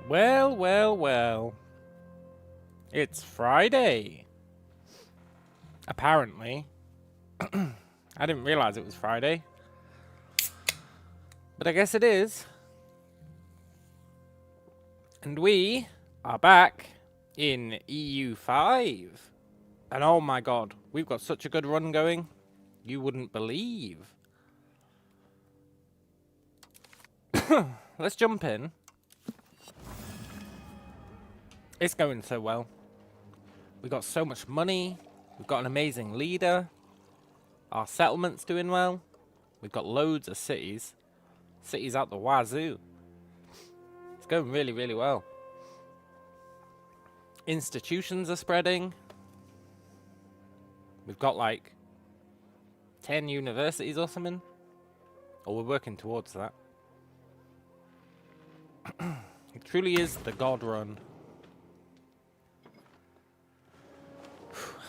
Well, well, well. It's Friday. Apparently. I didn't realize it was Friday. But I guess it is. And we are back in EU5. And oh my god, we've got such a good run going. You wouldn't believe. Let's jump in. It's going so well. We got so much money. We've got an amazing leader. Our settlement's doing well. We've got loads of cities. Cities out the wazoo. It's going really, really well. Institutions are spreading. We've got like 10 universities or something. Or we're working towards that. It truly is the God run.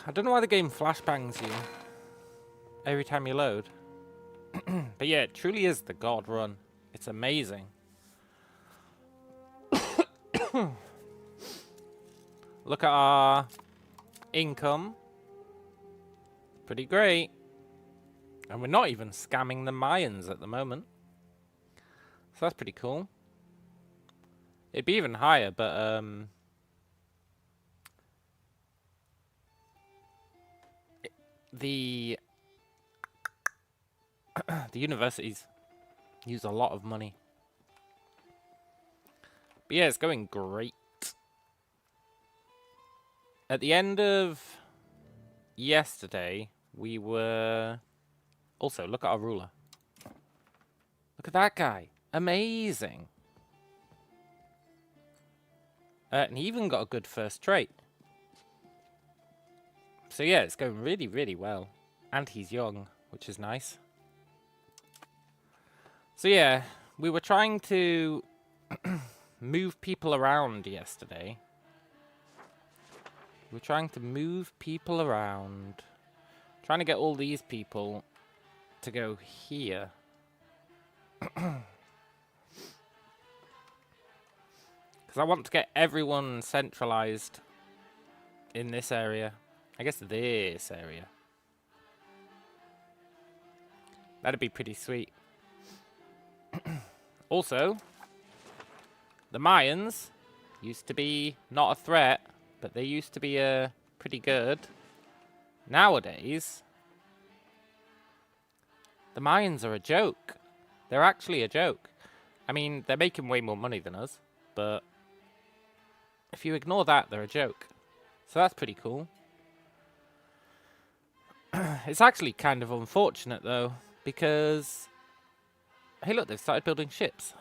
I don't know why the game flashbangs you every time you load. But yeah, it truly is the God run. It's amazing. Look at our income. Pretty great. And we're not even scamming the Mayans at the moment. So that's pretty cool. It'd be even higher, but the universities use a lot of money. But yeah, it's going great. At the end of yesterday, we were... Also, look at our ruler. Look at that guy. Amazing. And he even got a good first trait. So yeah, it's going really, really well. And he's young, which is nice. So yeah, we were trying to move people around yesterday. We were trying to move people around. Trying to get all these people to go here. Because I want to get everyone centralized in this area. I guess this area. That'd be pretty sweet. Also, the Mayans used to be not a threat, but they used to be pretty good. Nowadays, the Mayans are a joke. They're actually a joke. I mean, they're making way more money than us, but if you ignore that, they're a joke. So that's pretty cool. It's actually kind of unfortunate, though, because... Hey, look, they've started building ships.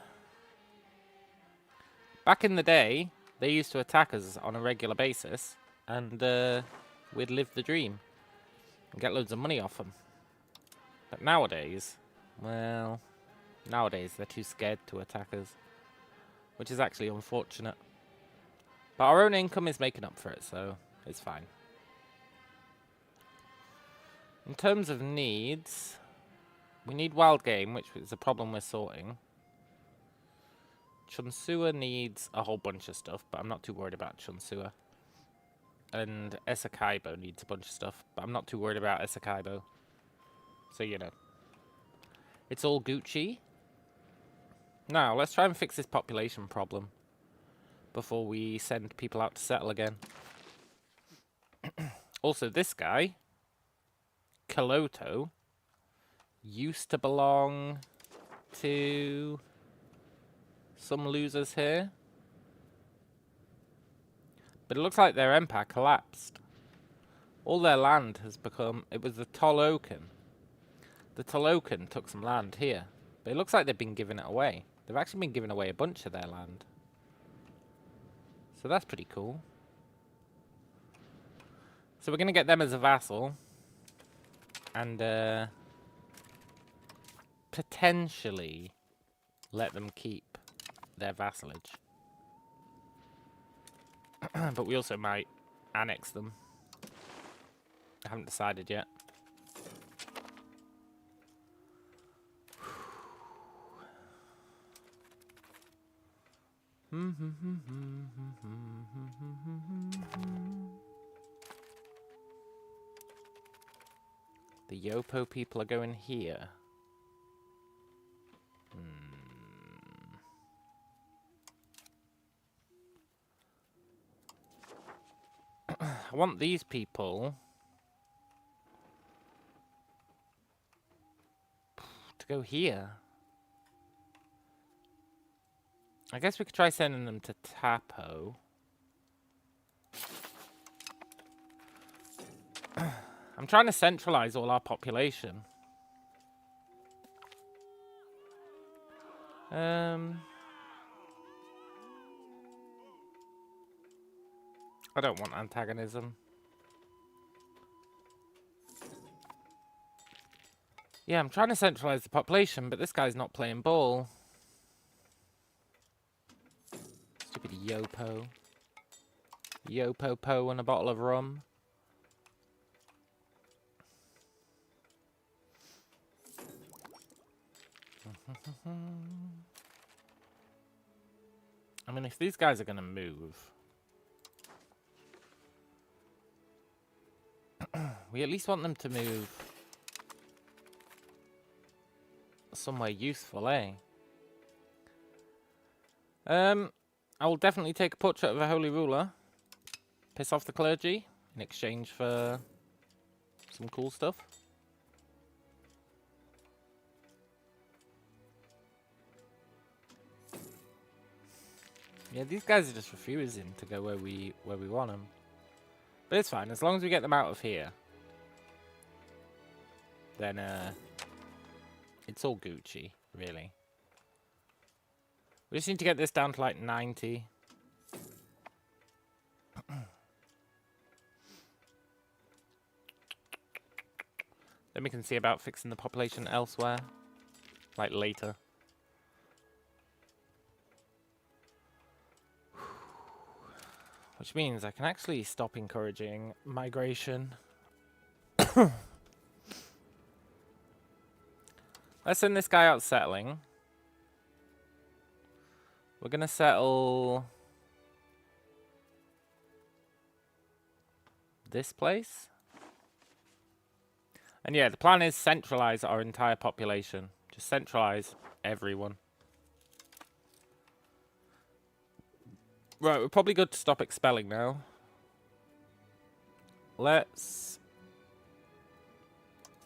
Back in the day, they used to attack us on a regular basis, and we'd live the dream and get loads of money off them. But nowadays, well, nowadays they're too scared to attack us, which is actually unfortunate. But our own income is making up for it, so it's fine. In terms of needs, we need wild game, which is a problem we're sorting. Chunsua needs a whole bunch of stuff, but I'm not too worried about Chunsua. And Esakaibo needs a bunch of stuff, but I'm not too worried about Esakaibo. So, you know. It's all Gucci. Now, let's try and fix this population problem before we send people out to settle again. Also, this guy, Kaloto, used to belong to some losers here. But it looks like their empire collapsed. All their land has become... It was the Tolokan. The Tolokan took some land here. But it looks like they've been giving it away. They've actually been giving away a bunch of their land. So that's pretty cool. So we're going to get them as a vassal. And potentially let them keep their vassalage. But we also might annex them. I haven't decided yet. The Yopo people are going here. I want these people to go here. I guess we could try sending them to Tapo. I'm trying to centralize all our population. I don't want antagonism. Yeah, I'm trying to centralize the population, but this guy's not playing ball. Stupid Yopo. Yopo-po and a bottle of rum. I mean, if these guys are going to move, we at least want them to move somewhere useful, eh? I will definitely take a portrait of a holy ruler. Piss off the clergy in exchange for some cool stuff. Yeah, these guys are just refusing to go where we want them. But it's fine, as long as we get them out of here. Then, it's all Gucci, really. We just need to get this down to, like, 90. Then we can see about fixing the population elsewhere. Like, later. Which means I can actually stop encouraging migration. Let's send this guy out settling. We're going to settle this place. And yeah, the plan is centralize our entire population. Just centralize everyone. Right, we're probably good to stop expelling now. Let's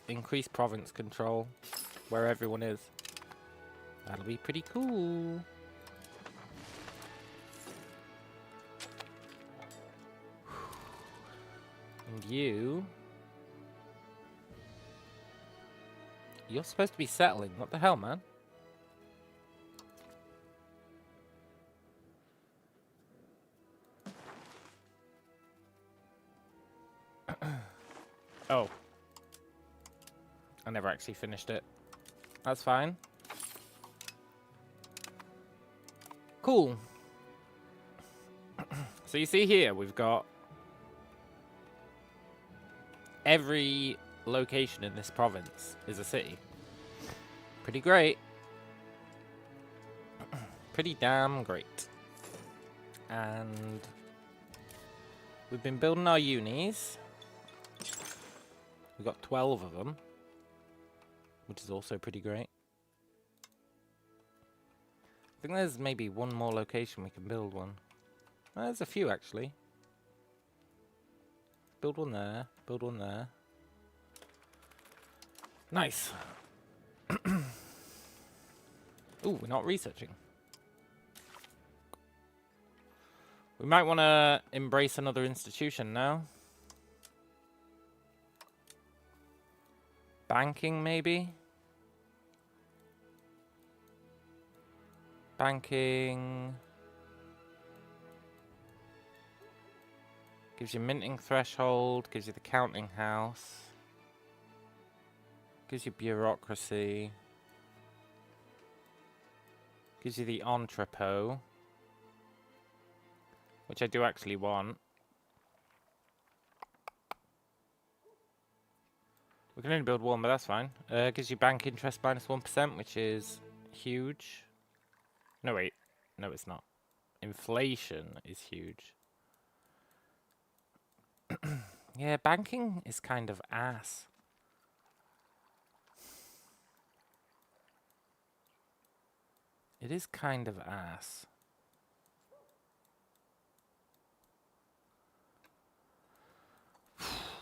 increase province control where everyone is. That'll be pretty cool. And you're supposed to be settling. What the hell, man? Oh. I never actually finished it. That's fine. Cool. So you see here, we've got every location in this province is a city. Pretty great. Pretty damn great. And we've been building our unis. We've got 12 of them, which is also pretty great. I think there's maybe one more location we can build one. Well, there's a few, actually. Build one there. Build one there. Nice. Ooh, we're not researching. We might want to embrace another institution now. Banking, maybe? Banking gives you minting threshold, gives you the counting house, gives you bureaucracy, gives you the entrepot, which I do actually want. We can only build one, but that's fine. Gives you bank interest minus 1%, which is huge. No, wait. No, it's not. inflation is huge. Yeah, banking is kind of ass. It is kind of ass.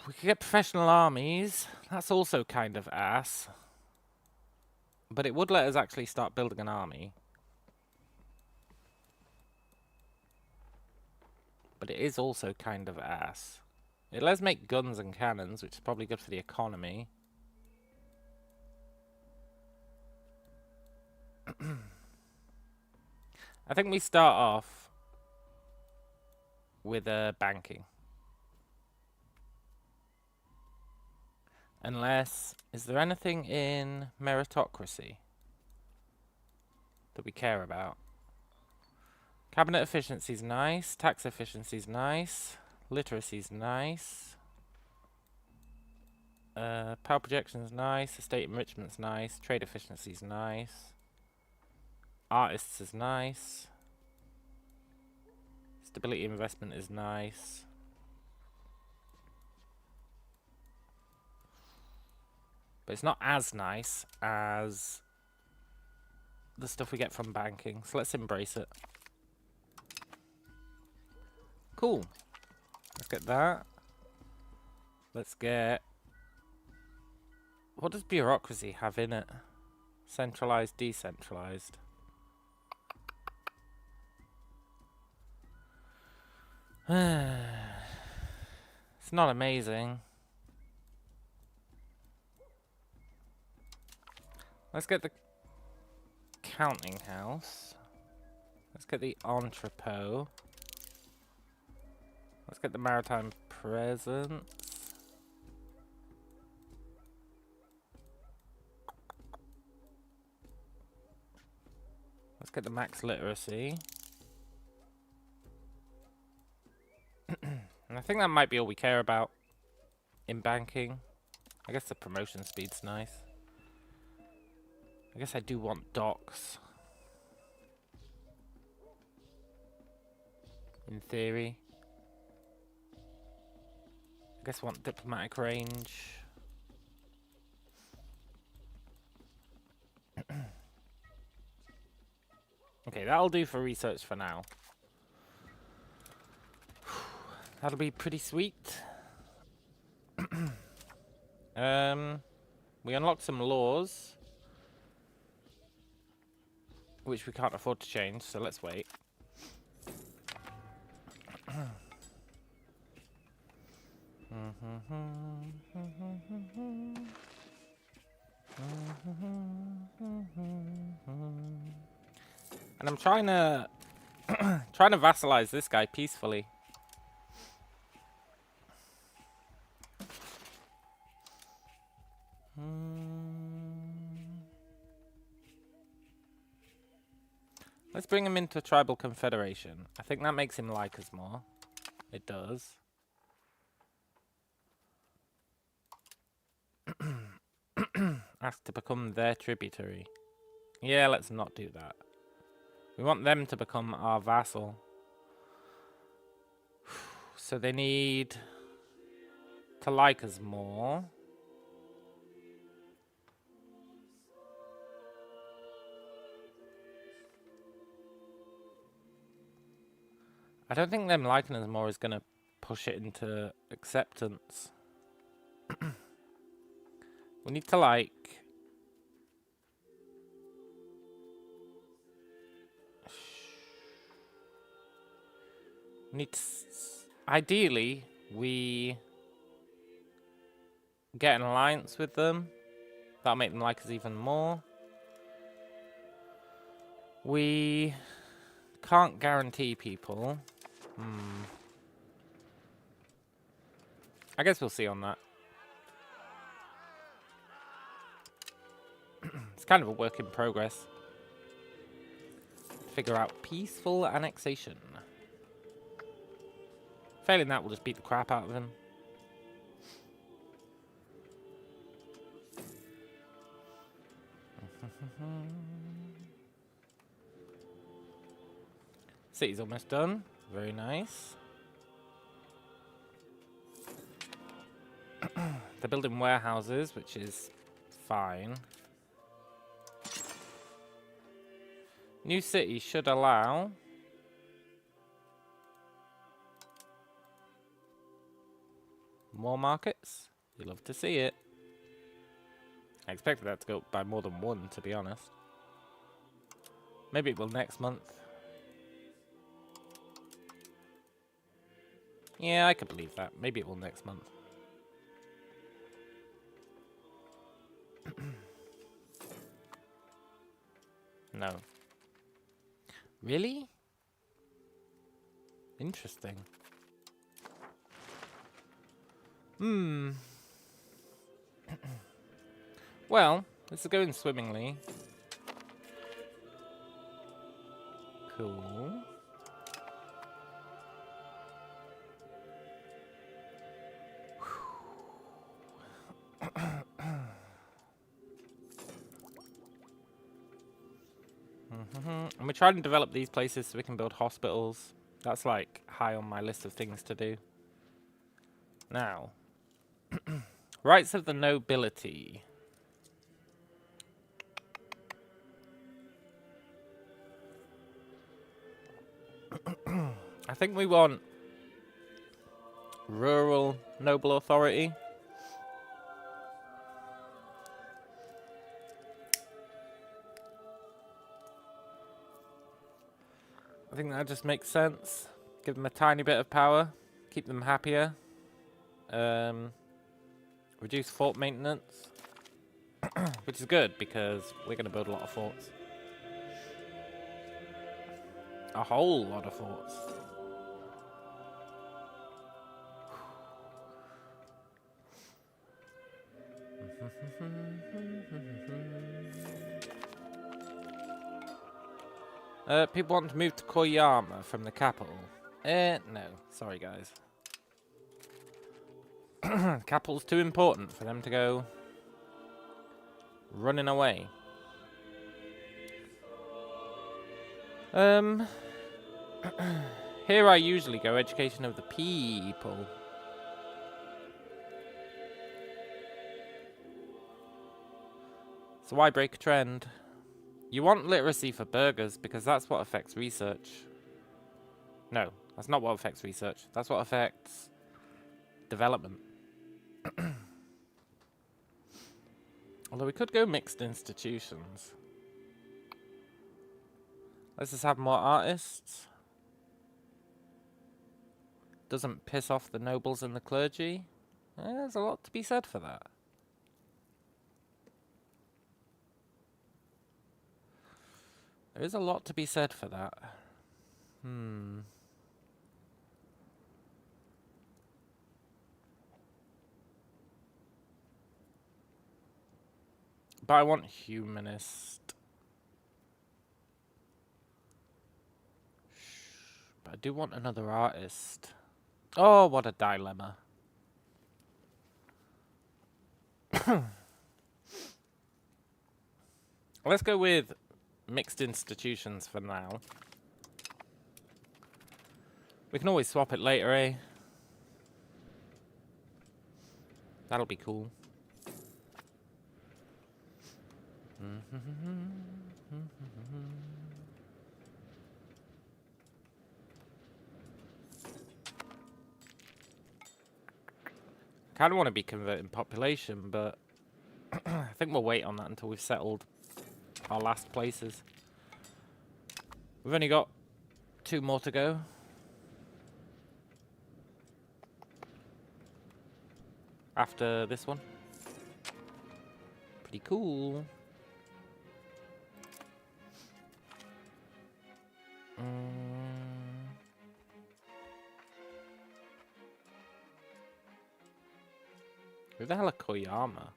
We could get professional armies. That's also kind of ass. But it would let us actually start building an army. But it is also kind of ass. It lets us make guns and cannons, which is probably good for the economy. I think we start off with banking. Unless, is there anything in meritocracy that we care about? Cabinet efficiency's nice, tax efficiency's nice, literacy's nice, power projection's nice, estate enrichment's nice, trade efficiency's nice, artists is nice, stability investment is nice. But it's not as nice as the stuff we get from banking, so let's embrace it. Cool. Let's get that. Let's get... What does bureaucracy have in it? Centralized, decentralized. It's not amazing. Let's get the counting house. Let's get the entrepot. Let's get the maritime presence. Let's get the max literacy. And I think that might be all we care about in banking. I guess the promotion speed's nice. I guess I do want docks. In theory. I guess I want diplomatic range. Okay, that'll do for research for now. That'll be pretty sweet. We unlocked some laws, which we can't afford to change, so let's wait. And I'm trying to vassalize this guy peacefully. Let's bring him into a tribal confederation. I think that makes him like us more. It does. Ask to become their tributary. Yeah, let's not do that. We want them to become our vassal. So they need to like us more. I don't think them liking us more is going to push it into acceptance. We need to like... We need to... Ideally, we get an alliance with them. That'll make them like us even more. We can't guarantee people. I guess we'll see on that. It's kind of a work in progress. Figure out peaceful annexation. Failing that, we'll just beat the crap out of him. City's almost done. Very nice. They're building warehouses, which is fine. New city should allow more markets. You love to see it. I expected that to go up by more than one, to be honest. Maybe it will next month. Yeah, I could believe that. Maybe it will next month. No. Really? Interesting. Well, this is going swimmingly. Cool. And we're trying to develop these places so we can build hospitals. That's like high on my list of things to do. Now, rights of the nobility. I think we want rural noble authority. I think that just makes sense. Give them a tiny bit of power. Keep them happier. Reduce fort maintenance. Which is good because we're going to build a lot of forts. A whole lot of forts. People want to move to Koyama from the capital. No. Sorry, guys. The capital's too important for them to go running away. Here I usually go education of the people. So why break a trend? You want literacy for burgers because that's what affects research. No, that's not what affects research. That's what affects development. Although we could go mixed institutions. Let's just have more artists. Doesn't piss off the nobles and the clergy. There's a lot to be said for that. There is a lot to be said for that. But I want humanist. But I do want another artist. Oh, what a dilemma. Let's go with mixed institutions for now. We can always swap it later, eh? That'll be cool. I kind of want to be converting population, but I think we'll wait on that until we've settled our last places. We've only got 2 more to go. After this one. Pretty cool. Who the hell are Koyama?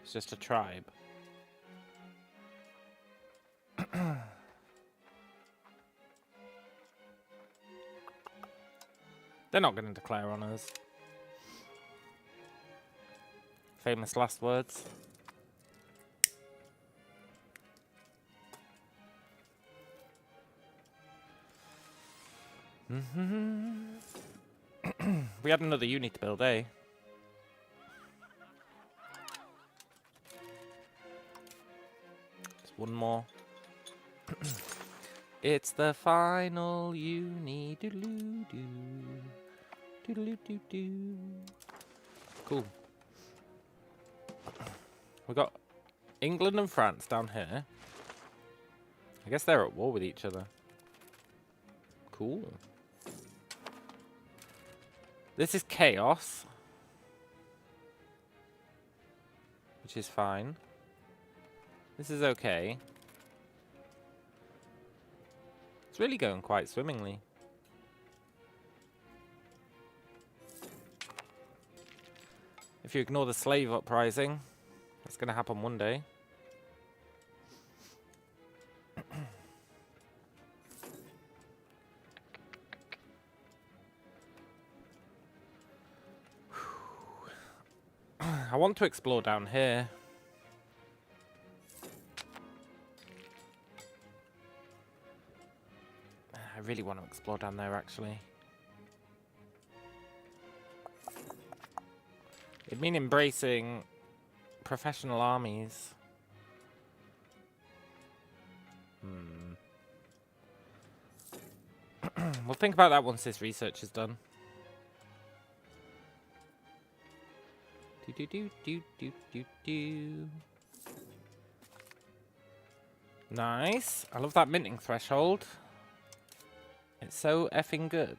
It's just a tribe. They're not going to declare on us. Famous last words. We had another uni to build, eh? Just one more. It's the final uni. Doodaloo-doo. Doodaloo-doo-doo. Cool. We got England and France down here. I guess they're at war with each other. Cool. This is chaos. Which is fine. This is okay. It's really going quite swimmingly. If you ignore the slave uprising, that's going to happen one day. I want to explore down here. I really want to explore down there, actually. It'd mean embracing professional armies. We'll think about that once this research is done. Nice. I love that minting threshold. It's so effing good.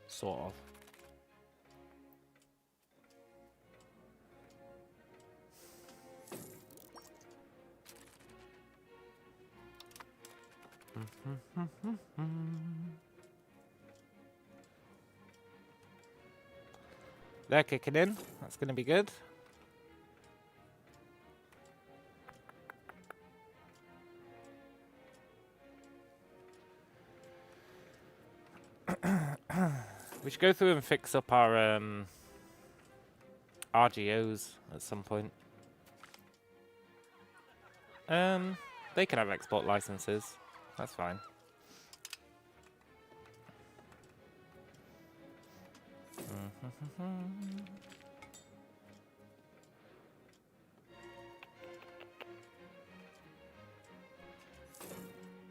Sort of. They're kicking in. That's going to be good. We should go through and fix up our RGOs at some point. They can have export licenses. That's fine.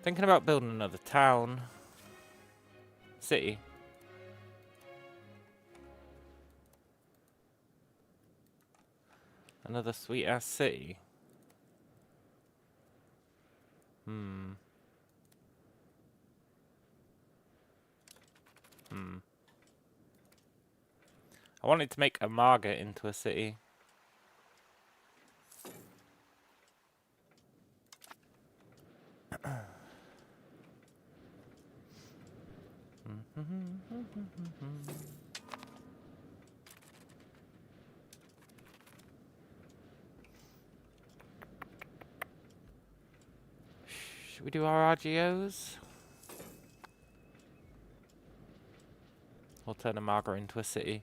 Thinking about building another town. City. Another sweet-ass city. I wanted to make Amaga into a city. Should we do our RGOs? We'll turn Amaga into a city.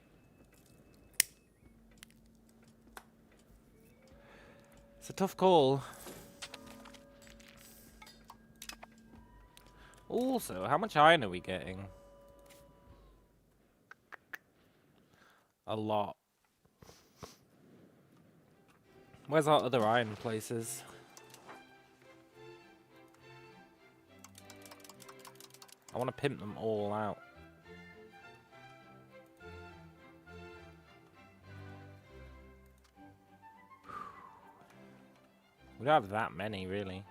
It's a tough call. Also, how much iron are we getting? A lot. Where's our other iron places? I want to pimp them all out. We don't have that many, really.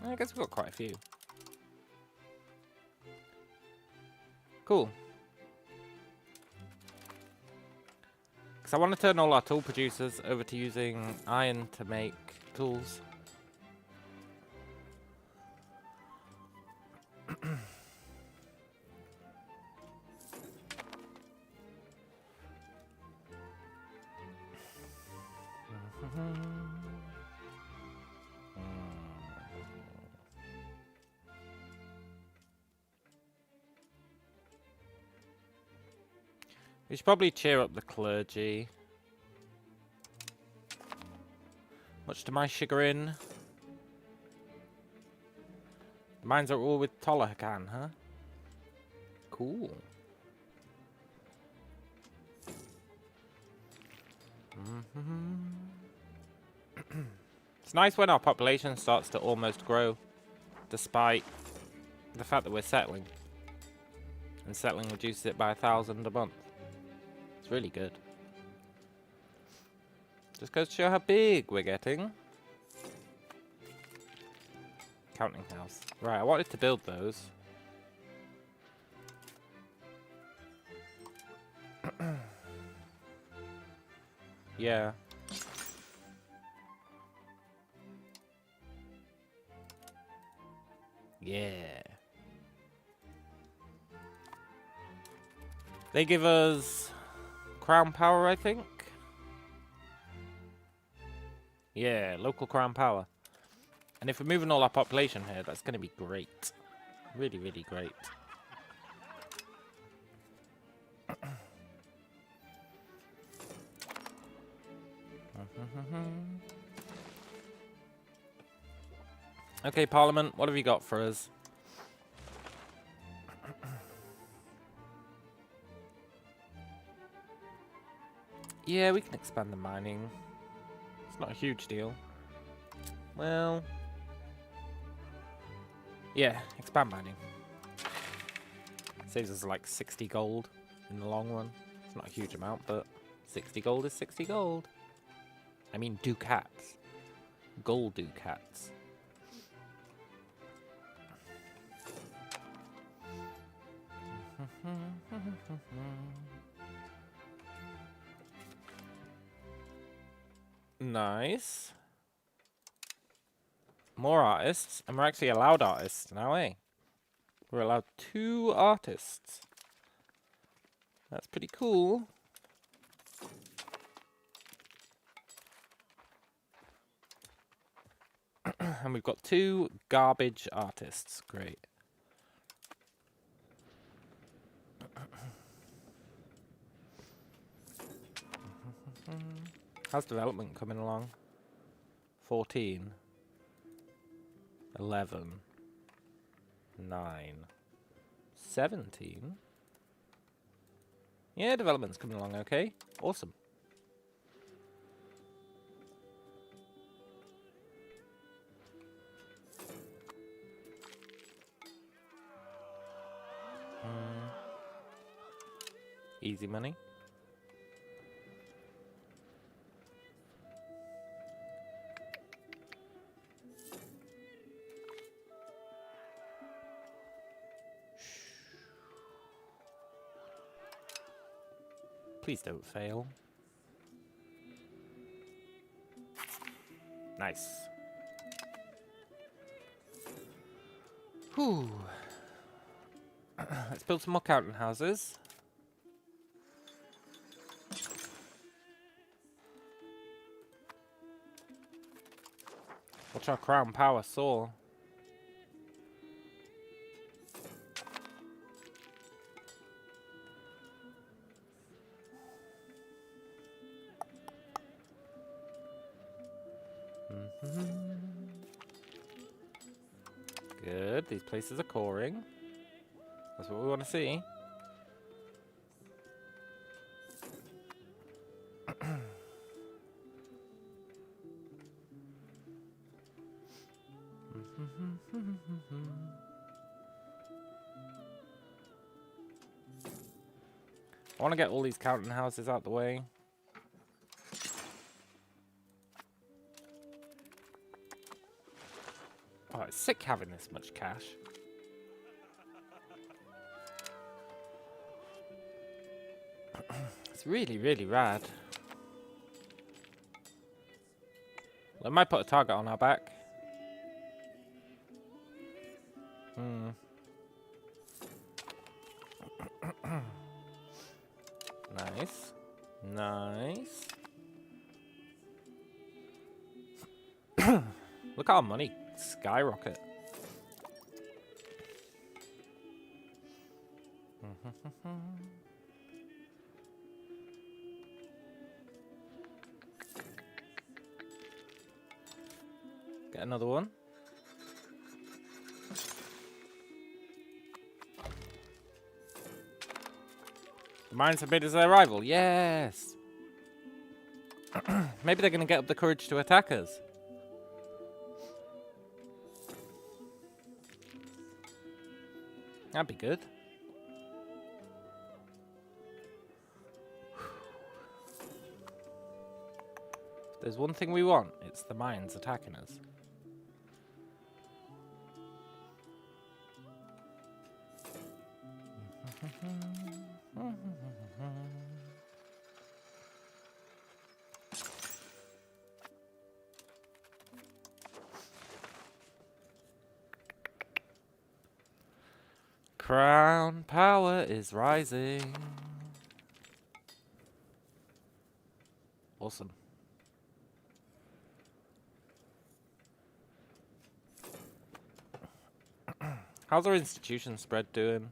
I guess we've got quite a few. Cool. Because I want to turn all our tool producers over to using iron to make tools. We should probably cheer up the clergy. Much to my chagrin. The mines are all with Tolahakan, huh? Cool. It's nice when our population starts to almost grow, despite the fact that we're settling. And settling reduces it by 1,000 a month. It's really good. Just goes to show how big we're getting. Counting house. Right, I wanted to build those. Yeah. Yeah. They give us crown power, I think. Yeah, local crown power. And if we're moving all our population here, that's going to be great. Really, really great. Okay, Parliament, what have you got for us? Yeah, we can expand the mining. It's not a huge deal. Well... yeah, expand mining. Saves us like 60 gold in the long run. It's not a huge amount, but 60 gold is 60 gold. I mean ducats. Gold ducats. Nice. More artists, and we're actually allowed artists now, eh? We're allowed 2 artists. That's pretty cool. And we've got 2 garbage artists. Great. How's development coming along? 14. 11. 9. 17. Yeah, development's coming along okay. Awesome. Easy money. Please don't fail. Nice. Whew. Let's build some more counting houses. Watch our crown power soar. Good, these places are coring. That's what we want to see. I want to get all these counting houses out the way. Oh, it's sick having this much cash. It's really, really rad. Well, I might put a target on our back. Nice. Nice. Look at our money skyrocket. Get another one. The mines have made us their rival. Yes! Maybe they're going to get up the courage to attack us. That'd be good. If there's one thing we want, it's the mines attacking us. Crown power is rising. Awesome. How's our institution spread doing?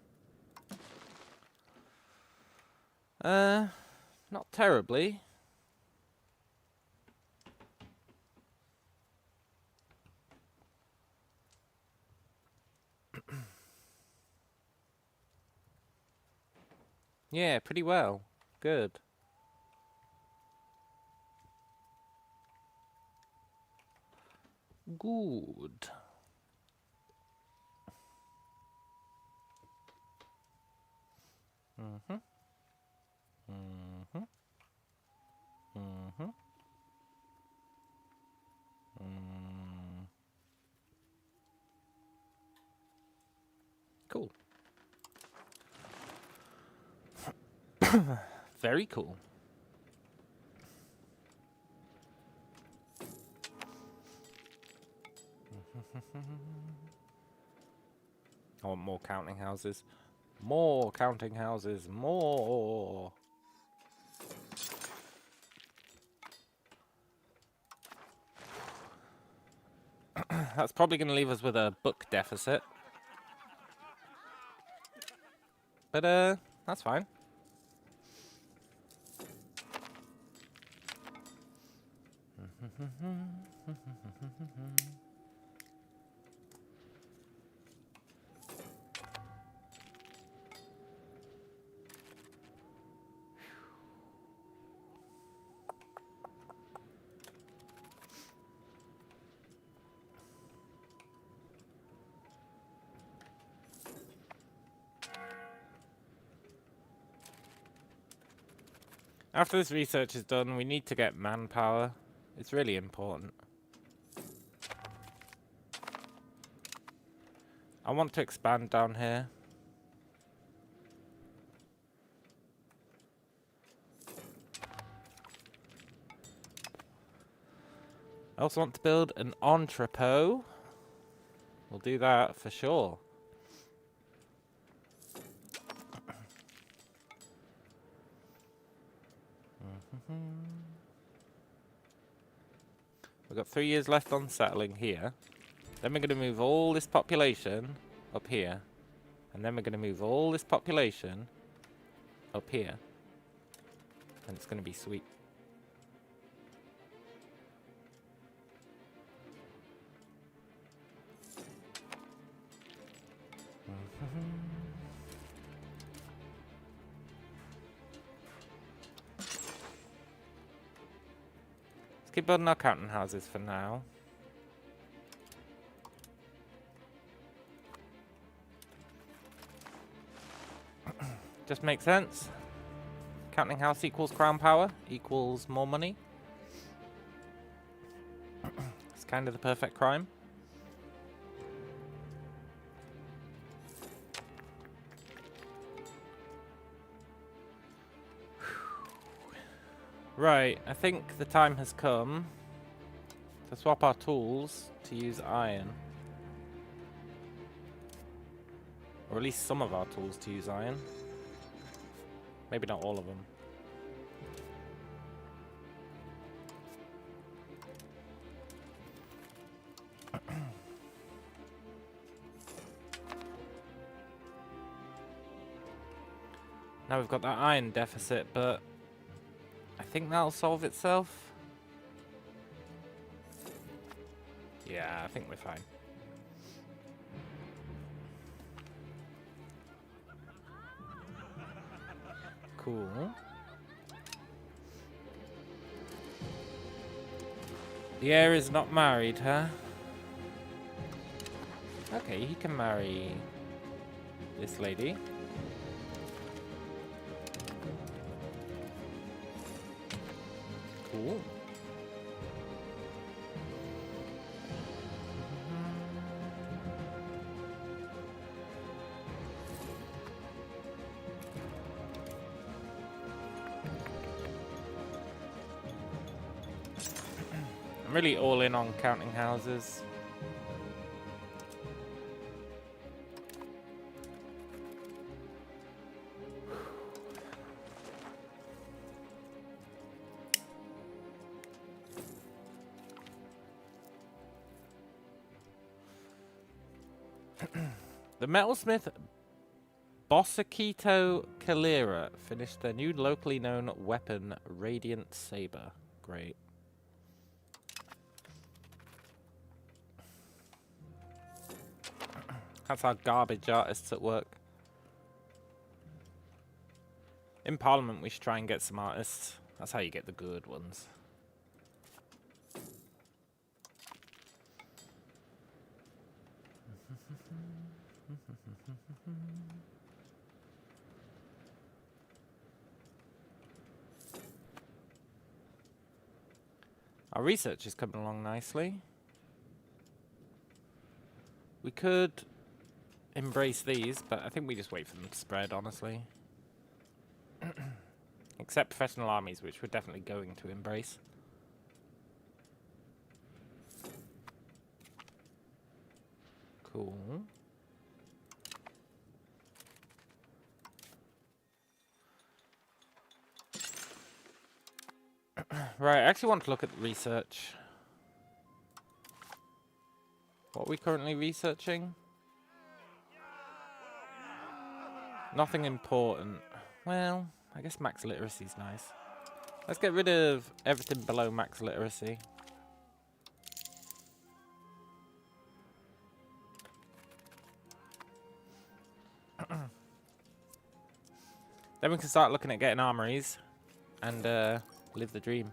Not terribly. Yeah, pretty well. Good. Good. Mm-hmm. Mm-hmm. Mm-hmm. Mm. Cool. Very cool. I want more counting houses. More counting houses. More. That's probably going to leave us with a book deficit. But, that's fine. After this research is done, we need to get manpower. It's really important. I want to expand down here. I also want to build an entrepot. We'll do that for sure. We've got 3 years left on settling here. Then we're going to move all this population up here. And then we're going to move all this population up here. And it's going to be sweet. Let's keep building our counting houses for now. Just makes sense. Counting house equals crown power equals more money. It's kind of the perfect crime. Right, I think the time has come to swap our tools to use iron. Or at least some of our tools to use iron. Maybe not all of them. Now we've got that iron deficit, but I think that'll solve itself. Yeah, I think we're fine. Cool. The heir is not married, huh? Okay, he can marry this lady. Cool. I'm really all in on counting houses. The metalsmith Bossakito Kalira finished their new locally known weapon, Radiant Saber. Great. That's our garbage artists at work. In Parliament, we should try and get some artists. That's how you get the good ones. Our research is coming along nicely. We could embrace these, but I think we just wait for them to spread, honestly. Except professional armies, which we're definitely going to embrace. Cool. Right, I actually want to look at research. What are we currently researching? Nothing important. Well, I guess max literacy is nice. Let's get rid of everything below max literacy. Then we can start looking at getting armories and live the dream.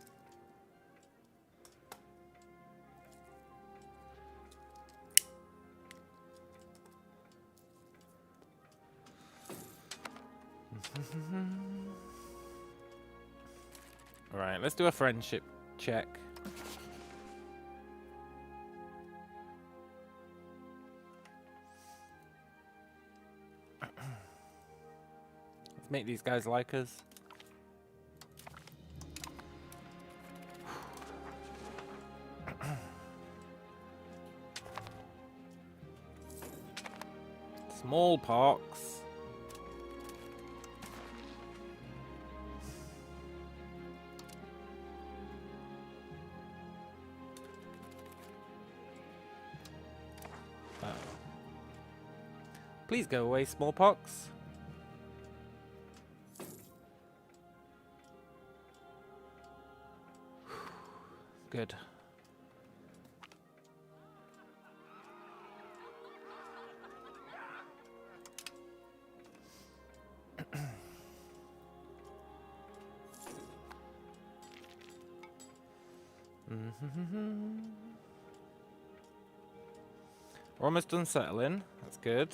Alright, let's do a friendship check. Let's make these guys like us. Smallpox. Please go away, smallpox. Good. We're almost done settling. That's good.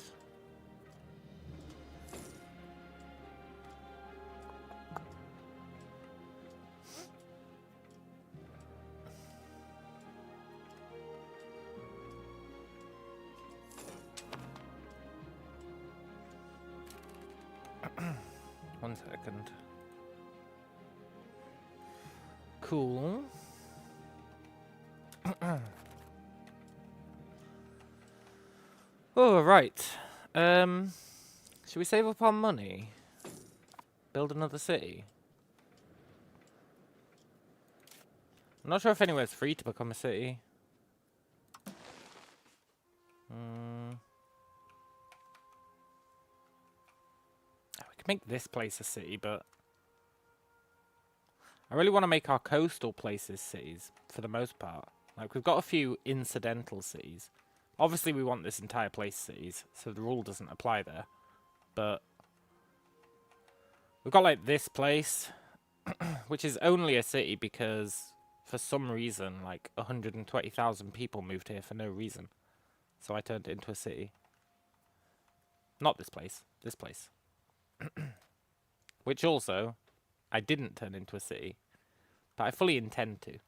One second. Cool. Oh, right. Should we save up our money? Build another city? I'm not sure if anywhere's free to become a city. We can make this place a city, but I really want to make our coastal places cities for the most part. Like, we've got a few incidental cities. Obviously, we want this entire place cities, so the rule doesn't apply there. But we've got, like, this place, which is only a city because, for some reason, like, 120,000 people moved here for no reason. So I turned it into a city. Not this place. This place. Which also, I didn't turn into a city. But I fully intend to.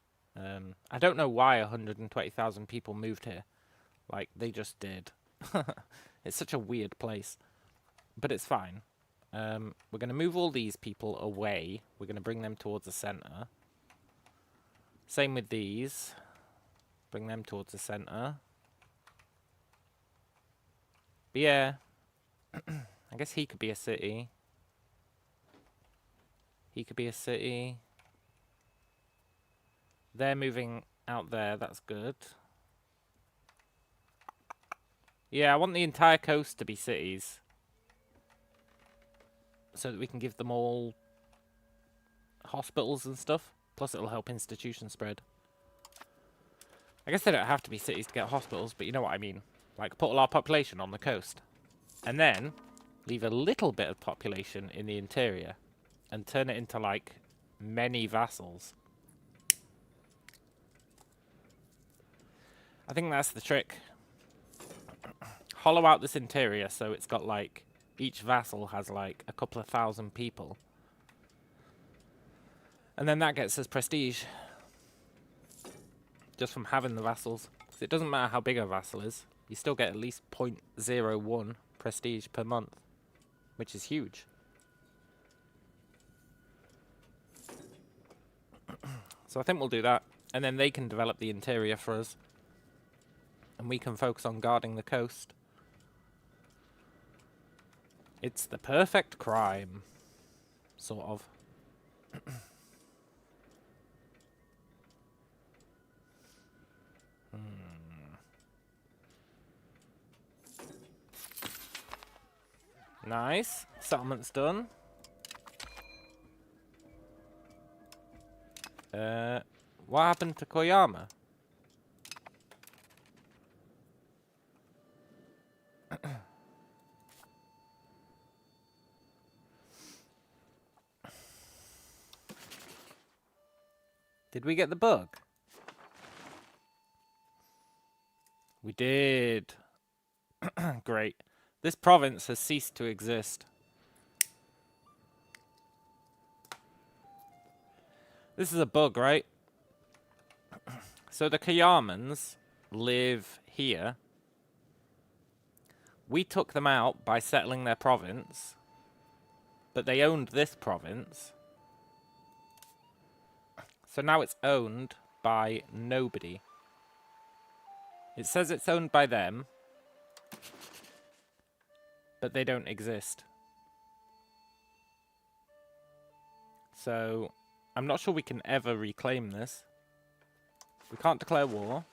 I don't know why 120,000 people moved here. Like, they just did. It's such a weird place. But it's fine. We're going to move all these people away. We're going to bring them towards the center. Same with these. Bring them towards the center. But yeah. I guess he could be a city. He could be a city. They're moving out there. That's good. Yeah, I want the entire coast to be cities. So that we can give them all hospitals and stuff. Plus it'll help institution spread. I guess they don't have to be cities to get hospitals, but you know what I mean. Like, put all our population on the coast. And then leave a little bit of population in the interior. And turn it into, like, many vassals. I think that's the trick. Hollow out this interior so it's got, like, each vassal has, like, a couple of thousand people. And then that gets us prestige. Just from having the vassals. Because it doesn't matter how big a vassal is. You still get at least 0.01 prestige per month. Which is huge. So I think we'll do that. And then they can develop the interior for us. And we can focus on guarding the coast. It's the perfect crime. Sort of. Nice. Settlement's done. What happened to Koyama? Did we get the bug? We did. Great. This province has ceased to exist. This is a bug, right? So the Kayamans live here. We took them out by settling their province. But they owned this province. So now it's owned by nobody. It says it's owned by them. But they don't exist. So I'm not sure we can ever reclaim this. We can't declare war.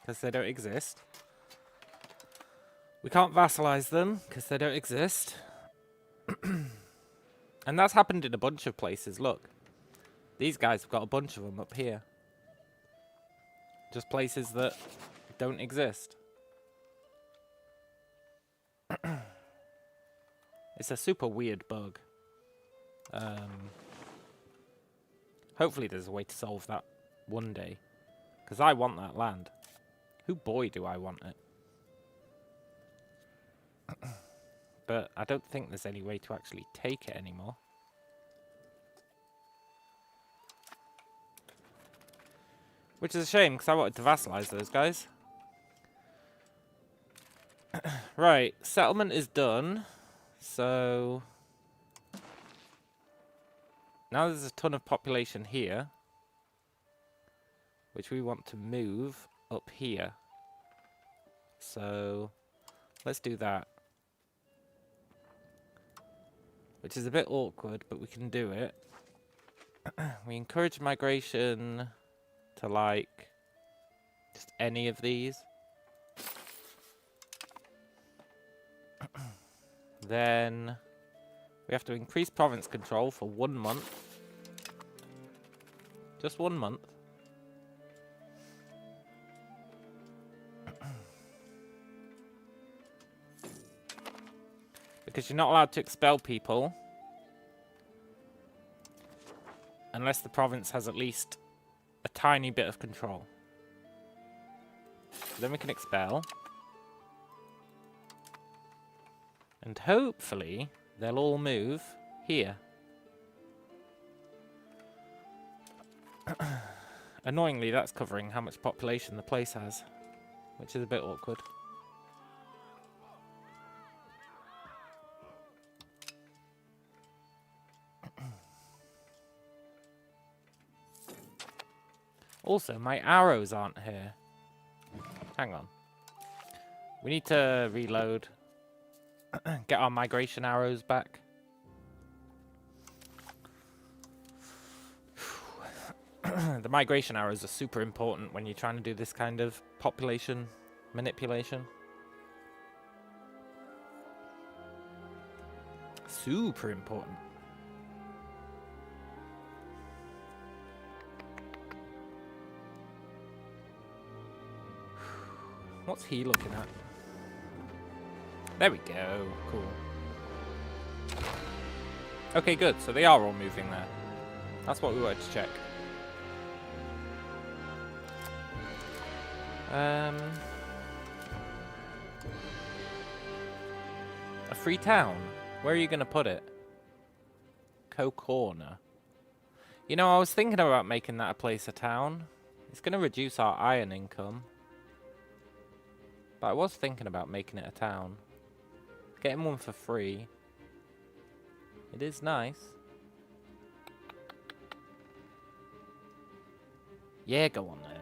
Because they don't exist. We can't vassalize them. Because they don't exist. And that's happened in a bunch of places. Look. These guys have got a bunch of them up here. Just places that don't exist. It's a super weird bug. Hopefully there's a way to solve that one day. Because I want that land. Who boy do I want it. But I don't think there's any way to actually take it anymore. Which is a shame, because I wanted to vassalize those guys. Right, settlement is done. So now there's a ton of population here. Which we want to move up here. So let's do that. Which is a bit awkward, but we can do it. We encourage migration to, like, just any of these. Then we have to increase province control for 1 month. Just 1 month. Because you're not allowed to expel people unless the province has at least a tiny bit of control. Then we can expel. And hopefully they'll all move here. Annoyingly, that's covering how much population the place has, which is a bit awkward. Also, my arrows aren't here. Hang on. We need to reload. Get our migration arrows back. The migration arrows are super important when you're trying to do this kind of population manipulation. Super important. What's he looking at? There we go. Cool. Okay, good. So they are all moving there. That's what we wanted to check. A free town? Where are you going to put it? Corner. You know, I was thinking about making that a place a town. It's going to reduce our iron income. But I was thinking about making it a town. Getting one for free. It is nice. Yeah, go on then.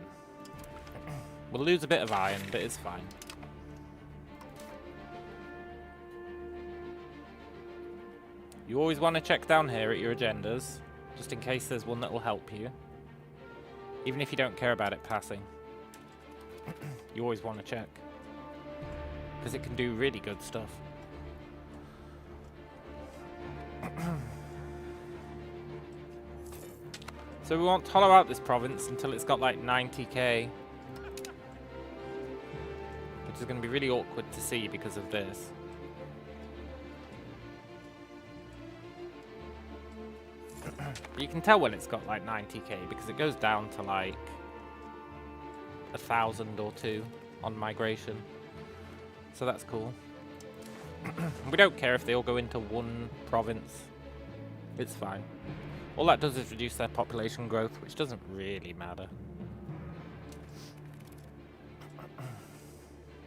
We'll lose a bit of iron, but it's fine. You always want to check down here at your agendas, just in case there's one that will help you. Even if you don't care about it passing. You always want to check. Because it can do really good stuff. So we won't hollow out this province until it's got like 90k. Which is going to be really awkward to see because of this. You can tell when it's got like 90k because it goes down to like 1,000 or 2 on migration. So that's cool. We don't care if they all go into one province. It's fine. All that does is reduce their population growth, which doesn't really matter.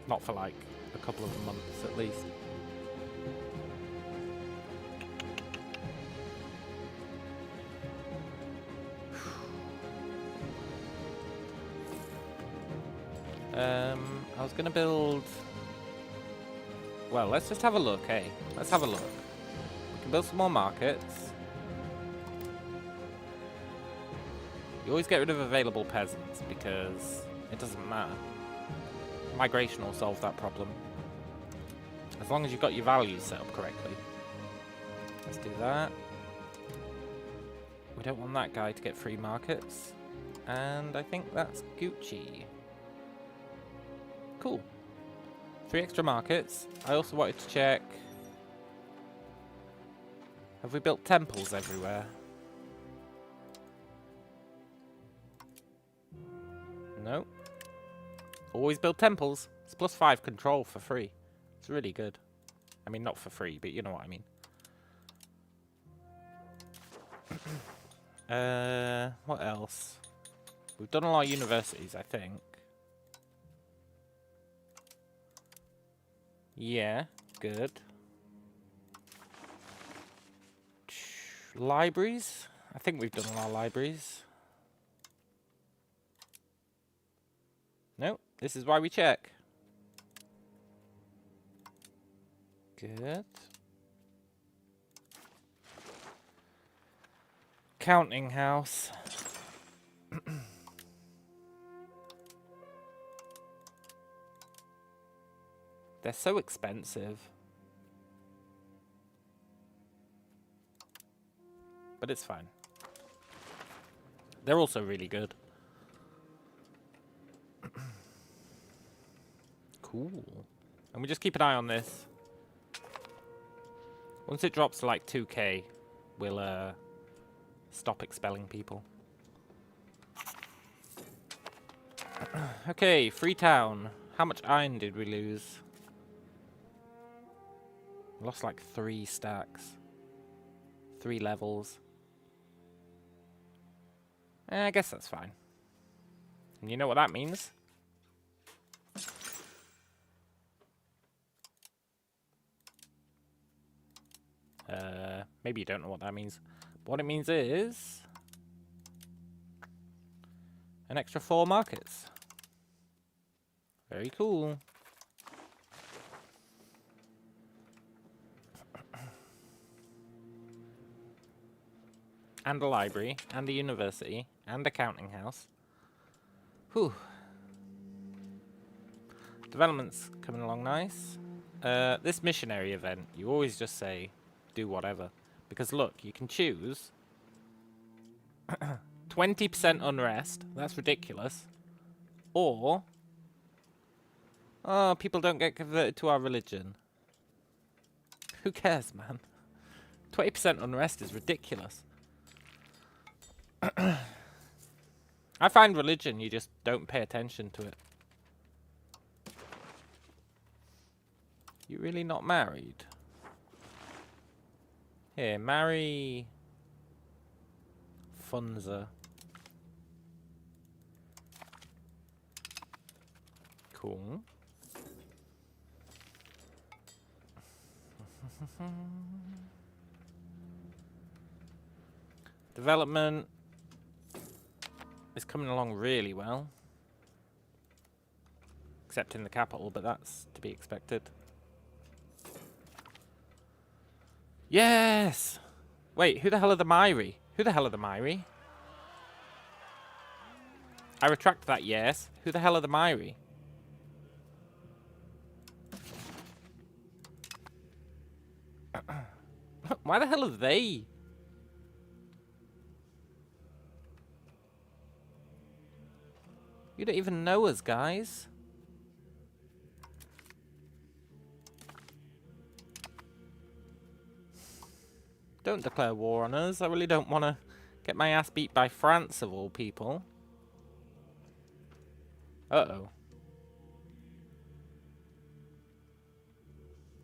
Not for like a couple of months at least. I was gonna build... Well, let's just have a look, hey? Let's have a look. We can build some more markets. You always get rid of available peasants because it doesn't matter. Migration will solve that problem. As long as you've got your values set up correctly. Let's do that. We don't want that guy to get free markets. And I think that's Gucci. Cool. 3 extra markets. I also wanted to check... Have we built temples everywhere? No. Always build temples. It's +5 control for free. It's really good. I mean, not for free, but you know what I mean. What else? We've done all our universities, I think. Yeah, good. Libraries? I think we've done all our libraries. No, this is why we check. Good. Counting house. They're so expensive. But it's fine. They're also really good. Cool. And we just keep an eye on this. Once it drops to like 2k, we'll stop expelling people. Okay, Freetown. How much iron did we lose? Lost like 3 stacks. 3 levels. I guess that's fine. And you know what that means? Maybe you don't know what that means. But what it means is an extra 4 markets. Very cool. And a library, and a university, and a counting house. Whew. Development's coming along nice. This missionary event, you always just say, do whatever. Because look, you can choose 20% unrest, that's ridiculous. Or, oh, people don't get converted to our religion. Who cares, man? 20% unrest is ridiculous. I find religion, you just don't pay attention to it. You really not married? Here, marry Funza. Cool. Development is coming along really well. Except in the capital, but that's to be expected. Yes! Wait, who the hell are the Mairi? Who the hell are the Mairi? I retract that yes. Who the hell are the Mairi? Why the hell are they? You don't even know us, guys. Don't declare war on us. I really don't want to get my ass beat by France, of all people. Uh-oh.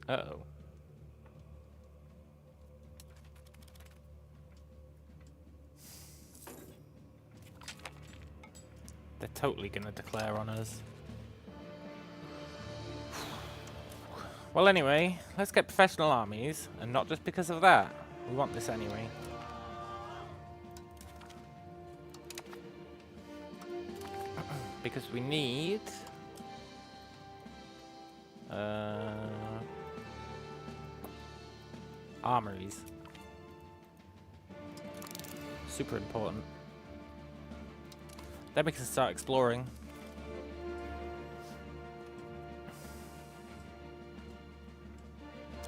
Uh-oh. They're totally going to declare on us. Well, anyway, let's get professional armies, and not just because of that. We want this anyway. Because we need... armories. Super important. Then we can start exploring.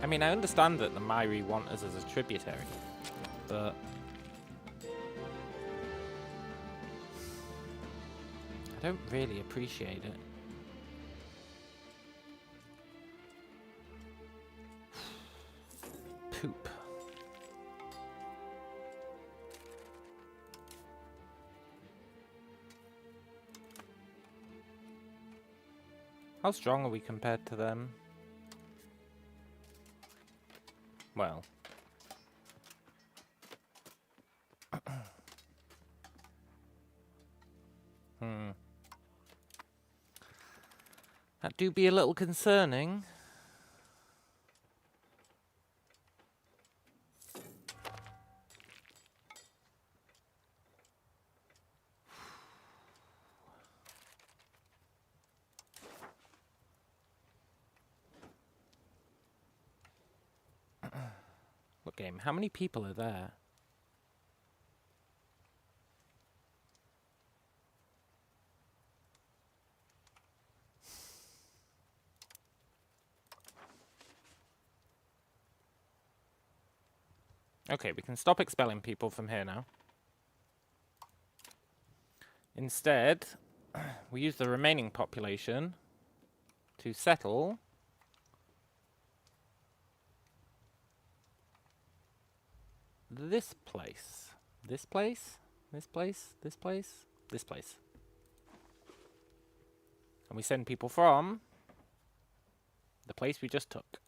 I mean, I understand that the Mairi want us as a tributary, but... I don't really appreciate it. Poop. How strong are we compared to them? Well. That do be a little concerning. What game? How many people are there? Okay, we can stop expelling people from here now. Instead, we use the remaining population to settle this place. This place? This place? This place? This place. And we send people from the place we just took.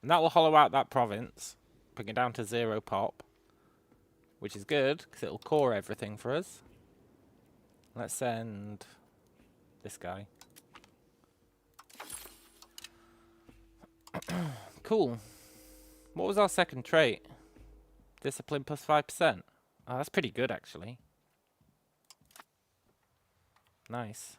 And that will hollow out that province, bring it down to 0 pop, which is good, because it'll core everything for us. Let's send this guy. Cool. What was our second trait? Discipline plus 5%. Oh, that's pretty good, actually. Nice.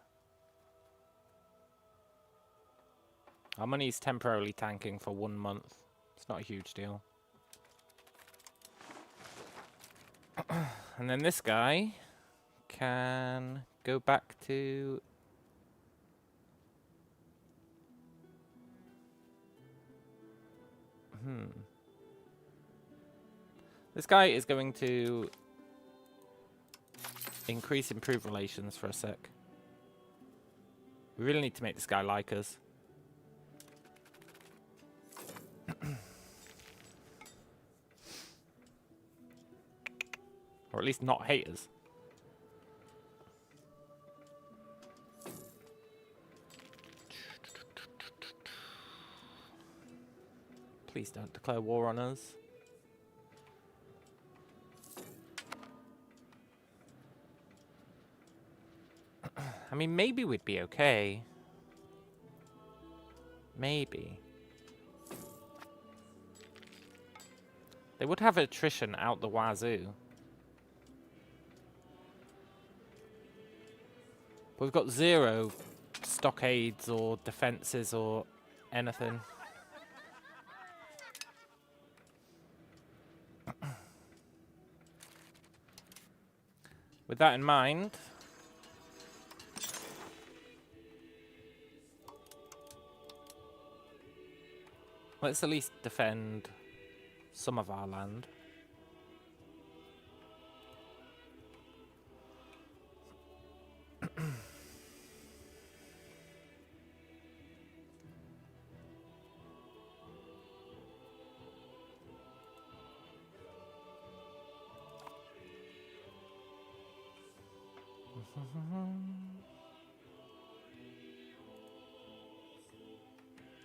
Our money's temporarily tanking for 1 month. It's not a huge deal. And then this guy can go back to... This guy is going to increase improved relations for a sec. We really need to make this guy like us. Or at least not hate us. Please don't declare war on us. I mean, maybe we'd be okay. Maybe. They would have attrition out the wazoo. We've got 0 stockades or defences or anything. With that in mind, let's at least defend some of our land.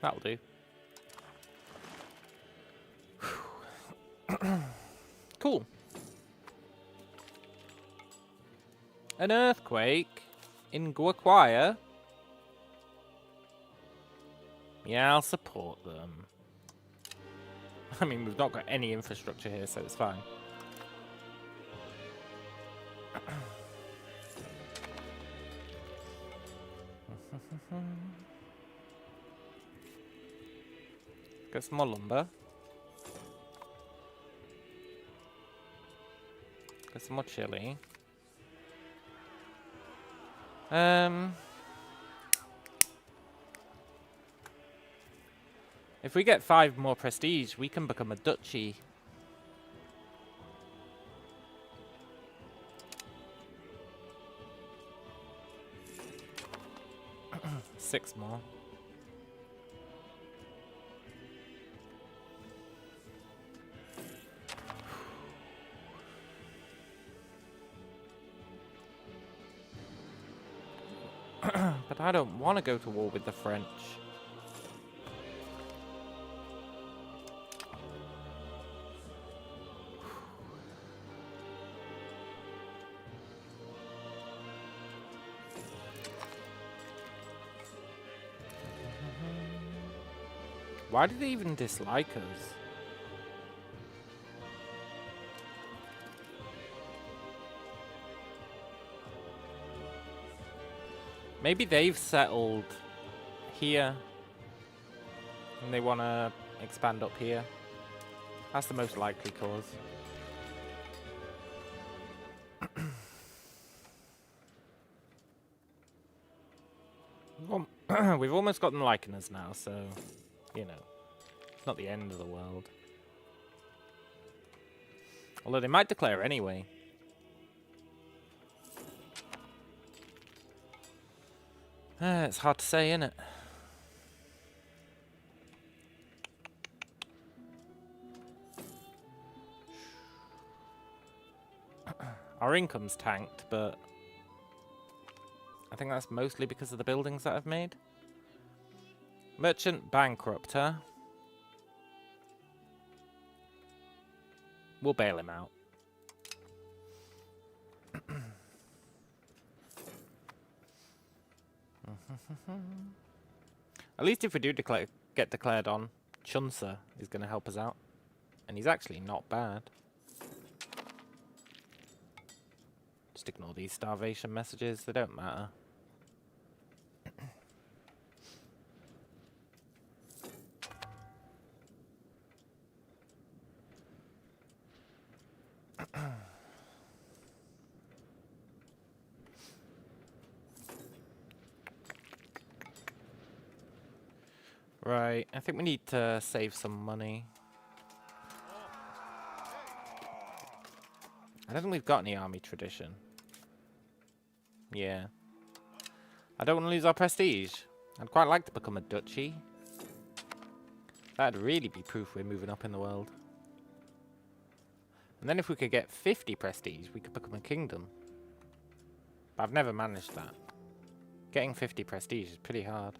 That'll do. Cool. An earthquake in Guaquaya? Yeah, I'll support them. I mean, we've not got any infrastructure here, so it's fine. Get some more lumber. Get some more chili. If we get 5 more prestige, we can become a duchy. Six more. But I don't want to go to war with the French. Why do they even dislike us? Maybe they've settled here and they want to expand up here. That's the most likely cause. We've almost got them liking us now, so, you know, it's not the end of the world. Although they might declare anyway. It's hard to say, isn't it? Our income's tanked, but I think that's mostly because of the buildings that I've made. Merchant bankrupt, huh? We'll bail him out. At least if we do get declared on, Chunsa is going to help us out. And he's actually not bad. Just ignore these starvation messages, they don't matter. Right, I think we need to save some money. I don't think we've got any army tradition. Yeah. I don't want to lose our prestige. I'd quite like to become a duchy. That'd really be proof we're moving up in the world. And then if we could get 50 prestige, we could become a kingdom. But I've never managed that. Getting 50 prestige is pretty hard.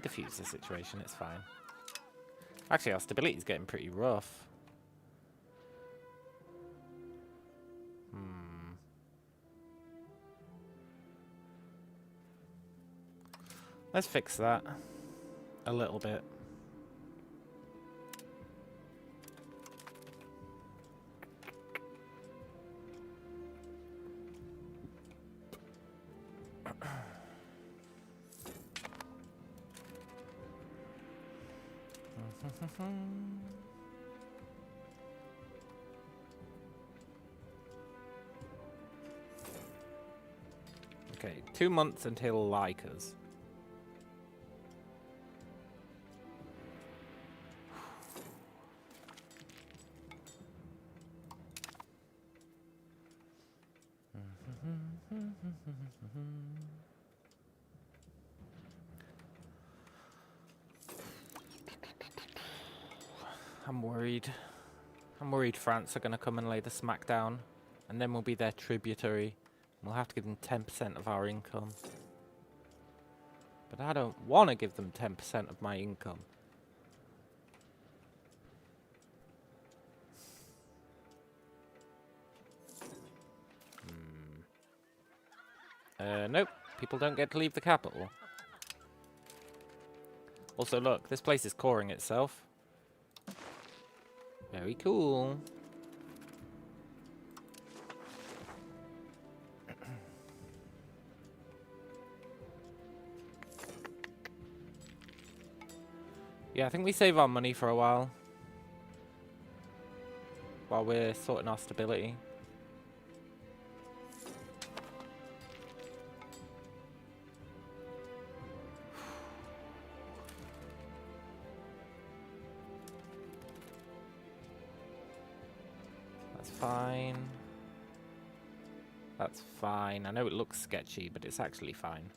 Diffuse the situation, it's fine. Actually, our stability is getting pretty rough. Let's fix that a little bit. Okay, 2 months until he'll like us. I'm worried. I'm worried France are going to come and lay the smack down, and then we'll be their tributary. We'll have to give them 10% of our income. But I don't want to give them 10% of my income. Nope. People don't get to leave the capital. Also, look, this place is coring itself. Very cool. Yeah, I think we save our money for a while we're sorting our stability. That's fine. That's fine. I know it looks sketchy, but it's actually fine.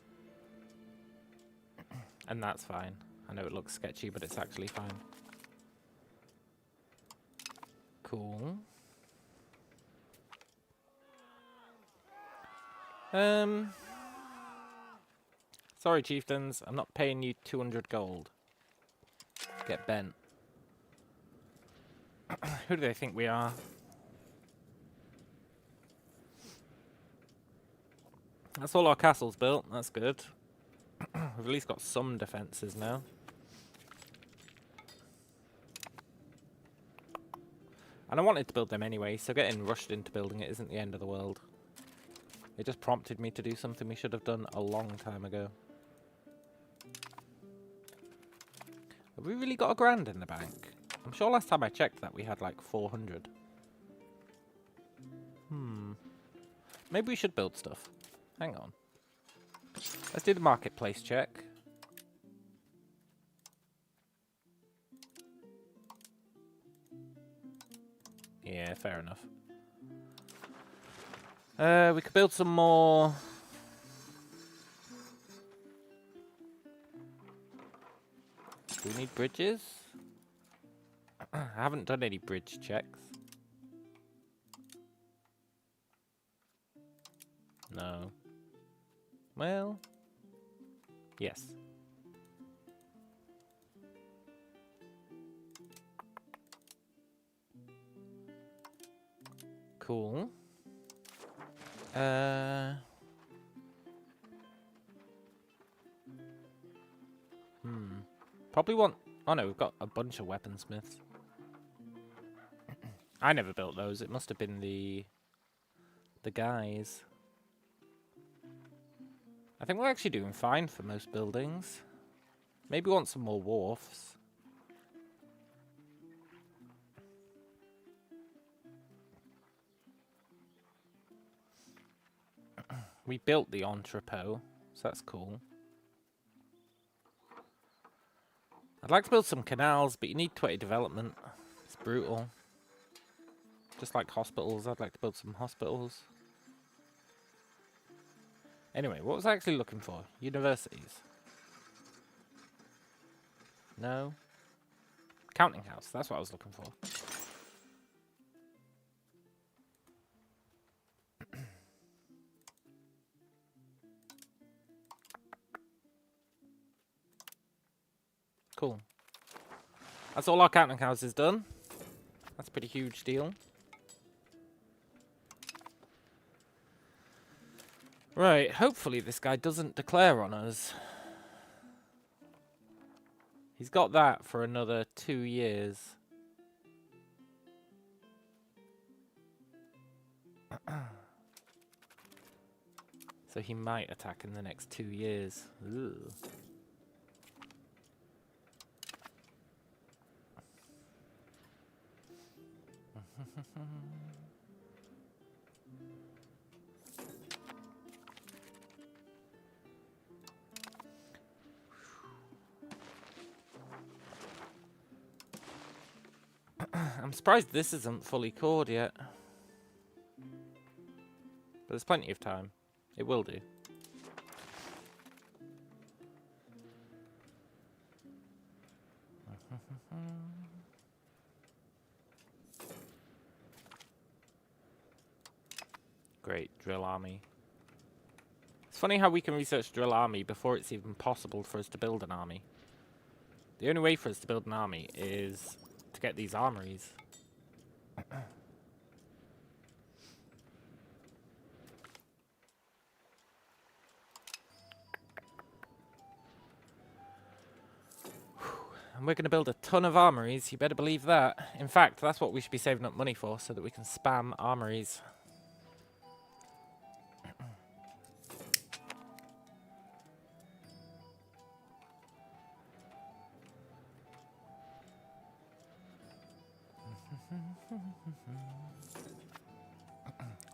And that's fine. I know it looks sketchy, but it's actually fine. Cool. Sorry, chieftains. I'm not paying you 200 gold. Get bent. Who do they think we are? That's all our castles built. That's good. We've at least got some defences now. And I wanted to build them anyway, so getting rushed into building it isn't the end of the world. It just prompted me to do something we should have done a long time ago. Have we really got a grand in the bank? I'm sure last time I checked that we had like 400. Maybe we should build stuff. Hang on. Let's do the marketplace check. Yeah, fair enough. We could build some more. Do we need bridges? I haven't done any bridge checks. No. Well, yes. Cool. Probably want... Oh no, we've got a bunch of weaponsmiths. I never built those. It must have been the guys. I think we're actually doing fine for most buildings. Maybe we want some more wharfs. We built the entrepot, so that's cool. I'd like to build some canals, but you need 20 development. It's brutal. Just like hospitals, I'd like to build some hospitals. Anyway, what was I actually looking for? Universities. No. Counting house, that's what I was looking for. Cool. That's all our counting houses done. That's a pretty huge deal. Right, hopefully this guy doesn't declare on us. He's got that for another 2 years. So he might attack in the next 2 years. Ugh. I'm surprised this isn't fully cored yet. But there's plenty of time. It will do. Great, drill army. It's funny how we can research drill army before it's even possible for us to build an army. The only way for us to build an army is to get these armories. And we're going to build a ton of armories, you better believe that. In fact, that's what we should be saving up money for, so that we can spam armories.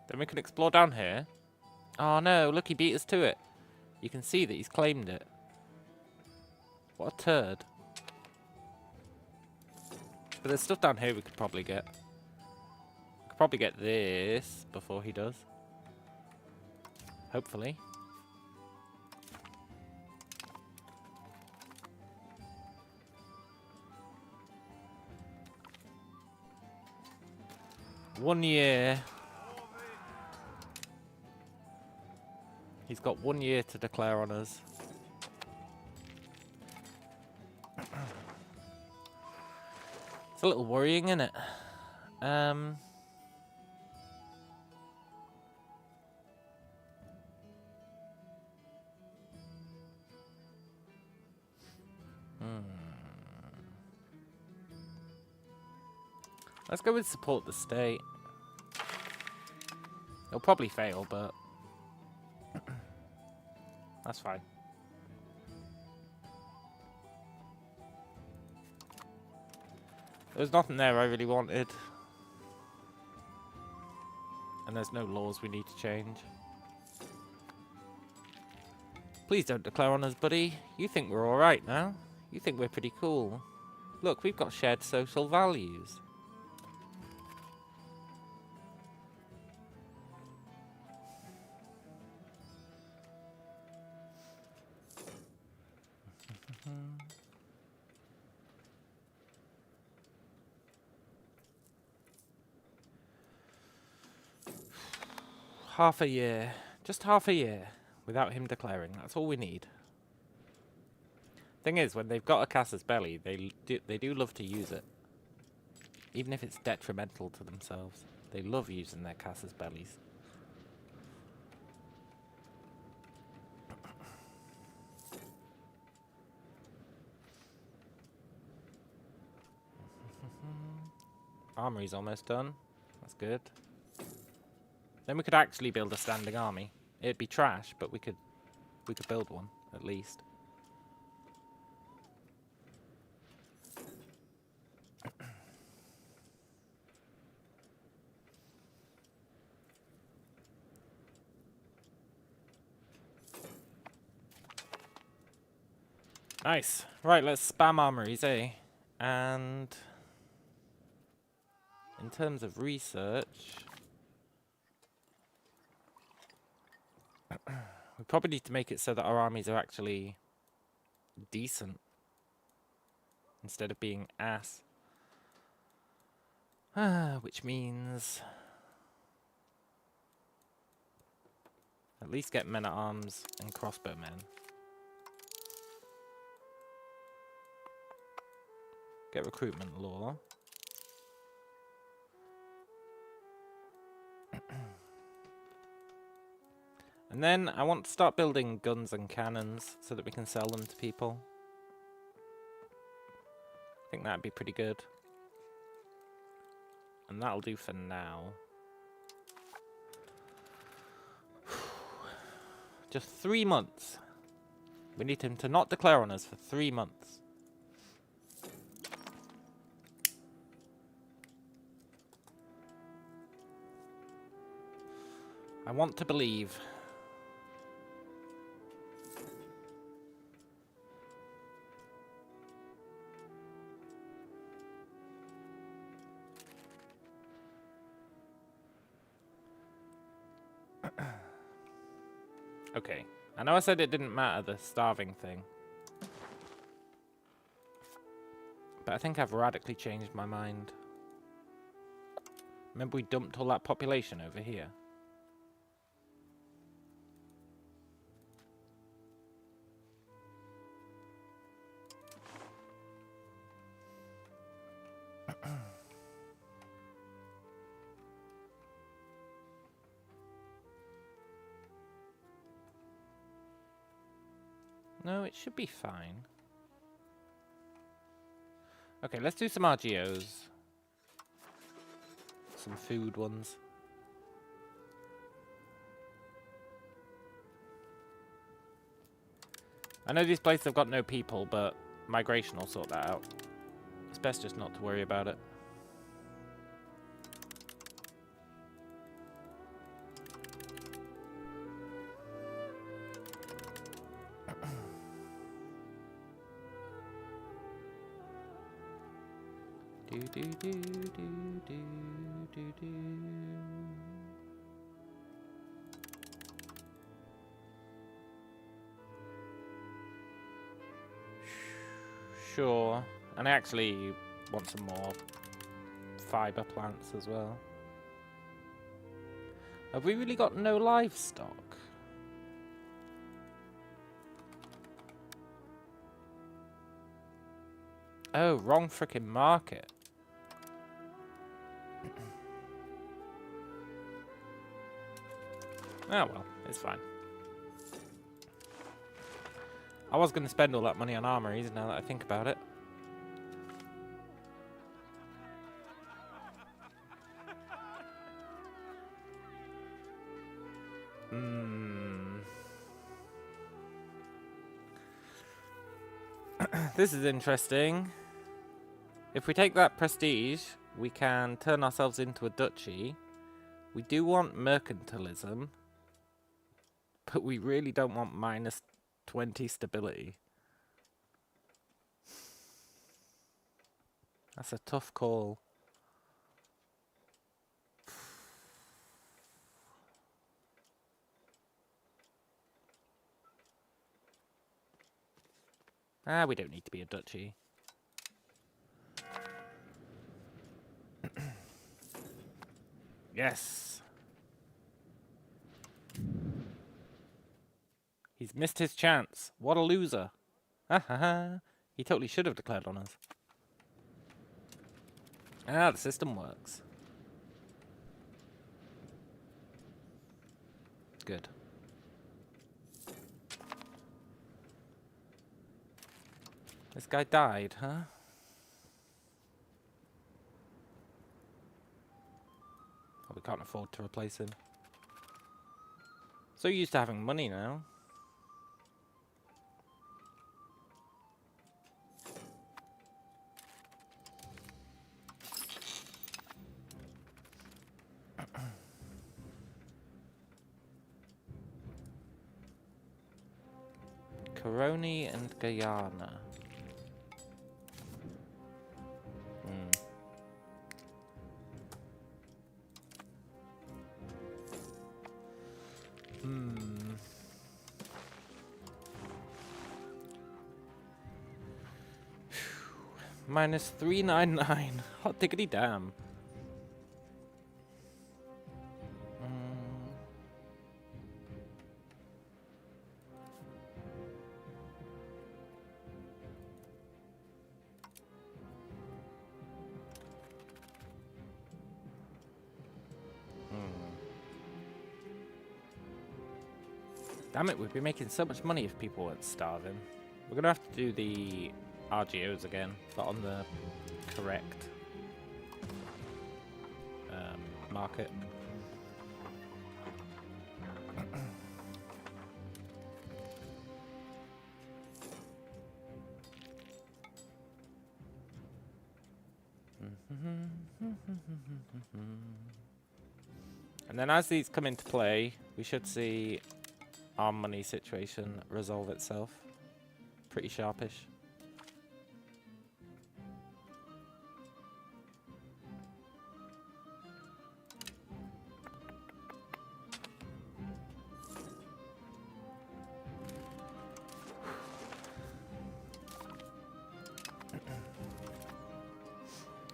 Then we can explore down here. Oh no, look, he beat us to it. You can see that he's claimed it. What a turd. But there's stuff down here we could probably get. We could probably get this before he does. Hopefully. One year. He's got 1 year to declare on us. It's a little worrying, isn't it? Let's go with support the state. He'll probably fail, but that's fine. There's nothing there I really wanted. And there's no laws we need to change. Please don't declare on us, buddy. You think we're alright now. You think we're pretty cool. Look, we've got shared social values. Half a year. Just half a year without him declaring. That's all we need. Thing is, when they've got a casus belli, they do love to use it. Even if it's detrimental to themselves. They love using their casus bellis. Armory's almost done. That's good. Then we could actually build a standing army. It'd be trash, but we could build one at least. Nice. Right, let's spam armories, eh? And in terms of research, we probably need to make it so that our armies are actually decent instead of being ass. Which means at least get men-at-arms and crossbowmen. Get recruitment law. And then I want to start building guns and cannons so that we can sell them to people. I think that'd be pretty good. And that'll do for now. Just 3 months. We need him to not declare on us for 3 months. I want to believe. Okay. I know I said it didn't matter, the starving thing. But I think I've radically changed my mind. Remember we dumped all that population over here? No, it should be fine. Okay, let's do some RGOs. Some food ones. I know these places have got no people, but migration will sort that out. It's best just not to worry about it. Do do do do do do. Sure, and I actually want some more fiber plants as well. Have we really got no livestock? Oh, wrong frickin' market. Oh well, it's fine. I was going to spend all that money on armories now that I think about it. This is interesting. If we take that prestige, we can turn ourselves into a duchy. We do want mercantilism, but we really don't want -20 stability. That's a tough call. Ah, we don't need to be a duchy. Yes. He's missed his chance. What a loser. Ha ha ha. He totally should have declared on us. Ah, the system works. Good. This guy died, huh? Oh, we can't afford to replace him. So used to having money now. Coroni and Guyana. Minus 399. Hot diggity damn. Damn it, we'd be making so much money if people weren't starving. We're gonna have to do the RGOs again, but on the correct market. And then as these come into play, we should see our money situation resolve itself. Pretty sharpish.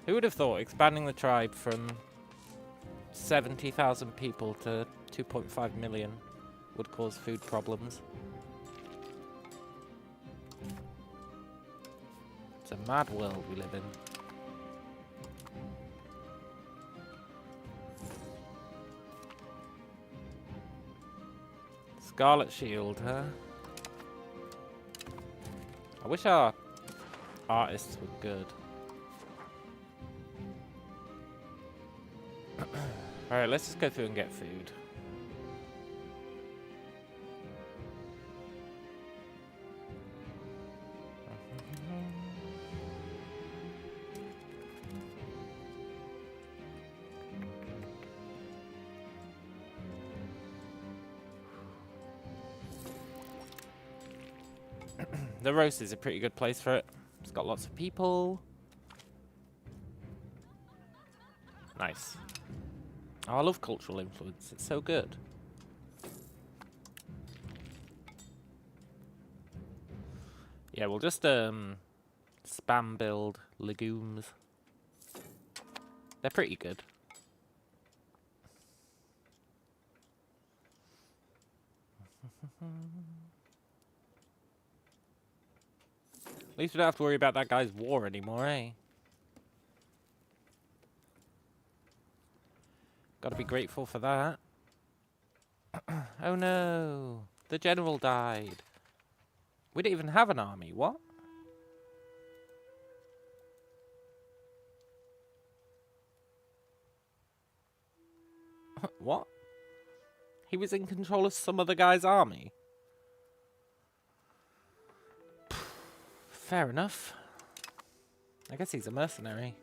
Who would have thought expanding the tribe from 70,000 people to 2.5 million would cause food problems? It's a mad world we live in. Scarlet Shield, huh? I wish our artists were good. Alright, let's just go through and get food. The roast is a pretty good place for it. It's got lots of people. Nice. Oh, I love cultural influence. It's so good. Yeah, we'll just spam build legumes. They're pretty good. At least we don't have to worry about that guy's war anymore, eh? Gotta be grateful for that. Oh no! The general died. We didn't even have an army. What? What? He was in control of some other guy's army? Fair enough. I guess he's a mercenary.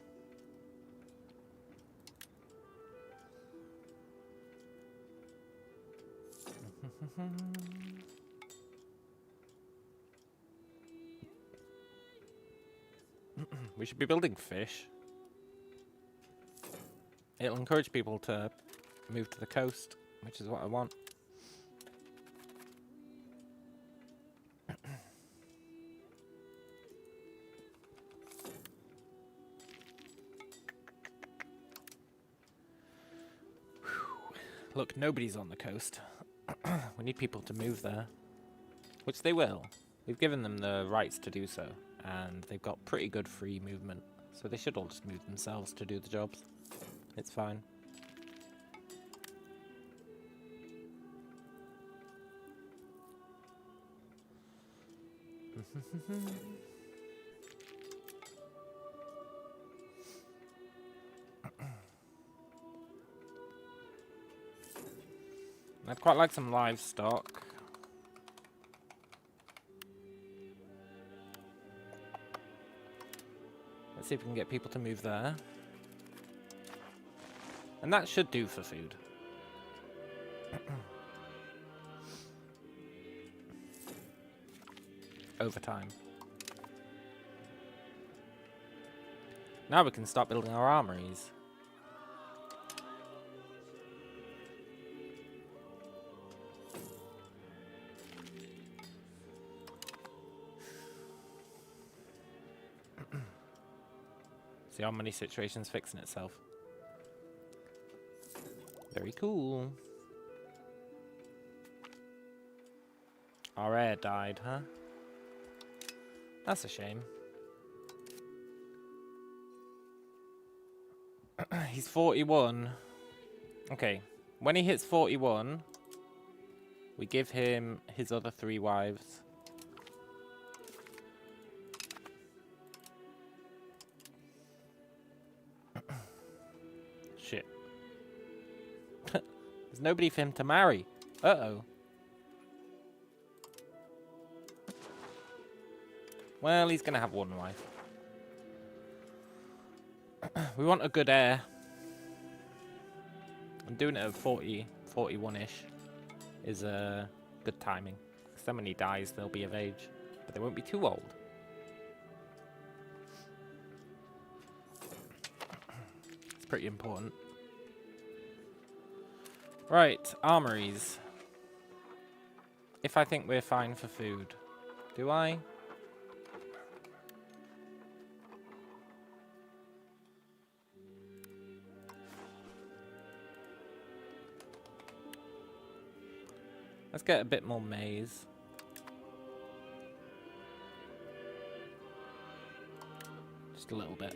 We should be building fish. It'll encourage people to move to the coast, which is what I want. Look, nobody's on the coast. We need people to move there. Which they will. We've given them the rights to do so, and they've got pretty good free movement, so they should all just move themselves to do the jobs. It's fine. I'd quite like some livestock. Let's see if we can get people to move there. And that should do for food. Over time. Now we can start building our armories. See how many situations fixing itself. Very cool. Our heir died, huh? That's a shame. He's 41. Okay. When he hits 41, we give him his other 3 wives. Shit. There's nobody for him to marry. Uh-oh. Well, he's going to have 1 wife. We want a good heir. And doing it at 40, 41-ish is good timing. Because then when he dies, they'll be of age. But they won't be too old. It's pretty important. Right, armories. If I think we're fine for food. Do I? Let's get a bit more maize. Just a little bit.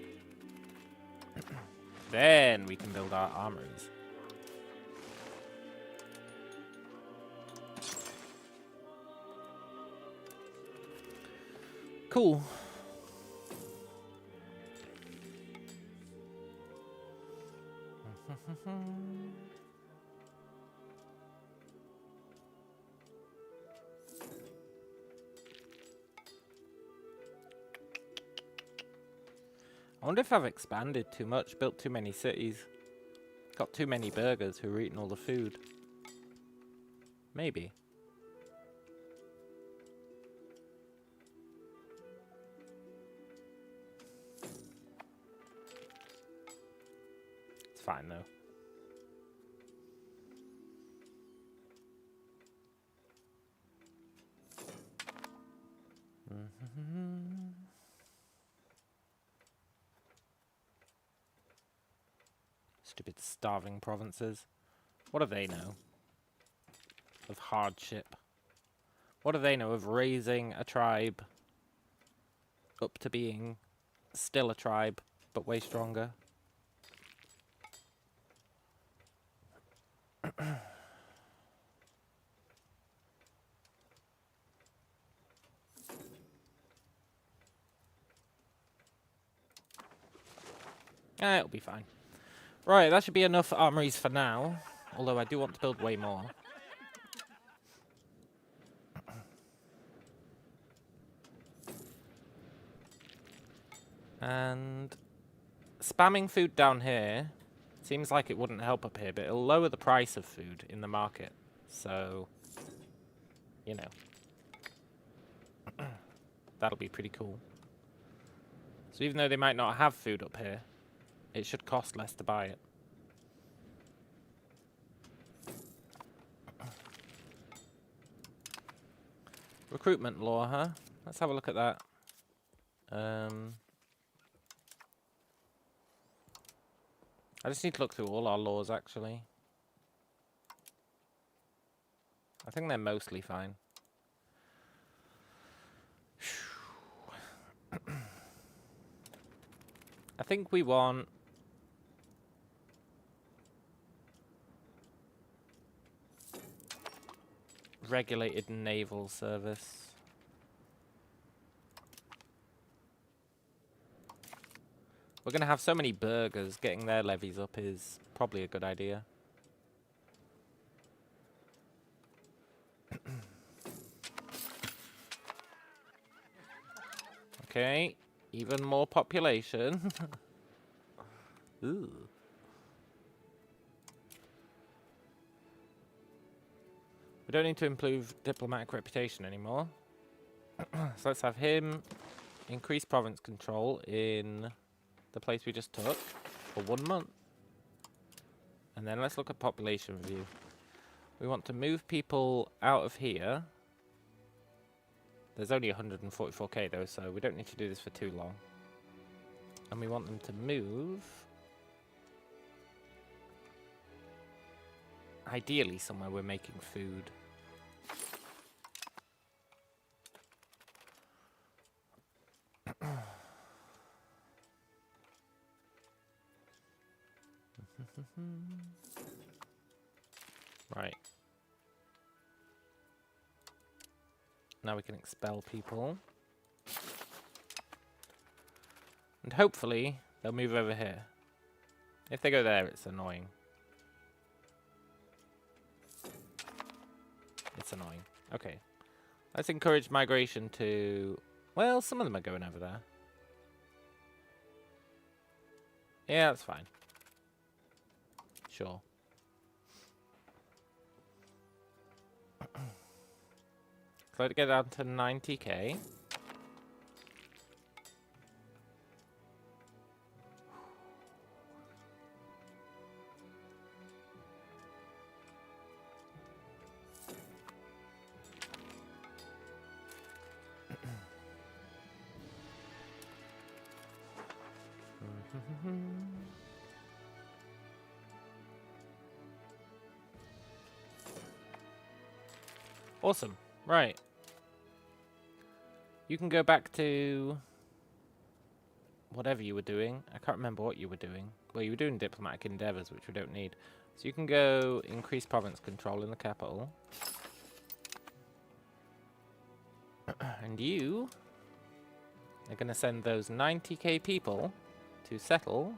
Then we can build our armories. Cool. I wonder if I've expanded too much, built too many cities, got too many burgers who are eating all the food. Maybe. It's fine though. Stupid starving provinces. What do they know of hardship? What do they know of raising a tribe up to being still a tribe, but way stronger? It'll be fine. Right, that should be enough armories for now. Although I do want to build way more. And spamming food down here seems like it wouldn't help up here, but it'll lower the price of food in the market. So, you know. That'll be pretty cool. So even though they might not have food up here, it should cost less to buy it. Recruitment law, huh? Let's have a look at that. I just need to look through all our laws, actually. I think they're mostly fine. I think we want... regulated naval service. We're going to have so many burgers. Getting their levies up is probably a good idea. Okay, even more population. Ooh. We don't need to improve diplomatic reputation anymore. So let's have him increase province control in the place we just took for 1 month. And then let's look at population review. We want to move people out of here. There's only 144k though, so we don't need to do this for too long. And we want them to move... ideally somewhere we're making food. Right. Now we can expel people. And hopefully they'll move over here. If they go there, it's annoying. It's annoying. Okay. Let's encourage migration to... well, some of them are going over there. Yeah, that's fine. Sure. So let's get down to 90k. Awesome. Right. You can go back to whatever you were doing. I can't remember what you were doing. Well, you were doing diplomatic endeavors, which we don't need. So you can go increase province control in the capital. And you are going to send those 90k people to settle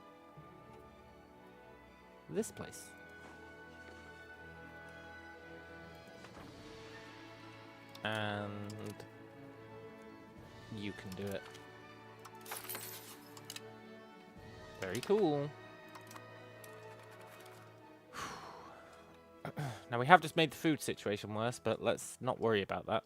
this place. And you can do it. Very cool. Now we have just made the food situation worse, but let's not worry about that.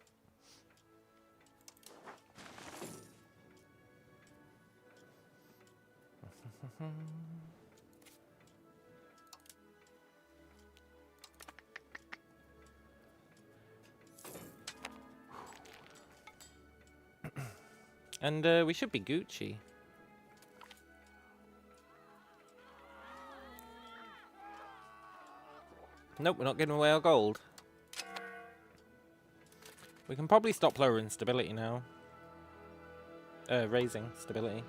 And we should be Gucci. Nope, we're not giving away our gold. We can probably stop lowering stability now. Raising stability.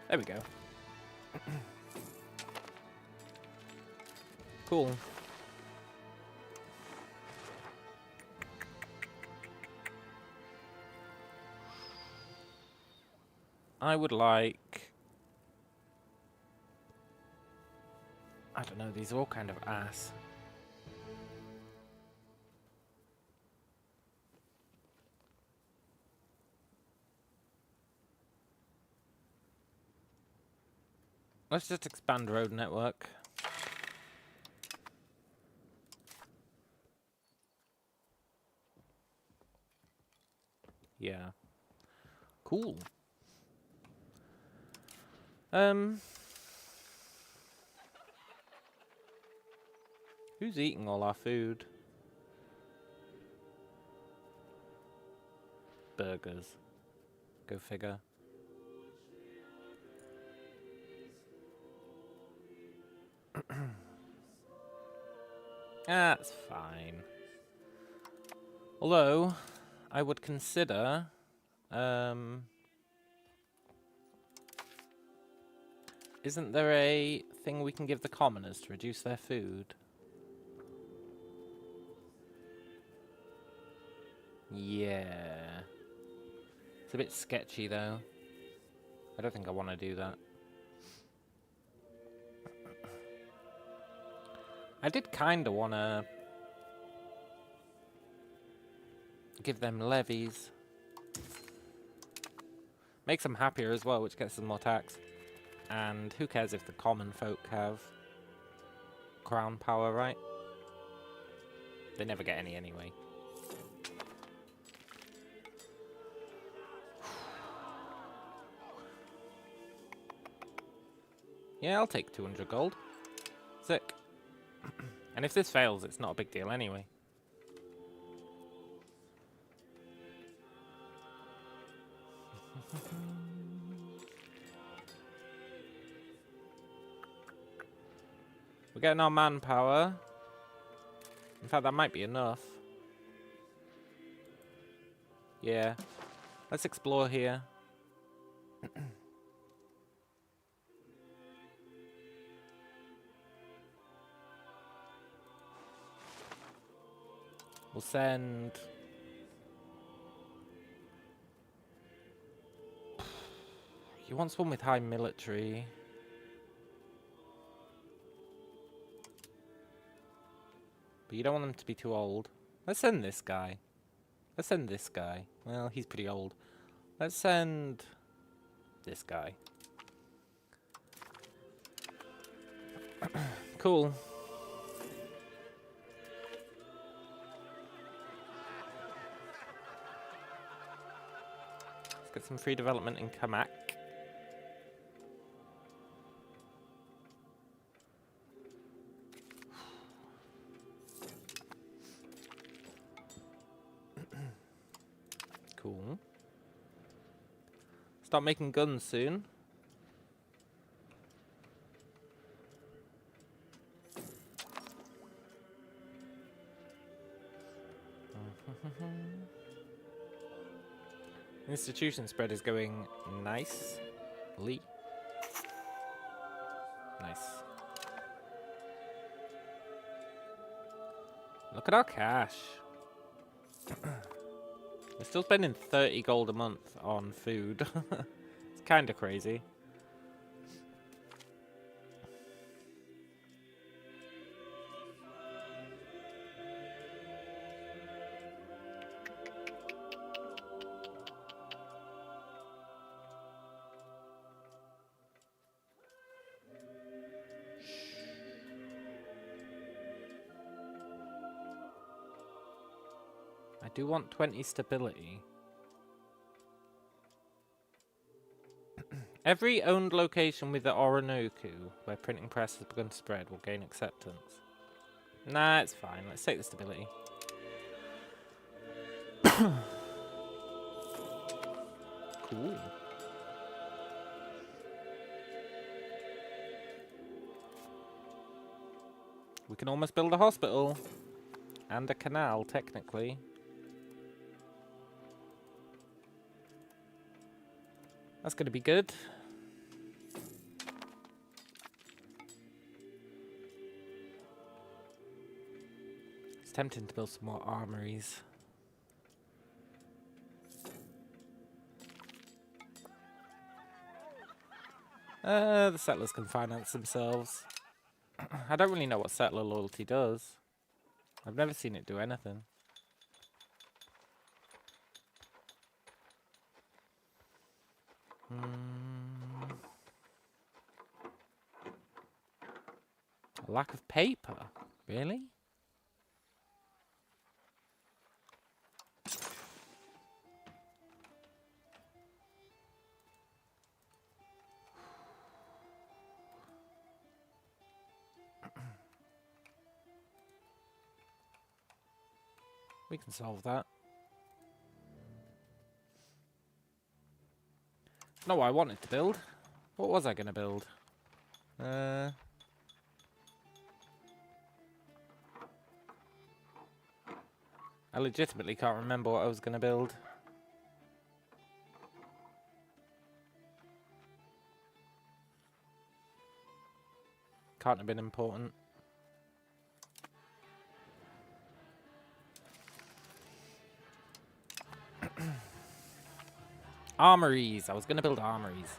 There we go. Cool. I would like... I don't know, these are all kind of ass. Let's just expand road network. Yeah. Cool. Who's eating all our food? Burgers. Go figure. That's fine. Although, I would consider Isn't there a thing we can give the commoners to reduce their food? Yeah. It's a bit sketchy, though. I don't think I want to do that. I did kind of want to give them levies. Makes them happier as well, which gets them more tax. And who cares if the common folk have crown power, right? They never get any anyway. Yeah, I'll take 200 gold. Sick. And if this fails, it's not a big deal anyway. We're getting our manpower. In fact, that might be enough. Yeah. Let's explore here. We'll send... He wants one with high military. But you don't want them to be too old. Let's send this guy. Let's send this guy. Well, he's pretty old. Let's send this guy. Cool. Let's get some free development in Kamak. Cool. Start making guns soon. Institution spread is going nicely. Nice. Look at our cash. We're still spending 30 gold a month on food. It's kind of crazy. I do want 20 stability. Every owned location with the Orinoku, where printing press has begun to spread, will gain acceptance. Nah, it's fine. Let's take the stability. Cool. We can almost build a hospital. And a canal, technically. That's going to be good. It's tempting to build some more armories. The settlers can finance themselves. I don't really know what settler loyalty does. I've never seen it do anything. A lack of paper? Really? We can solve that. Not what I wanted to build. What was I going to build? I legitimately can't remember what I was going to build. Can't have been important. Armories. I was going to build armories.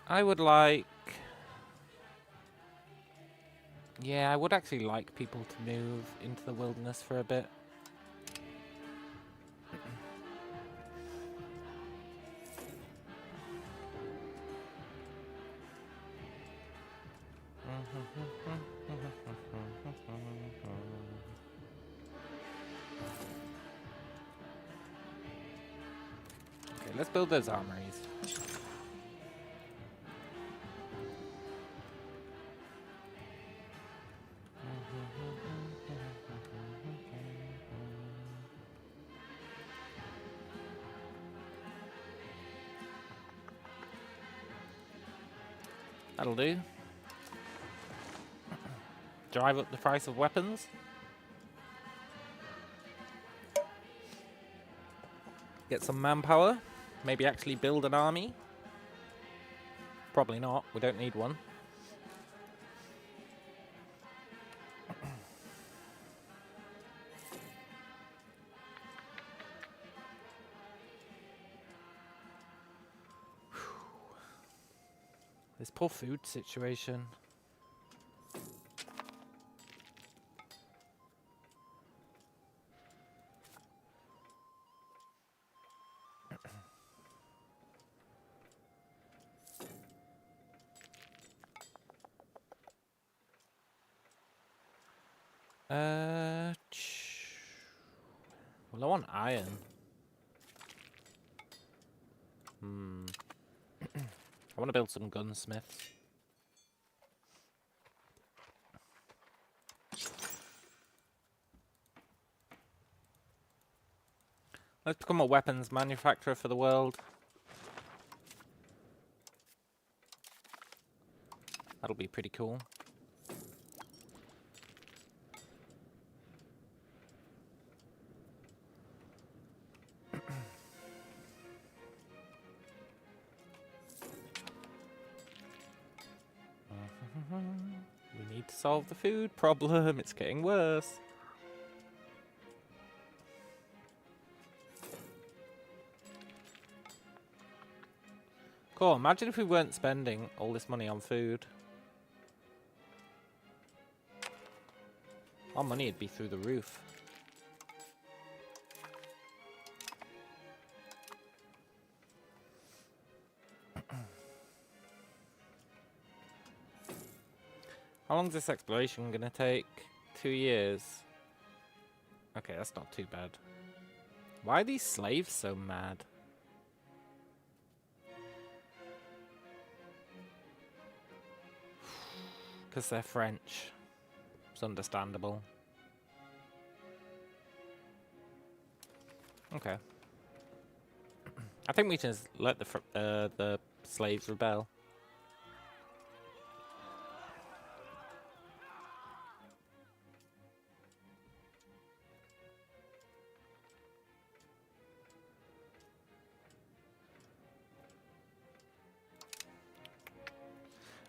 I would like... Yeah, I would actually like people to move into the wilderness for a bit. Okay, let's build those armories. That'll do. Drive up the price of weapons. Get some manpower. Maybe actually build an army. Probably not. We don't need one. This poor food situation. Well, I want iron. I want to build some gunsmiths. Let's become a weapons manufacturer for the world. That'll be pretty cool. We need to solve the food problem. It's getting worse. Cool, imagine if we weren't spending all this money on food. Our money would be through the roof. How long is this exploration gonna take? 2 years. Okay, that's not too bad. Why are these slaves so mad? Because they're French. It's understandable. Okay. I think we can just let the slaves rebel.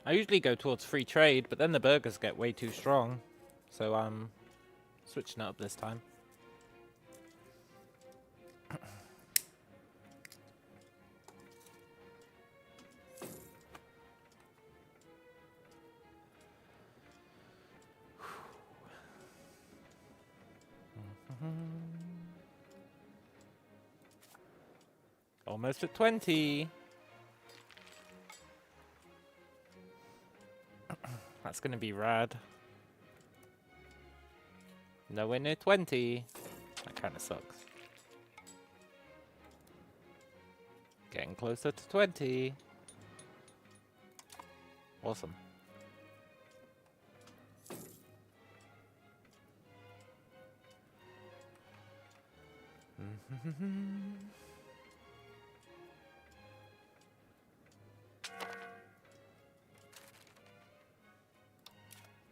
I usually go towards free trade, but then the burgers get way too strong. So I'm switching it up this time. Almost at 20. That's gonna be rad. Nowhere near 20. That kind of sucks. Getting closer to 20. Awesome.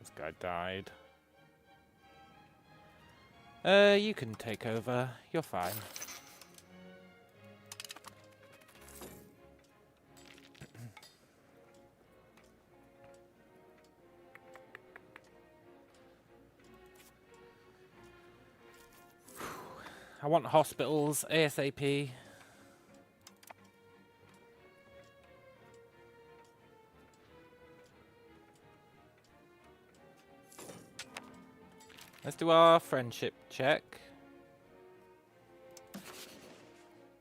This guy died. You can take over. You're fine. I want hospitals ASAP. Let's do our friendship check.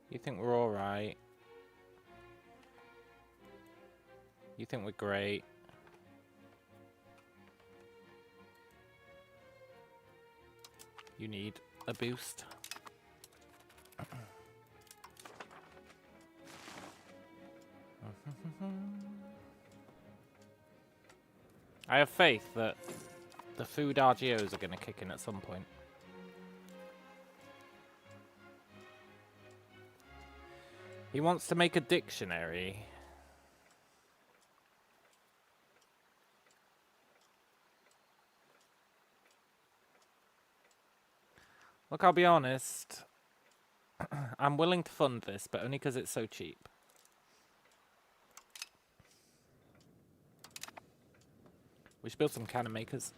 You think we're alright? You think we're great? You need a boost. I have faith that the food RGOs are going to kick in at some point. He wants to make a dictionary. Look, I'll be honest. I'm willing to fund this, but only because it's so cheap. We should build some cannon makers.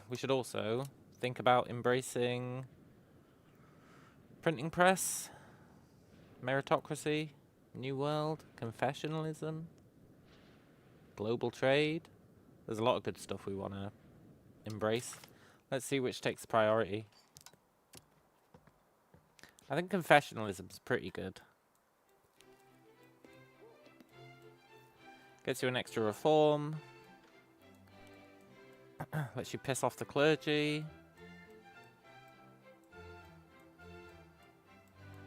We should also think about embracing printing press, meritocracy, New World, confessionalism, global trade. There's a lot of good stuff we want to embrace. Let's see which takes priority. I think confessionalism's pretty good. Gets you an extra reform. Lets you piss off the clergy.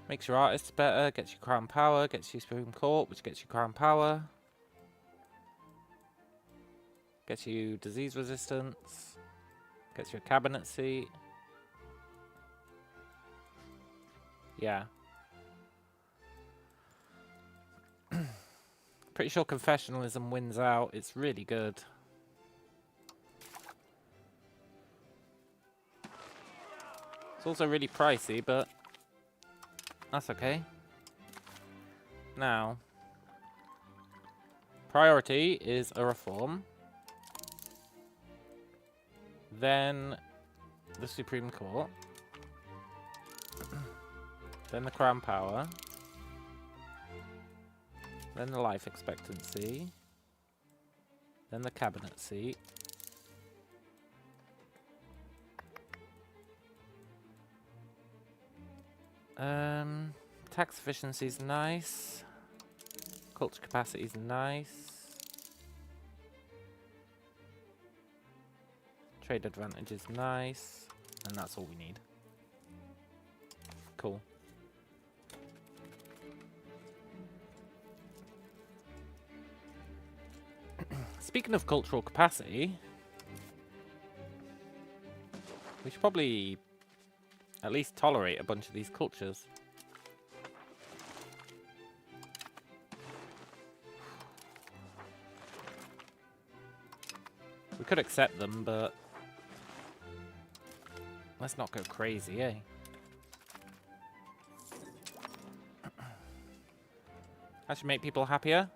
Makes your artists better, gets you crown power, gets you Supreme Court, which gets you crown power. Gets you disease resistance. Gets you a cabinet seat. Yeah. Pretty sure confessionalism wins out. It's really good. It's also really pricey, but that's okay. Now, priority is a reform. Then the Supreme Court. Then the crown power. Then the life expectancy. Then the cabinet seat. Tax efficiency is nice. Culture capacity is nice. Trade advantage is nice. And that's all we need. Cool. Speaking of cultural capacity, we should probably at least tolerate a bunch of these cultures. We could accept them, but let's not go crazy, eh? That should make people happier.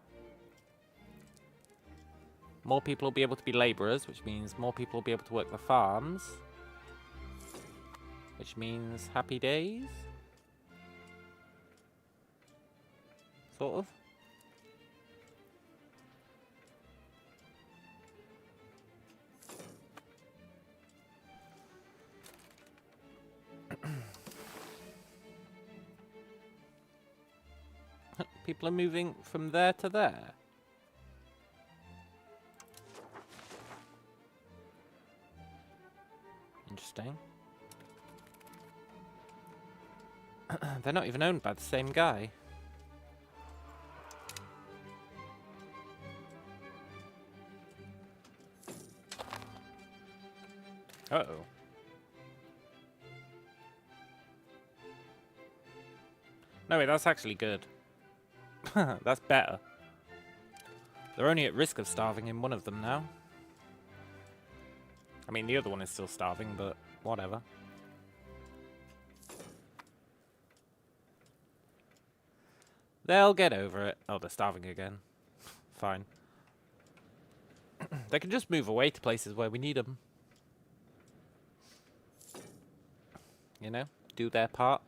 More people will be able to be labourers, which means more people will be able to work the farms. Which means happy days? Sort of. People are moving from there to there. Interesting. They're not even owned by the same guy. Uh-oh. No, wait, that's actually good. That's better. They're only at risk of starving in one of them now. I mean, the other one is still starving, but whatever. They'll get over it. Oh, they're starving again. Fine. They can just move away to places where we need them. You know? do their part.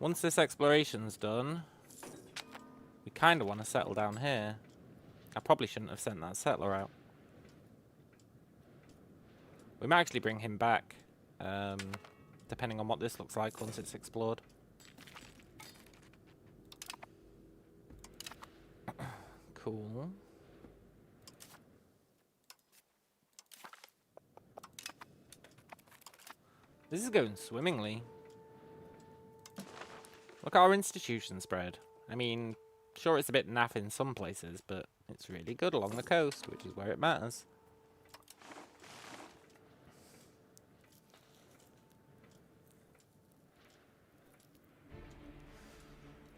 Once this exploration's done, we kind of want to settle down here. I probably shouldn't have sent that settler out. We might actually bring him back, depending on what this looks like once it's explored. Cool. This is going swimmingly. Look at our institution spread. I mean, sure it's a bit naff in some places, but it's really good along the coast, which is where it matters.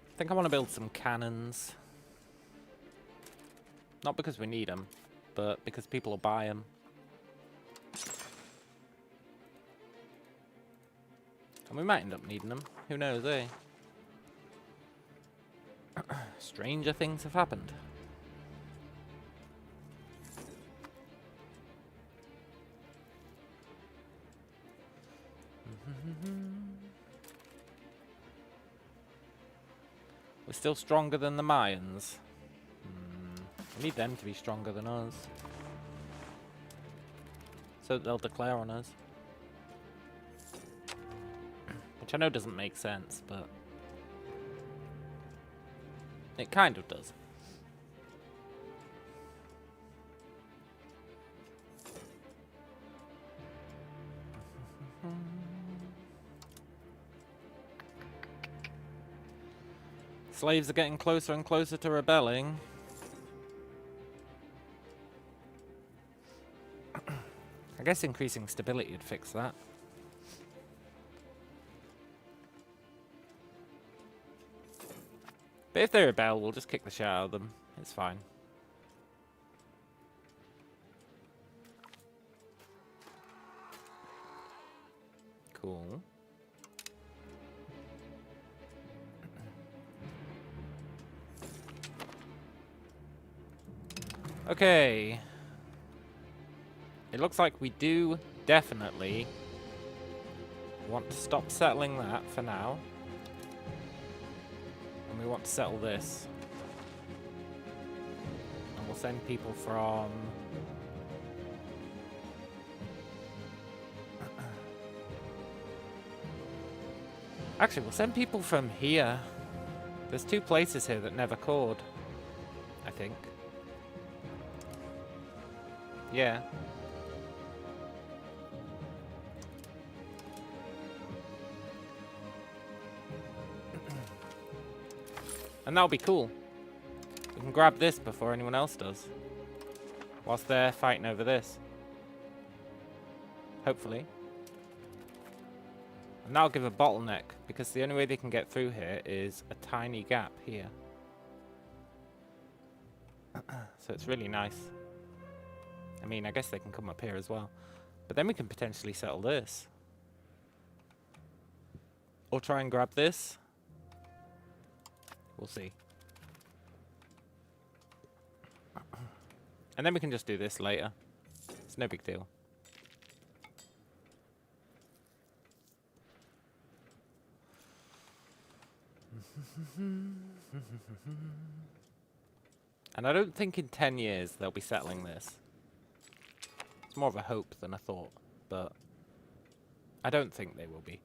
I think I want to build some cannons. Not because we need them, but because people will buy them. And we might end up needing them. Who knows, eh? Stranger things have happened. We're still stronger than the Mayans. We need them to be stronger than us. So that they'll declare on us. Which I know doesn't make sense, but it kind of does. Slaves are getting closer and closer to rebelling. I guess increasing stability would fix that. But if they rebel, we'll just kick the shit out of them. It's fine. Cool. Okay. It looks like we do definitely want to stop settling that for now. And we want to settle this. And we'll send people from... Actually, we'll send people from here. There's 2 places here that never cored, I think. Yeah. And that'll be cool. We can grab this before anyone else does. Whilst they're fighting over this. Hopefully. And that'll give a bottleneck, because the only way they can get through here is a tiny gap here. So it's really nice. I mean, I guess they can come up here as well. But then we can potentially settle this. Or try and grab this. We'll see. And then we can just do this later. It's no big deal. And I don't think in 10 years they'll be settling this. It's more of a hope than a thought, but I don't think they will be.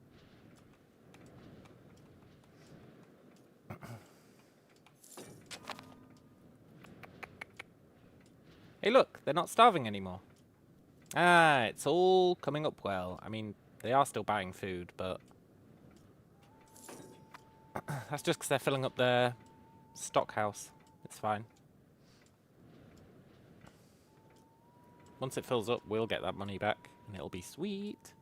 Hey look, they're not starving anymore. Ah, it's all coming up well. I mean, they are still buying food, but that's just because they're filling up their stock house. It's fine. Once it fills up, we'll get that money back, and it'll be sweet.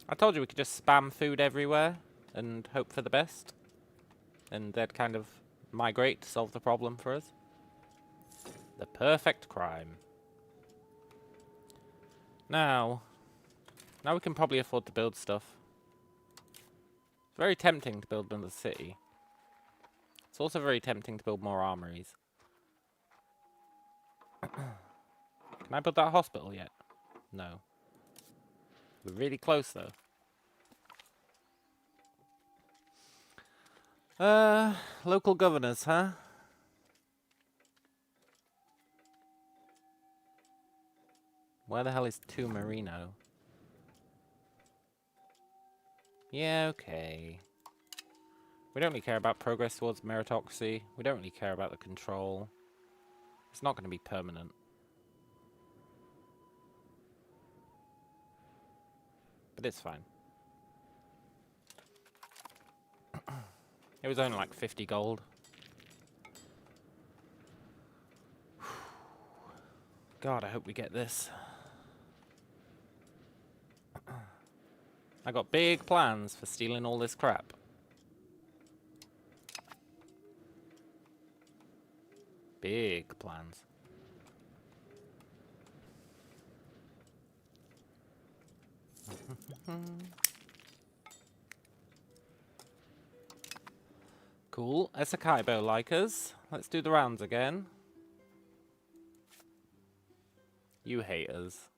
I told you we could just spam food everywhere and hope for the best. And they'd kind of migrate to solve the problem for us. The perfect crime. Now, Now we can probably afford to build stuff. It's very tempting to build another city. It's also very tempting to build more armories. Can I build that hospital yet? No. We're really close, though. Local governors, huh? Where the hell is 2 Marino? Yeah, okay. We don't really care about progress towards meritocracy. We don't really care about the control. It's not going to be permanent. But it's fine. It was only like 50 gold. God, I hope we get this. I got big plans for stealing all this crap. Big plans. Cool. Esakaibo like us. Let's do the rounds again. You hate us.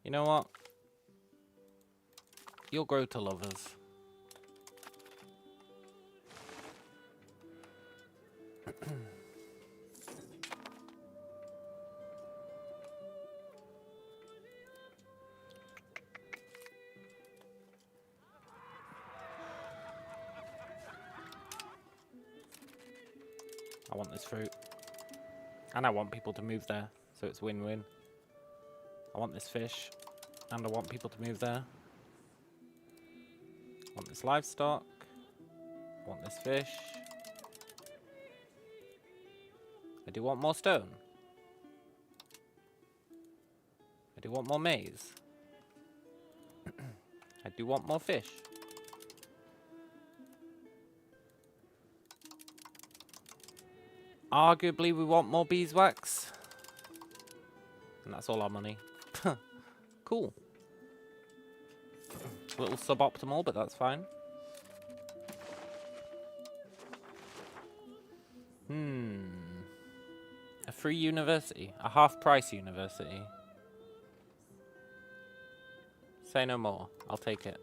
You know what? You'll grow to love us. I want this fruit. And I want people to move there, so it's win-win. I want this fish, and I want people to move there. I want this livestock. I want this fish. I do want more stone. I do want more maize. I do want more fish. Arguably, we want more beeswax. And that's all our money. Cool. A little suboptimal, but that's fine. A free university. A half-price university. Say no more. I'll take it.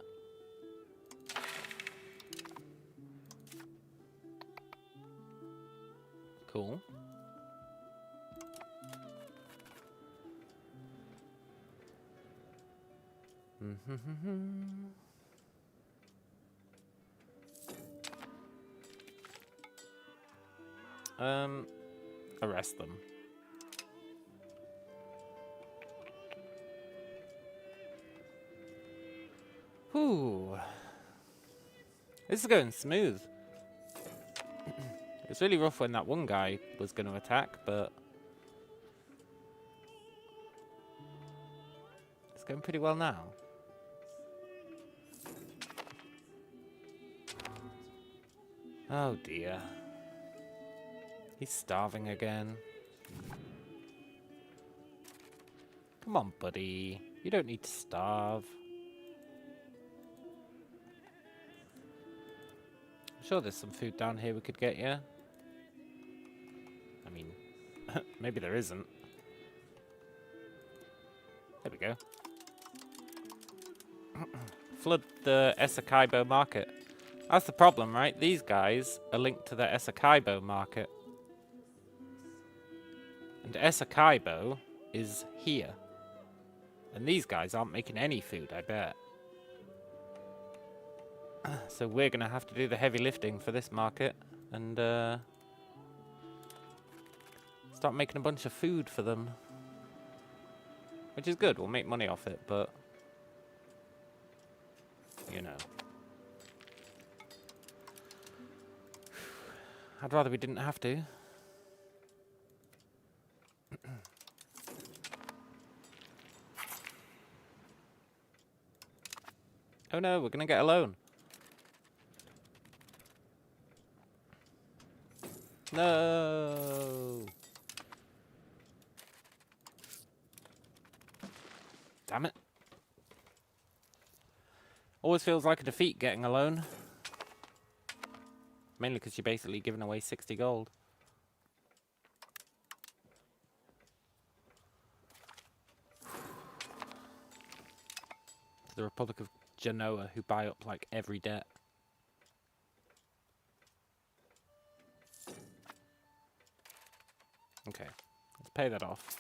Cool. Arrest them. Whew. This is going smooth. It was really rough when that one guy was going to attack, but it's going pretty well now. Oh dear. He's starving again. Come on, buddy. You don't need to starve. I'm sure there's some food down here we could get you. I mean, maybe there isn't. There we go. Flood the Esakaibo market. That's the problem, right? These guys are linked to the Esakaibo market. And Esakaibo is here. And these guys aren't making any food, I bet. So we're going to have to do the heavy lifting for this market. And start making a bunch of food for them. Which is good, we'll make money off it, but you know. I'd rather we didn't have to. Oh no, we're gonna get a loan. No. Damn it. Always feels like a defeat getting a loan. Mainly because you're basically giving away 60 gold. To the Republic of Genoa, who buy up like every debt. Okay, let's pay that off.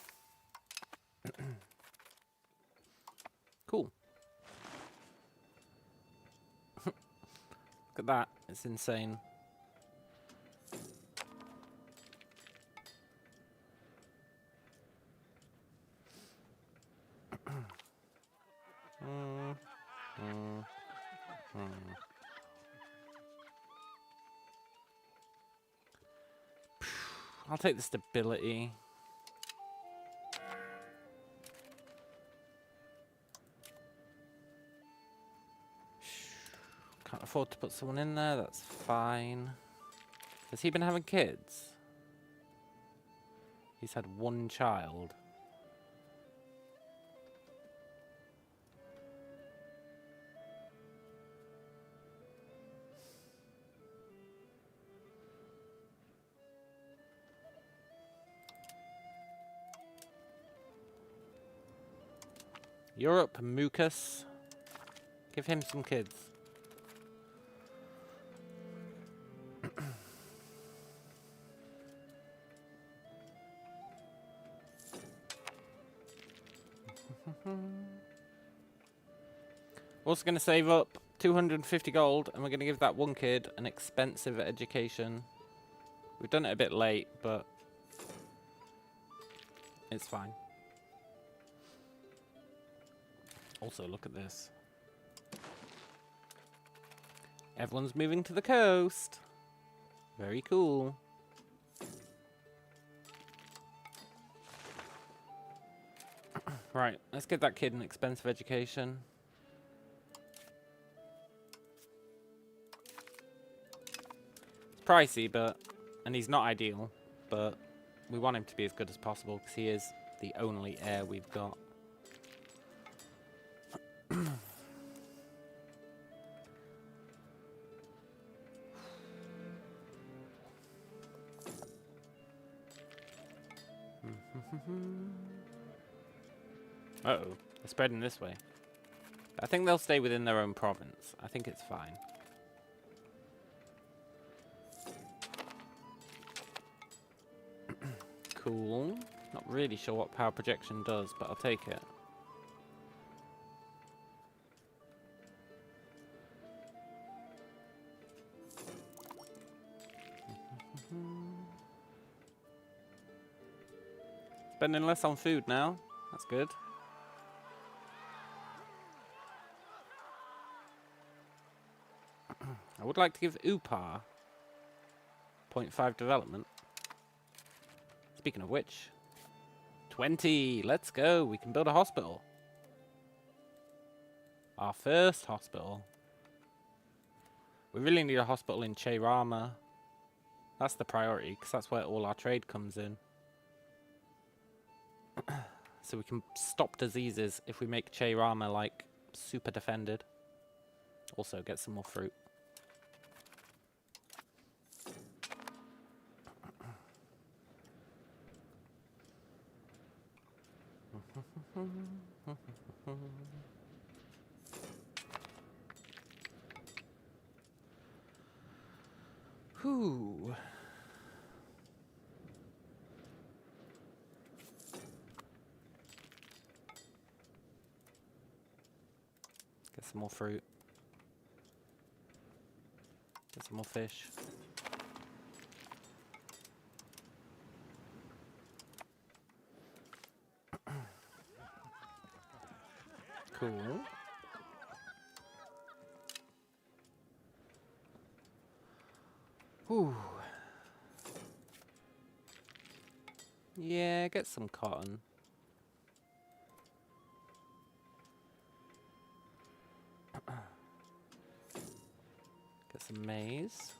Cool. Look at that, it's insane. I'll take the stability. Can't afford to put someone in there, that's fine. Has he been having kids? He's had one child. Europe, Mucus. Give him some kids. Also going to save up 250 gold, and we're going to give that one kid an expensive education. We've done it a bit late, but it's fine. Also, look at this. Everyone's moving to the coast. Very cool. Right, let's give that kid an expensive education. It's pricey, and he's not ideal, but we want him to be as good as possible because he is the only heir we've got. Uh-oh, they're spreading this way. I think they'll stay within their own province. I think it's fine. Cool. Not really sure what power projection does, but I'll take it. Spending less on food now. That's good. I would like to give Upar 0.5 development. Speaking of which, 20. Let's go. We can build a hospital. Our first hospital. We really need a hospital in Cheirama. That's the priority, because that's where all our trade comes in. So we can stop diseases if we make Cheirama, like, super defended. Also, get some more fruit. Whew. Get some more fruit. Get some more fish. Cool. Whew. Yeah, get some cotton. Get some maize.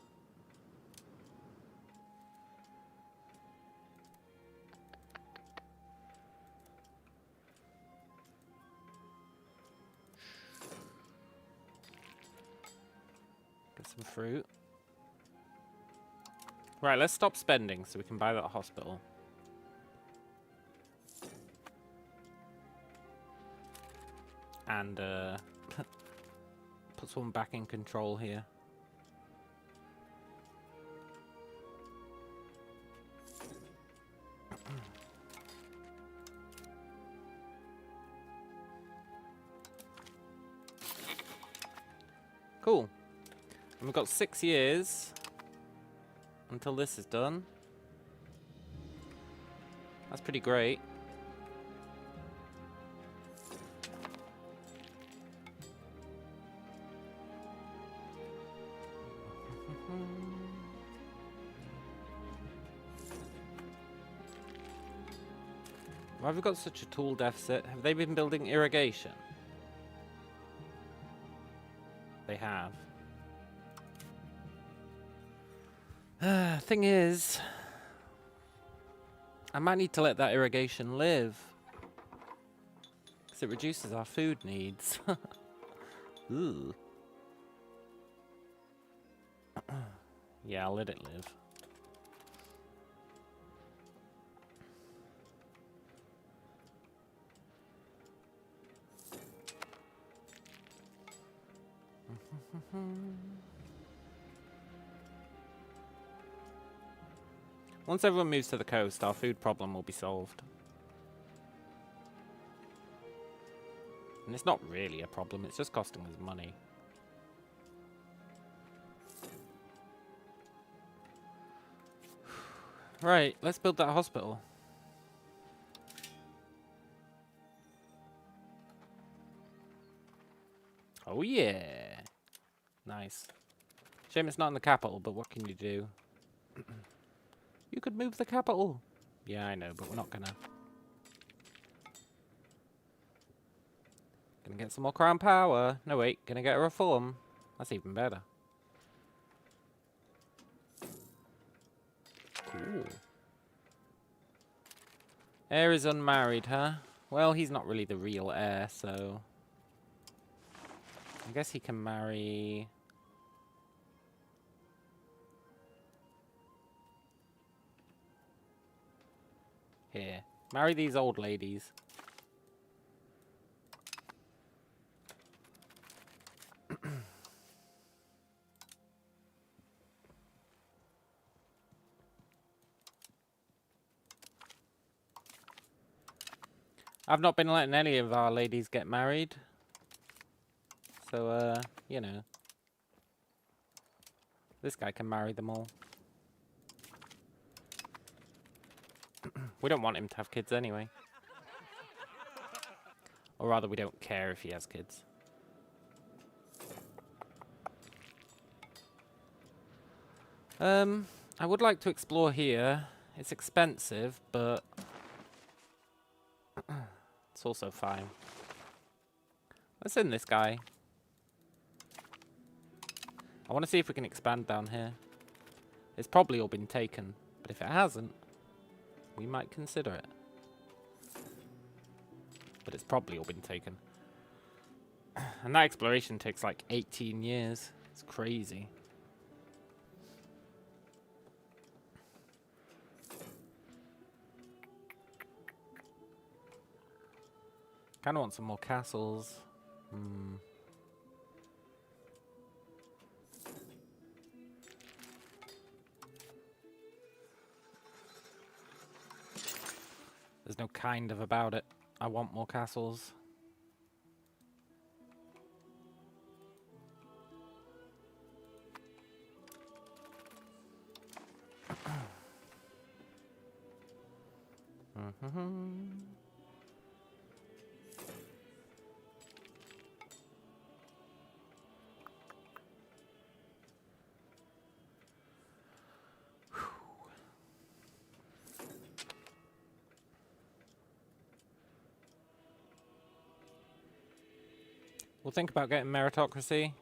Some fruit. Right, let's stop spending so we can buy that hospital. And put someone back in control here. Cool. And we've got 6 years until this is done. That's pretty great. Why have we got such a tool deficit? Have they been building irrigation? They have. Thing is, I might need to let that irrigation live. Because it reduces our food needs. Ooh. Yeah, I'll let it live. Once everyone moves to the coast, our food problem will be solved. And it's not really a problem, it's just costing us money. Right, let's build that hospital. Oh yeah! Nice. Shame it's not in the capital, but what can you do? You could move the capital. Yeah, I know, but we're not gonna. Gonna get some more crown power. No, wait, gonna get a reform. That's even better. Cool. Heir is unmarried, huh? Well, he's not really the real heir, so... I guess he can marry... Here. Marry these old ladies. I've not been letting any of our ladies get married. So, you know. This guy can marry them all. We don't want him to have kids anyway. Or rather, we don't care if he has kids. I would like to explore here. It's expensive, but it's also fine. Let's send this guy. I want to see if we can expand down here. It's probably all been taken, but if it hasn't, we might consider it. But it's probably all been taken. And that exploration takes like 18 years. It's crazy. Kind of want some more castles. There's no kind of about it. I want more castles. We'll think about getting meritocracy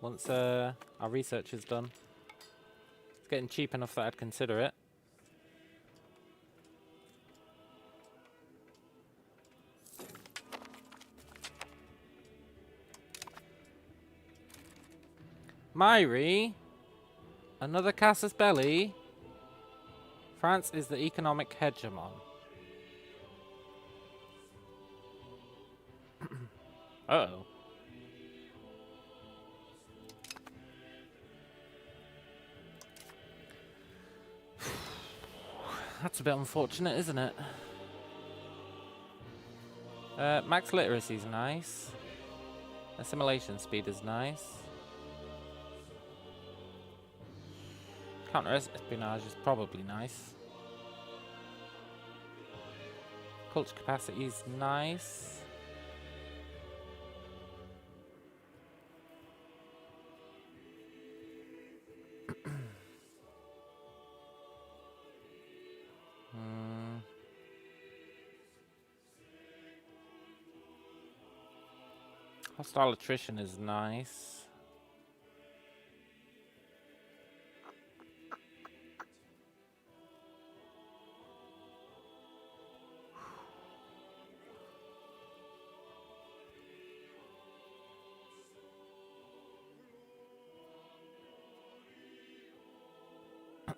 once our research is done. It's getting cheap enough that I'd consider it. Myri, another casus belli. France is the economic hegemon. Uh-oh. That's a bit unfortunate, isn't it? Max literacy is nice. Assimilation speed is nice. Counter-espionage is probably nice. Culture capacity is nice. Hostile attrition is nice.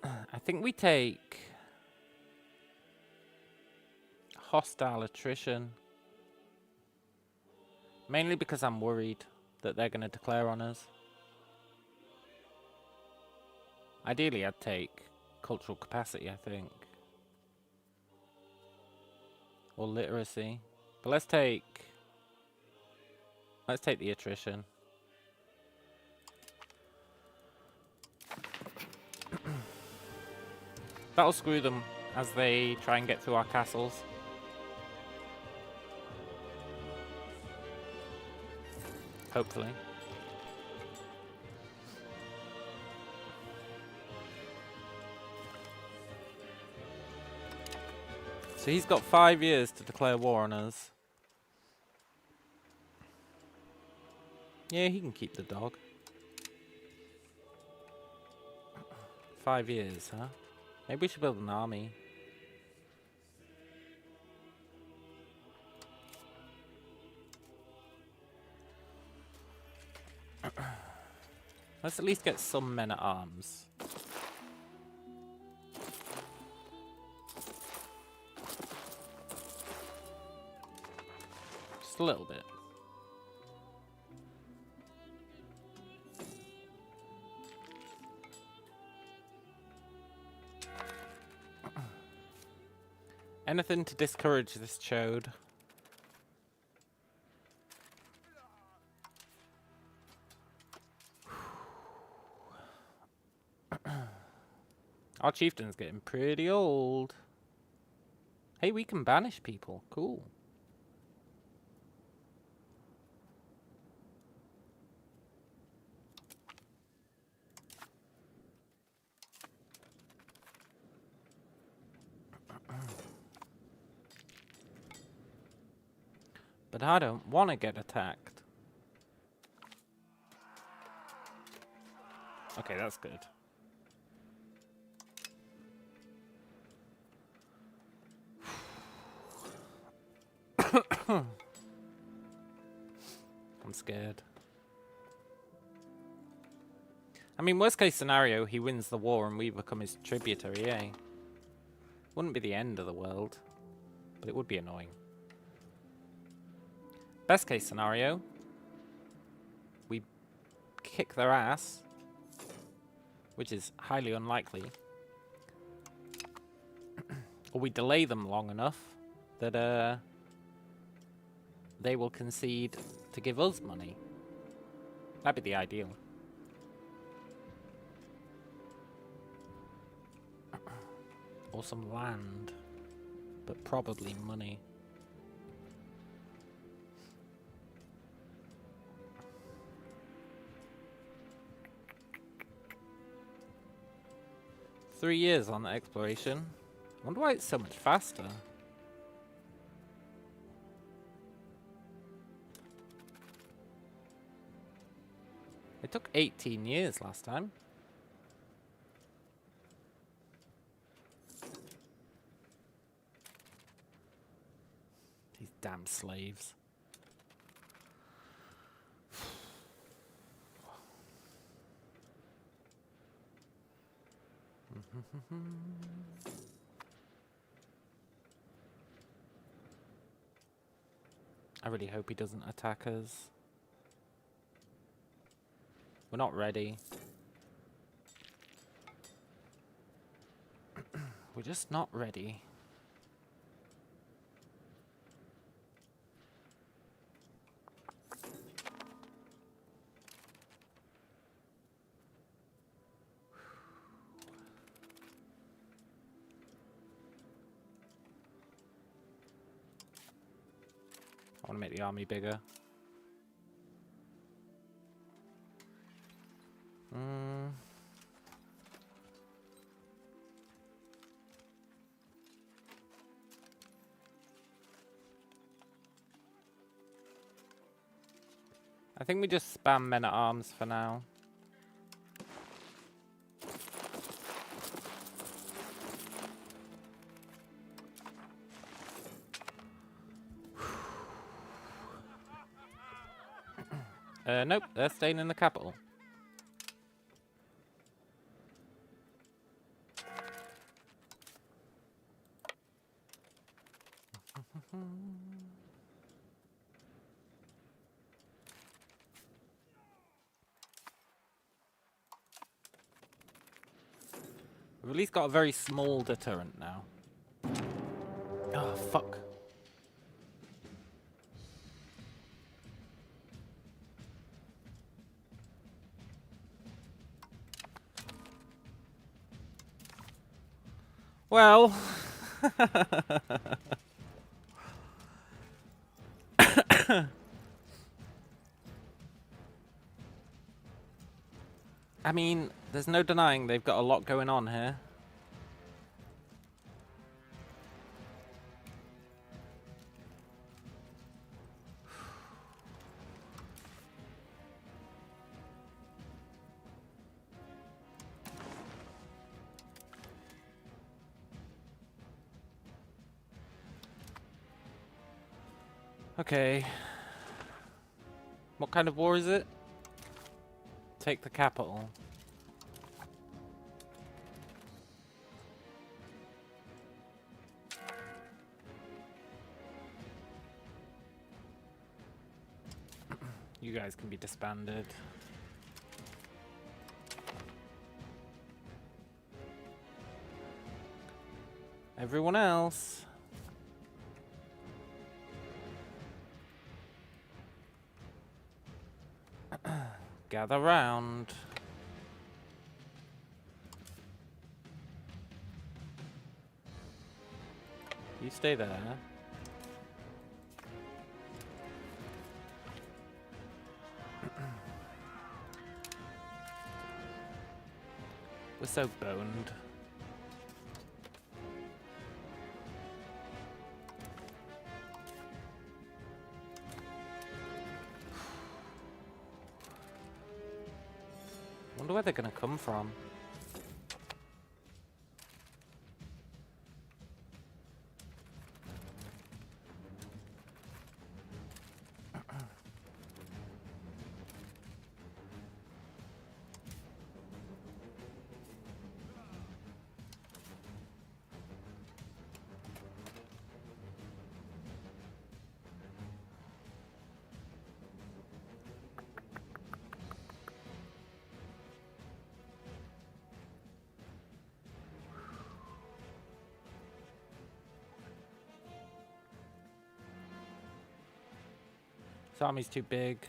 I think we take hostile attrition. Mainly because I'm worried that they're going to declare on us. Ideally, I'd take cultural capacity, I think. Or literacy. But let's take the attrition. That'll screw them as they try and get through our castles. Hopefully. So he's got 5 years to declare war on us. Yeah, he can keep the dog. 5 years, huh? Maybe we should build an army. Let's at least get some men at arms. Just a little bit. Anything to discourage this chode. Our chieftain's getting pretty old. Hey, we can banish people. Cool. But I don't want to get attacked. Okay, that's good. I'm scared. I mean, worst case scenario, he wins the war and we become his tributary, eh? Wouldn't be the end of the world, but it would be annoying. Best case scenario, we kick their ass, which is highly unlikely, or we delay them long enough that they will concede to give us money. That'd be the ideal. Or some land, but probably money. Three years on the exploration. I wonder why it's so much faster. It took 18 years last time. These damn slaves. I really hope he doesn't attack us. We're not ready. We're just not ready. I want to make the army bigger. I think we just spam men at arms for now. Nope, they're staying in the capital. We've at least got a very small deterrent now. Oh, fuck. Well... I mean, there's no denying they've got a lot going on here. Okay. What kind of war is it? Take the capital. You guys can be disbanded. Everyone else. Gather round. You stay there. We're so boned. Wonder where they're gonna come from. This army's too big.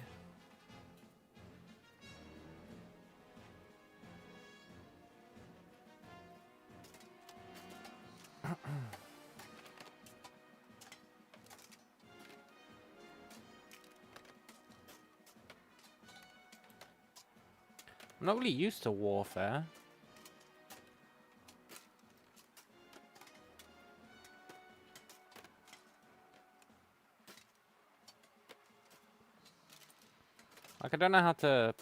I'm not really used to warfare. Like, I don't know how to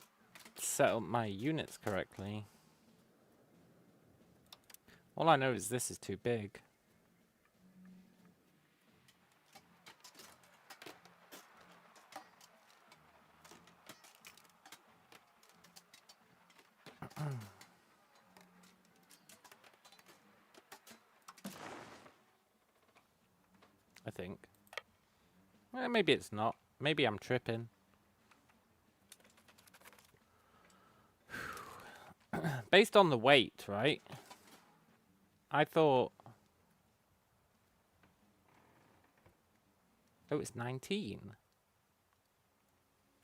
set up my units correctly. All I know is this is too big. I think. Maybe it's not. Maybe I'm tripping. Based on the weight, right? I thought... Oh, it's 19.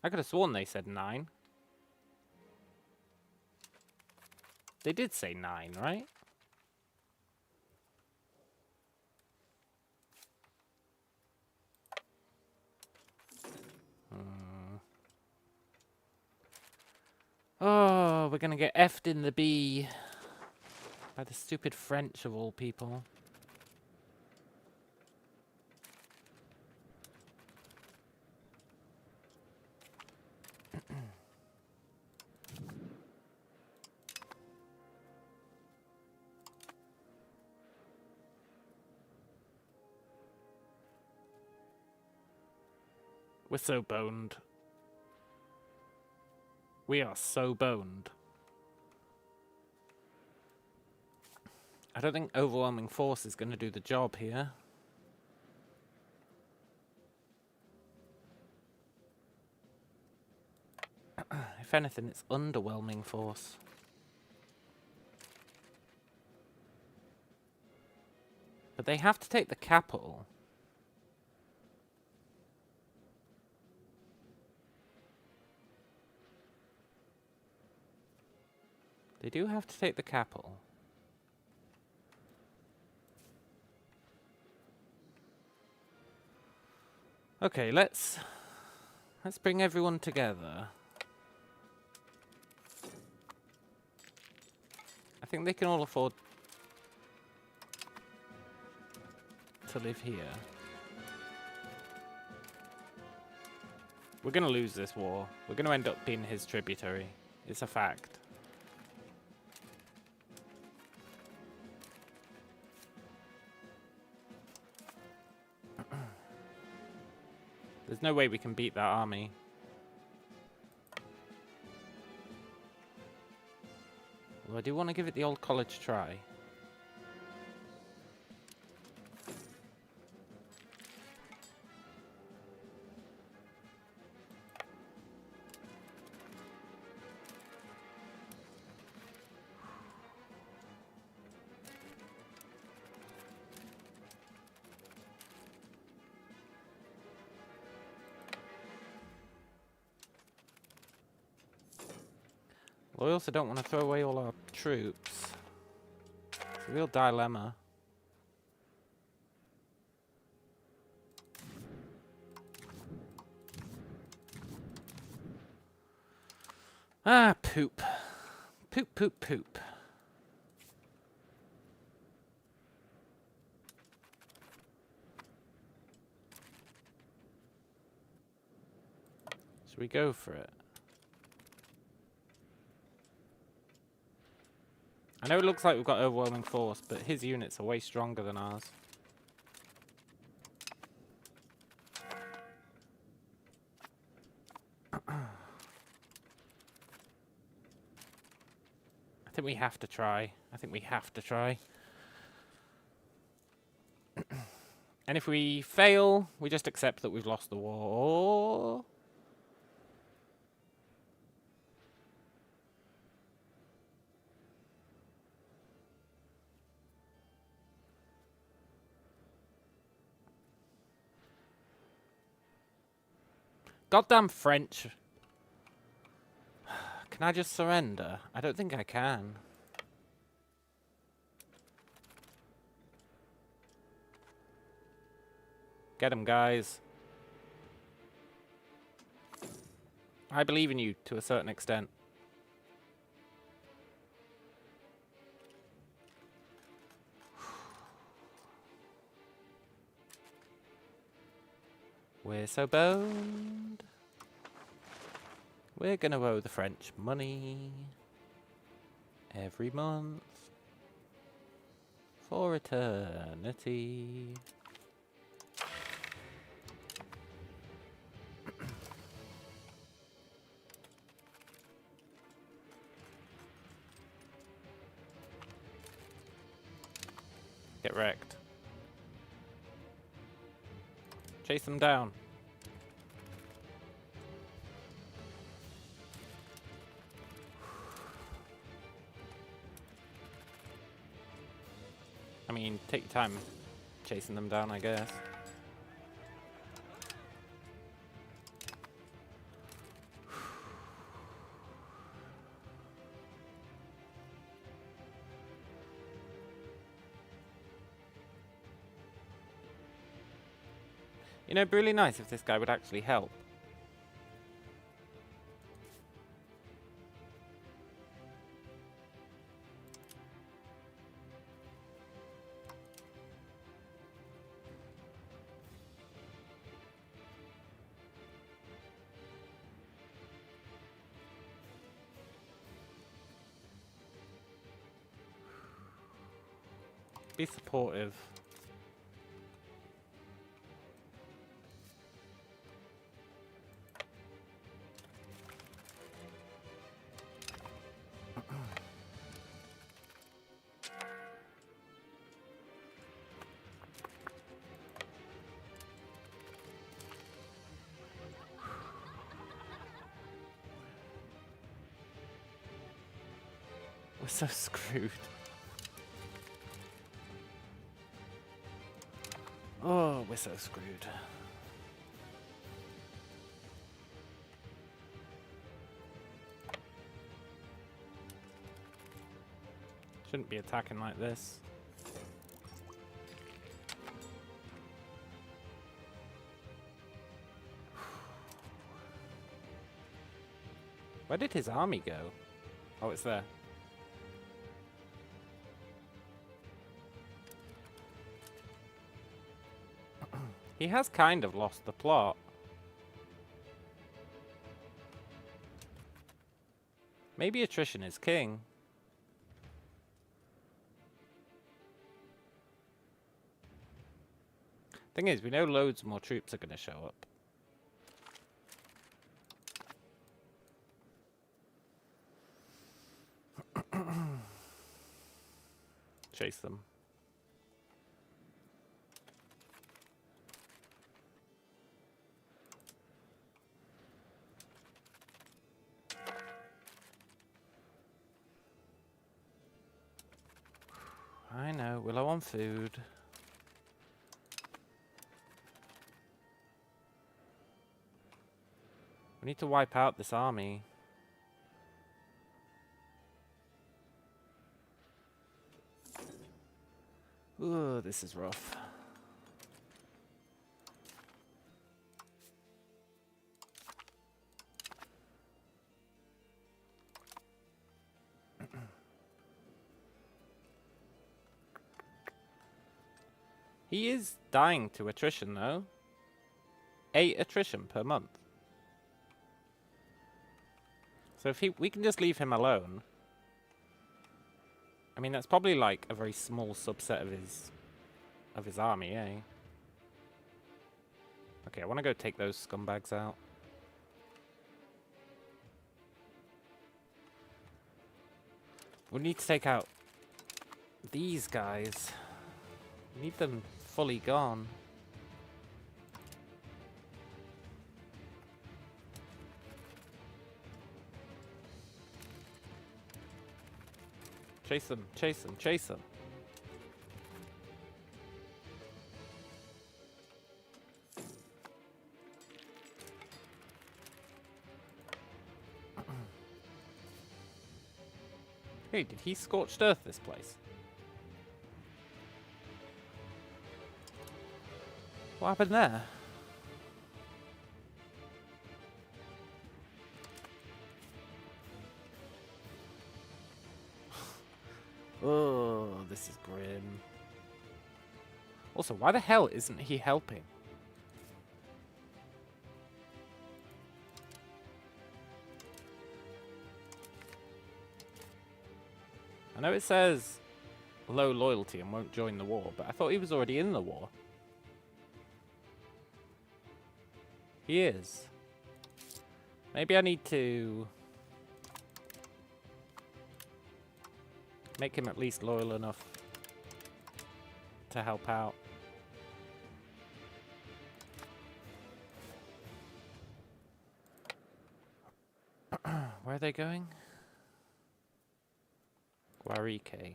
I could have sworn they said 9. They did say 9, right? Oh, we're gonna get effed in the B by the stupid French of all people. We're so boned. We are so boned. I don't think overwhelming force is going to do the job here. If anything, it's underwhelming force. But they have to take the capital. They do have to take the capital. Okay, let's bring everyone together. I think they can all afford to live here. We're going to lose this war. We're going to end up being his tributary. It's a fact. There's no way we can beat that army. Although I do want to give it the old college try. Well, we also don't want to throw away all our troops. It's a real dilemma. Ah, poop. Poop, poop, poop. Should we go for it? I know it looks like we've got overwhelming force, but his units are way stronger than ours. I think we have to try. I think we have to try. And if we fail, we just accept that we've lost the war. Goddamn French. Can I just surrender? I don't think I can. Get him, guys. I believe in you to a certain extent. We're so boned. We're gonna owe the French money every month for eternity. Get wrecked. Chase them down. I mean, take your time chasing them down, I guess. You know, it'd be really nice if this guy would actually help. Be supportive. We're so screwed. Oh, we're so screwed. Shouldn't be attacking like this. Where did his army go? Oh, it's there. He has kind of lost the plot. Maybe attrition is king. Thing is, we know loads more troops are going to show up. Chase them. I know, we're low on food. We need to wipe out this army. Ooh, this is rough. He is dying to attrition, though. 8 attrition per month. So if we can just leave him alone. I mean, that's probably like a very small subset of his army, eh? Okay, I want to go take those scumbags out. We need to take out these guys. We need them fully gone. Chase them, chase them, chase them. Hey, did he scorched earth this place? What happened there? Oh, this is grim. Also, why the hell isn't he helping? I know it says low loyalty and won't join the war, but I thought he was already in the war. He is. Maybe I need to make him at least loyal enough to help out. are they going? Guarique.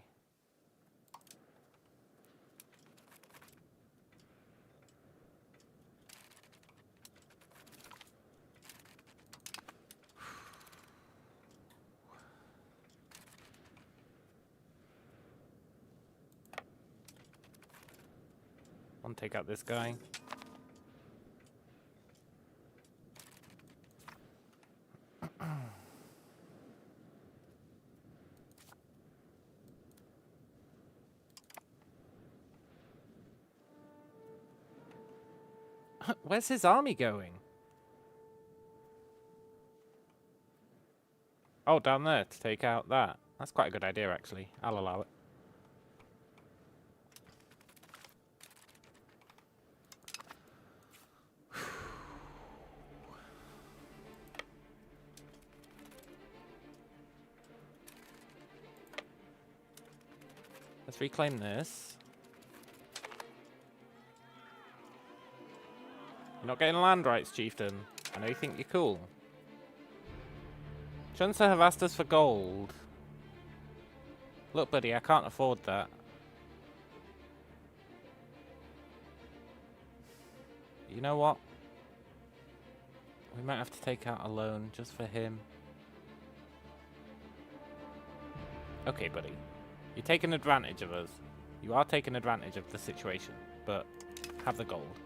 I'll take out this guy. Where's his army going? Oh, down there to take out that. That's quite a good idea, actually. I'll allow it. Let's reclaim this. You're not getting land rights, chieftain. I know you think you're cool. Chunsa have asked us for gold. Look, buddy, I can't afford that. You know what? We might have to take out a loan just for him. Okay, buddy. You're taking advantage of us. You are taking advantage of the situation, but have the gold.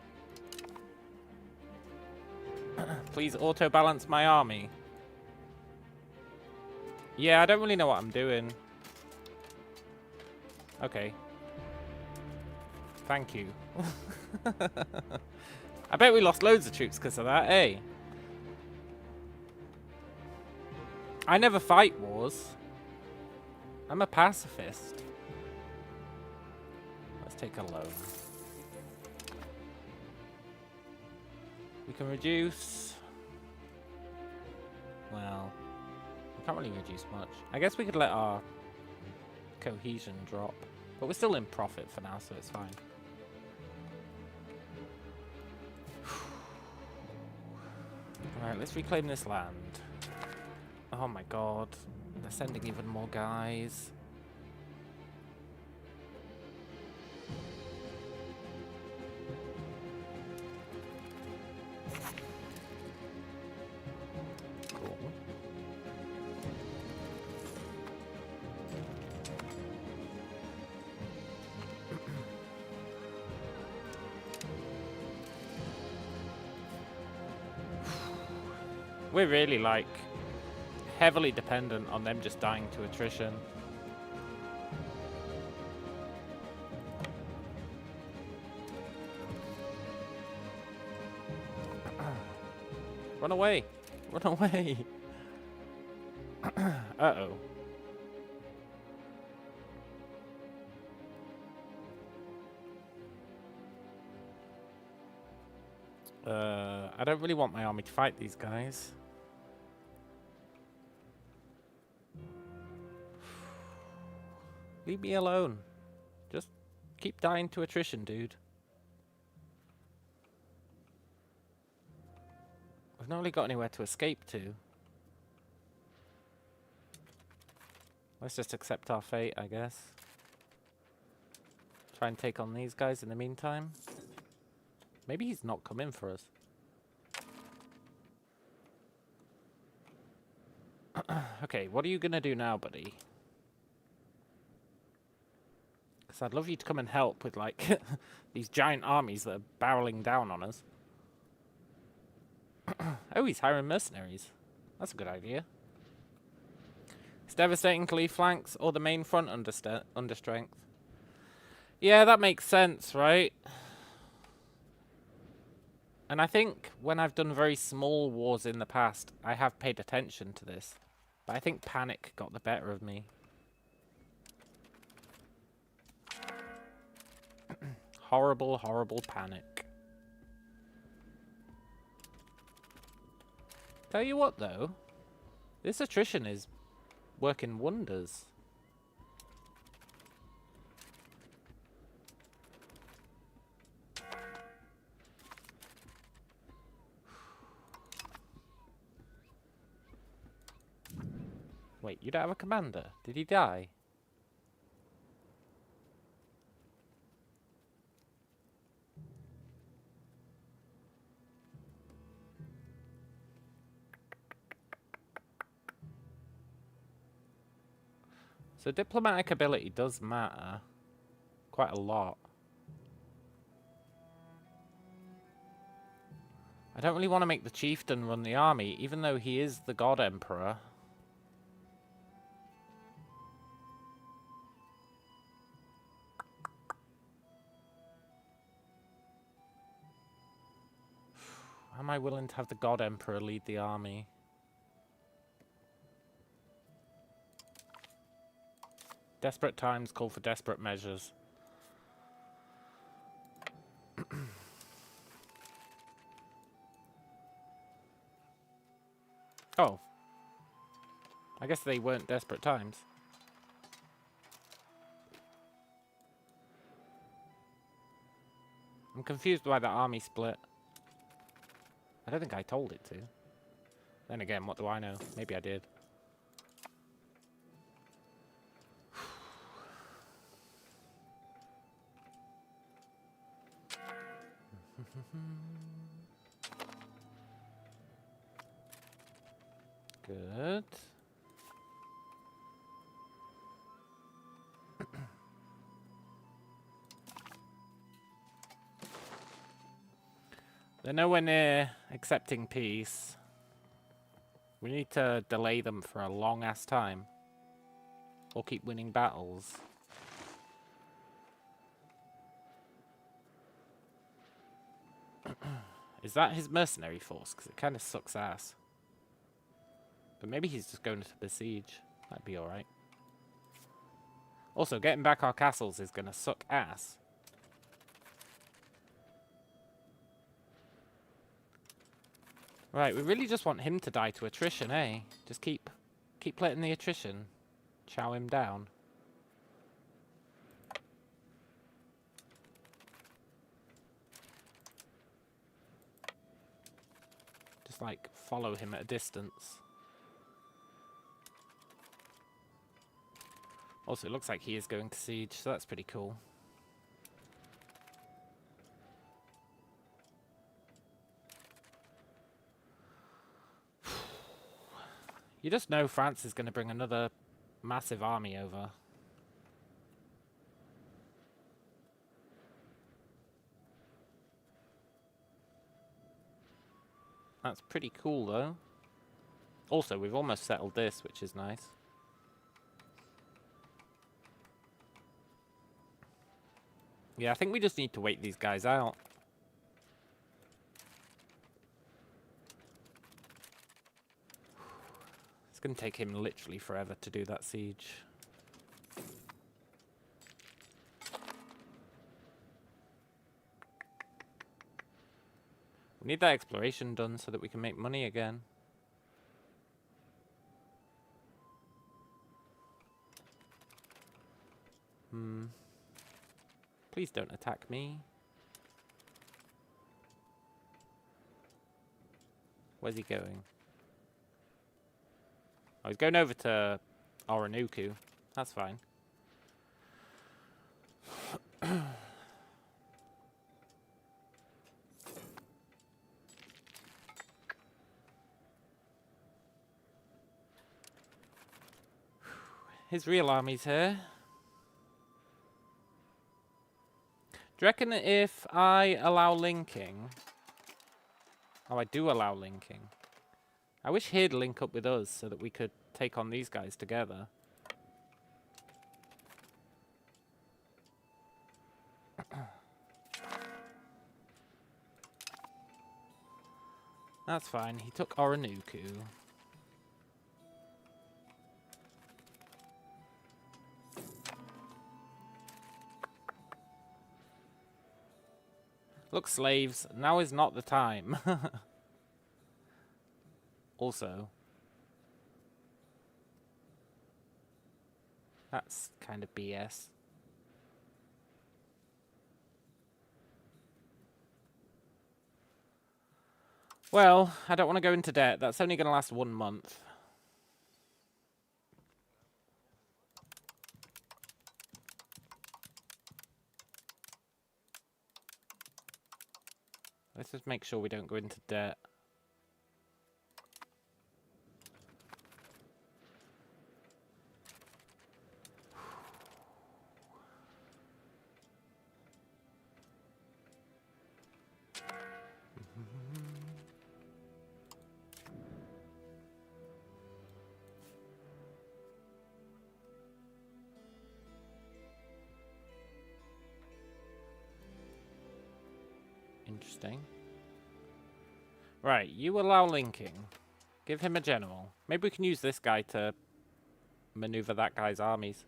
Please auto-balance my army. Yeah, I don't really know what I'm doing. Okay. Thank you. I bet we lost loads of troops because of that, eh? I never fight wars. I'm a pacifist. Let's take a loan. We can reduce... Well, we can't really reduce much. I guess we could let our cohesion drop. But we're still in profit for now, so it's fine. Alright, let's reclaim this land. Oh my god. They're sending even more guys. Cool. We're really like heavily dependent on them just dying to attrition. Run away! Run away! Uh-oh. I don't really want my army to fight these guys. Leave me alone. Just keep dying to attrition, dude. We've not really got anywhere to escape to. Let's just accept our fate, I guess. Try and take on these guys in the meantime. Maybe he's not coming for us. Okay, what are you gonna do now, buddy? Because I'd love you to come and help with, like, these giant armies that are barreling down on us. Oh, he's hiring mercenaries. That's a good idea. It's devastating to leave flanks or the main front under strength. Yeah, that makes sense, right? And I think when I've done very small wars in the past, I have paid attention to this. But I think panic got the better of me. Horrible, horrible panic. Tell you what, though. This attrition is working wonders. Wait, you don't have a commander? Did he die? So diplomatic ability does matter. Quite a lot. I don't really want to make the chieftain run the army, even though he is the god emperor. Am I willing to have the god emperor lead the army? Desperate times call for desperate measures. Oh. I guess they weren't desperate times. I'm confused why the army split. I don't think I told it to. Then again, what do I know? Maybe I did. Good. They're nowhere near accepting peace. We need to delay them for a long-ass time. Or keep winning battles. Is that his mercenary force? Because it kind of sucks ass. But maybe he's just going to besiege. That'd be alright. Also, getting back our castles is going to suck ass. Right, we really just want him to die to attrition, eh? Just keep letting the attrition chow him down. Just, like, follow him at a distance. Also, it looks like he is going to siege, so that's pretty cool. You just know France is going to bring another massive army over. That's pretty cool, though. Also, we've almost settled this, which is nice. Yeah, I think we just need to wait these guys out. It's going to take him literally forever to do that siege. We need that exploration done so that we can make money again. Please don't attack me. Where's he going? Oh, he's going over to Oronuku. That's fine. His real army's here. Do you reckon if I allow linking... Oh, I do allow linking. I wish he'd link up with us so that we could take on these guys together. That's fine. He took Oronuku. Look, slaves, now is not the time. Also, that's kind of BS. Well, I don't want to go into debt. That's only going to last 1 month. Let's just make sure we don't go into debt. Interesting. Right, you allow linking. Give him a general. Maybe we can use this guy to maneuver that guy's armies.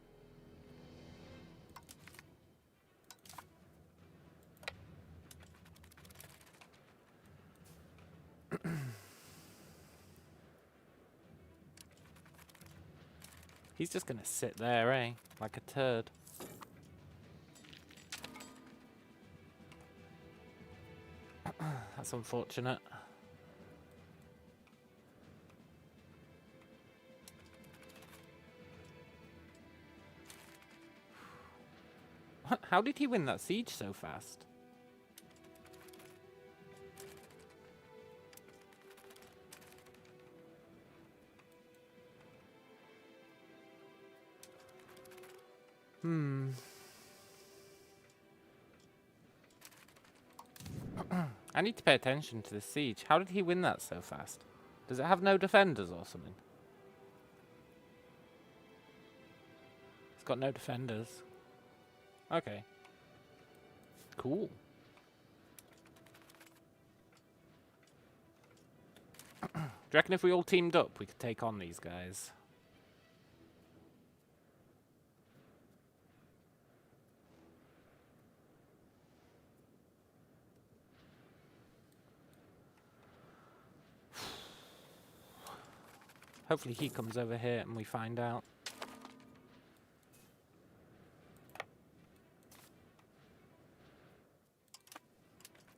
He's just gonna sit there, eh? Like a turd. That's unfortunate. How did he win that siege so fast? I need to pay attention to the siege. How did he win that so fast? Does it have no defenders or something? It's got no defenders. Okay. Cool. Do you reckon if we all teamed up, we could take on these guys? Hopefully he comes over here and we find out.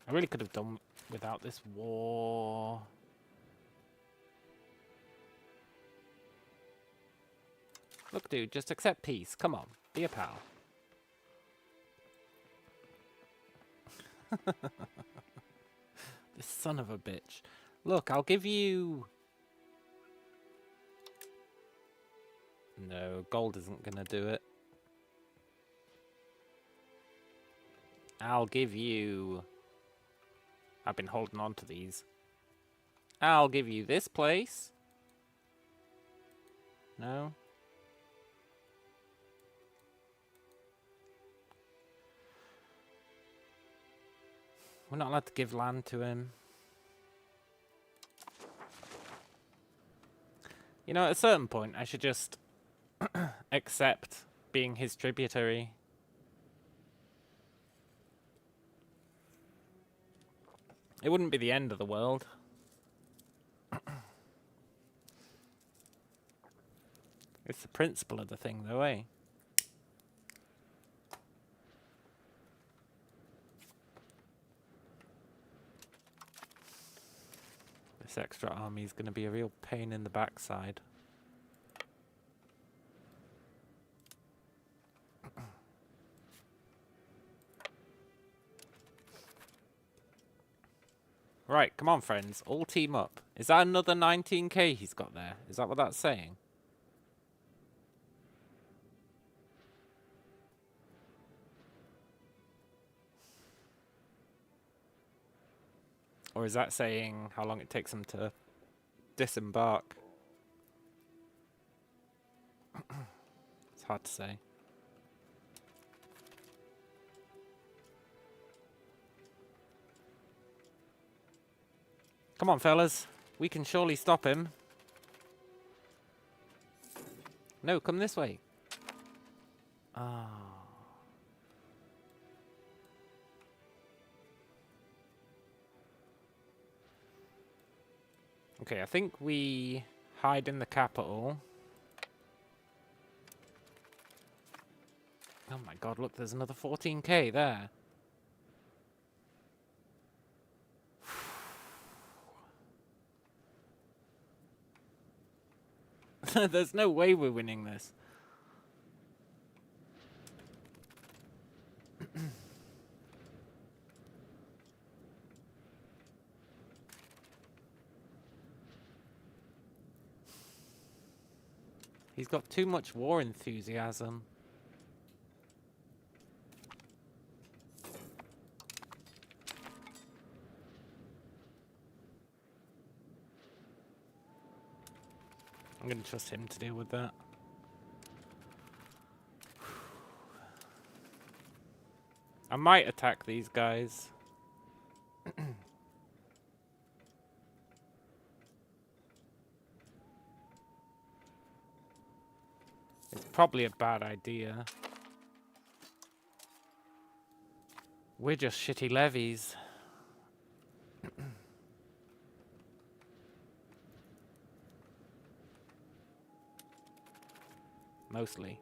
I really could have done without this war. Look, dude, just accept peace. Come on, be a pal. This son of a bitch. Look, I'll give you... No, gold isn't gonna do it. I'll give you... I've been holding on to these. I'll give you this place. No? We're not allowed to give land to him. You know, at a certain point, I should just accept being his tributary. It wouldn't be the end of the world. It's the principle of the thing, though, eh? This extra army is going to be a real pain in the backside. Right, come on, friends. All team up. Is that another 19k he's got there? Is that what that's saying? Or is that saying how long it takes them to disembark? It's hard to say. Come on, fellas. We can surely stop him. No, come this way. Ah. Okay, I think we hide in the capital. Oh my god, look, there's another 14k there. There's no way we're winning this. He's got too much war enthusiasm. I'm going to trust him to deal with that. I might attack these guys. It's probably a bad idea. We're just shitty levies. Mostly.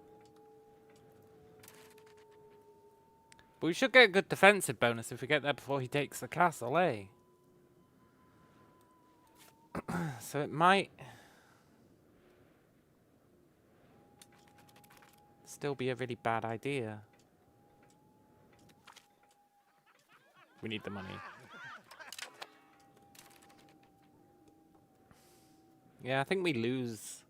But we should get a good defensive bonus if we get there before he takes the castle, eh? So it might still be a really bad idea. We need the money. Yeah, I think we lose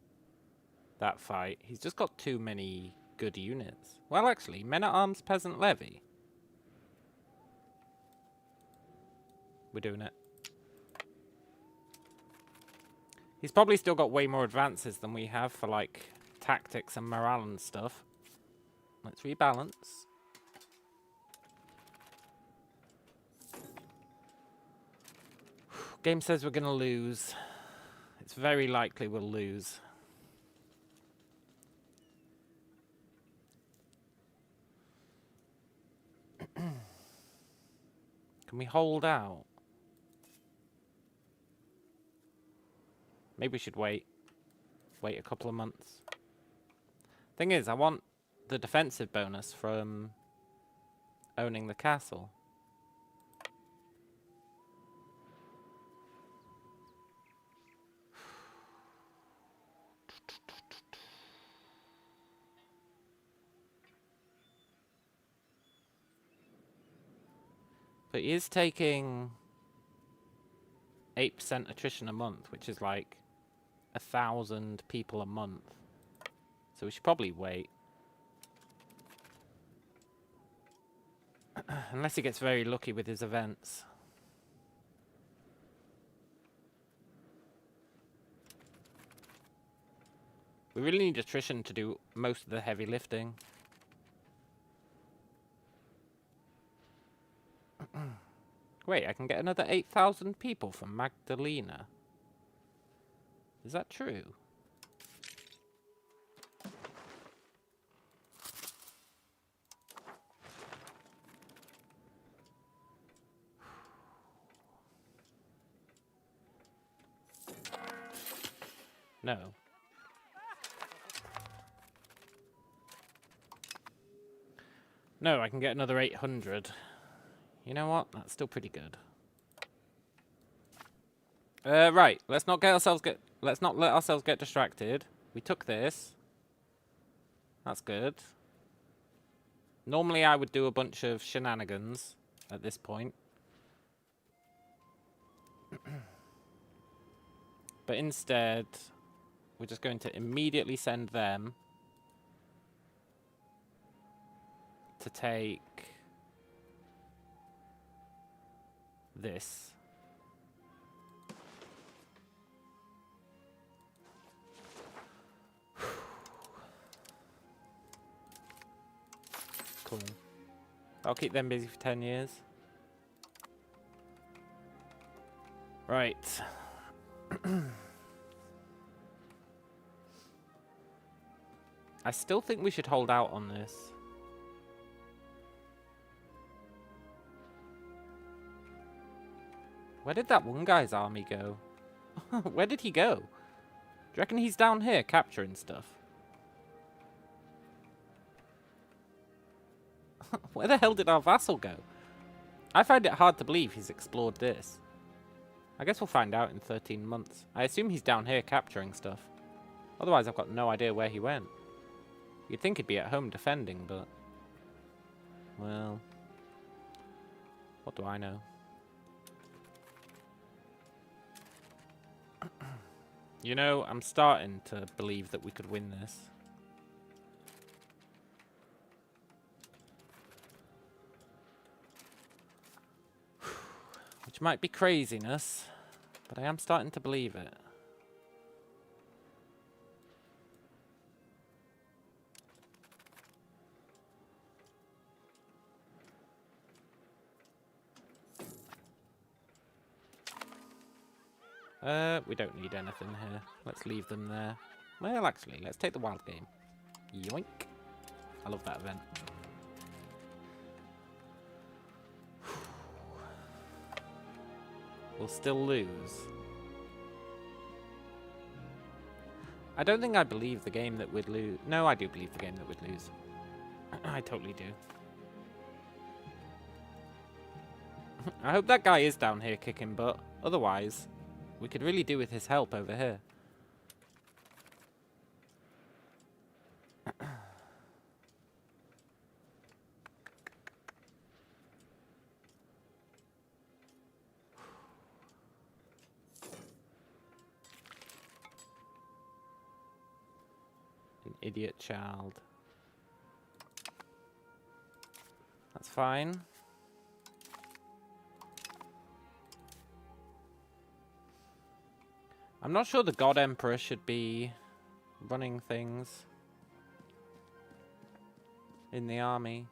that fight. He's just got too many good units. Well, actually, men-at-arms peasant levy. We're doing it. He's probably still got way more advances than we have for, like, tactics and morale and stuff. Let's rebalance. Game says we're going to lose. It's very likely we'll lose. Can we hold out? Maybe we should wait. Wait a couple of months. Thing is, I want the defensive bonus from owning the castle. But he is taking 8% attrition a month, which is like 1,000 people a month. So we should probably wait. Unless he gets very lucky with his events. We really need attrition to do most of the heavy lifting. Wait, I can get another 8,000 people from Magdalena. Is that true? No. No, I can get another 800. You know what? That's still pretty good. Right. Let's not let ourselves get distracted. We took this. That's good. Normally I would do a bunch of shenanigans at this point. But instead, we're just going to immediately send them to take this. Cool. I'll keep them busy for 10 years. Right. I still think we should hold out on this. Where did that one guy's army go? Where did he go? Do you reckon he's down here capturing stuff? Where the hell did our vassal go? I find it hard to believe he's explored this. I guess we'll find out in 13 months. I assume he's down here capturing stuff. Otherwise, I've got no idea where he went. You'd think he'd be at home defending, but... well... what do I know? You know, I'm starting to believe that we could win this. Which might be craziness, but I am starting to believe it. We don't need anything here. Let's leave them there. Well, actually, let's take the wild game. Yoink. I love that event. We'll still lose. I don't think I believe the game that we'd lose. No, I do believe the game that we'd lose. I totally do. I hope that guy is down here kicking butt. Otherwise, we could really do with his help over here. An idiot child. That's fine. I'm not sure the God Emperor should be running things in the army.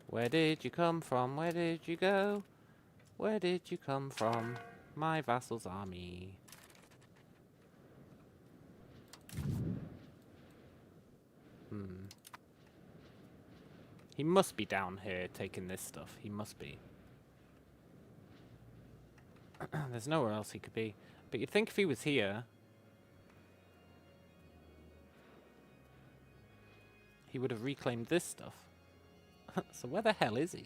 Where did you come from? Where did you go? Where did you come from? My vassal's army. He must be down here taking this stuff. He must be. There's nowhere else he could be. But you'd think if he was here, he would have reclaimed this stuff. So where the hell is he?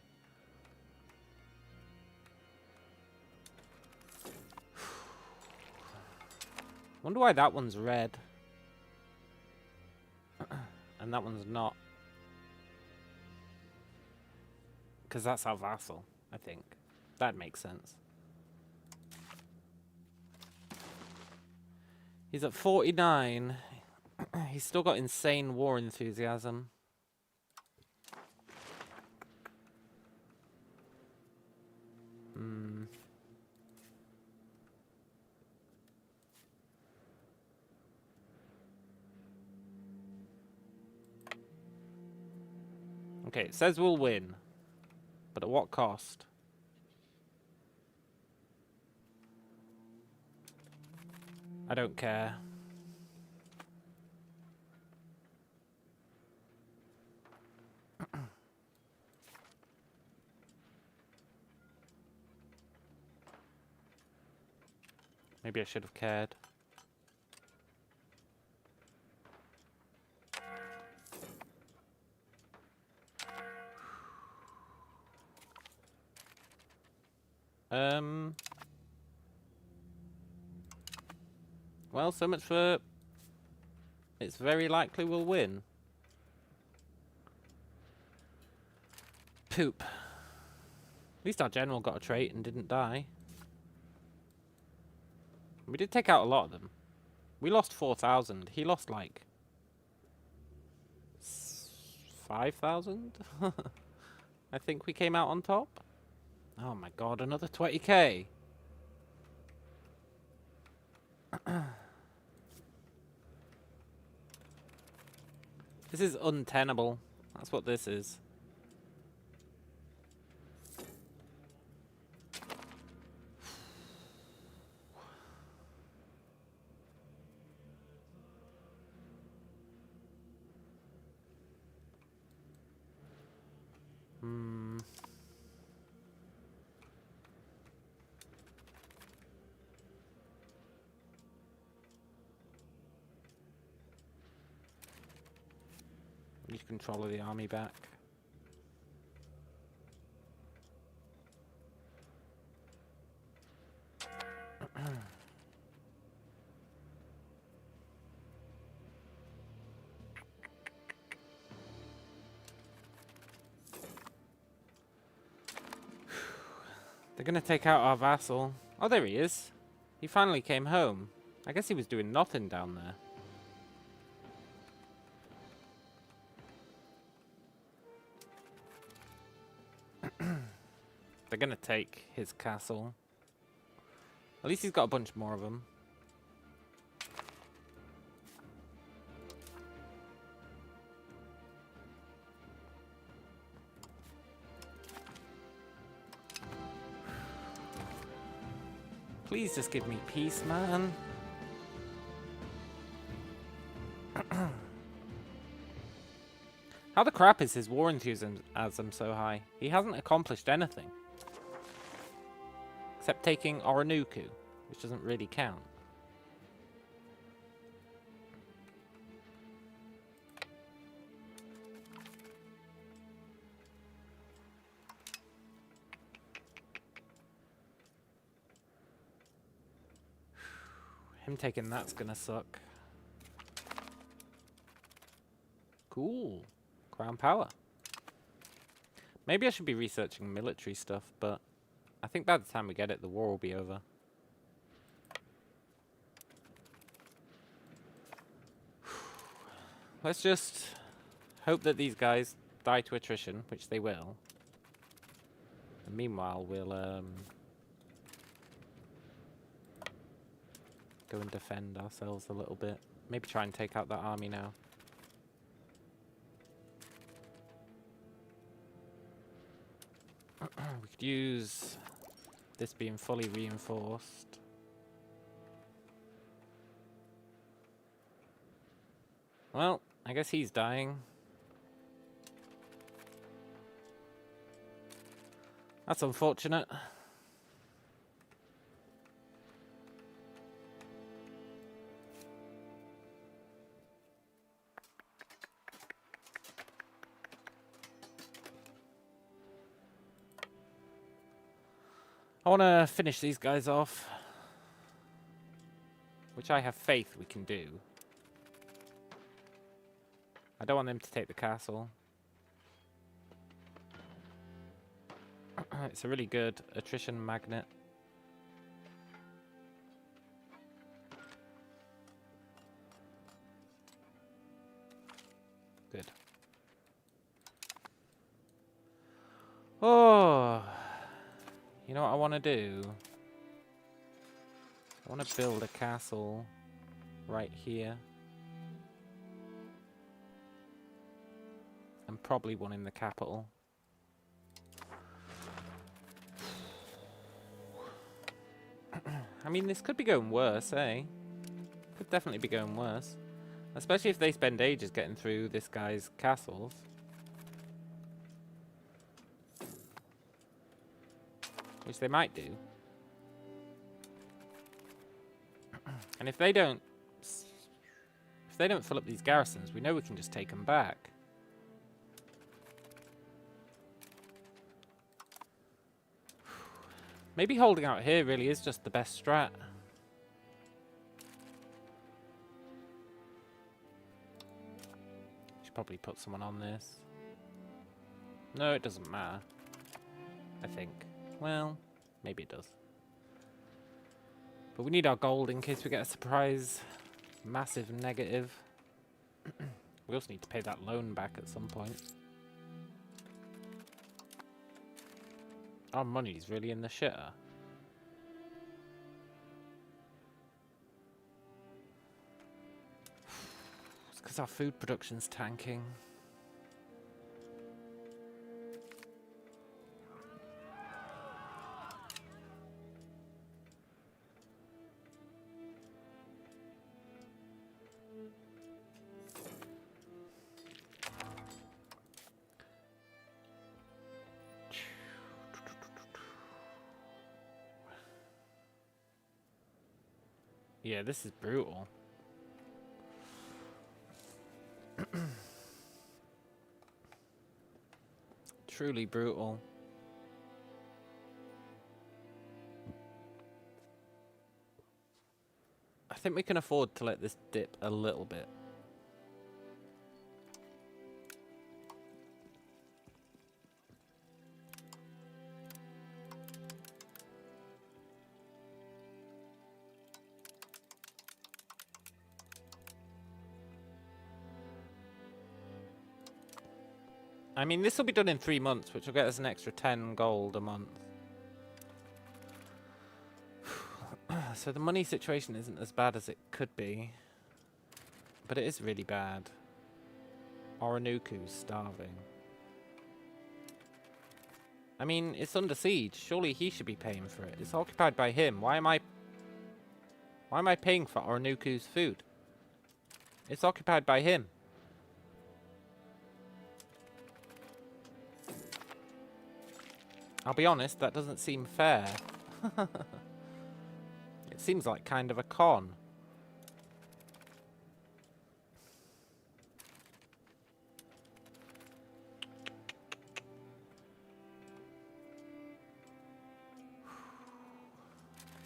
Wonder why that one's red. And that one's not. Because that's our vassal, I think. That makes sense. He's at 49. He's still got insane war enthusiasm. Okay, it says we'll win. But at what cost? I don't care. Maybe I should have cared. Well, so much for... It's very likely we'll win. Poop. At least our general got a trait and didn't die. We did take out a lot of them. We lost 4,000. He lost like 5,000. I think we came out on top. Oh my god, another 20k. This is untenable. That's what this is. Need control of the army back. They're gonna take out our vassal. Oh, there he is. He finally came home. I guess he was doing nothing down there. They're gonna take his castle. At least he's got a bunch more of them. Please just give me peace, man. How the crap is his war enthusiasm so high? He hasn't accomplished anything. Except taking Oronuku, which doesn't really count. Him taking that's gonna suck. Cool. Crown power. Maybe I should be researching military stuff, but I think by the time we get it, the war will be over. Let's just hope that these guys die to attrition, which they will. And meanwhile, we'll go and defend ourselves a little bit. Maybe try and take out that army now. We could use this being fully reinforced. Well, I guess he's dying. That's unfortunate. I want to finish these guys off, which I have faith we can do. I don't want them to take the castle. It's a really good attrition magnet. Good. Oh, you know what I want to do? I want to build a castle right here. And probably one in the capital. I mean, this could be going worse, eh? Could definitely be going worse. Especially if they spend ages getting through this guy's castles. Which they might do. And if they don't fill up these garrisons, we know we can just take them back. Maybe holding out here really is just the best strat. Should probably put someone on this. No, it doesn't matter. I think. Well, maybe it does. But we need our gold in case we get a surprise massive negative. We also need to pay that loan back at some point. Our money's really in the shitter. It's because our food production's tanking. Yeah, this is brutal. Truly brutal. I think we can afford to let this dip a little bit. I mean, this will be done in 3 months, which will get us an extra 10 gold a month. So the money situation isn't as bad as it could be. But it is really bad. Oronuku's starving. I mean, it's under siege. Surely he should be paying for it. It's occupied by him. Why am I paying for Oronuku's food? It's occupied by him. I'll be honest, that doesn't seem fair. It seems like kind of a con.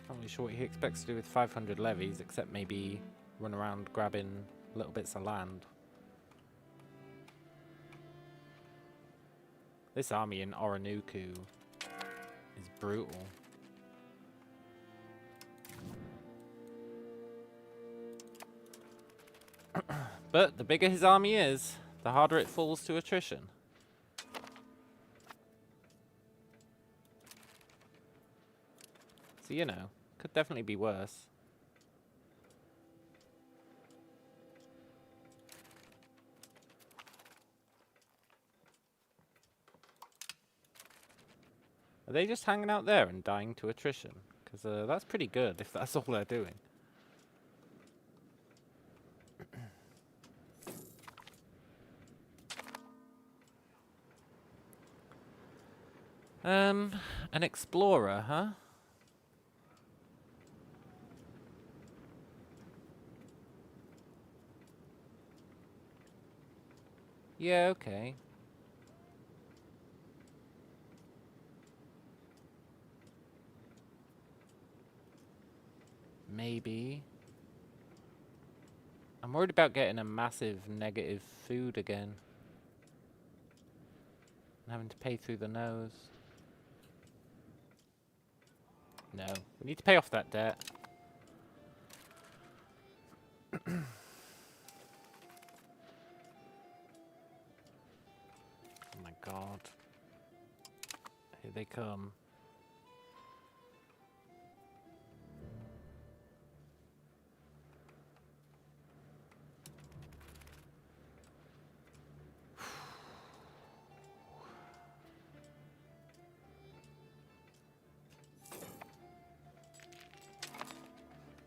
Not really sure what he expects to do with 500 levies, except maybe run around grabbing little bits of land. This army in Oronuku is brutal. But the bigger his army is, the harder it falls to attrition. So, you know, could definitely be worse. Are they just hanging out there and dying to attrition? Because that's pretty good if that's all they're doing. An explorer, huh? Yeah, okay. Maybe. I'm worried about getting a massive negative food again. And having to pay through the nose. No, we need to pay off that debt. Oh my god. Here they come.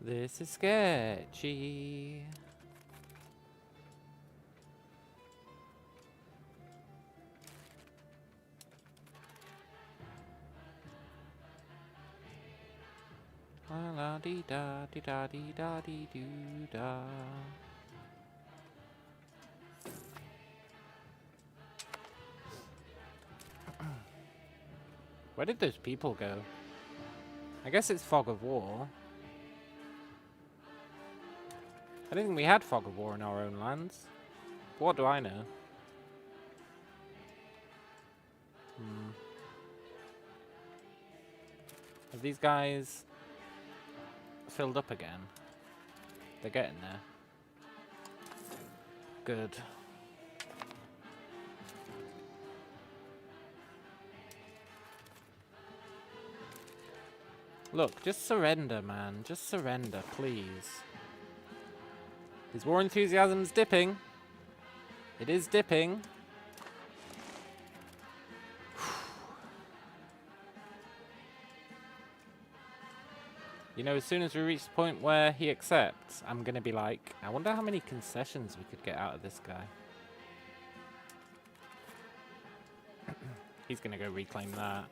This is sketchy. La dee da dee da dee da dee doo da. Where did those people go? I guess it's fog of war. I didn't think we had fog of war in our own lands. What do I know? Have these guys filled up again? They're getting there. Good. Look, just surrender, man. Just surrender, please. His war enthusiasm's dipping. It is dipping. You know, as soon as we reach the point where he accepts, I'm gonna be like, I wonder how many concessions we could get out of this guy. He's gonna go reclaim that.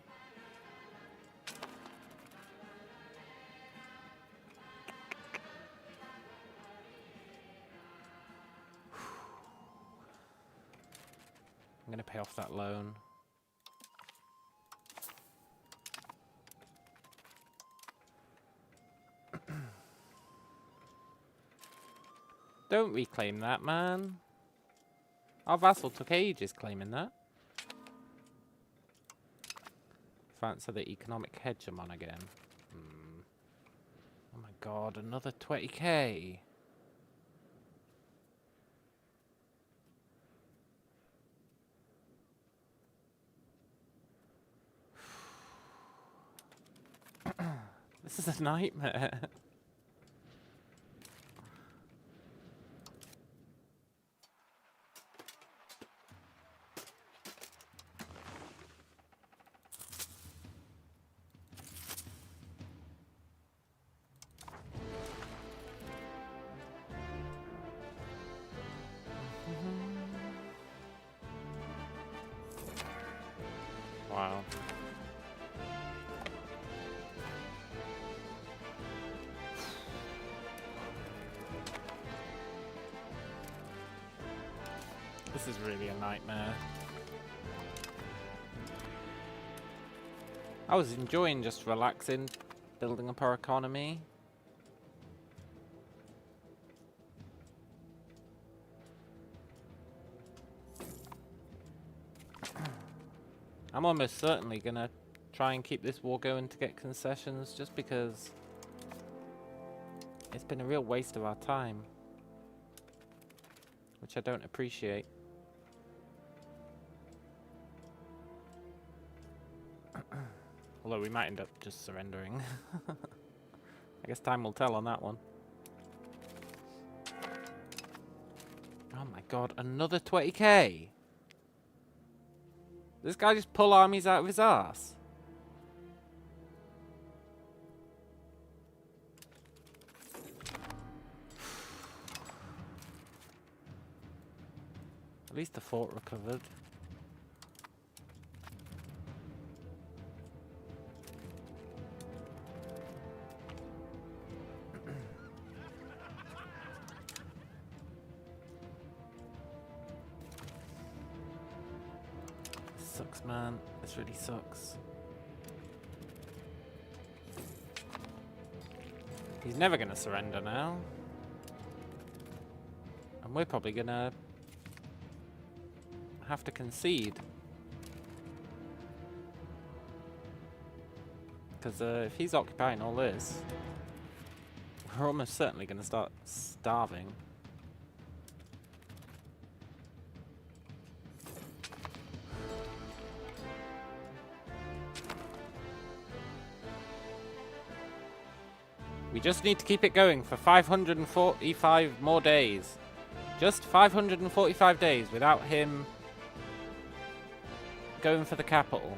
I'm gonna pay off that loan. Don't reclaim that, man. Our vassal took ages claiming that. Fancy the economic hegemon again. Oh my god, another 20k. This is a nightmare. Wow. This is really a nightmare. I was enjoying just relaxing, building up our economy. I'm almost certainly gonna try and keep this war going to get concessions, just because it's been a real waste of our time, which I don't appreciate. Although we might end up just surrendering. I guess time will tell on that one. Oh my god, another 20k! This guy just pull armies out of his ass. At least the fort recovered. Sucks, man. This really sucks. He's never gonna surrender now. And we're probably gonna have to concede. Because if he's occupying all this, we're almost certainly gonna start starving. We just need to keep it going for 545 more days. Just 545 days without him going for the capital.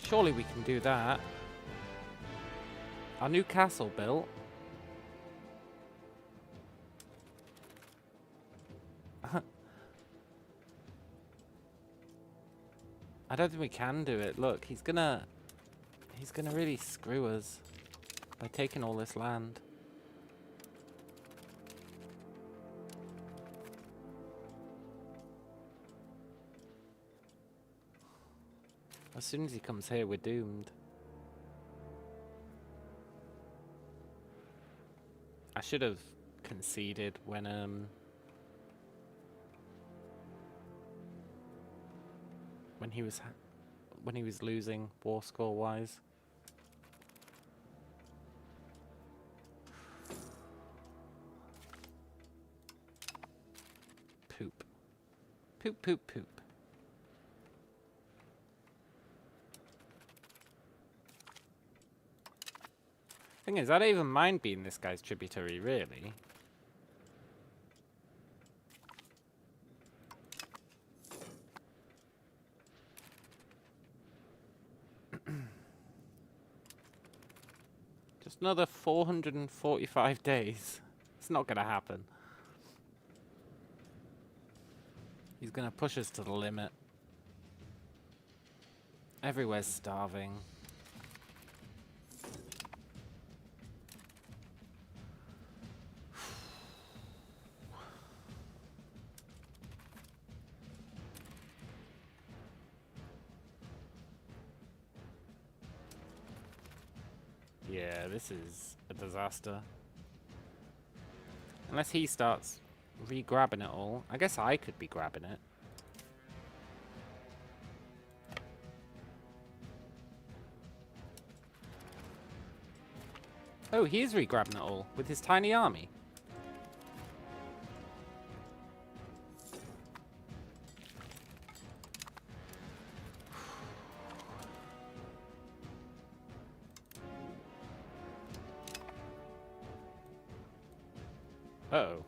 Surely we can do that. Our new castle built. I don't think we can do it. Look, he's gonna really screw us by taking all this land. As soon as he comes here, we're doomed. I should have conceded when he was losing war score wise. Poop. Poop, poop, poop. Thing is, I don't even mind being this guy's tributary, really. Just another 445 days. It's not gonna happen. He's gonna push us to the limit. Everywhere's starving. Yeah, this is a disaster. Unless he starts re-grabbing it all. I guess I could be grabbing it. Oh, he's re-grabbing it all with his tiny army. Uh-oh.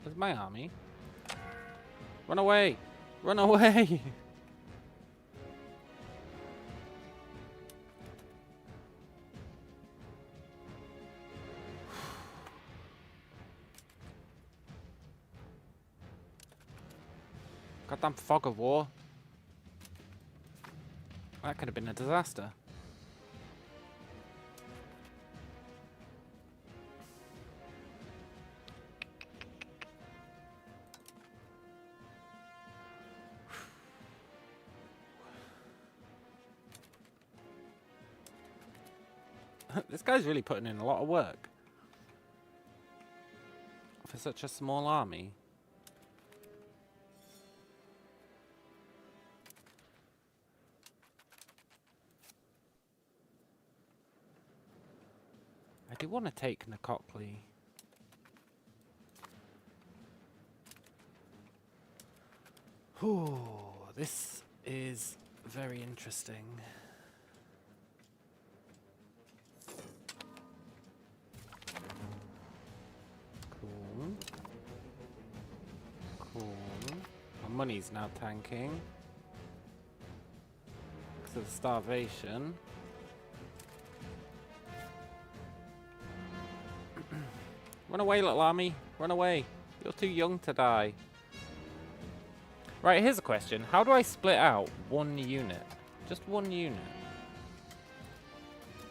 Where's my army? Run away! Run away! Goddamn fog of war. That could have been a disaster. This guy's really putting in a lot of work for such a small army. I do want to take Nakokli. Ooh, this is very interesting. Cool. Cool. My money's now tanking because of the starvation. Run away, little army. Run away. You're too young to die. Right, here's a question. How do I split out one unit? Just one unit.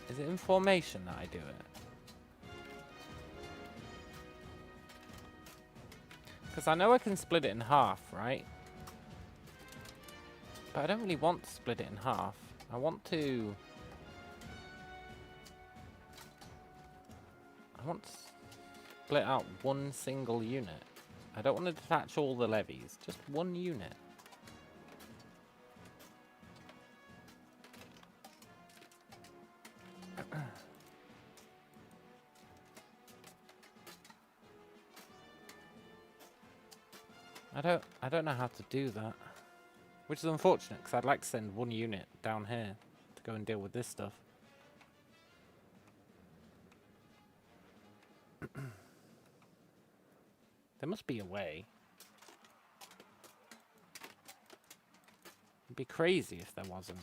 Is it in formation that I do it? Because I know I can split it in half, right? But I don't really want to split it in half. I want to split out one single unit. I don't want to detach all the levies, just one unit. I don't know how to do that. Which is unfortunate, because I'd like to send one unit down here to go and deal with this stuff. There must be a way. It'd be crazy if there wasn't.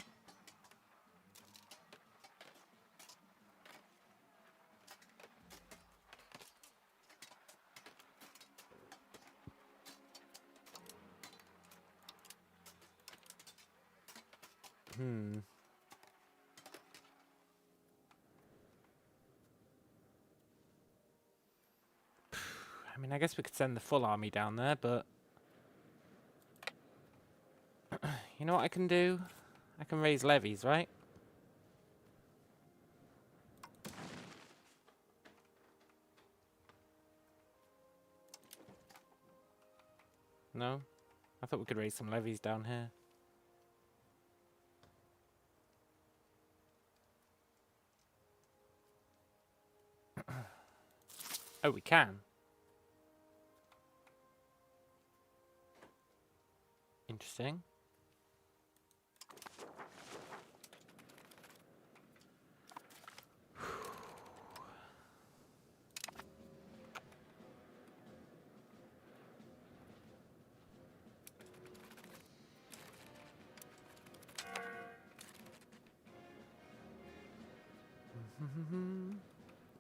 I mean, I guess we could send the full army down there, but you know what I can do? I can raise levies, right? No? I thought we could raise some levies down here. Oh, we can. Interesting.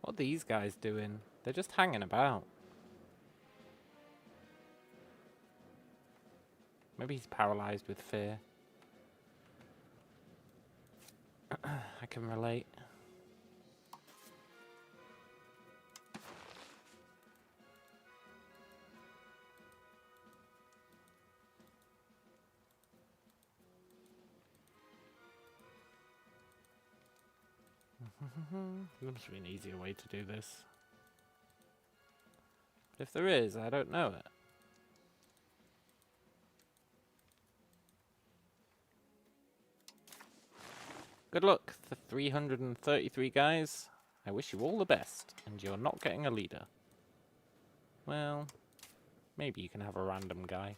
What are these guys doing? They're just hanging about. Maybe he's paralyzed with fear. I can relate. There must be an easier way to do this. But if there is, I don't know it. Good luck, the 333 guys. I wish you all the best, and you're not getting a leader. Well, maybe you can have a random guy.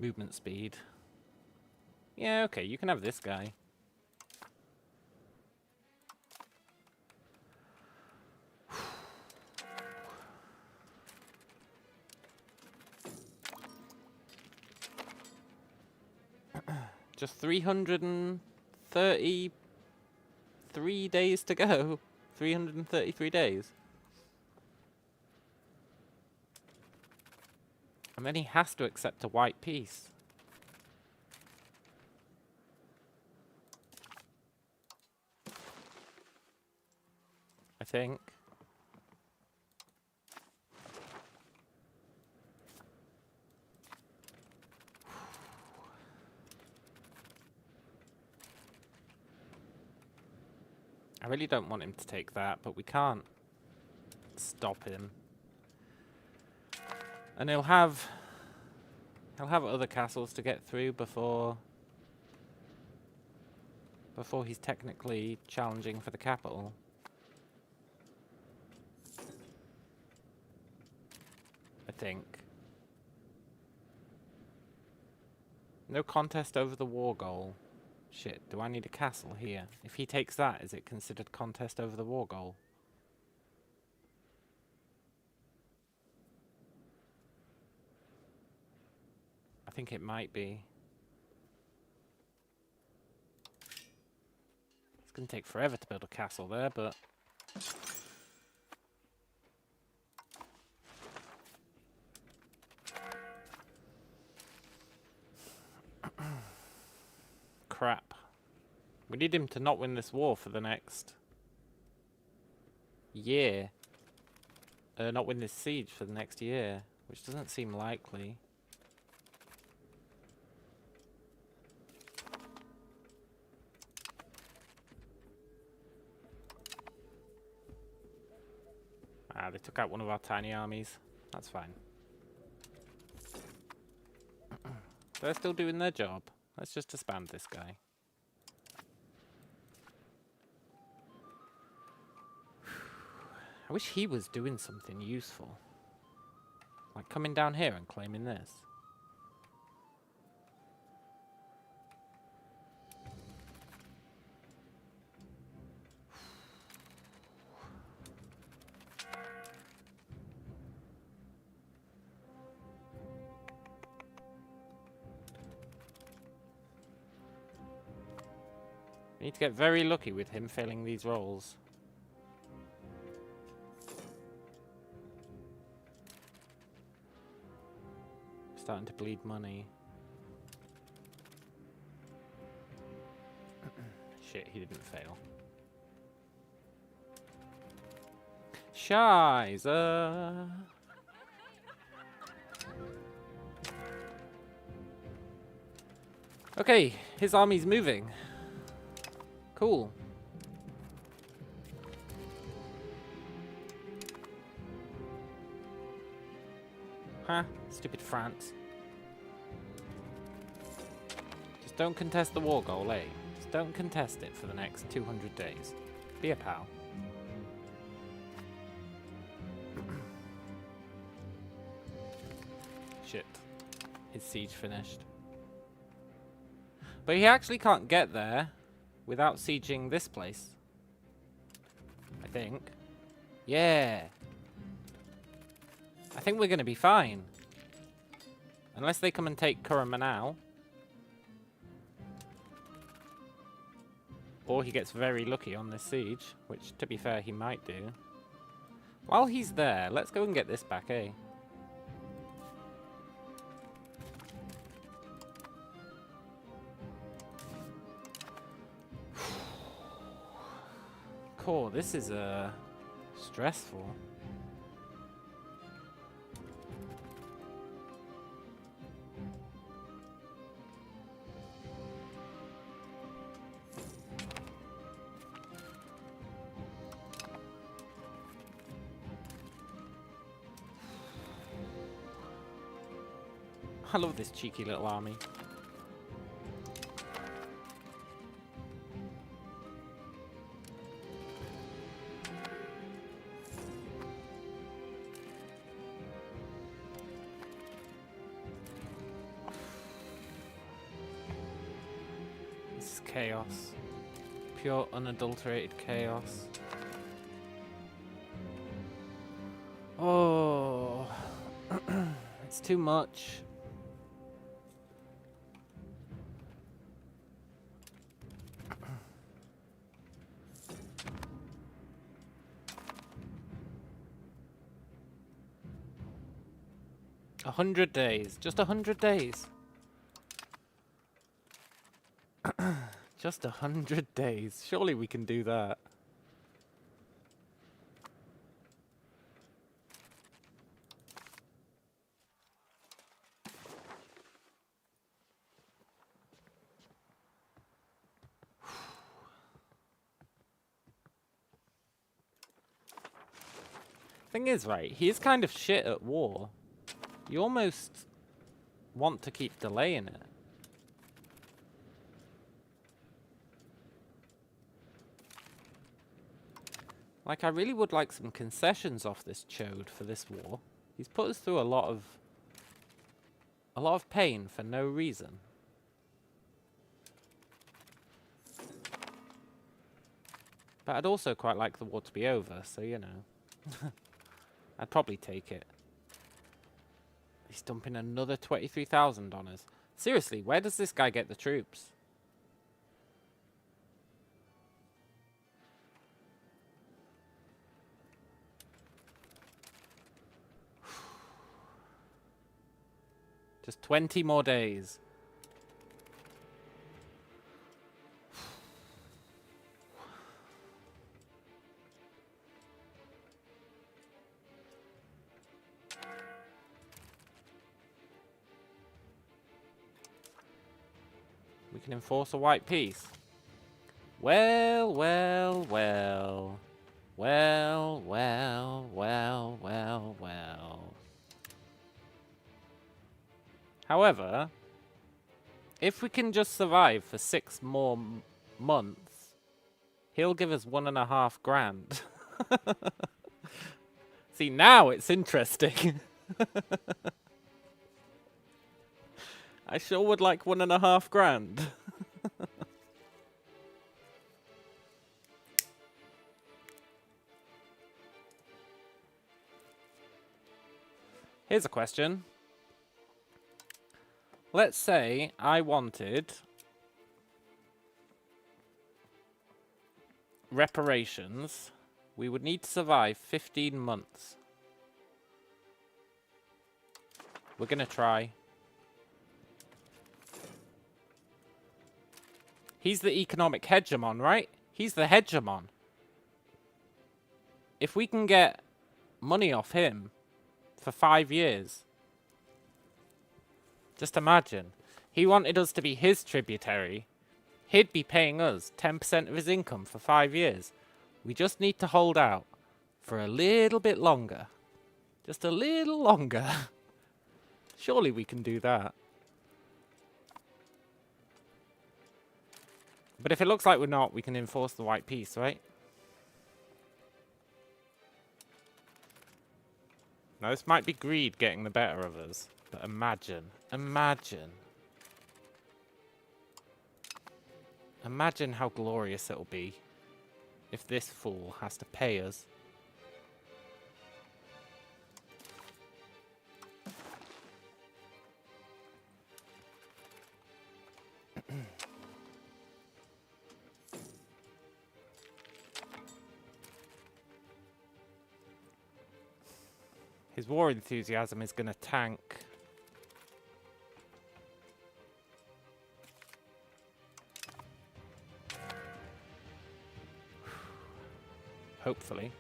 Movement speed. Yeah, okay, you can have this guy. Just 333 days to go. 333 days. And then he has to accept a white piece. I think. I really don't want him to take that, but we can't stop him. And he'll have other castles to get through before he's technically challenging for the capital. I think. No contest over the war goal. Shit, do I need a castle here? If he takes that, is it considered contest over the war goal? I think it might be. It's going to take forever to build a castle there, but... Crap. We need him to not win this war for the next year. Not win this siege for the next year, which doesn't seem likely. Ah, they took out one of our tiny armies. That's fine. They're still doing their job. Let's just disband this guy. I wish he was doing something useful. Like coming down here and claiming this. We need to get very lucky with him failing these rolls. Starting to bleed money. Shit, he didn't fail. Scheiße. Okay, his army's moving. Cool. Huh? Stupid France. Just don't contest the war goal, eh? Just don't contest it for the next 200 days. Be a pal. Shit. His siege finished. But he actually can't get there without sieging this place. I think. Yeah. I think we're going to be fine. Unless they come and take Manau. Or he gets very lucky on this siege, which, to be fair, he might do. While he's there, let's go and get this back, eh? Cool, this is stressful. I love this cheeky little army. chaos. Pure, unadulterated chaos. Oh, it's too much. $100, just 100 days. Just 100 days. Surely we can do that. Thing is, right, he is kind of shit at war. You almost want to keep delaying it. Like, I really would like some concessions off this chode for this war. He's put us through a lot of pain for no reason. But I'd also quite like the war to be over, so you know. I'd probably take it. He's dumping another 23,000 on us. Seriously, where does this guy get the troops? Just 20 more days. We can enforce a white peace. Well, well, well. Well, well, well, well, well. However, if we can just survive for 6 more months, he'll give us 1.5 grand. See, now it's interesting. I sure would like 1.5 grand. Here's a question. Let's say I wanted reparations. We would need to survive 15 months. We're gonna try. He's the economic hegemon, right? He's the hegemon. If we can get money off him for 5 years, just imagine. He wanted us to be his tributary. He'd be paying us 10% of his income for 5 years. We just need to hold out for a little bit longer. Just a little longer. Surely we can do that. But if it looks like we're not, we can enforce the white peace, right? Now, this might be greed getting the better of us. But imagine. Imagine how glorious it'll be if this fool has to pay us. His war enthusiasm is going to tank. Hopefully.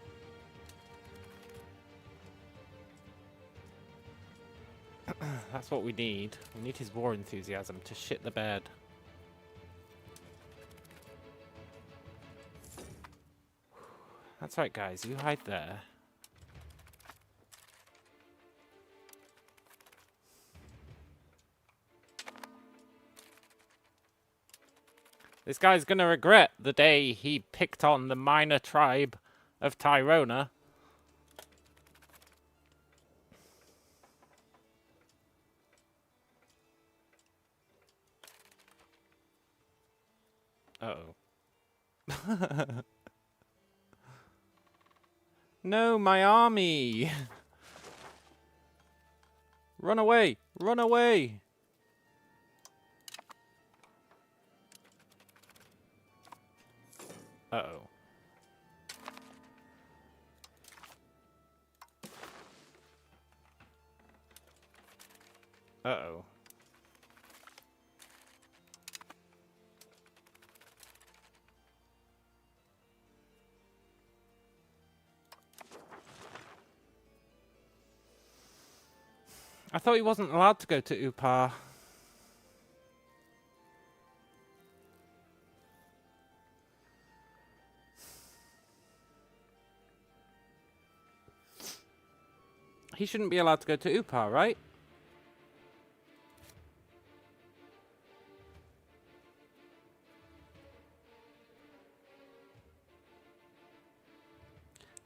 That's what we need. We need his war enthusiasm to shit the bed. That's right, guys. You hide there. This guy's gonna regret the day he picked on the minor tribe of Tyrona. Uh-oh. No, my army! Run away! Run away! Uh-oh. Uh-oh. I thought he wasn't allowed to go to Upar. He shouldn't be allowed to go to Upar, right?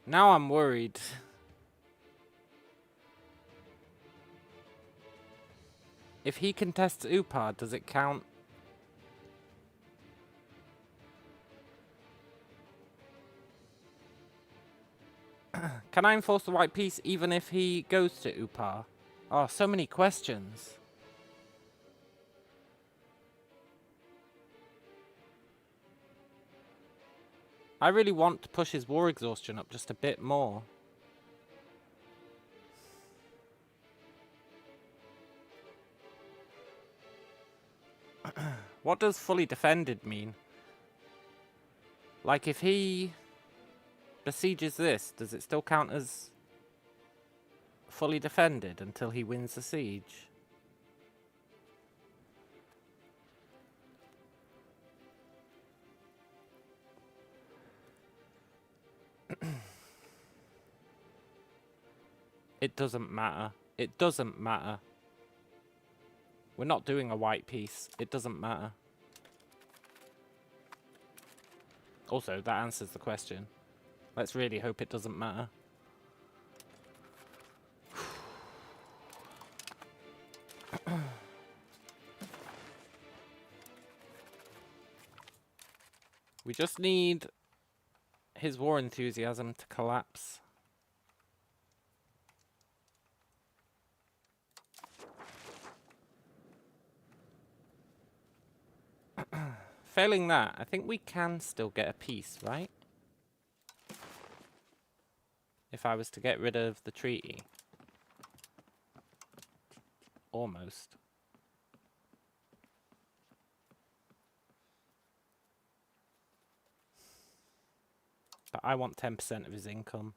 Now I'm worried. If he contests Upar, does it count? Can I enforce the white peace even if he goes to Upar? Oh, so many questions. I really want to push his war exhaustion up just a bit more. What does fully defended mean? Like, if he besieges this, does it still count as fully defended until he wins the siege? It doesn't matter. It doesn't matter. We're not doing a white peace. It doesn't matter. Also, that answers the question. Let's really hope it doesn't matter. We just need his war enthusiasm to collapse. Failing that, I think we can still get a peace, right? If I was to get rid of the treaty. Almost. But I want 10% of his income.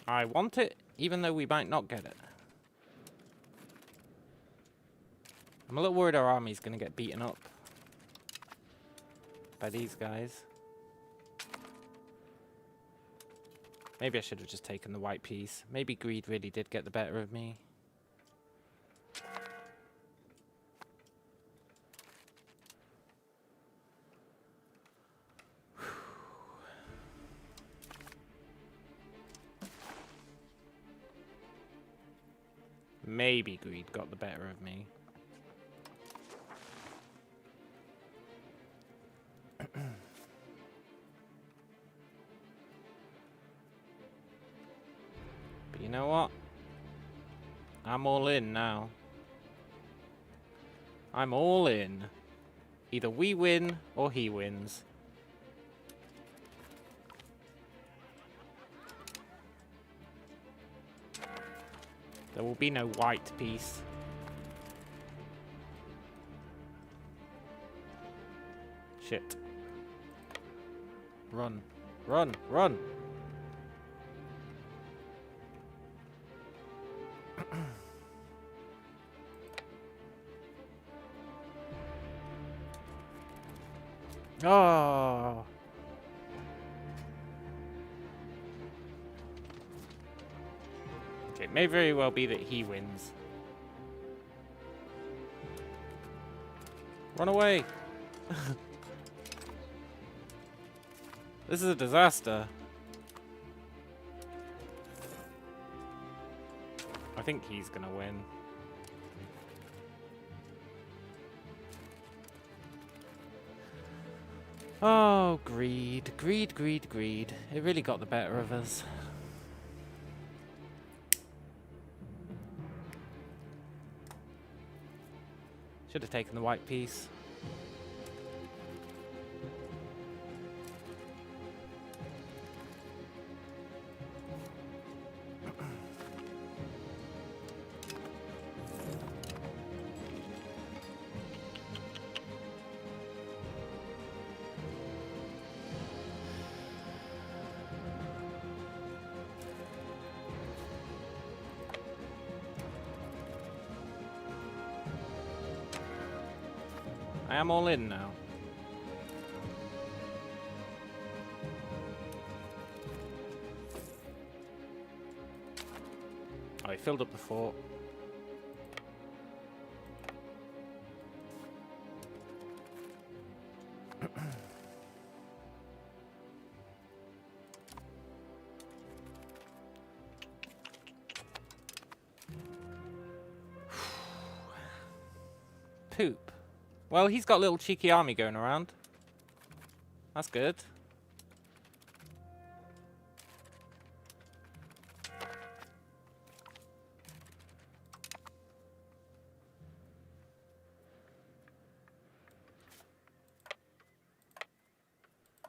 I want it, even though we might not get it. I'm a little worried our army's going to get beaten up by these guys. Maybe I should have just taken the white piece. Maybe greed really did get the better of me. Maybe greed got the better of me. But you know what? I'm all in now. I'm all in. Either we win or he wins. There will be no white peace. Shit. Run. Run. Run. Oh. Okay, it may very well be that he wins. Run away. This is a disaster. think he's gonna win. Oh, greed. Greed, greed, greed. It really got the better of us. Should have taken the white piece. I am all in now. Oh, he filled up the fort. Poop. Well, he's got a little cheeky army going around. That's good.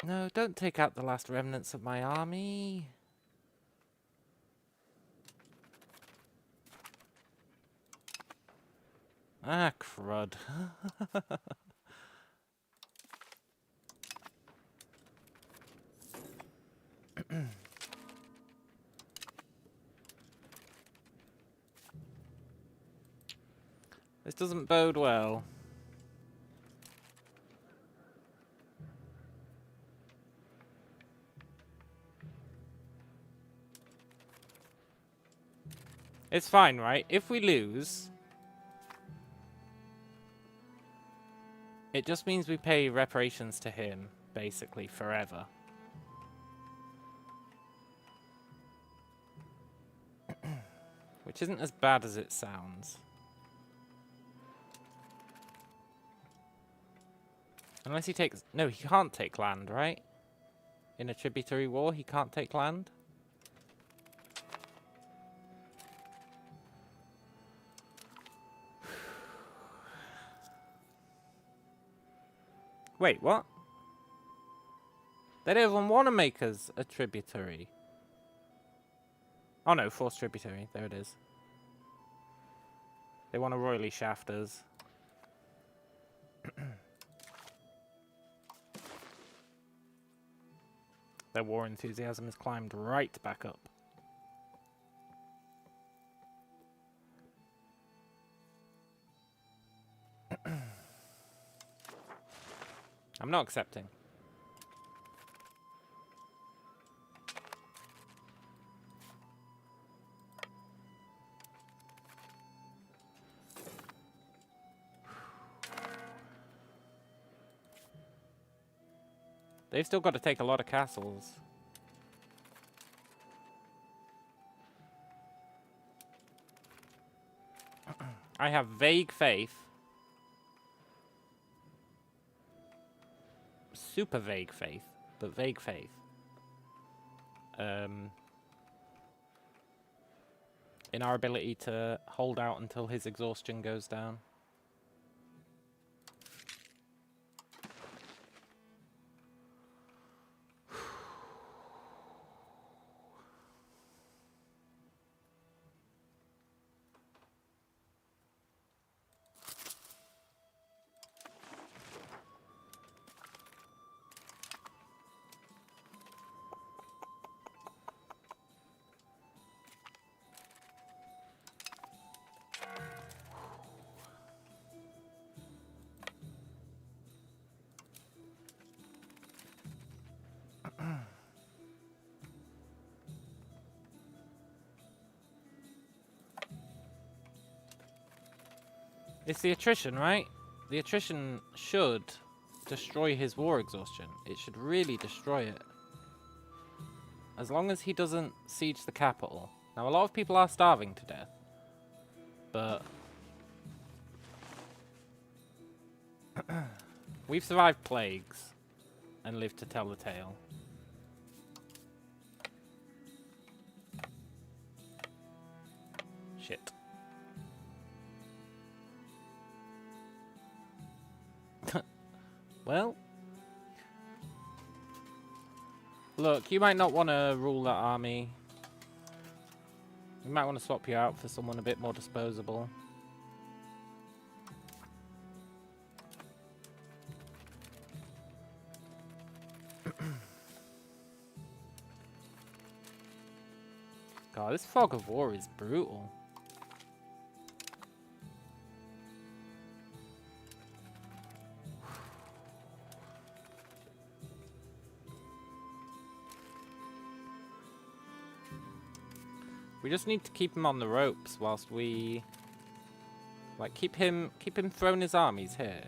No, don't take out the last remnants of my army. Ah, crud. This doesn't bode well. It's fine, right? If we lose, it just means we pay reparations to him, basically, forever. Which isn't as bad as it sounds. Unless he takes... No, he can't take land, right? In a tributary war, he can't take land? Wait, what? They don't even want to make us a tributary. Oh no, forced tributary. There it is. They want to royally shaft us. Their war enthusiasm has climbed right back up. I'm not accepting. They've still got to take a lot of castles. I have vague faith. Super vague faith, but vague faith. In our ability to hold out until his exhaustion goes down. It's the attrition, right? The attrition should destroy his war exhaustion. It should really destroy it. As long as he doesn't siege the capital. Now, a lot of people are starving to death. but we've survived plagues and lived to tell the tale. Shit. Well, look, you might not want to rule that army. You might want to swap you out for someone a bit more disposable. God, this fog of war is brutal. We just need to keep him on the ropes whilst we, like, keep him throwing his armies here.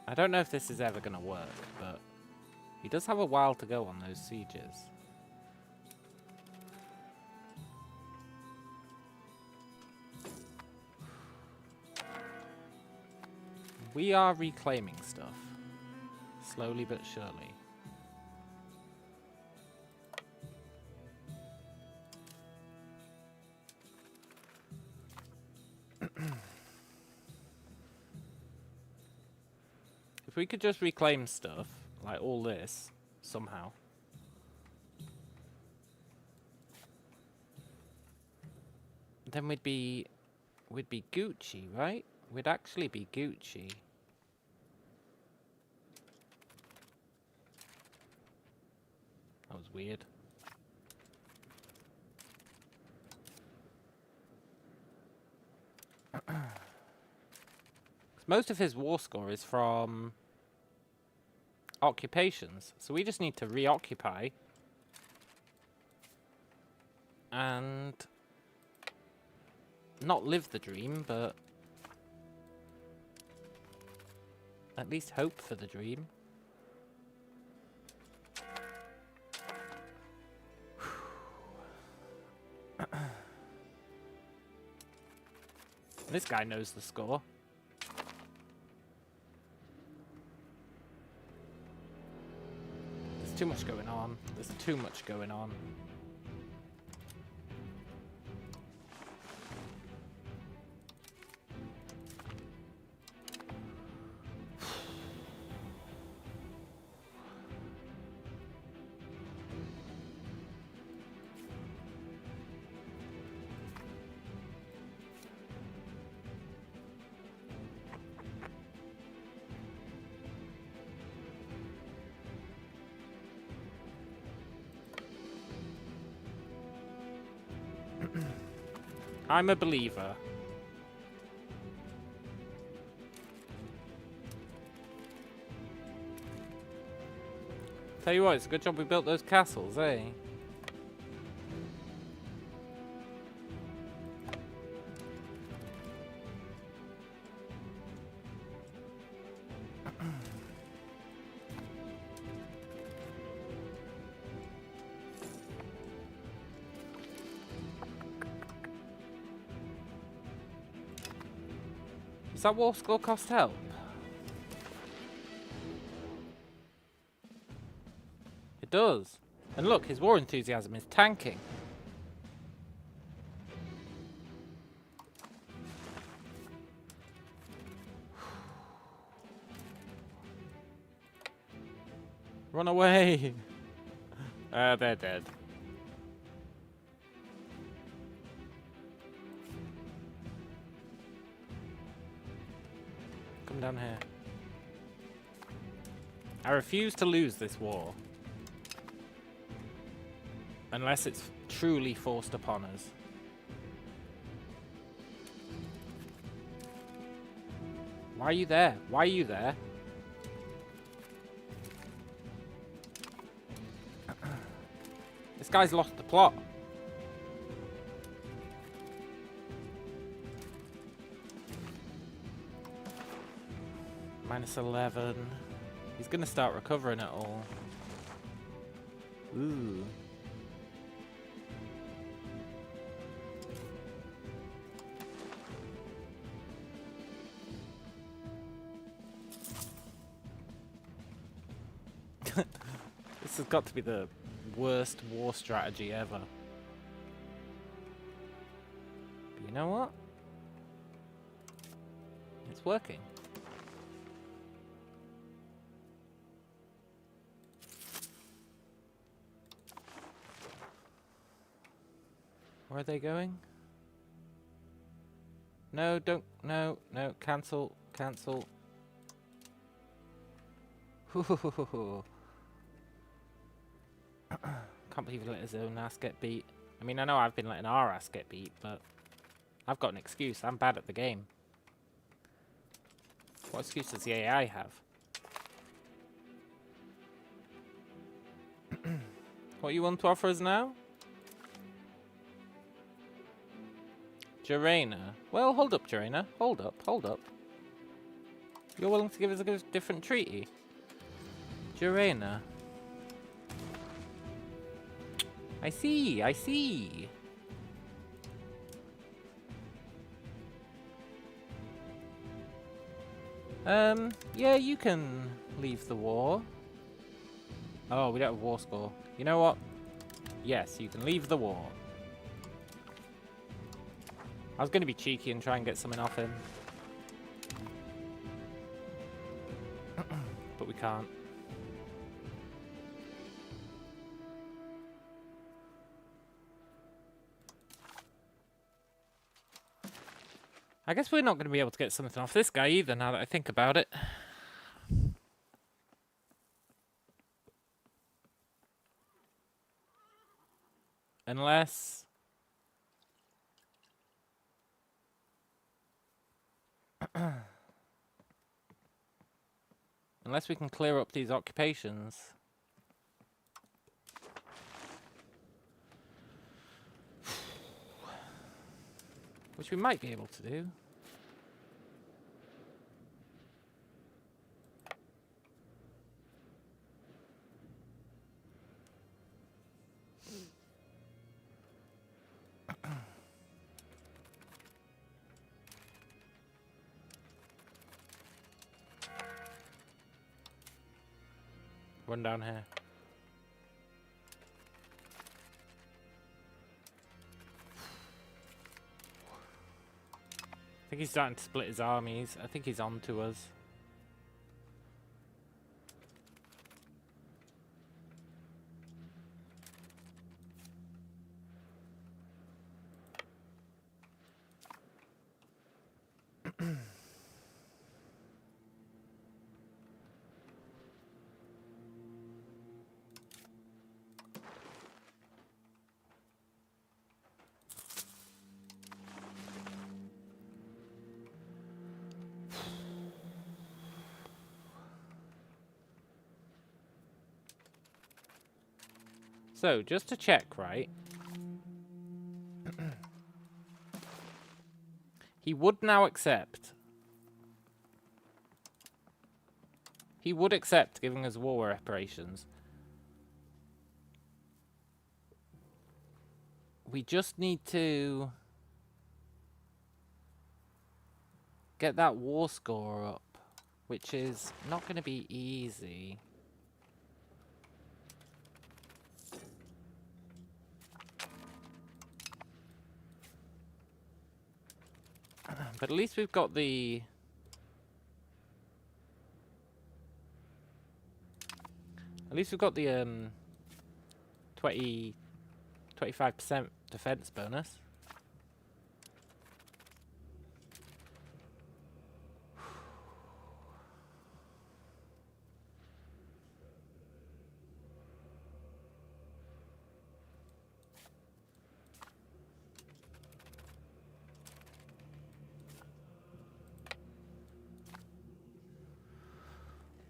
I don't know if this is ever gonna work, but he does have a while to go on those sieges. We are reclaiming stuff, slowly but surely. If we could just reclaim stuff, like all this, somehow. Then we'd be Gucci, right? We'd actually be Gucci. That was weird. Most of his war score is from occupations, so we just need to reoccupy and not live the dream, but at least hope for the dream. This guy knows the score. There's too much going on. There's too much going on. I'm a believer. Tell you what, it's a good job we built those castles, eh? Does that war score cost help? It does. And look, his war enthusiasm is tanking. Run away! They're dead. Come down here. I refuse to lose this war. Unless it's truly forced upon us. Why are you there? Why are you there? This guy's lost the plot. -11. He's gonna start recovering it all. Ooh. This has got to be the worst war strategy ever. But you know what? It's working. Where are they going? No, don't. No, no. Cancel. Cancel. Can't believe he let his own ass get beat. I mean, I know I've been letting our ass get beat, but I've got an excuse. I'm bad at the game. What excuse does the AI have? What you want to offer us now? Jarena. Well, hold up, Jarena. Hold up, hold up. You're willing to give us a different treaty? Jarena. I see, I see. Yeah, you can leave the war. Oh, we don't have war score. You know what? Yes, you can leave the war. I was going to be cheeky and try and get something off him. But we can't. I guess we're not going to be able to get something off this guy either, now that I think about it. Unless... Unless we can clear up these occupations. Which we might be able to do. Run down here. I think he's starting to split his armies. I think he's on to us. So, just to check, right? He would now accept. He would accept giving us war reparations. We just need to get that war score up, which is not going to be easy. But at least we've got the... At least we've got the 25% defense bonus.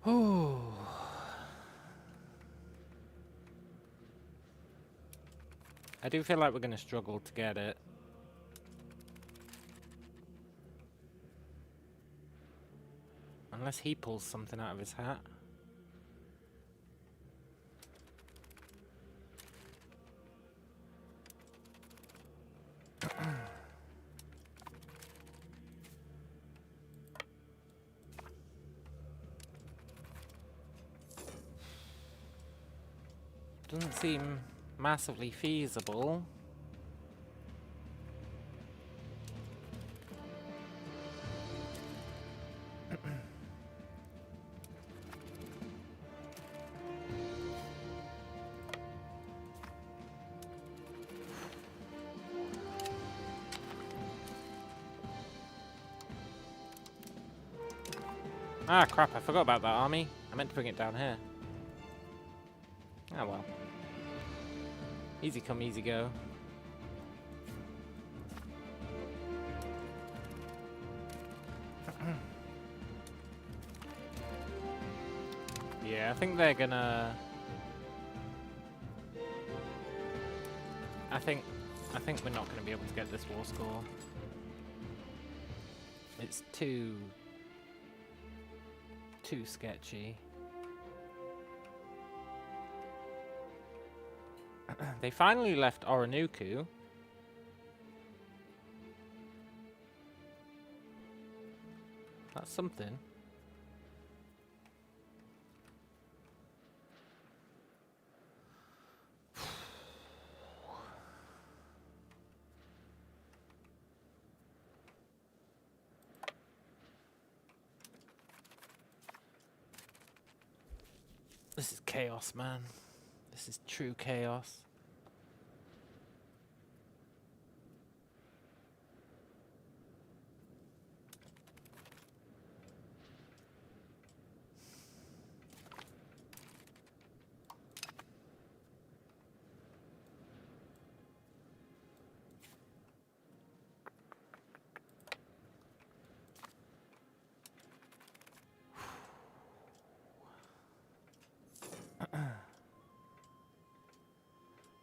Oh. I do feel like we're going to struggle to get it. Unless he pulls something out of his hat. Doesn't seem massively feasible. Ah, crap, I forgot about that army. I meant to bring it down here. Ah, well. Easy come, easy go. Yeah, I think they're gonna... I think we're not gonna be able to get this war score. It's too sketchy. They finally left Oronuku. That's something. This is chaos, man. This is true chaos.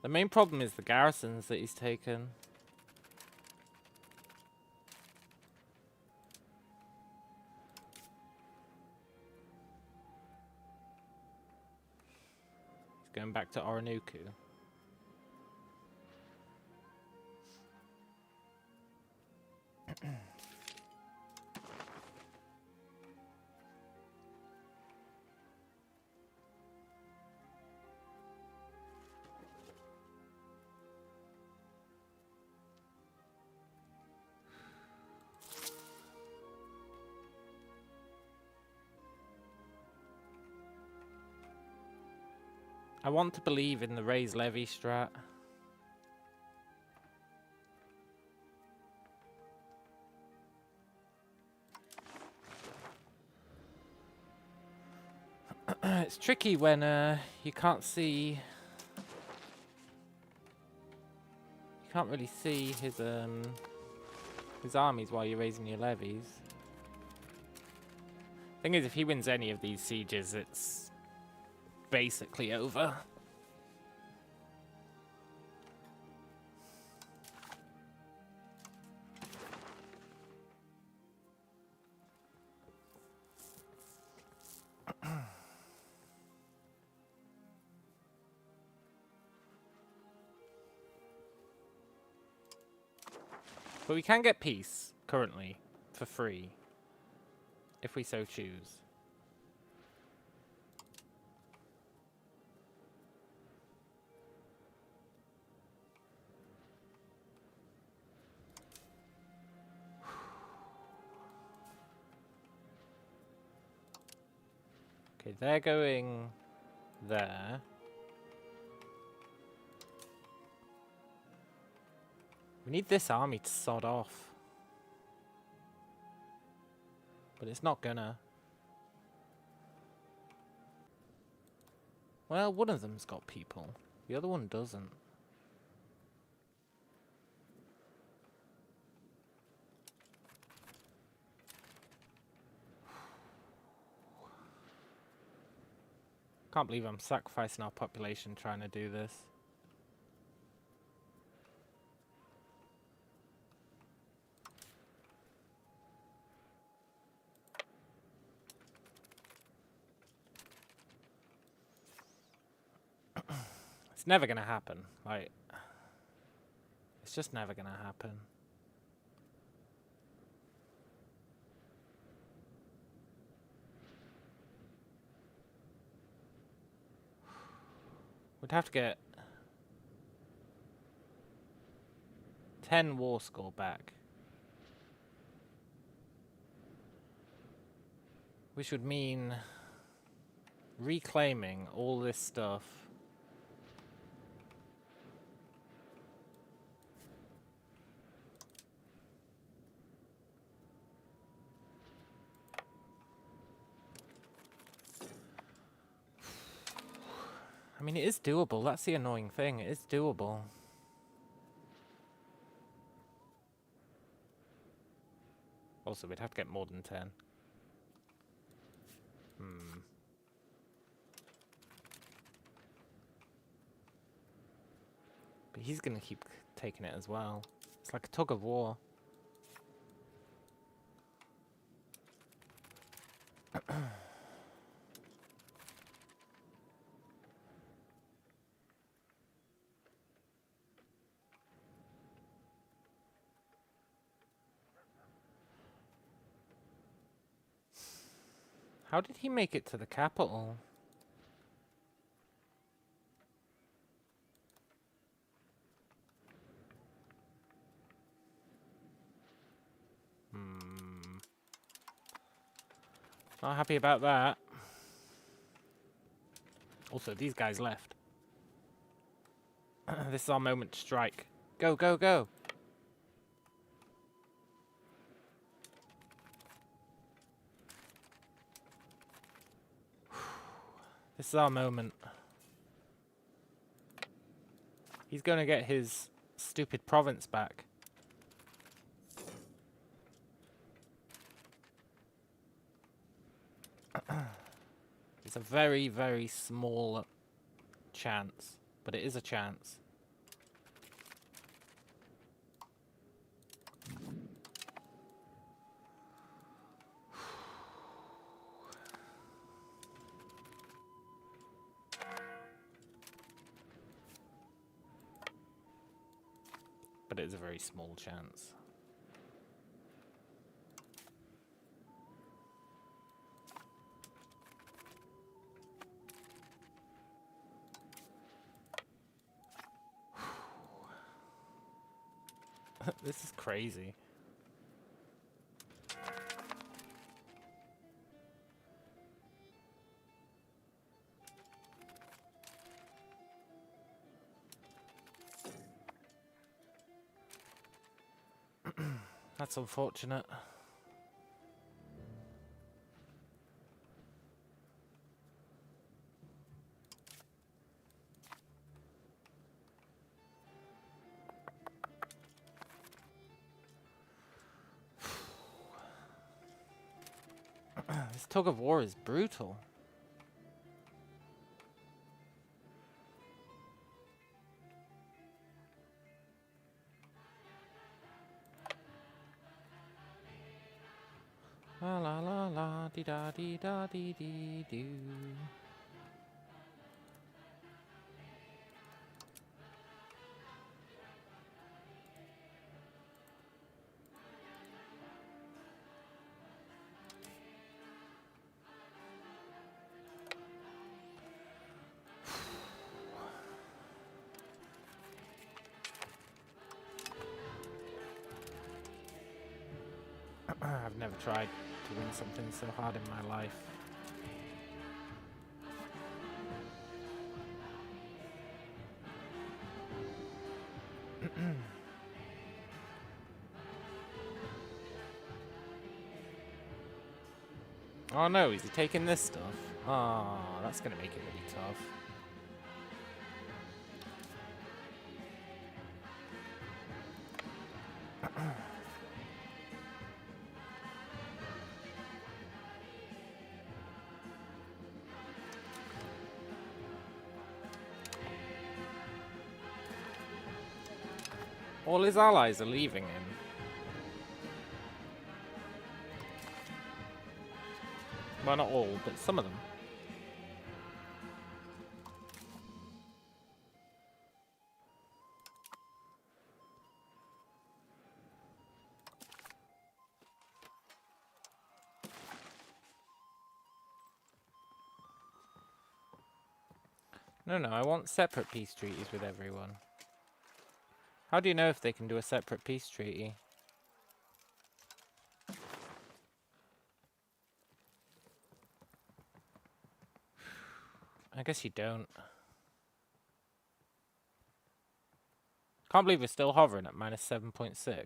The main problem is the garrisons that he's taken. He's going back to Oronuku. I want to believe in the raise levy strat. It's tricky when you can't see... You can't really see his armies while you're raising your levies. Thing is, if he wins any of these sieges, it's basically over. But we can get peace, currently, for free. If we so choose. Okay, they're going there. We need this army to sod off. But it's not gonna. Well, one of them's got people. The other one doesn't. Can't believe I'm sacrificing our population trying to do this. It's never gonna happen. Like, it's just never gonna happen. We'd have to get 10 war score back. Which would mean reclaiming all this stuff. I mean, it is doable. That's the annoying thing. It is doable. Also, we'd have to get more than 10. But he's going to keep taking it as well. It's like a tug of war. How did he make it to the capital? Not happy about that. Also, these guys left. This is our moment to strike. Go, go, go! This is our moment. He's going to get his stupid province back. It's a very, very small chance, but it is a chance. But it is a very small chance. This is crazy. That's unfortunate. This tug of war is brutal. La la la la dee da dee da dee dee doo. I've never tried to win something so hard in my life. Oh no, is he taking this stuff? Oh, that's gonna make it really tough. All his allies are leaving him. Well, not all, but some of them. No, I want separate peace treaties with everyone. How do you know if they can do a separate peace treaty? I guess you don't. Can't believe we're still hovering at minus 7.6.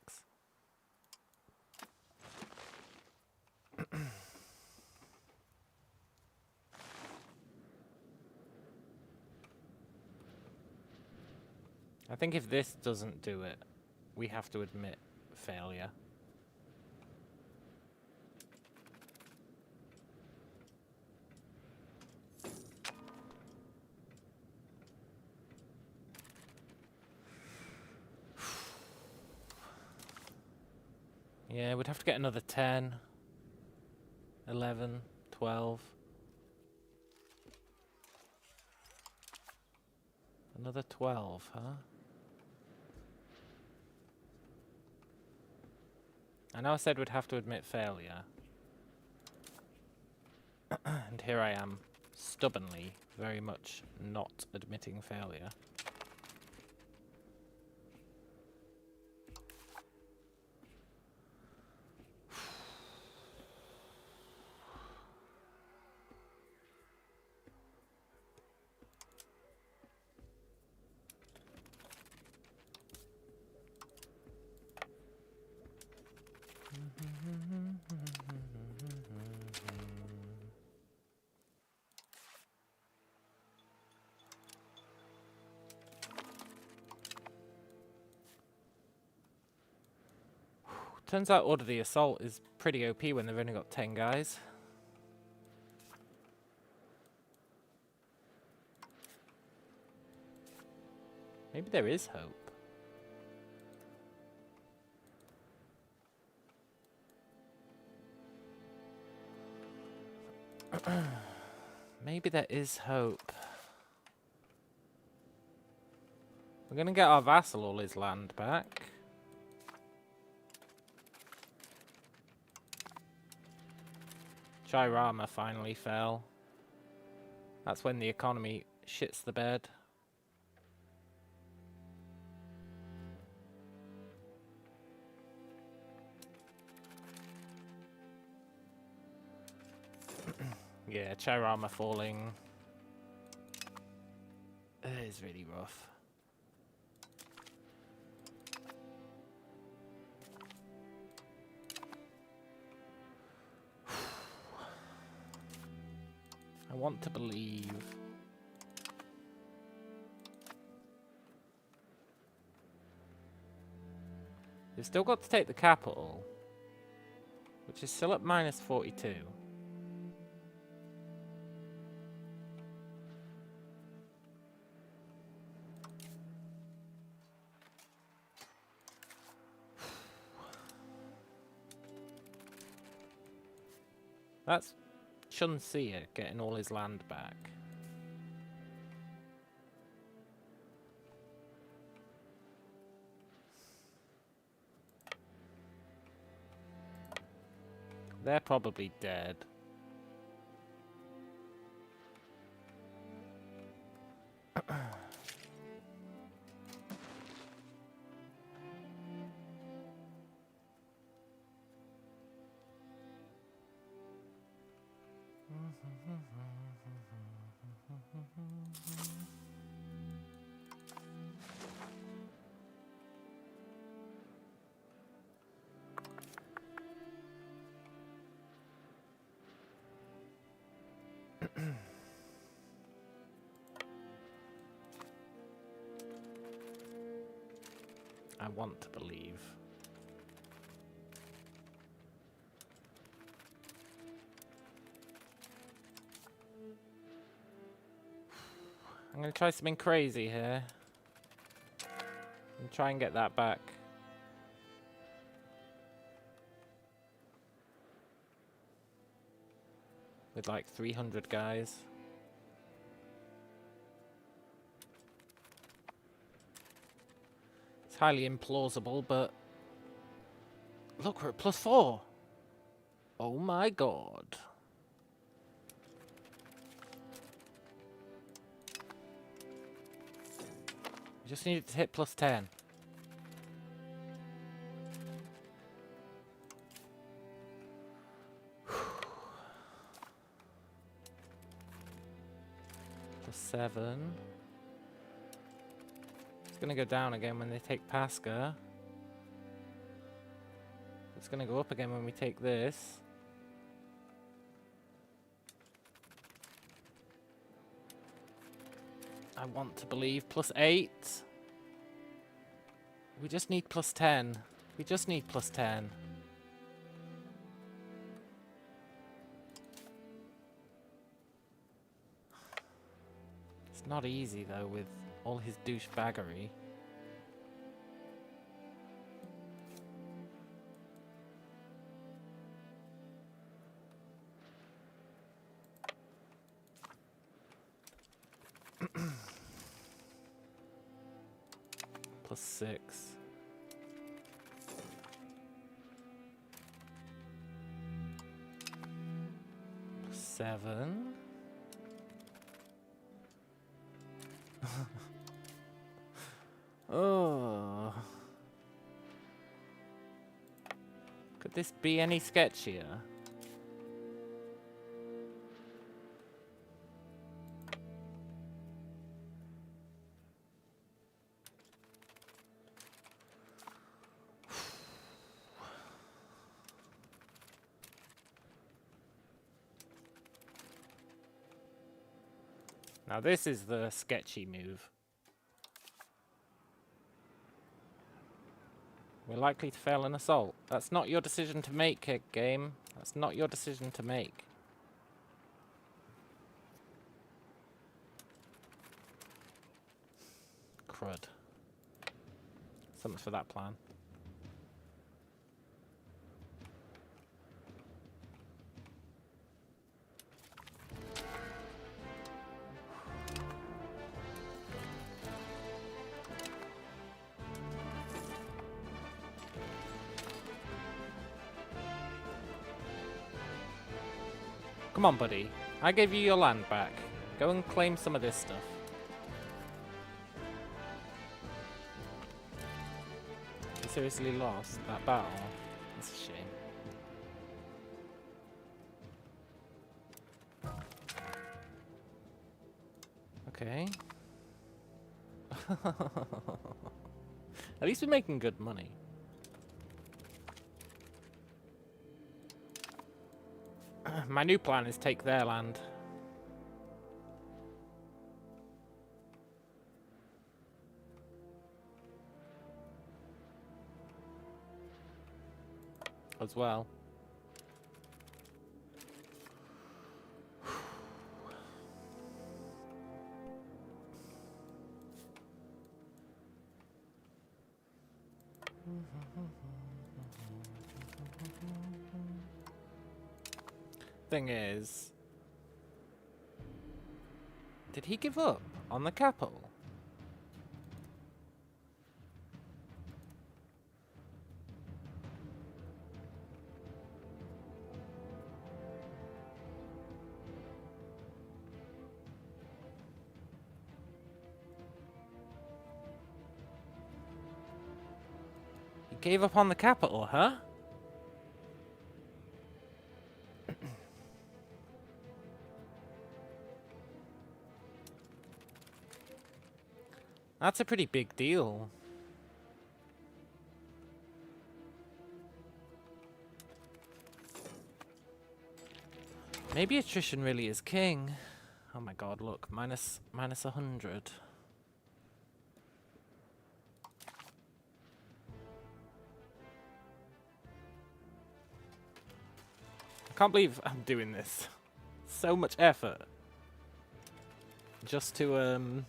I think if this doesn't do it, we have to admit failure. Yeah, we'd have to get another 10, 11, 12. Another 12, huh? I know I said we'd have to admit failure. And here I am, stubbornly, very much not admitting failure. Turns out Order the Assault is pretty OP when they've only got 10 guys. Maybe there is hope. Maybe there is hope. We're gonna get our vassal all his land back. Chirama finally fell. That's when the economy shits the bed. Yeah, Chirama falling is really rough. I want to believe. They've still got to take the capital, which is still at minus 42. That's Chunsia getting all his land back. They're probably dead. I want to believe. I'm going to try something crazy here. And try and get that back. With like 300 guys. It's highly implausible, but... Look, we're at +4. Oh my god. Just need it to hit plus 10. Plus 7. It's going to go down again when they take Pasca. It's going to go up again when we take this. I want to believe plus 8. We just need plus 10. We just need plus 10. It's not easy though with all his douchebaggery. Plus 6. Plus 7. Oh. Could this be any sketchier? Now this is the sketchy move. We're likely to fail an assault. That's not your decision to make, game. That's not your decision to make. Crud. So much for that plan. Come on, buddy. I gave you your land back. Go and claim some of this stuff. You seriously lost that battle? That's a shame. Okay. At least we're making good money. My new plan is take their land. As well. Thing is, did he give up on the capital? He gave up on the capital, huh? That's a pretty big deal. Maybe attrition really is king. Oh my god, look, minus 100. I can't believe I'm doing this. So much effort. Just to,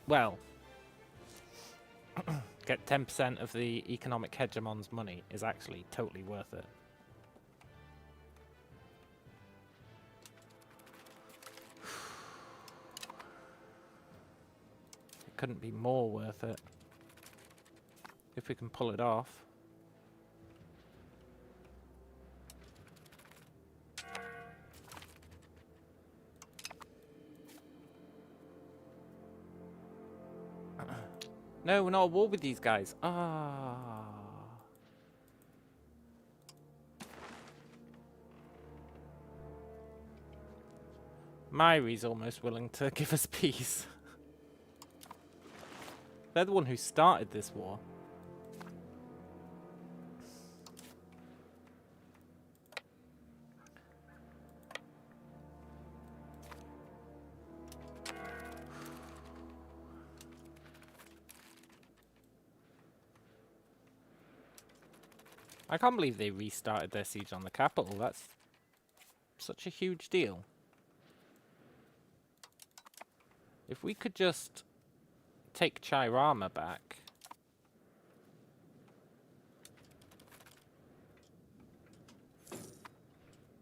well, get 10% of the economic hegemon's money is actually totally worth it. It couldn't be more worth it. If we can pull it off. No, we're not at war with these guys. Ah. Myri's almost willing to give us peace. They're the one who started this war. I can't believe they restarted their siege on the capital. That's such a huge deal. If we could just take Chirama back.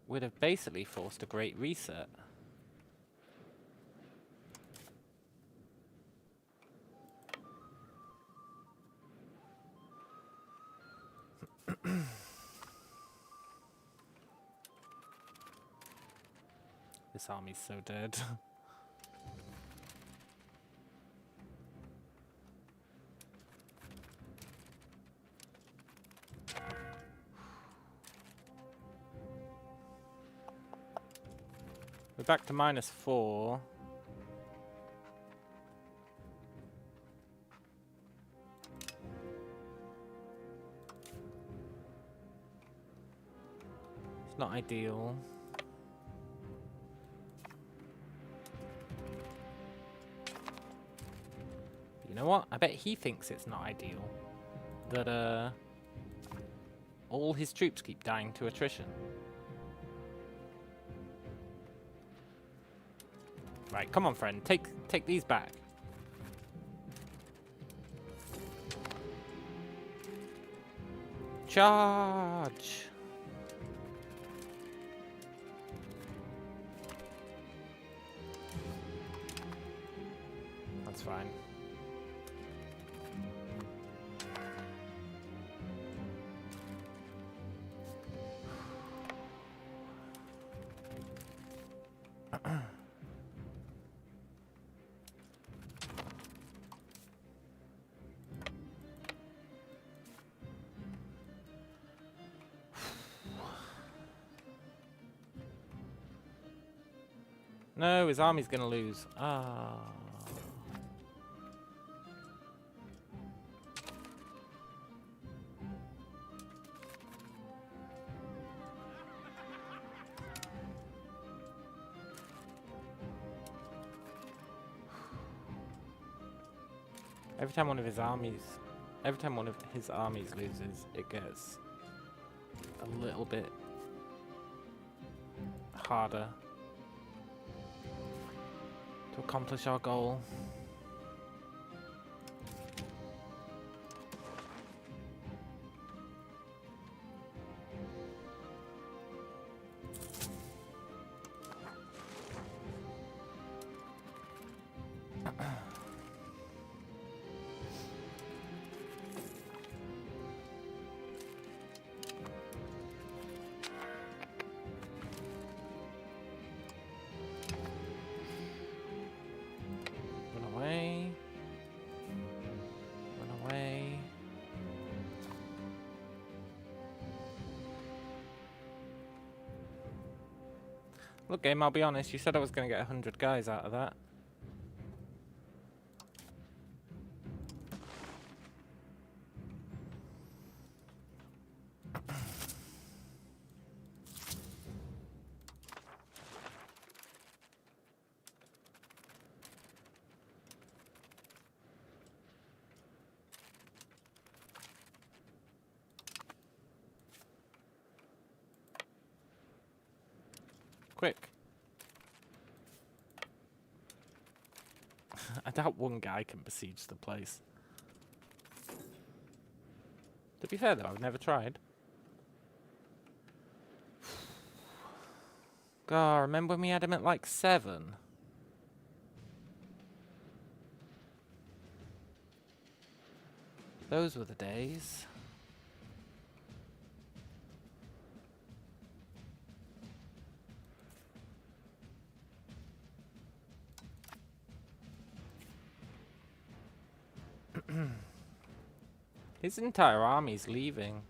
We'd have basically forced a great reset. This army's so dead. We're back to -4. It's not ideal. You know what? I bet he thinks it's not ideal. That, all his troops keep dying to attrition. Right, come on, friend. Take these back. Charge! That's fine. No, his army's gonna lose. Ah. Every time one of his armies loses, it gets a little bit harder to accomplish our goal. Look, game, I'll be honest, you said I was going to get 100 guys out of that. Quick. I doubt one guy can besiege the place. To be fair though, I've never tried. God, remember when we had him at like 7? Those were the days. His entire army's leaving.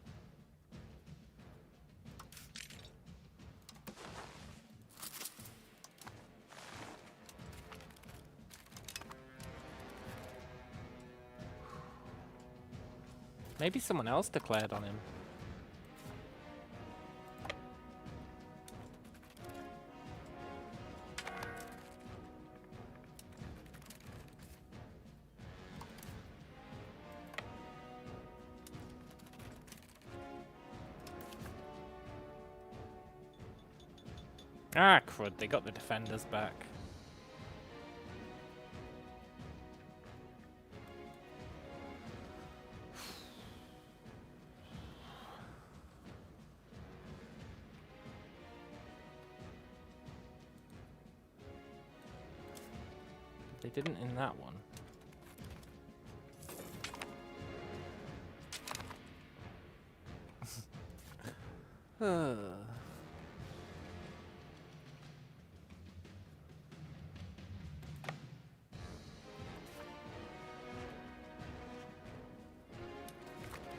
Maybe someone else declared on him. Ah, crud, they got the defenders back. They didn't in that one.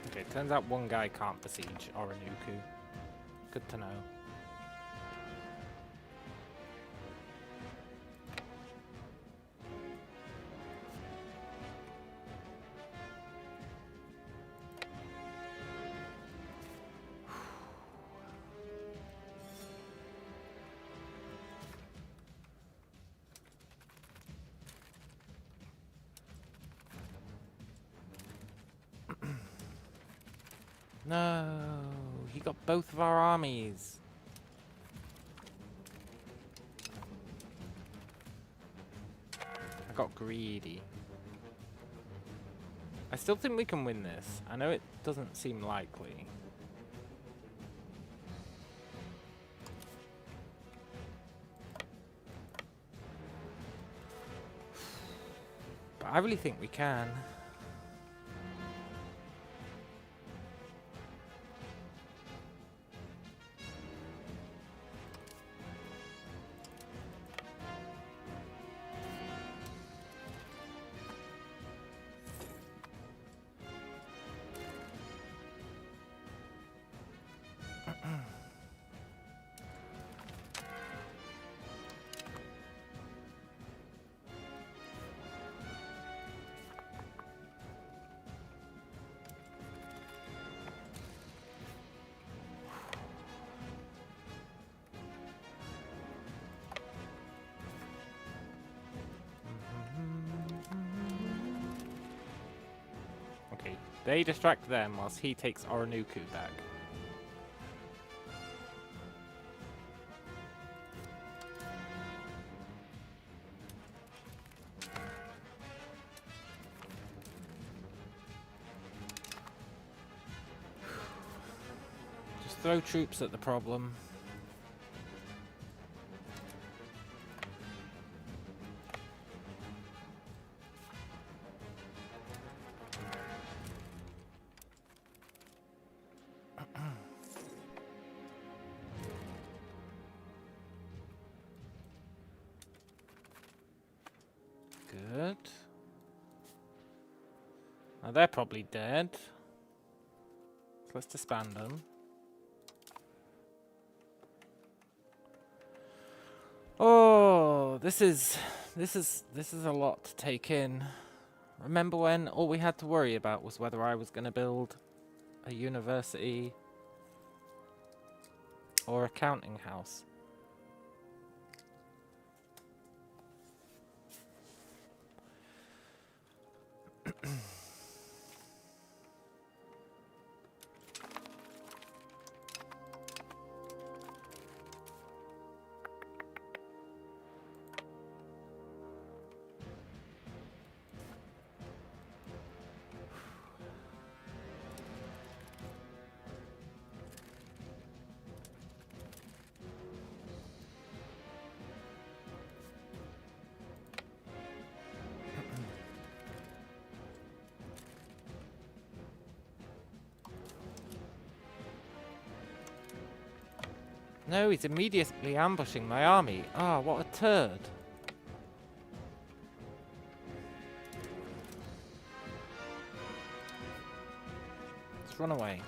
Okay, turns out one guy can't besiege Oronuku. Good to know. No, he got both of our armies. I got greedy. I still think we can win this. I know it doesn't seem likely. But I really think we can. Okay, they distract them whilst he takes Oronuku back. Just throw troops at the problem. Good. Now they're probably dead. So let's disband them. Oh, this is a lot to take in. Remember when all we had to worry about was whether I was going to build a university or a counting house? No, he's immediately ambushing my army. Ah, what a turd. run away.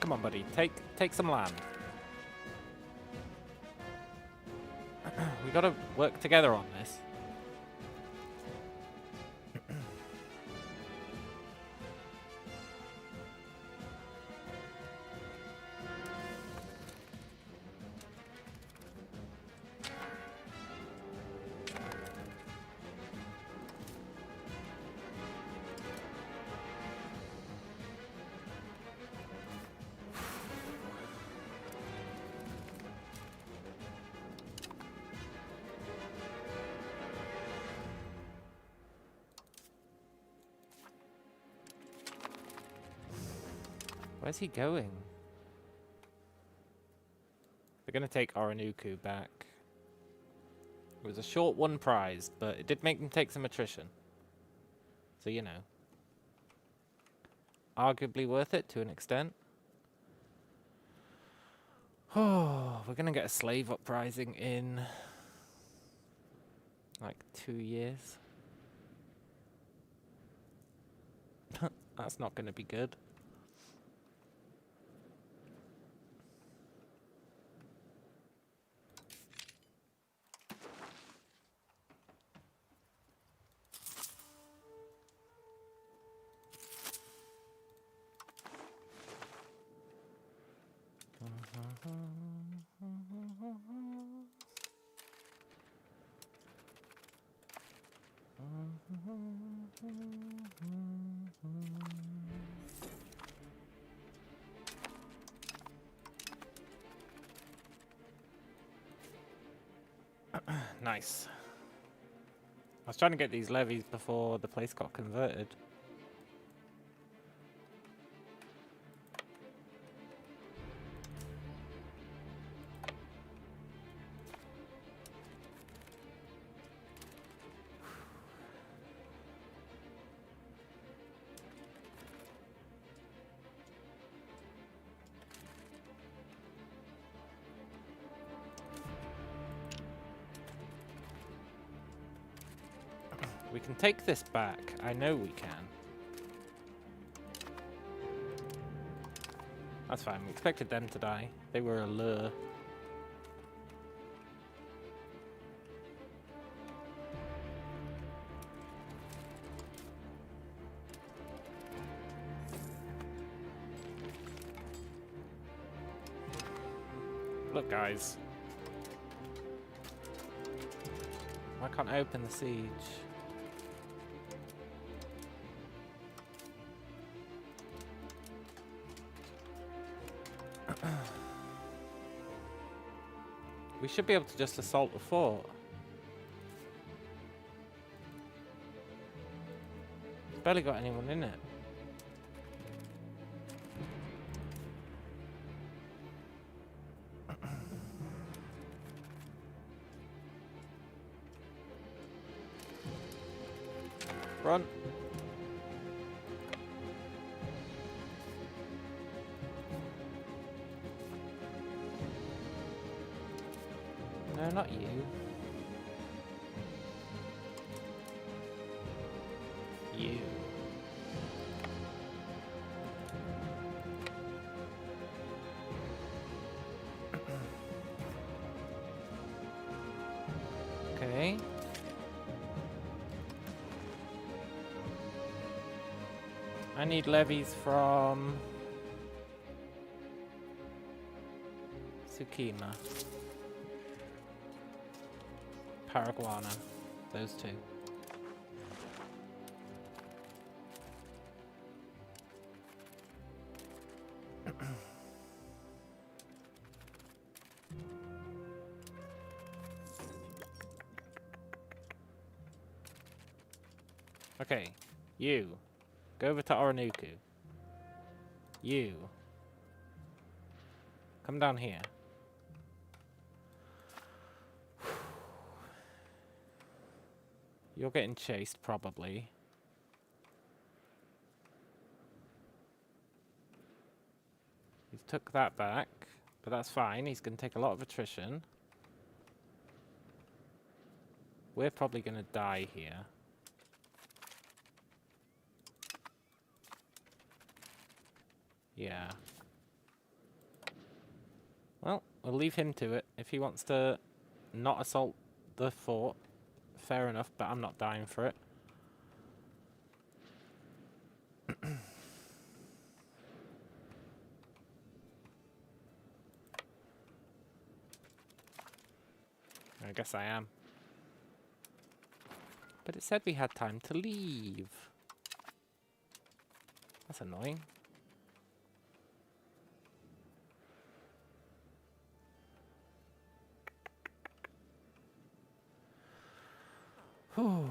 Come on, buddy. Take some land. We gotta work together on this. Where's he going? They're going to take Oronuku back. It was a short one prize, but it did make them take some attrition. So, you know. Arguably worth it to an extent. Oh, we're going to get a slave uprising in like 2 years. That's not going to be good. Nice. I was trying to get these levies before the place got converted. We can take this back. I know we can. That's fine. We expected them to die. They were a lure. Look, guys. Why can't I open the siege? We should be able to just assault the fort. It's barely got anyone in it. Run. No, not you. You. Okay. I need levies from Tsukima. Paraguana. Those two. Okay. You. Go over to Oronuku. You. Come down here. You're getting chased, probably. He's took that back, but that's fine. He's going to take a lot of attrition. We're probably going to die here. Yeah. Well, we'll leave him to it. If he wants to not assault the fort, fair enough, but I'm not dying for it. I guess I am. But it said we had time to leave. That's annoying. Whew.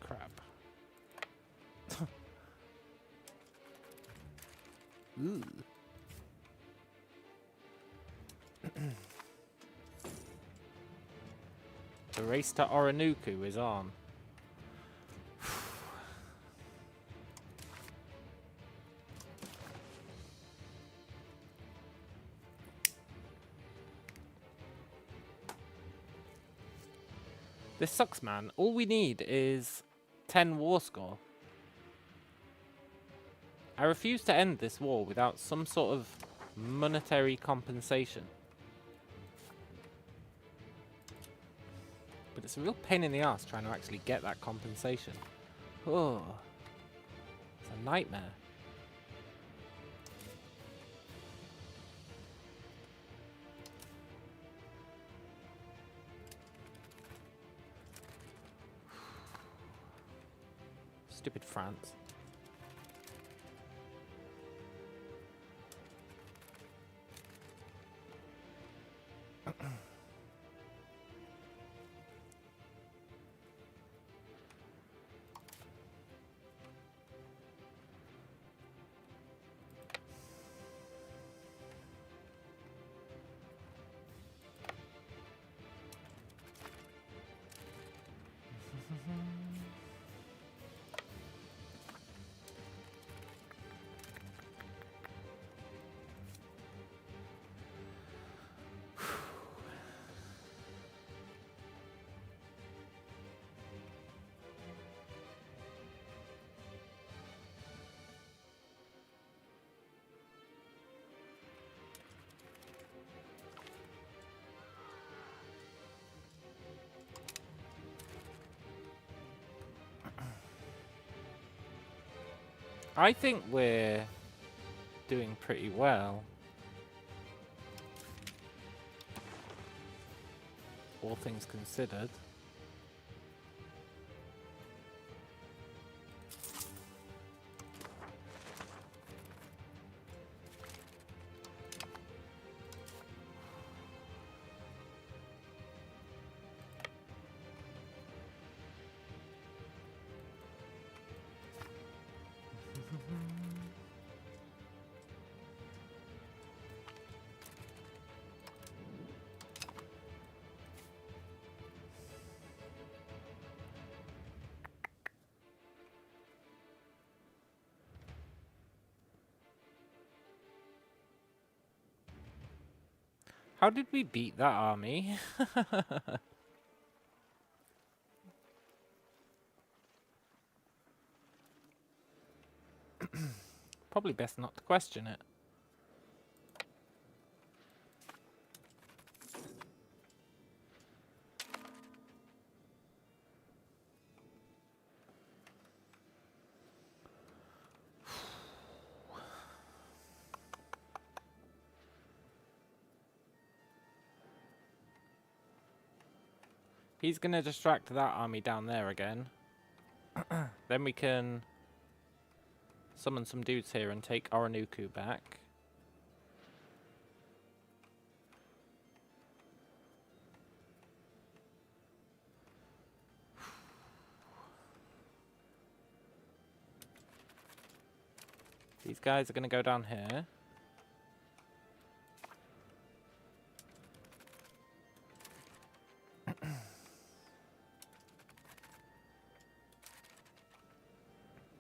Crap. Ooh. The race to Oronuku is on. This sucks, man. All we need is 10 war score. I refuse to end this war without some sort of monetary compensation. But it's a real pain in the ass trying to actually get that compensation. Oh, it's a nightmare. Stupid France. I think we're doing pretty well. All things considered. How did we beat that army? Probably best not to question it. He's going to distract that army down there again. Then we can summon some dudes here and take Oronuku back. These guys are going to go down here.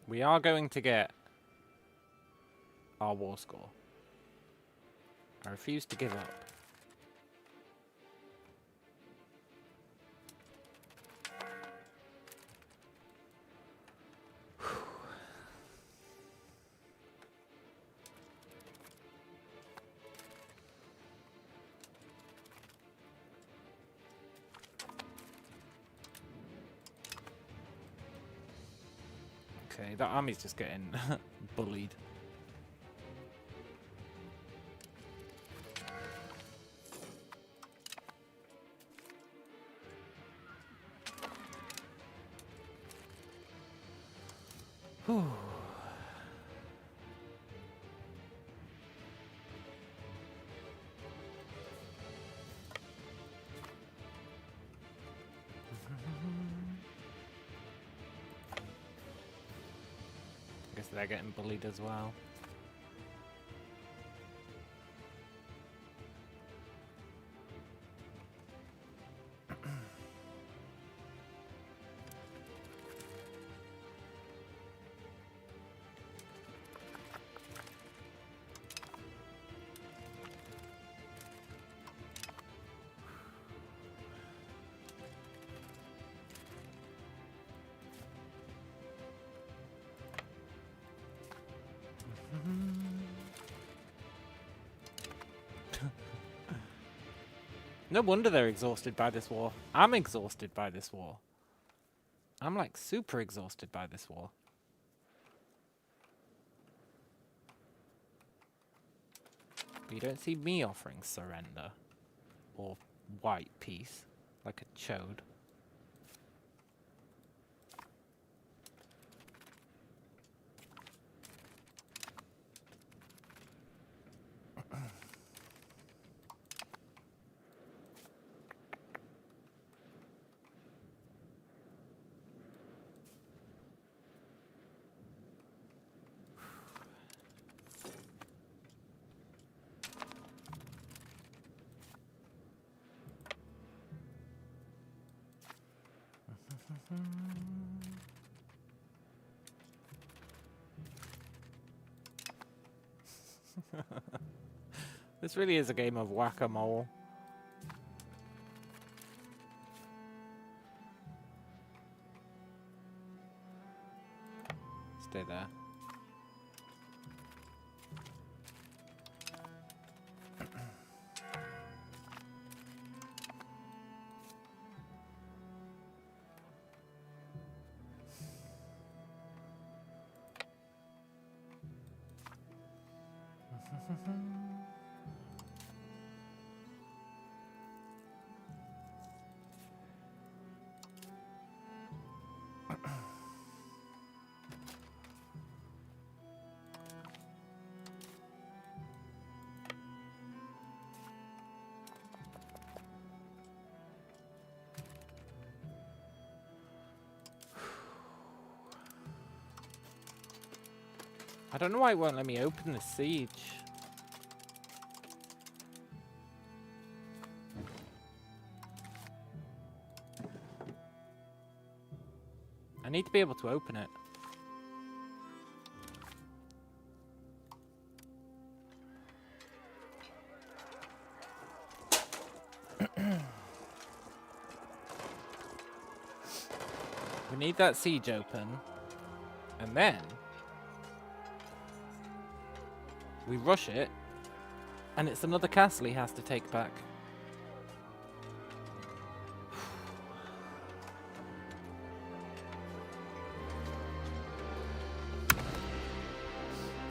We are going to get our war score. I refuse to give up. Okay, that army's just getting bullied. Whew. Guess they're getting bullied as well. No wonder they're exhausted by this war. I'm exhausted by this war. I'm like super exhausted by this war. But you don't see me offering surrender or white peace like a chode. This really is a game of whack-a-mole. Stay there. I don't know why it won't let me open the siege. I need to be able to open it. We need that siege open. And then we rush it, and it's another castle he has to take back.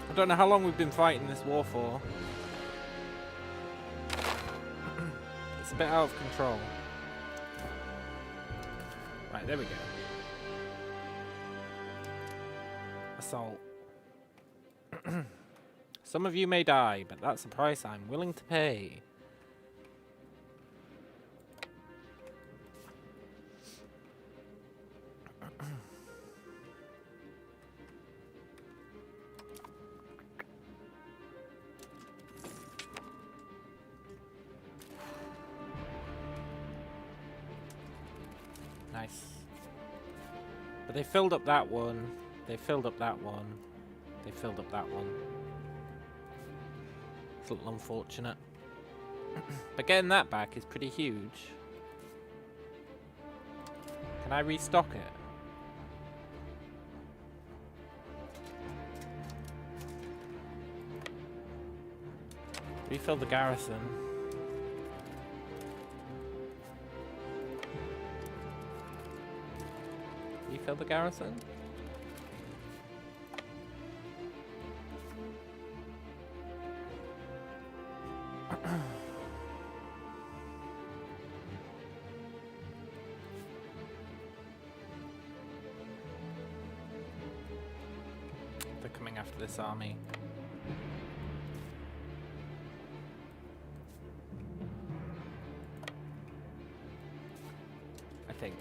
I don't know how long we've been fighting this war for. It's a bit out of control. Right, there we go. Assault. Some of you may die, but that's a price I'm willing to pay. But they filled up that one. They filled up that one. They filled up that one. It's a little unfortunate. But getting that back is pretty huge. Can I restock it? Refill the garrison. Refill the garrison? They're coming after this army. I think.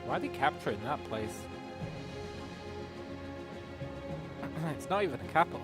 Why are they capturing that place? It's not even a capital.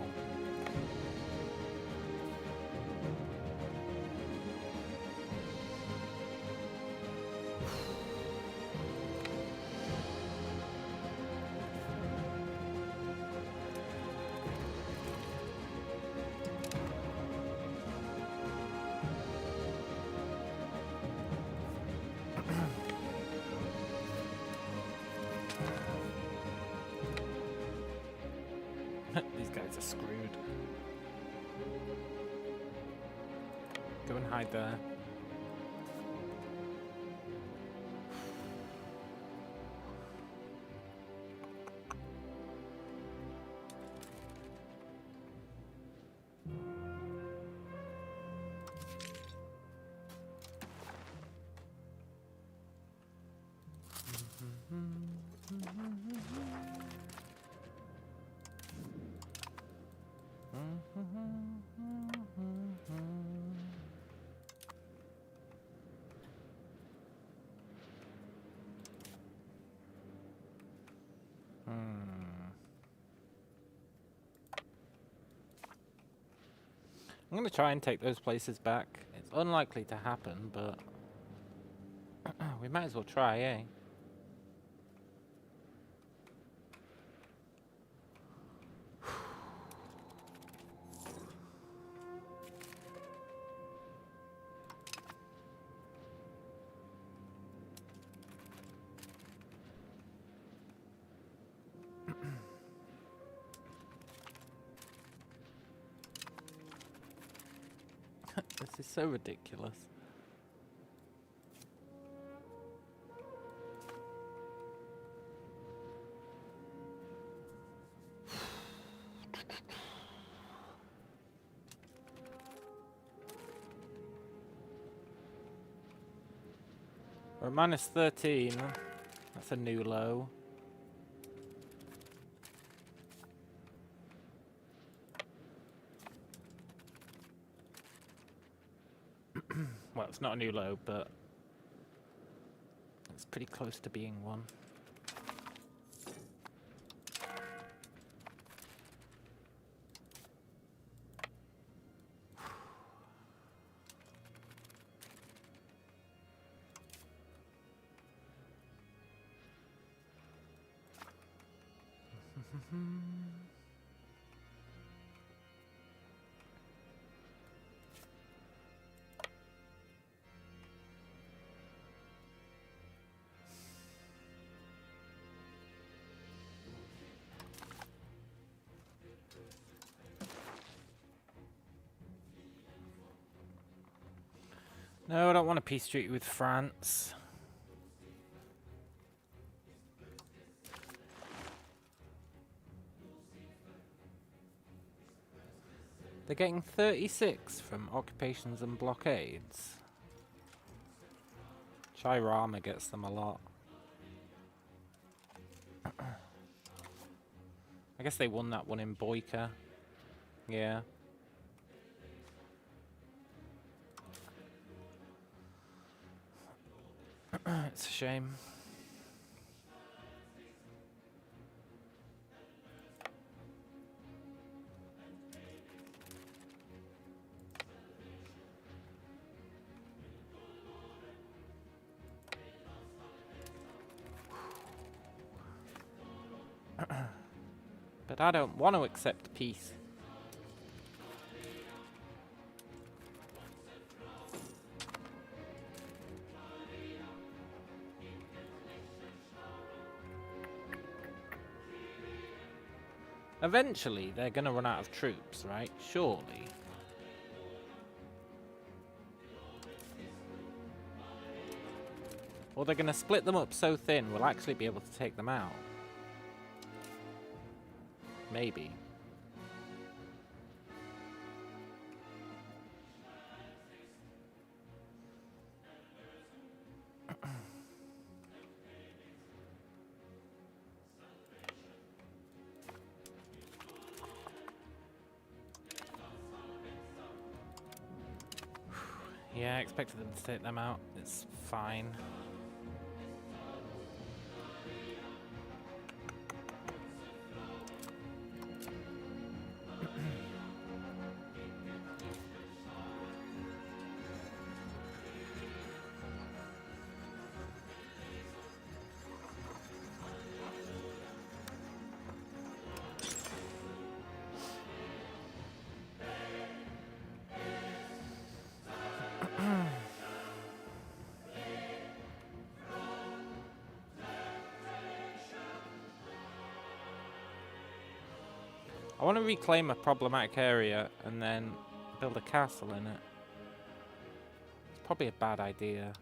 These guys are screwed. Go and hide there. I'm going to try and take those places back. It's unlikely to happen, but we might as well try, eh? This is so ridiculous. We're at minus 13. That's a new low. Well, it's not a new low, but it's pretty close to being one. No, I don't want a peace treaty with France. They're getting 36 from occupations and blockades. Chirama gets them a lot. I guess they won that one in Boyka. Yeah. It's a shame. But I don't want to accept peace. Eventually, they're going to run out of troops, right? Surely. Or they're going to split them up so thin, we'll actually be able to take them out. Maybe. Yeah, I expected them to take them out. It's fine. I want to reclaim a problematic area and then build a castle in it. It's probably a bad idea.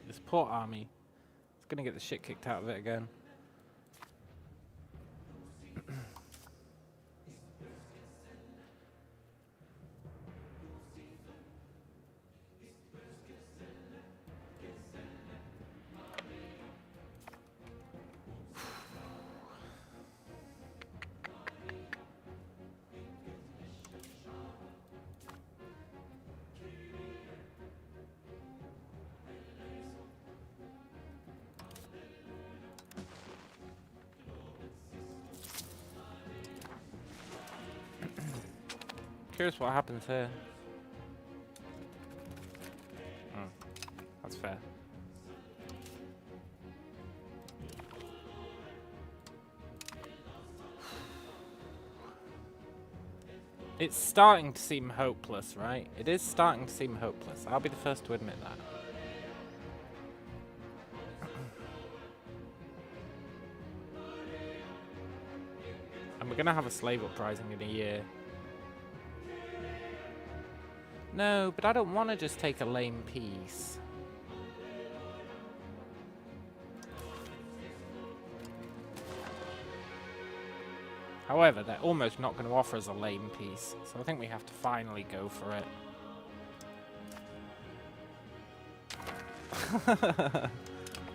This poor army. It's gonna get the shit kicked out of it again. Curious what happens here. That's fair. It's starting to seem hopeless, right? It is starting to seem hopeless. I'll be the first to admit that. And we're gonna have a slave uprising in a year. No, but I don't want to just take a lame piece. However, they're almost not going to offer us a lame piece, so I think we have to finally go for it.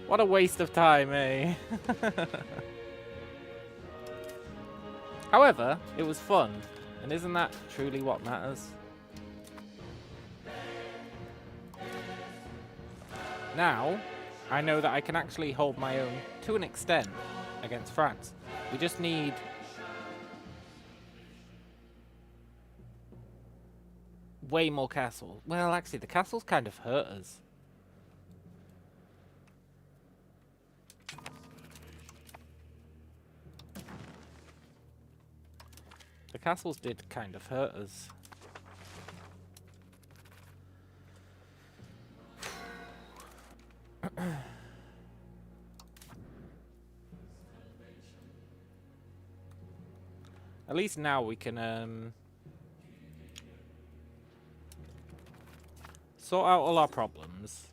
What a waste of time, eh? However, it was fun, and isn't that truly what matters? Now, I know that I can actually hold my own, to an extent, against France. We just need... way more castles. Well, actually, the castles kind of hurt us. The castles did kind of hurt us. At least now we can sort out all our problems.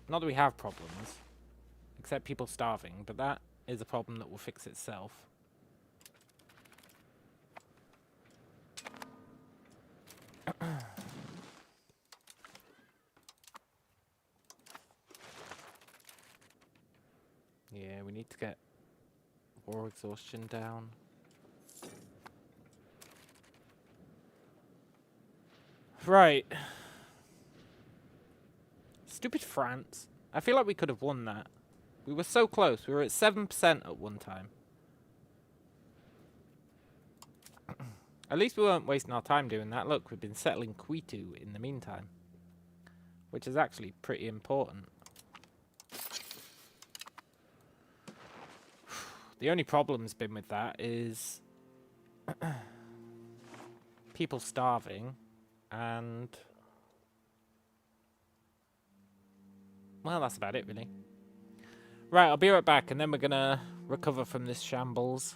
Not that we have problems, except people starving, but that is a problem that will fix itself. Yeah, we need to get war exhaustion down. Right. Stupid France. I feel like we could have won that. We were so close. We were at 7% at one time. At least we weren't wasting our time doing that. Look, we've been settling Quitu in the meantime. Which is actually pretty important. The only problem's been with that is people starving and... well, that's about it, really. Right, I'll be right back, and then we're gonna recover from this shambles.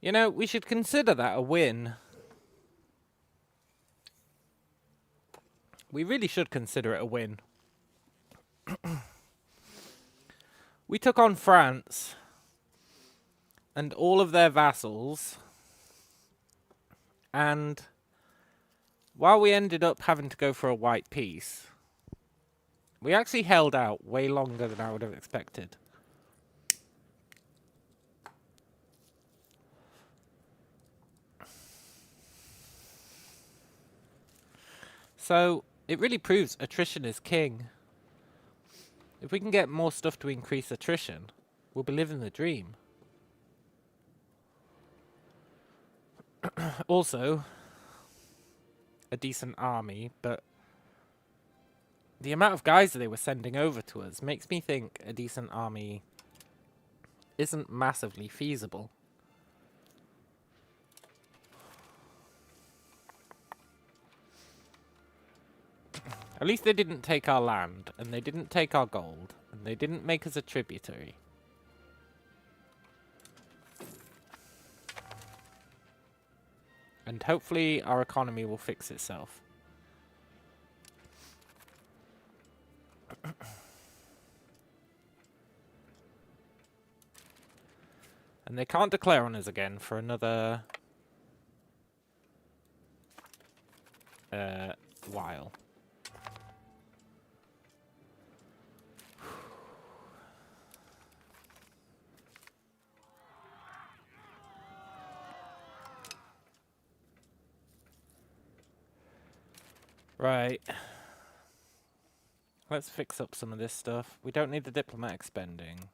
You know, we should consider that a win. We really should consider it a win. We took on France and all of their vassals, and while we ended up having to go for a white peace, we actually held out way longer than I would have expected. So, it really proves attrition is king. If we can get more stuff to increase attrition, we'll be living the dream. Also, a decent army, but the amount of guys that they were sending over to us makes me think a decent army isn't massively feasible. At least they didn't take our land, and they didn't take our gold, and they didn't make us a tributary. And hopefully our economy will fix itself. And they can't declare on us again for another while. Right. Let's fix up some of this stuff. We don't need the diplomatic spending.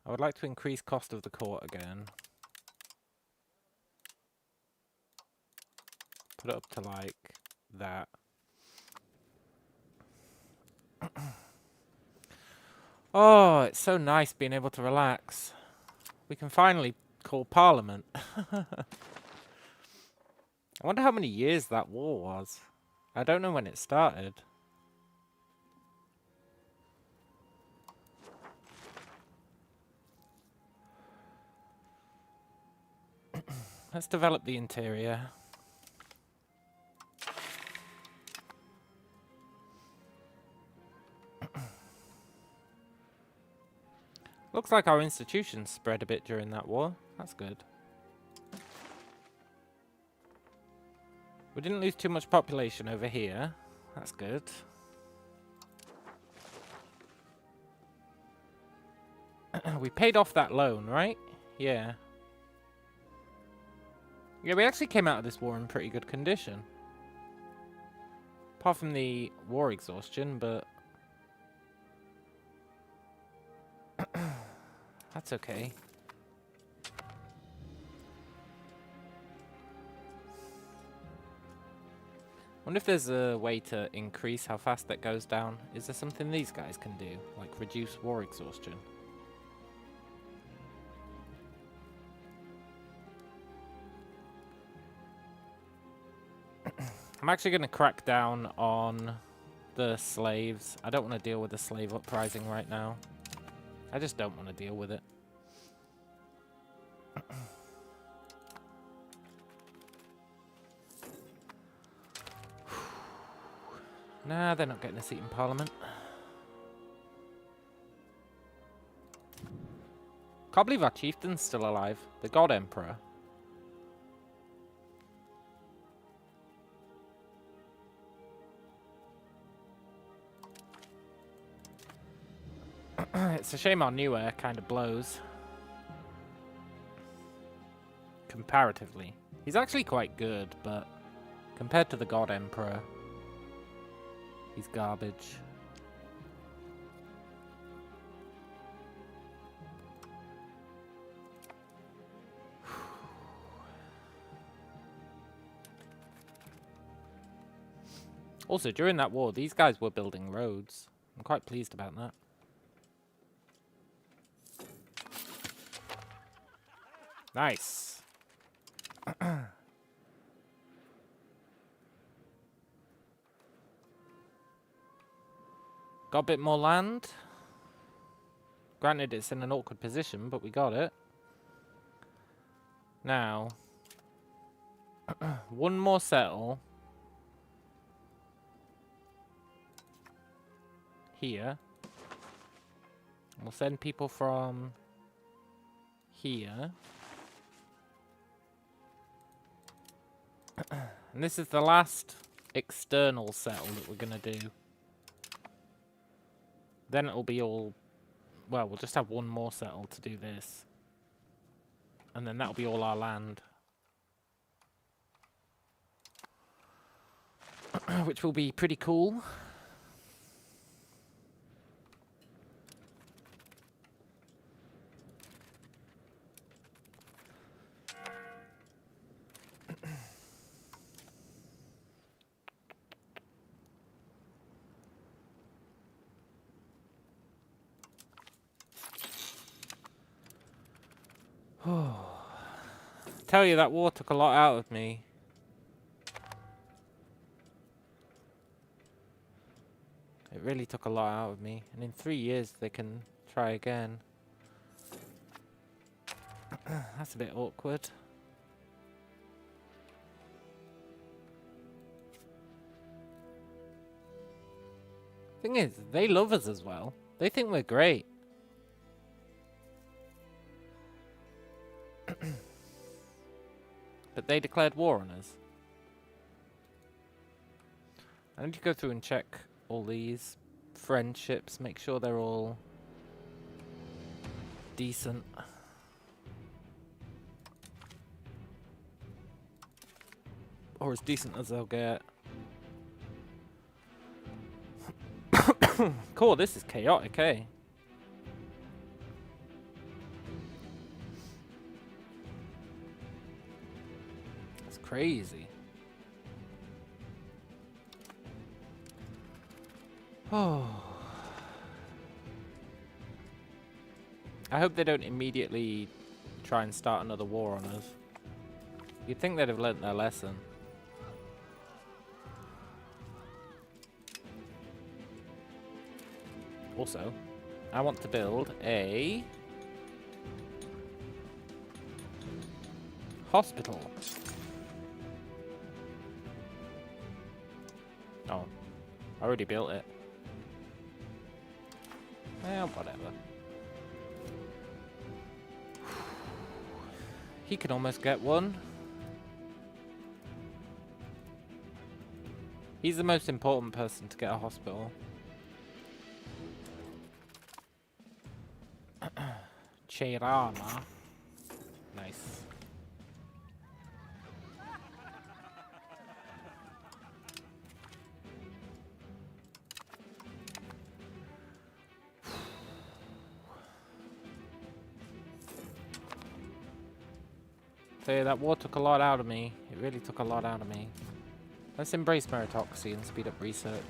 I would like to increase cost of the court again. Put it up to like that. Oh, it's so nice being able to relax. We can finally call Parliament. I wonder how many years that war was. I don't know when it started. Let's develop the interior. Looks like our institutions spread a bit during that war. That's good. We didn't lose too much population over here. That's good. We paid off that loan, right? Yeah. Yeah, we actually came out of this war in pretty good condition. Apart from the war exhaustion, but that's okay. Wonder if there's a way to increase how fast that goes down. Is there something these guys can do? Like reduce war exhaustion? I'm actually going to crack down on the slaves. I don't want to deal with the slave uprising right now. I just don't want to deal with it. Nah, they're not getting a seat in Parliament. Can't believe our chieftain's still alive. The God Emperor. It's a shame our new heir kind of blows. Comparatively. He's actually quite good, but compared to the God Emperor, he's garbage. Also, during that war, these guys were building roads. I'm quite pleased about that. Nice. Got a bit more land. Granted, it's in an awkward position, but we got it. Now, one more settle. Here. We'll send people from here. And this is the last external settle that we're going to do. Then it'll be all... Well, we'll just have one more settle to do this. And then that'll be all our land. Which will be pretty cool. Tell you, that war took a lot out of me. It really took a lot out of me. And in 3 years, they can try again. That's a bit awkward. Thing is, they love us as well. They think we're great. But they declared war on us. I need to go through and check all these friendships, make sure they're all decent. Or as decent as they'll get. Cool, this is chaotic, eh? That's crazy. Oh. I hope they don't immediately try and start another war on us. You'd think they'd have learnt their lesson. Also, I want to build a hospital. Oh, I already built it. Well, whatever. He can almost get one. He's the most important person to get a hospital. Cheirama. Nice. So yeah, that war took a lot out of me. It really took a lot out of me. Let's embrace meritocracy and speed up research.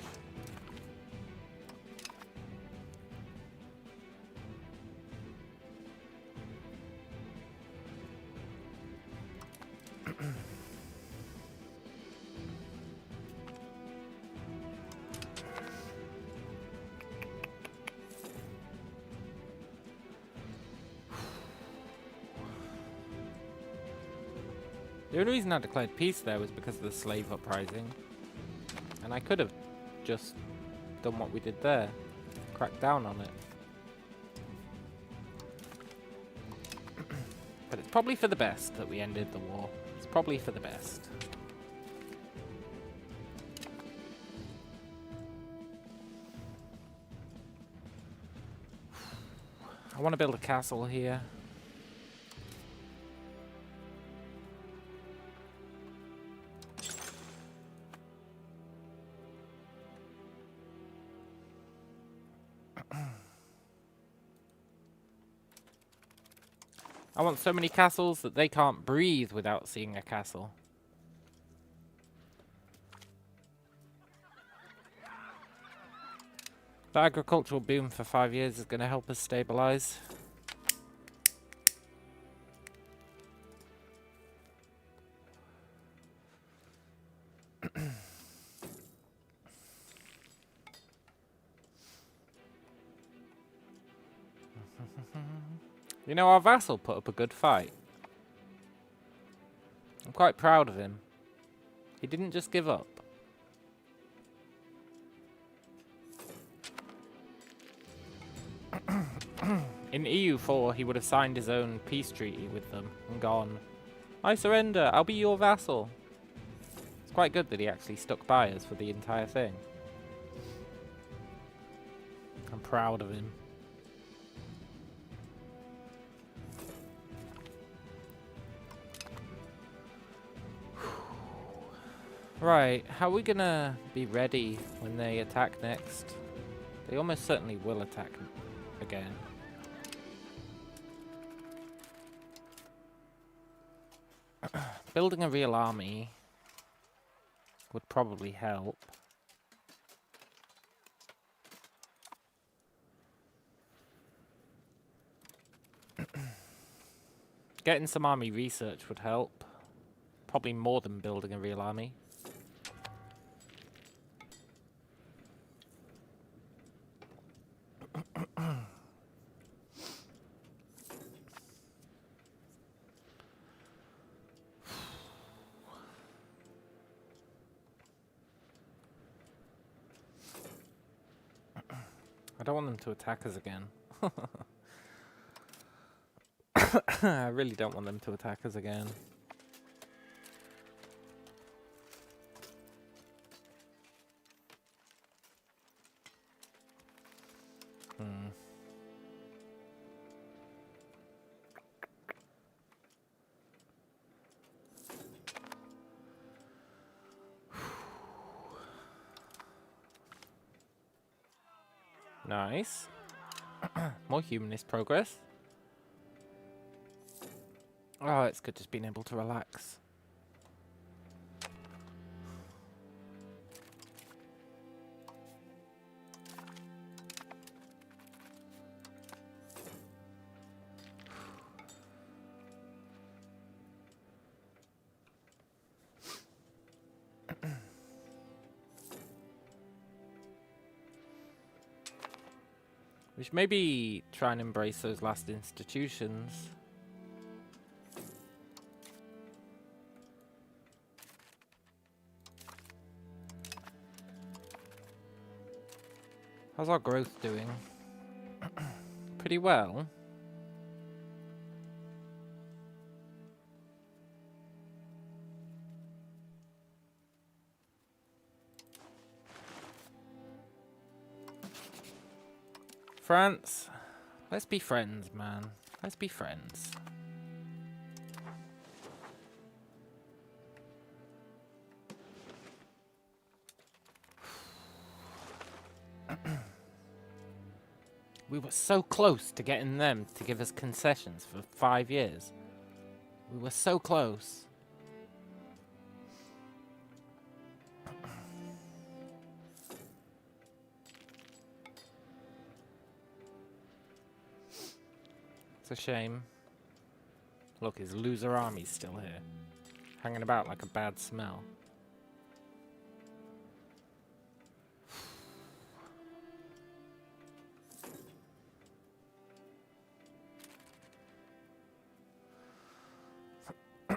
The only reason I declared peace there was because of the slave uprising. And I could have just done what we did there. Cracked down on it. But it's probably for the best that we ended the war. It's probably for the best. I want to build a castle here. I want so many castles that they can't breathe without seeing a castle. The agricultural boom for 5 years is going to help us stabilize. You know, our vassal put up a good fight. I'm quite proud of him. He didn't just give up. In EU4, he would have signed his own peace treaty with them and gone, I surrender, I'll be your vassal. It's quite good that he actually stuck by us for the entire thing. I'm proud of him. Right, how are we gonna be ready when they attack next? They almost certainly will attack again. Building a real army would probably help. Getting some army research would help. Probably more than building a real army. I don't want them to attack us again. I really don't want them to attack us again. Nice. More humanist progress. Oh, it's good just being able to relax. We should maybe try and embrace those last institutions. How's our growth doing? Pretty well. France, let's be friends, man. Let's be friends. We were so close to getting them to give us concessions for 5 years. We were so close. It's a shame. Look, his loser army's still here. Hanging about like a bad smell.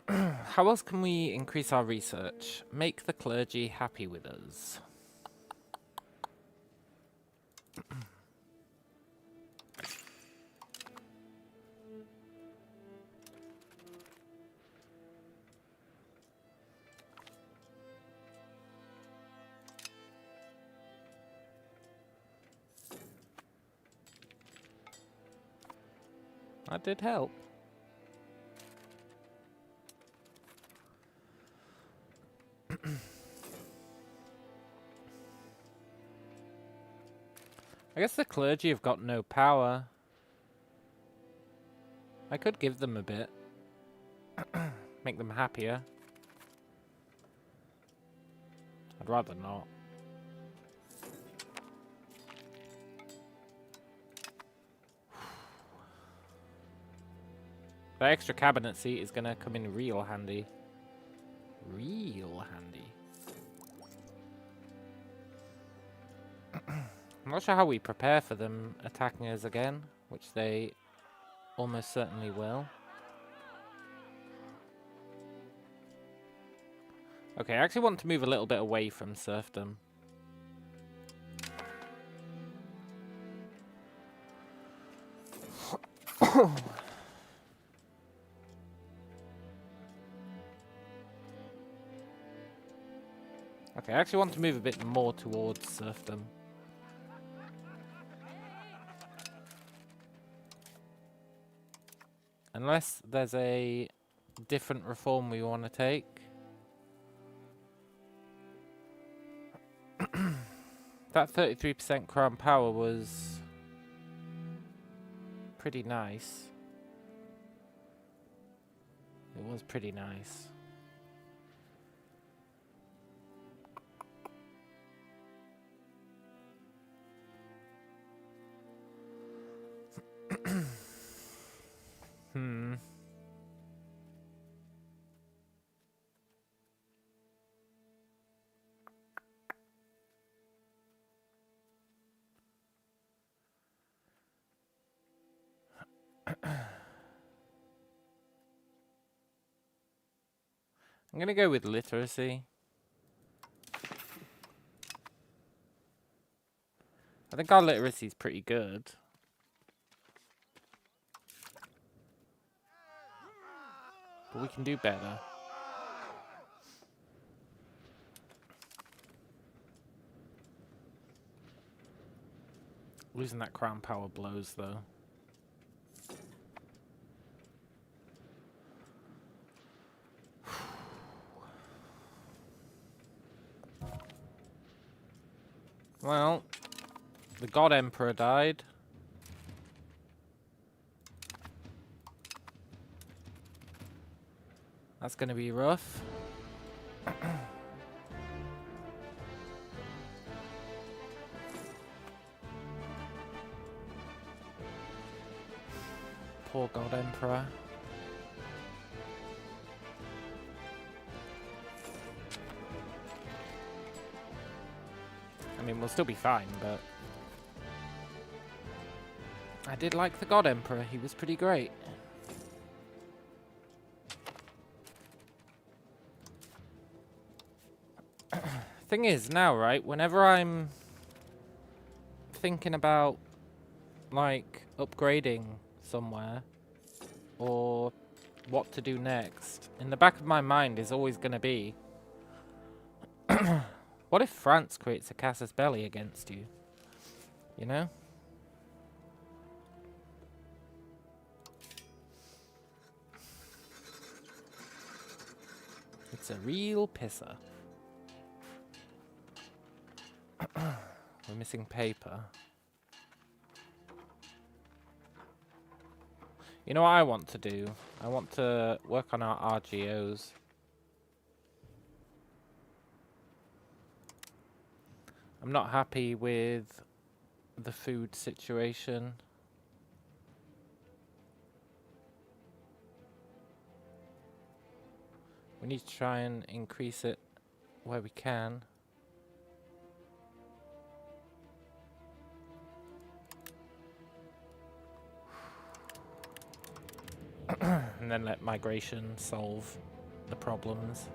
How else can we increase our research? Make the clergy happy with us. That did help. I guess the clergy have got no power. I could give them a bit. Make them happier. I'd rather not. The extra cabinet seat is going to come in real handy. Real handy. I'm not sure how we prepare for them attacking us again, which they almost certainly will. Okay, I actually want to move a little bit away from serfdom. Okay, I actually want to move a bit more towards serfdom. Unless there's a different reform we want to take. That 33% crown power was pretty nice. It was pretty nice. I'm gonna go with literacy. I think our literacy is pretty good. But we can do better. Losing that crown power blows, though. Well, the God Emperor died. That's gonna be rough. Poor God Emperor. I mean, we'll still be fine, but I did like the God Emperor. He was pretty great. Thing is, now, right, whenever I'm thinking about, like, upgrading somewhere or what to do next, in the back of my mind is always going to be, what if France creates a casus belli against you? You know? It's a real pisser. We're missing paper. You know what I want to do? I want to work on our RGOs. I'm not happy with the food situation. We need to try and increase it where we can. And then let migration solve the problems.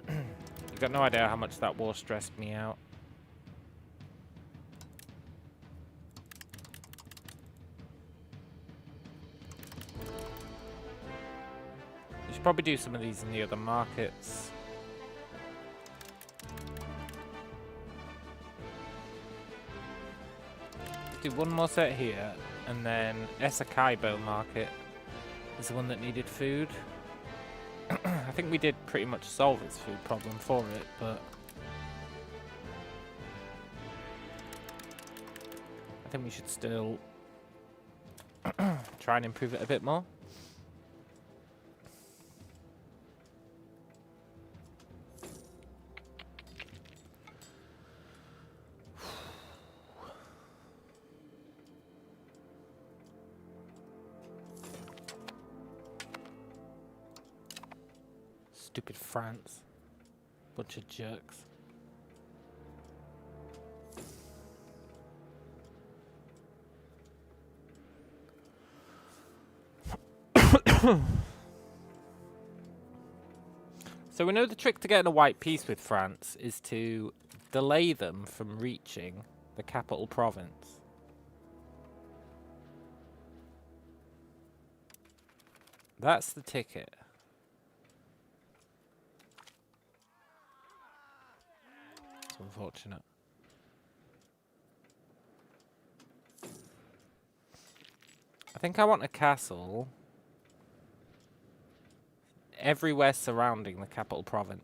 You've got no idea how much that war stressed me out. You should probably do some of these in the other markets. Do one more set here, and then Esakaibo market is the one that needed food. I think we did pretty much solve its food problem for it, but I think we should still try and improve it a bit more. Stupid France. Bunch of jerks. So we know the trick to getting a white peace with France is to delay them from reaching the capital province. That's the ticket. It's unfortunate. I think I want a castle everywhere surrounding the capital province.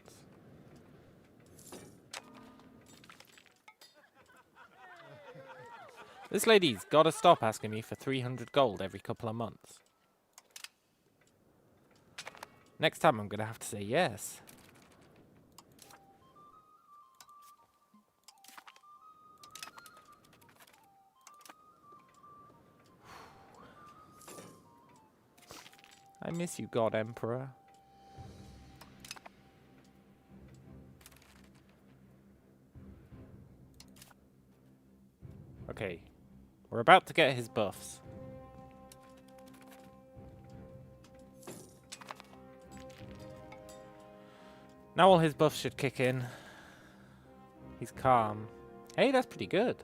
This lady's gotta stop asking me for 300 gold every couple of months. Next time I'm gonna have to say yes. I miss you, God Emperor. Okay, we're about to get his buffs. Now all his buffs should kick in. He's calm. Hey, that's pretty good.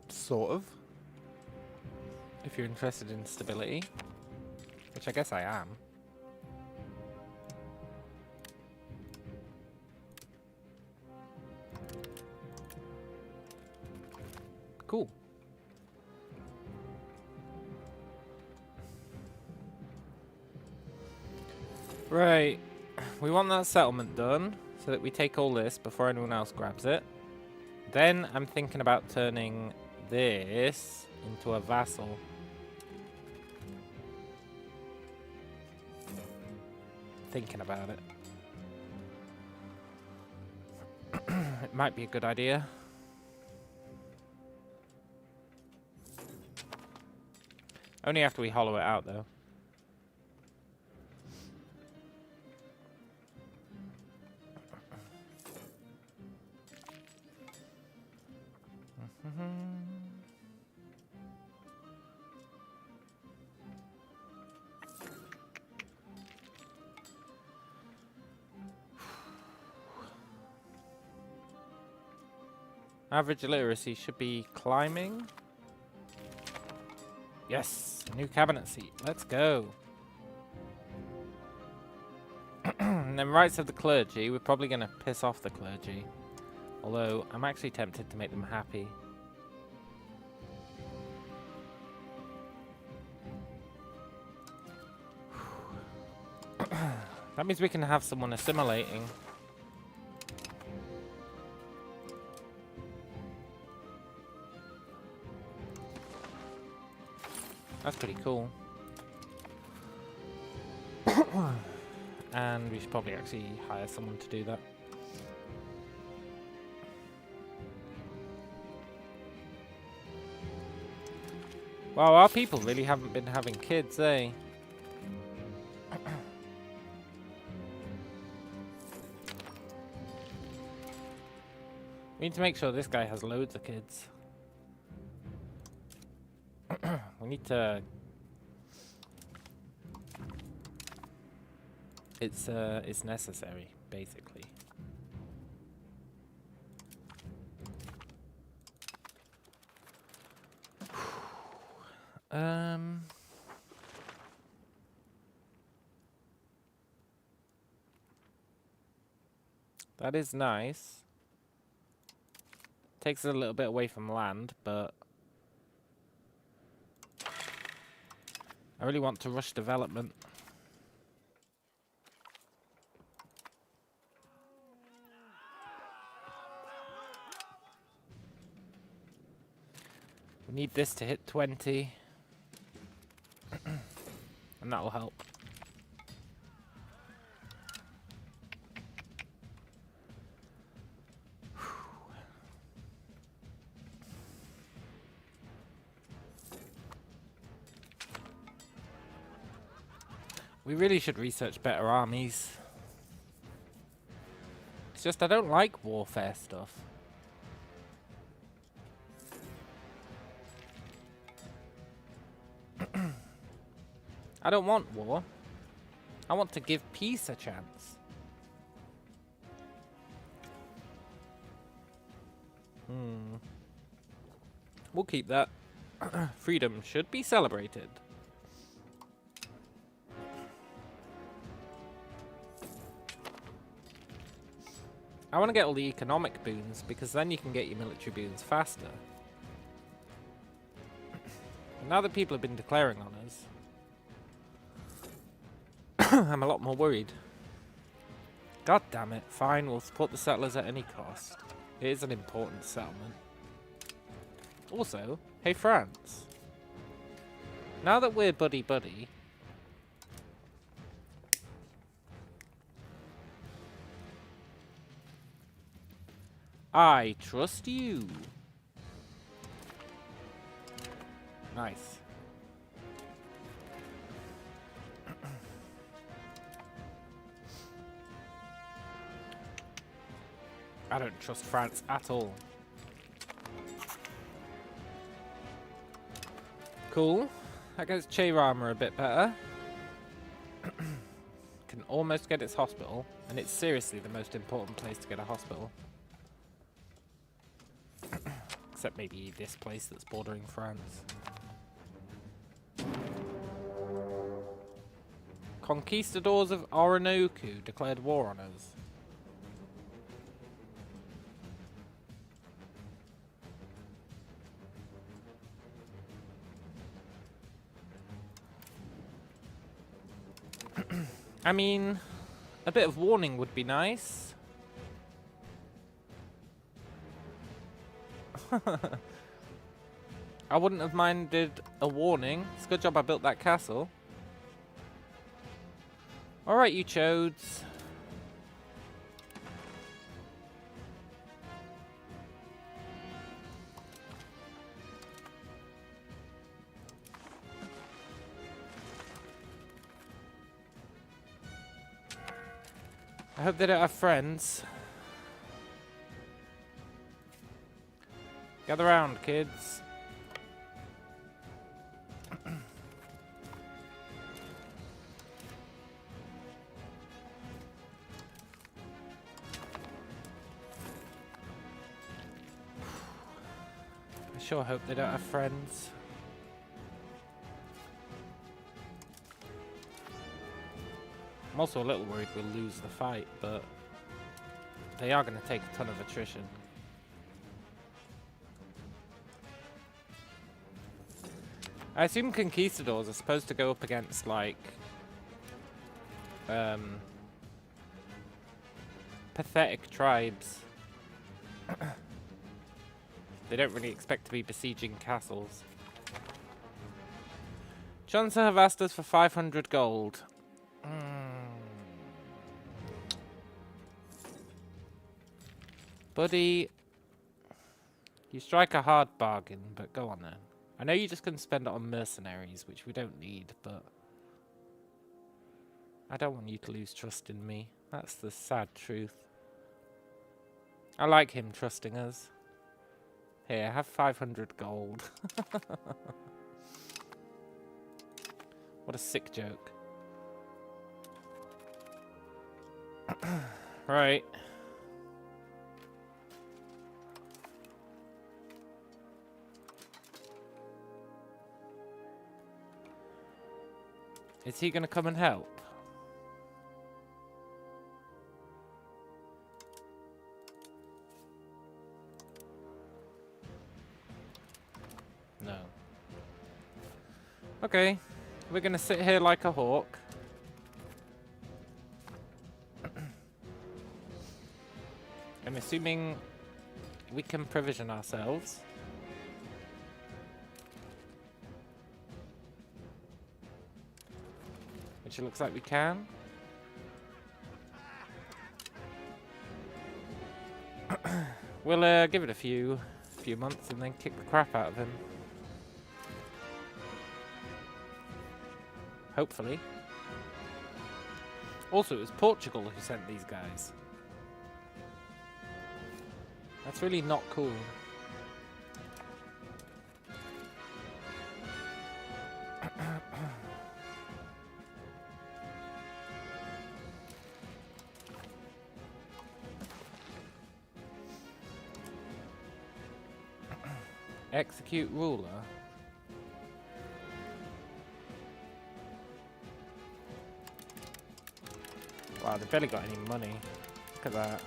Sort of. If you're interested in stability. Which I guess I am. Cool. Right. We want that settlement done so that we take all this before anyone else grabs it. Then I'm thinking about turning this into a vassal. Thinking about it. It might be a good idea. Only after we hollow it out, though. Average literacy should be climbing. Yes, a new cabinet seat. Let's go. And then rights of the clergy. We're probably going to piss off the clergy. Although, I'm actually tempted to make them happy. That means we can have someone assimilating. That's pretty cool. And we should probably actually hire someone to do that. Wow, our people really haven't been having kids, eh? We need to make sure this guy has loads of kids. We need to... It's necessary, basically. That is nice. Takes us a little bit away from land, but I really want to rush development. We need this to hit 20. And that'll help. We really should research better armies. It's just I don't like warfare stuff. I don't want war. I want to give peace a chance. We'll keep that. Freedom should be celebrated. I want to get all the economic boons, because then you can get your military boons faster. And now that people have been declaring on us, I'm a lot more worried. God damn it. Fine, we'll support the settlers at any cost. It is an important settlement. Also, hey France. Now that we're buddy-buddy, I trust you. Nice. I don't trust France at all. Cool. That gets Cheyrama a bit better. Can almost get its hospital, and it's seriously the most important place to get a hospital. Except maybe this place that's bordering France. Conquistadors of Orinoco declared war on us. I mean, a bit of warning would be nice. I wouldn't have minded a warning. It's a good job I built that castle. Alright, you chodes. I hope they don't have friends. Gather round, kids. I sure hope they don't have friends. I'm also a little worried we'll lose the fight, but they are going to take a ton of attrition. I assume conquistadors are supposed to go up against, like, pathetic tribes. They don't really expect to be besieging castles. Johnson have asked us for 500 gold. Buddy, you strike a hard bargain, but go on then. I know you're just going to spend it on mercenaries, which we don't need, but I don't want you to lose trust in me. That's the sad truth. I like him trusting us. Here, have 500 gold. What a sick joke. Right. Is he going to come and help? No. Okay. We're going to sit here like a hawk. I'm assuming we can provision ourselves. Which it looks like we can. We'll give it a few months and then kick the crap out of him. Hopefully. Also, it was Portugal who sent these guys. That's really not cool. Execute ruler. Wow, they've barely got any money. Look at that.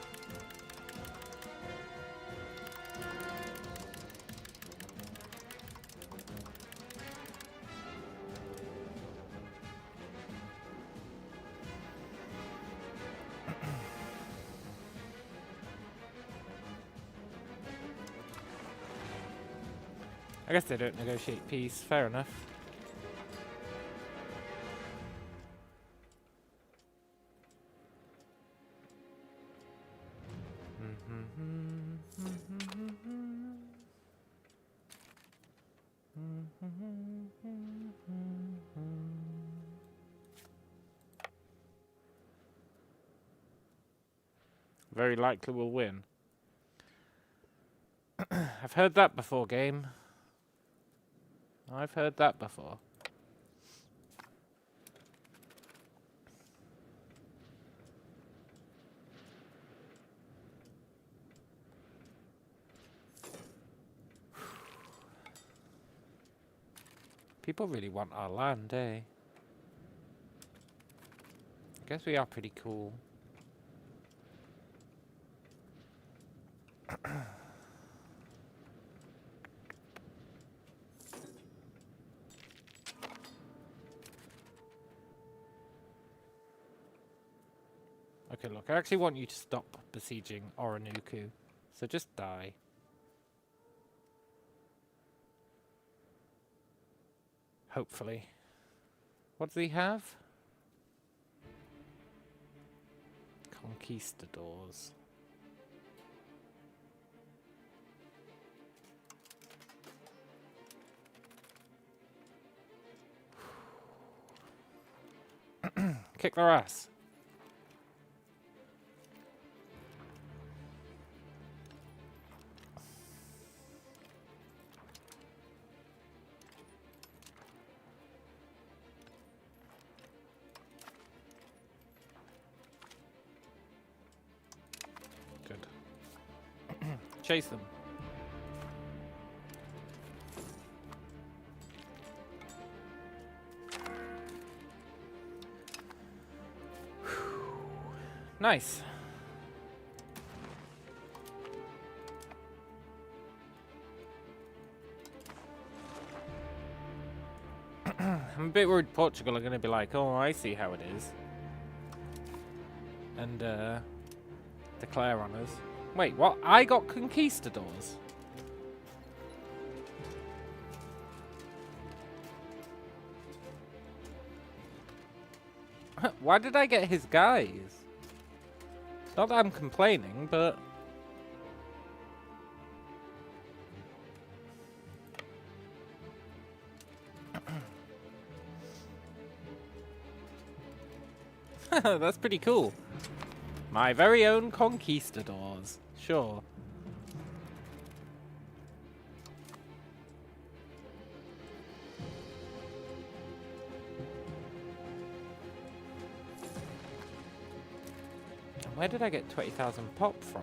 I guess they don't negotiate peace. Fair enough. Very likely we'll win. I've heard that before, game. I've heard that before. People really want our land, eh? I guess we are pretty cool. Okay, look, I actually want you to stop besieging Oronuku. So just die. Hopefully. What does he have? Conquistadors. Kick their ass. Good. Chase them. Nice. I'm a bit worried Portugal are going to be like, oh, I see how it is. And declare on us. Wait, what? I got conquistadors? Why did I get his guys? Not that I'm complaining, but... That's pretty cool. My very own conquistadors. Sure. Where did I get 20,000 pop from?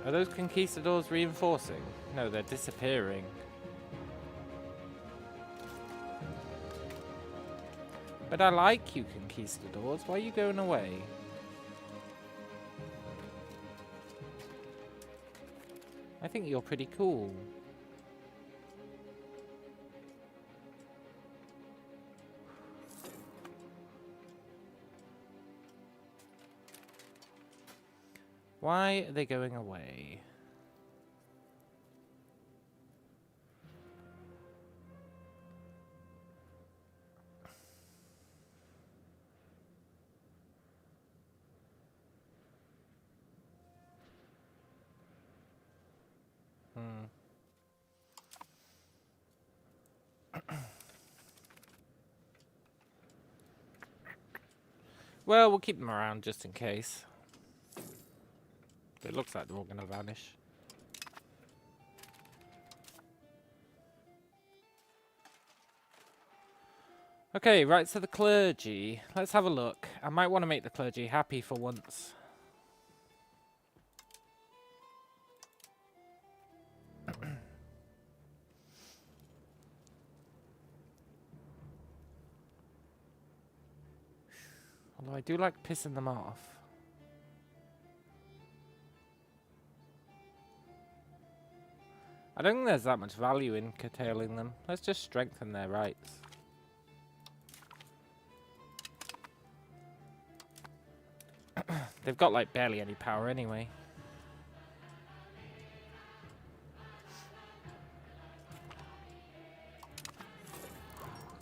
Are those conquistadors reinforcing? No, they're disappearing. But I like you, conquistadors. Why are you going away? I think you're pretty cool. Why are they going away? Well, we'll keep them around just in case. It looks like they're all going to vanish. Okay, right, so the clergy. Let's have a look. I might want to make the clergy happy for once. Although I do like pissing them off. I don't think there's that much value in curtailing them. Let's just strengthen their rights. They've got like barely any power anyway.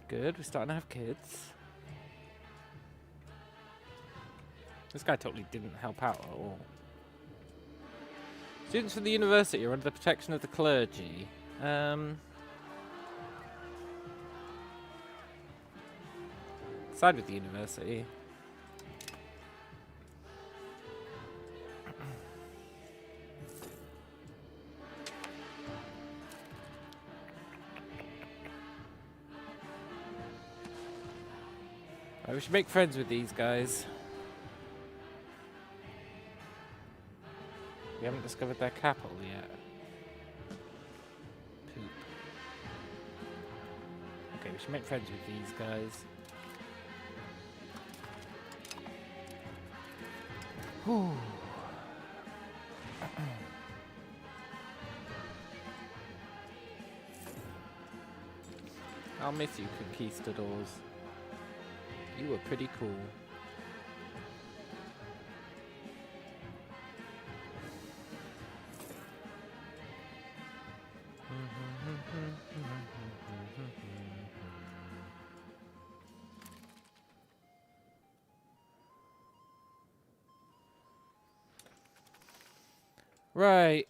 Good, we're starting to have kids. This guy totally didn't help out at all. Students from the university are under the protection of the clergy. Side with the university. Right, we should make friends with these guys. We haven't discovered their capital yet. Poop. Okay, we should make friends with these guys. Whew. I'll miss you, conquistadors. You were pretty cool. Right,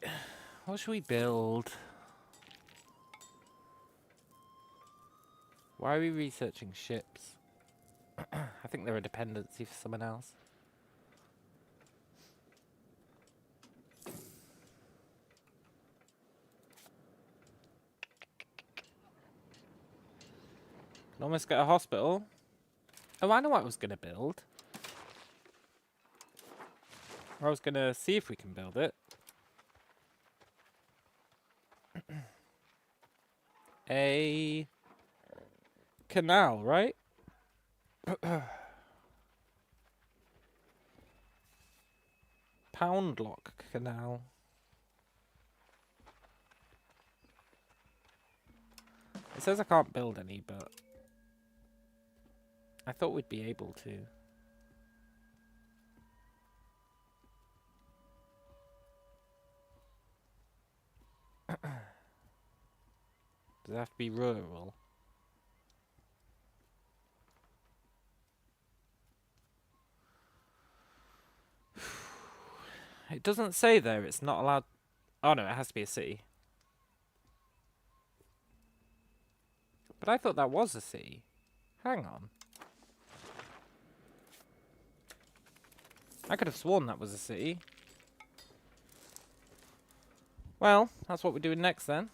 what should we build? Why are we researching ships? I think they're a dependency for someone else. Can almost get a hospital. Oh, I know what I was going to build. Or I was going to see if we can build it. A canal, right? Pound lock canal. It says I can't build any, but I thought we'd be able to. Does it have to be rural? It doesn't say there it's not allowed. Oh no, it has to be a city. But I thought that was a city. Hang on. I could have sworn that was a city. Well, that's what we're doing next then.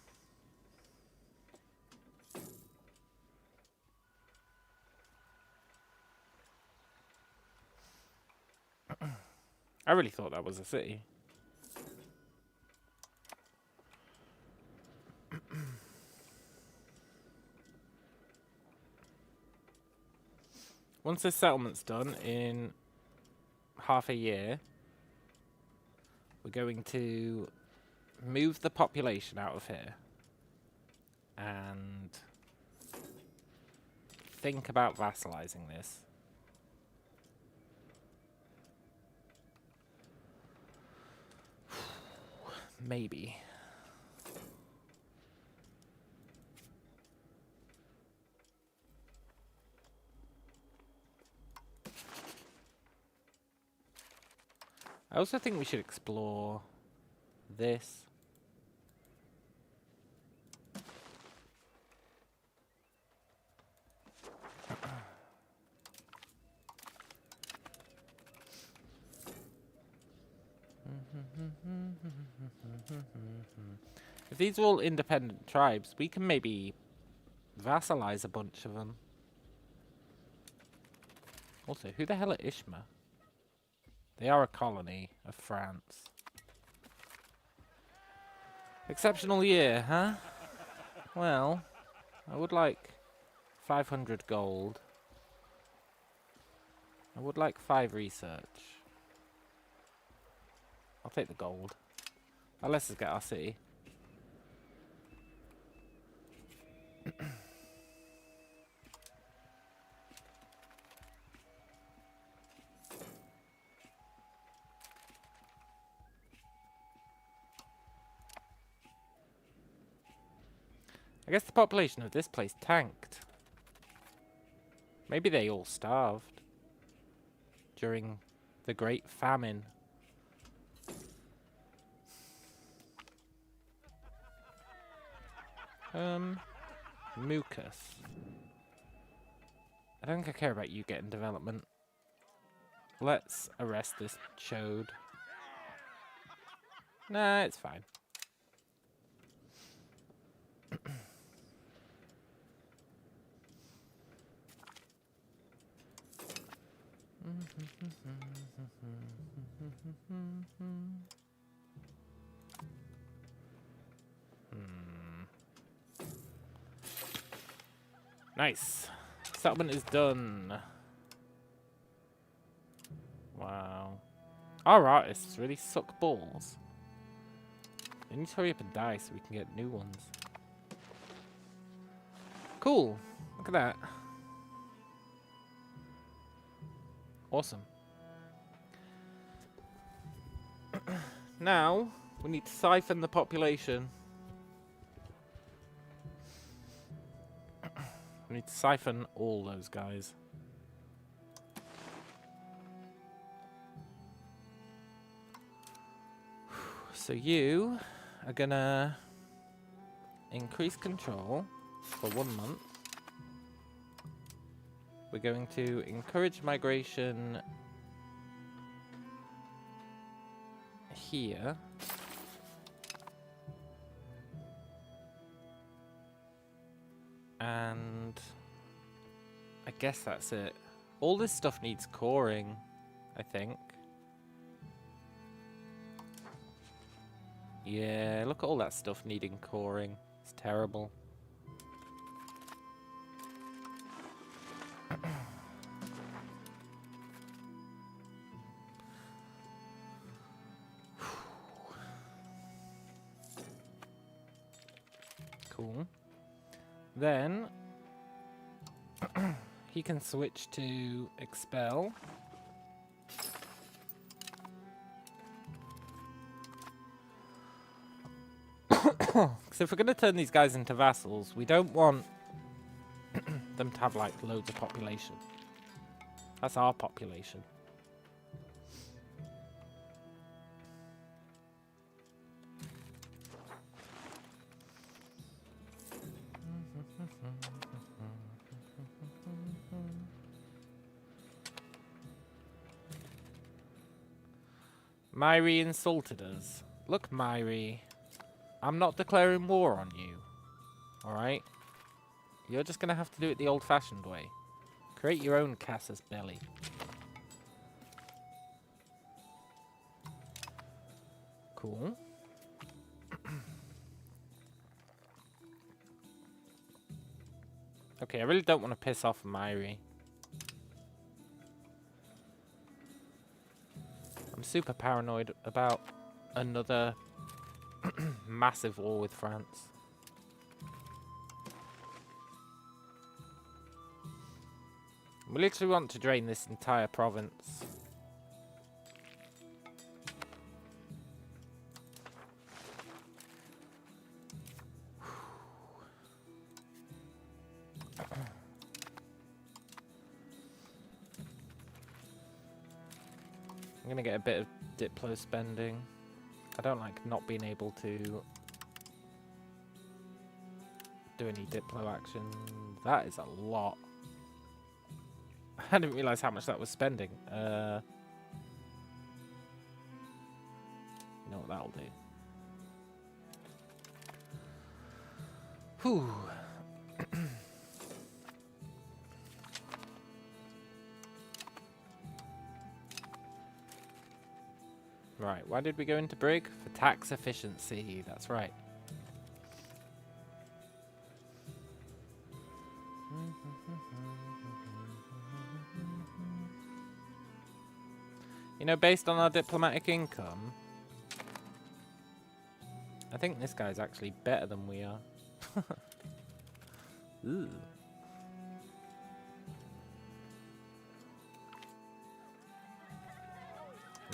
I really thought that was a city. Once this settlement's done in half a year, we're going to move the population out of here and think about vassalizing this. Maybe. I also think we should explore this. If these are all independent tribes, we can maybe vassalize a bunch of them. Also, who the hell are Ishma? They are a colony of France. Exceptional year, huh? Well, I would like 500 gold. I would like 5 research. I'll take the gold. Now let's just get our city. I guess the population of this place tanked. Maybe they all starved during the Great Famine. Mucus. I don't think I care about you getting development. Let's arrest this chode. Nah, it's fine. Nice. Settlement is done. Wow. Our artists really suck balls. They need to hurry up and die so we can get new ones. Cool. Look at that. Awesome. Now, we need to siphon the population. We need to siphon all those guys. So you are gonna increase control for 1 month. We're going to encourage migration here. And I guess that's it. All this stuff needs coring, I think. Yeah, look at all that stuff needing coring. It's terrible. Cool. Then he can switch to expel. Because if we're going to turn these guys into vassals, we don't want them to have like loads of population. That's our population. Myri insulted us. Look, Myri, I'm not declaring war on you. Alright? You're just gonna have to do it the old-fashioned way. Create your own casus belli. Cool. Okay, I really don't want to piss off Myri. I'm super paranoid about another massive war with France. We literally want to drain this entire province. I'm gonna get a bit of Diplo spending. I don't like not being able to do any Diplo action. That is a lot. I didn't realize how much that was spending. You know what that'll do. Whew. Right, why did we go into Brig? For tax efficiency, that's right. You know, based on our diplomatic income, I think this guy's actually better than we are. Ooh.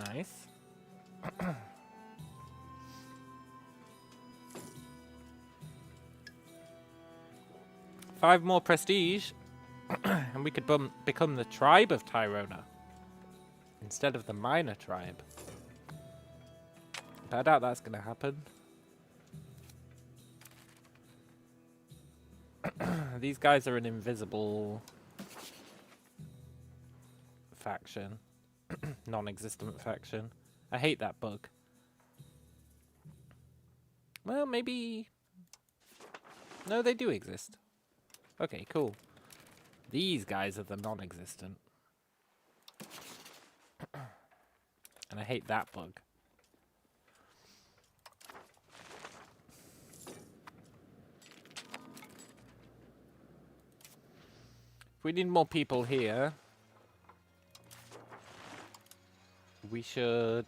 Nice. 5 more prestige, and we could become the tribe of Tyrona instead of the minor tribe. But I doubt that's going to happen. These guys are an invisible faction. Non-existent faction. I hate that bug. Well, maybe... No, they do exist. Okay, cool. These guys are the non-existent. And I hate that bug. If we need more people here, we should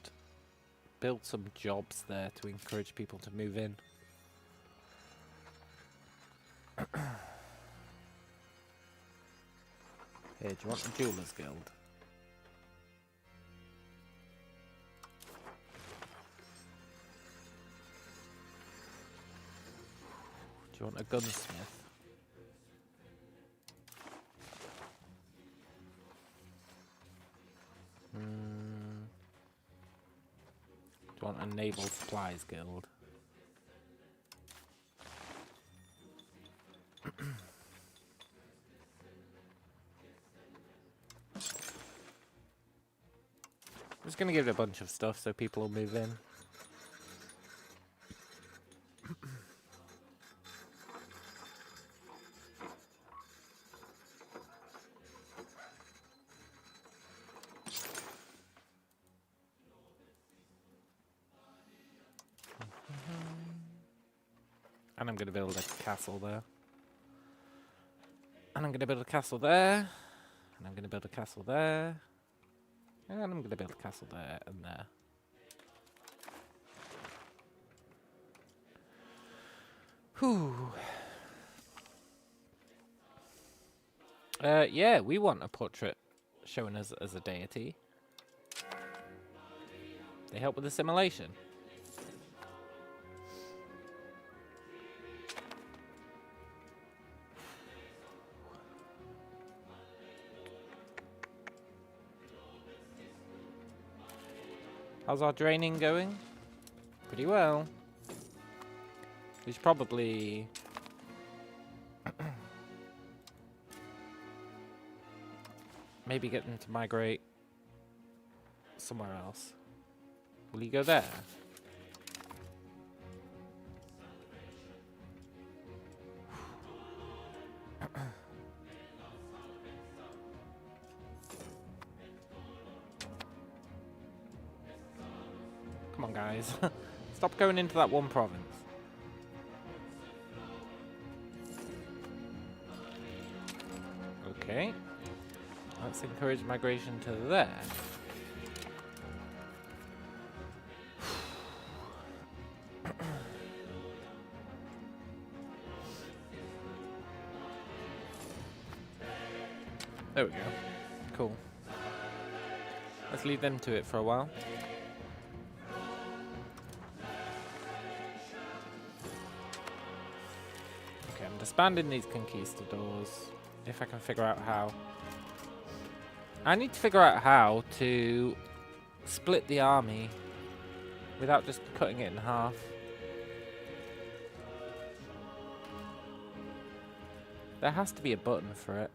build some jobs there to encourage people to move in. Here, do you want the Jewelers Guild? Do you want a gunsmith? Do you want a Naval Supplies Guild? I'm just gonna give it a bunch of stuff so people will move in. And I'm gonna build a castle there. And I'm gonna build a castle there. And I'm gonna build a castle there. And I'm gonna build a castle there and there. Whew. Yeah, we want a portrait showing us as a deity. They help with assimilation. How's our draining going? Pretty well. We should probably... maybe get them to migrate somewhere else. Will you go there? Come on, guys. Stop going into that one province. Okay. Let's encourage migration to there. There we go. Cool. Let's leave them to it for a while. Okay, I'm disbanding these conquistadors. If I can figure out how. I need to figure out how to split the army without just cutting it in half. There has to be a button for it.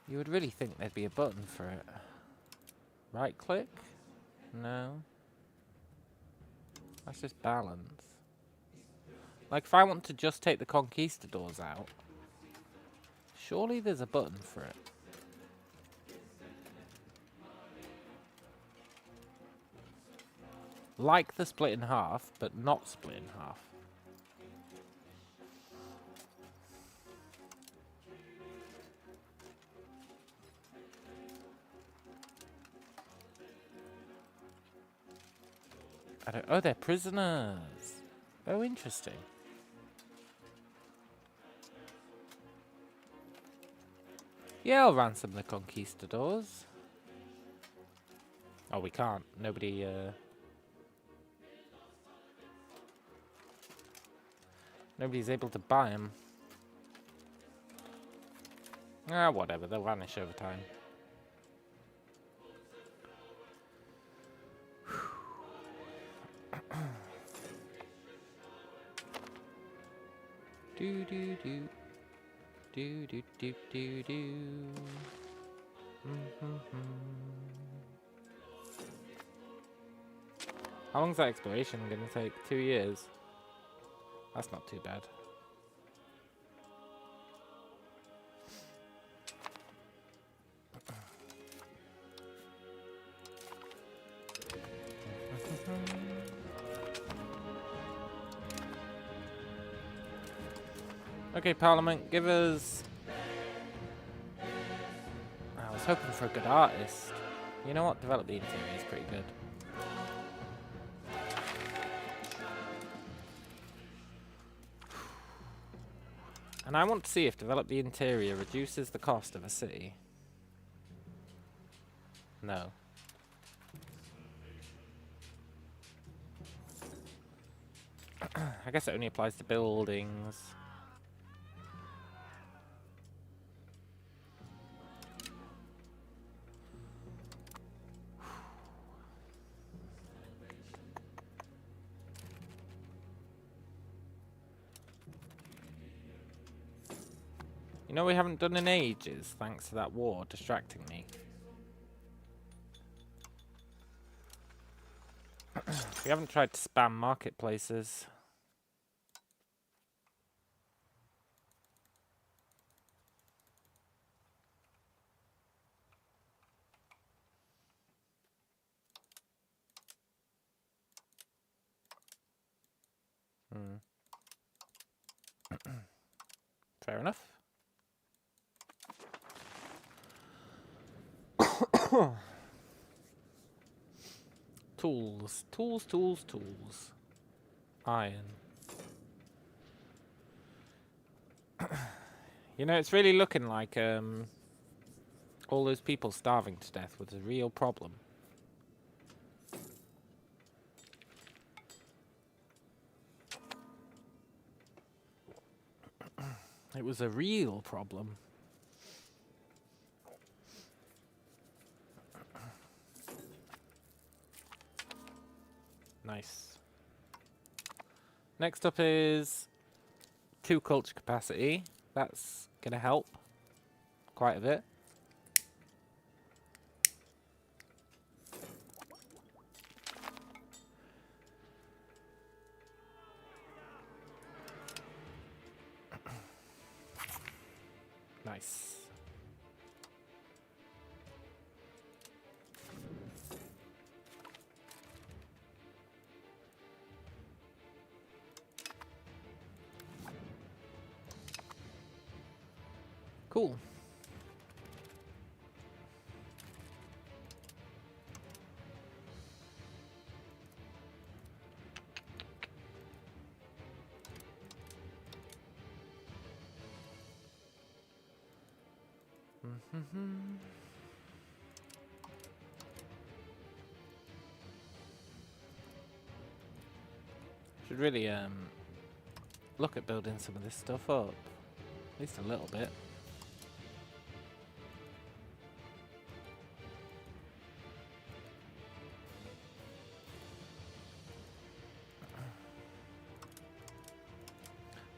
You would really think there'd be a button for it. Right click? No. That's just balance. Like if I want to just take the conquistadors out, surely there's a button for it. Like the split in half, but not split in half. I don't... oh, they're prisoners. Oh, interesting. Yeah, I'll ransom the conquistadors. Oh, we can't. Nobody, nobody's able to buy them. Ah, whatever. They'll vanish over time. Do do do. Do do do do do. How long's that exploration gonna take? 2 years. That's not too bad. Okay, Parliament, give us... I was hoping for a good artist. You know what? Develop the interior is pretty good. And I want to see if develop the interior reduces the cost of a city. No. I guess it only applies to buildings. You know we haven't done in ages, thanks to that war distracting me. We haven't tried to spam marketplaces. Fair enough. Tools, tools, tools, tools. Iron. You know, it's really looking like all those people starving to death was a real problem. It was a real problem. Nice. Next up is 2 culture capacity. That's going to help quite a bit. Nice. Cool. Should really look at building some of this stuff up, at least a little bit.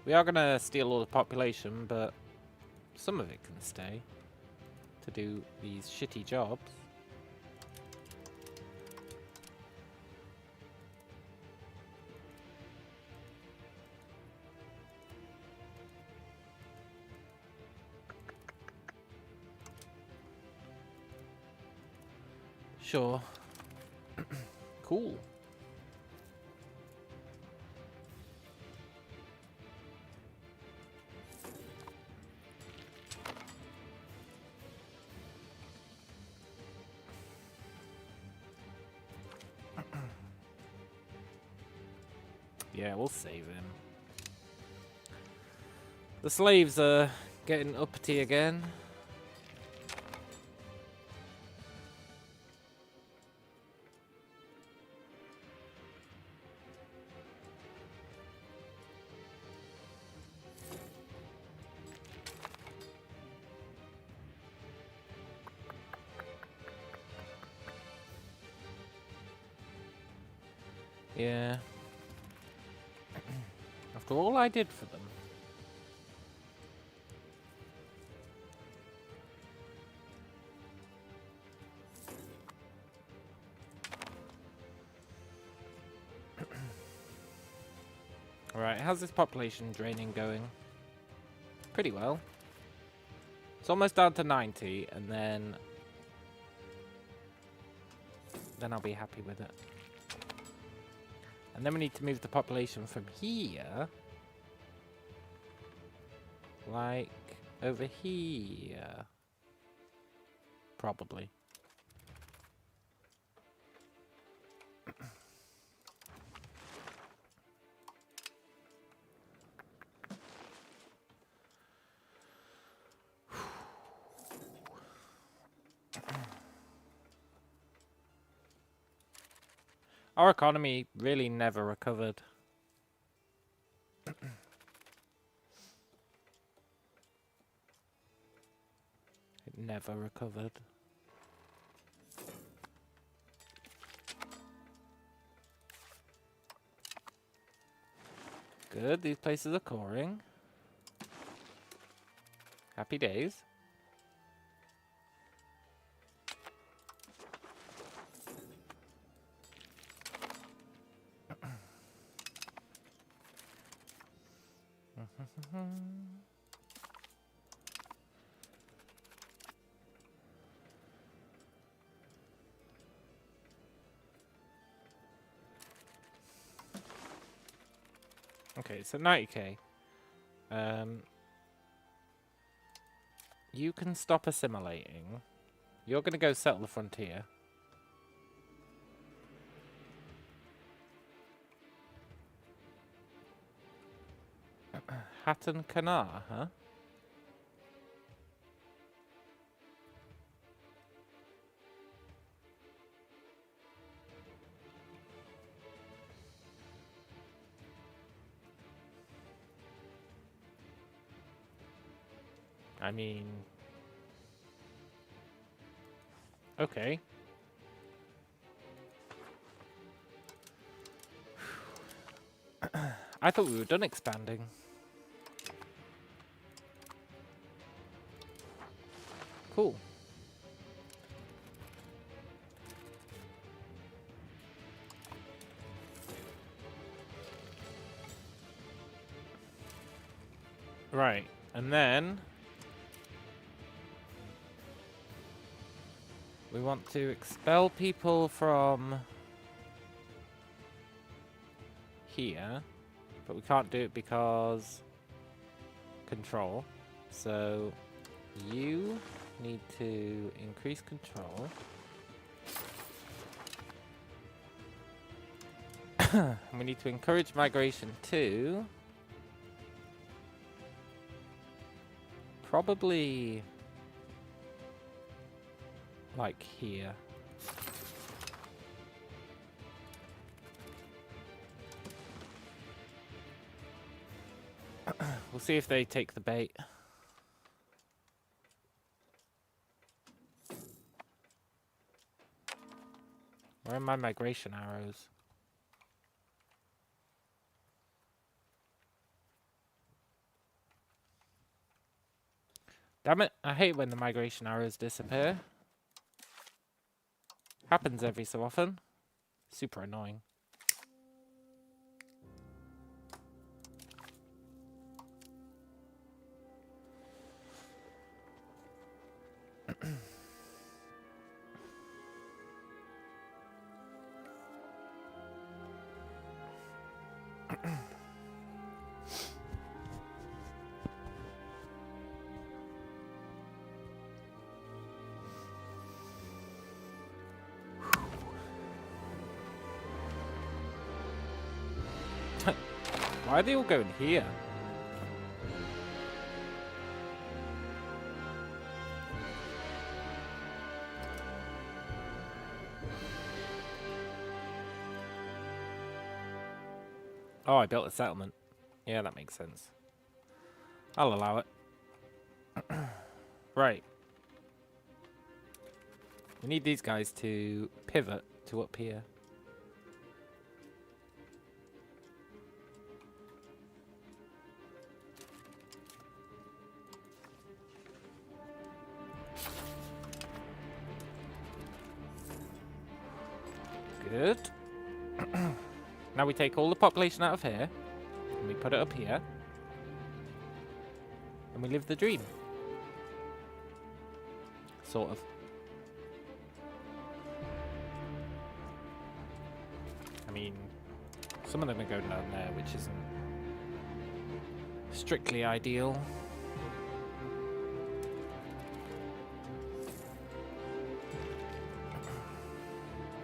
We are gonna steal all the population, but some of it can stay to do these shitty jobs. Sure. Cool. Yeah, we'll save him. The slaves are getting uppity again. Yeah. After all I did for them. Alright, how's this population draining going? Pretty well. It's almost down to 90, and then I'll be happy with it. And then we need to move the population from here, like over here, probably. Our economy really never recovered. It never recovered. Good, these places are coring. Happy days. Okay, so 90k. You can stop assimilating. You're going to go settle the frontier. Hatton Kanar, huh? I mean... Okay. I thought we were done expanding. Cool. Right, and then we want to expel people from here, but we can't do it because control. So you need to increase control. We need to encourage migration to probably like here. We'll see if they take the bait. Where are my migration arrows? Damn it, I hate when the migration arrows disappear. Happens every so often. Super annoying. Why are they all going here? Oh, I built a settlement. Yeah, that makes sense. I'll allow it. Right. We need these guys to pivot to up here. Good. Now we take all the population out of here, and we put it up here, and we live the dream. Sort of. I mean, some of them are going down there, which isn't strictly ideal.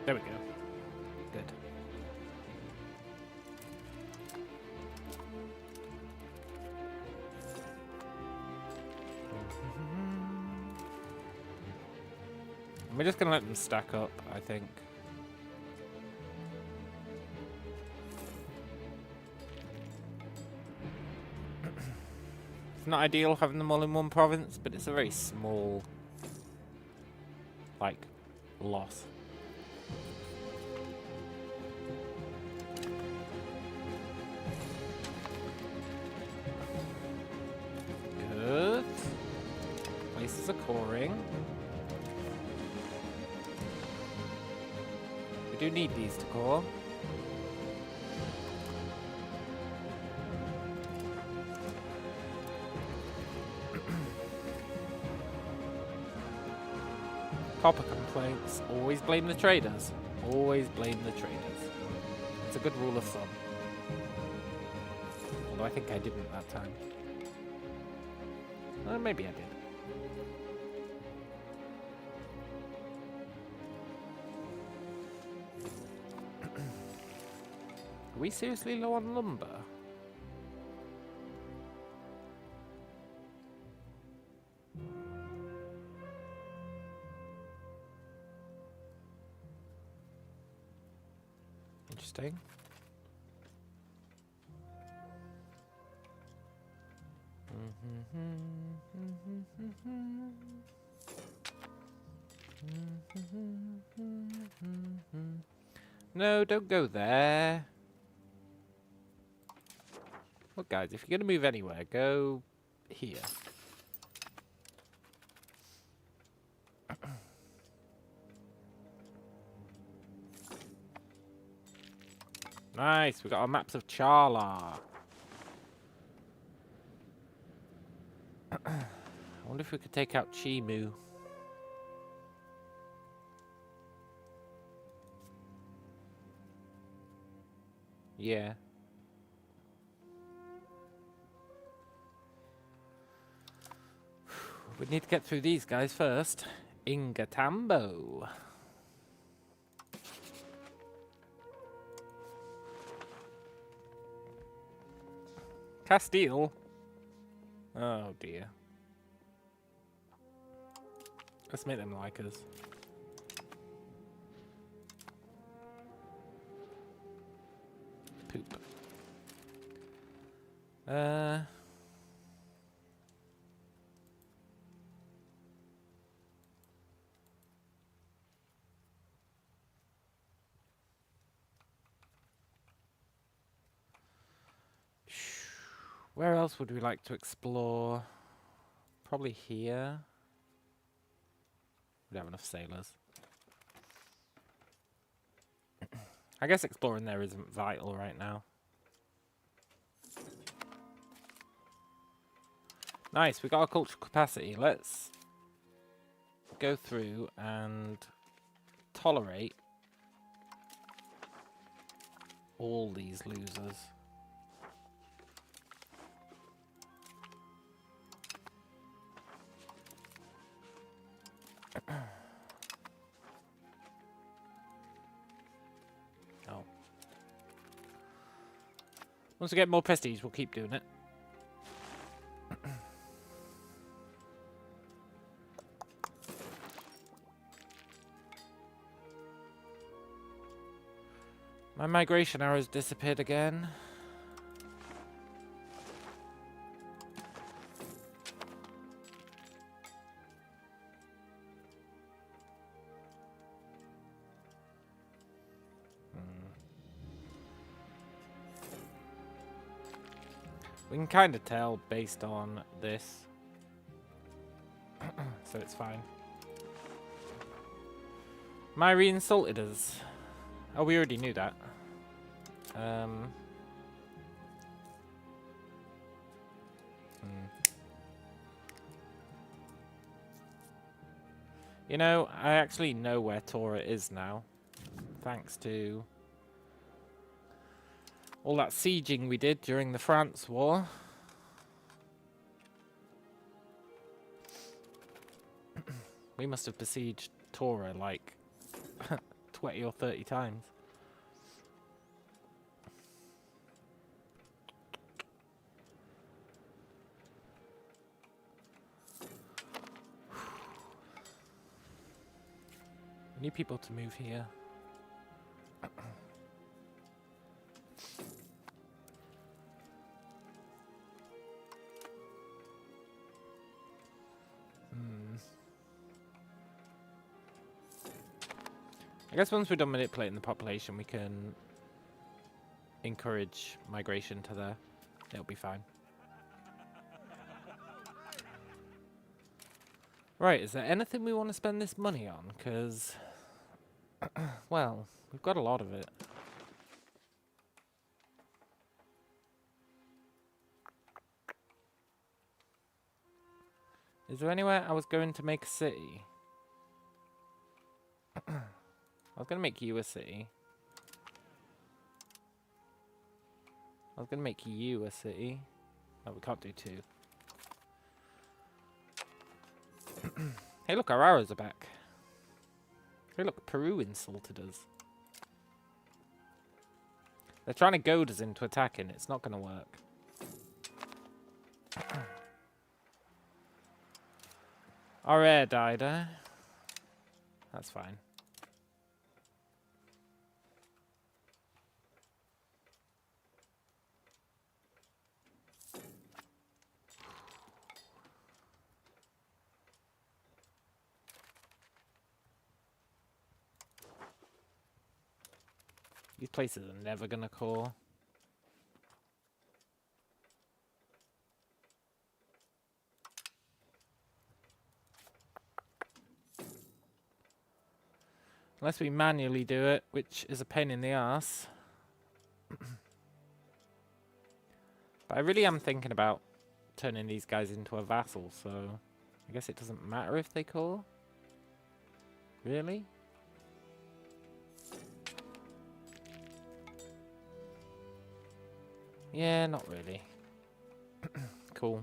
There we go. Good. We're just gonna let them stack up, I think. It's not ideal having them all in one province, but it's a very small, like, loss. Good. Places are coring. We do need these to core. Copper complaints. Always blame the traders. Always blame the traders. It's a good rule of thumb. Although I think I didn't that time. Maybe I did. Are we seriously low on lumber? Interesting. No, don't go there. Look, guys, if you're going to move anywhere, go here. Nice, we got our maps of Charla. I wonder if we could take out Chimu. Yeah. We need to get through these guys first. Ingatambo. Castile. Oh dear. Let's make them like us. Poop. Where else would we like to explore? Probably here. We don't have enough sailors. I guess exploring there isn't vital right now. Nice, we got our cultural capacity. Let's go through and tolerate all these losers. Oh. Once we get more prestige, we'll keep doing it. My migration arrows disappeared again. We can kind of tell based on this. So it's fine. Myri insulted us. Oh, we already knew that. You know, I actually know where Tora is now. Thanks to all that sieging we did during the France War. We must have besieged Tora like 20 or 30 times. We need people to move here. I guess once we're done manipulating the population, we can encourage migration to there. It'll be fine. Right, is there anything we want to spend this money on? Because, well, we've got a lot of it. Is there anywhere I was going to make a city? I was going to make you a city. I was going to make you a city. No, we can't do two. Hey, look, our arrows are back. Hey, look, Peru insulted us. They're trying to goad us into attacking. It's not going to work. Our heir died, eh? That's fine. These places are never gonna core. Unless we manually do it, which is a pain in the ass. But I really am thinking about turning these guys into a vassal, so I guess it doesn't matter if they core. Really? Yeah, not really. Cool.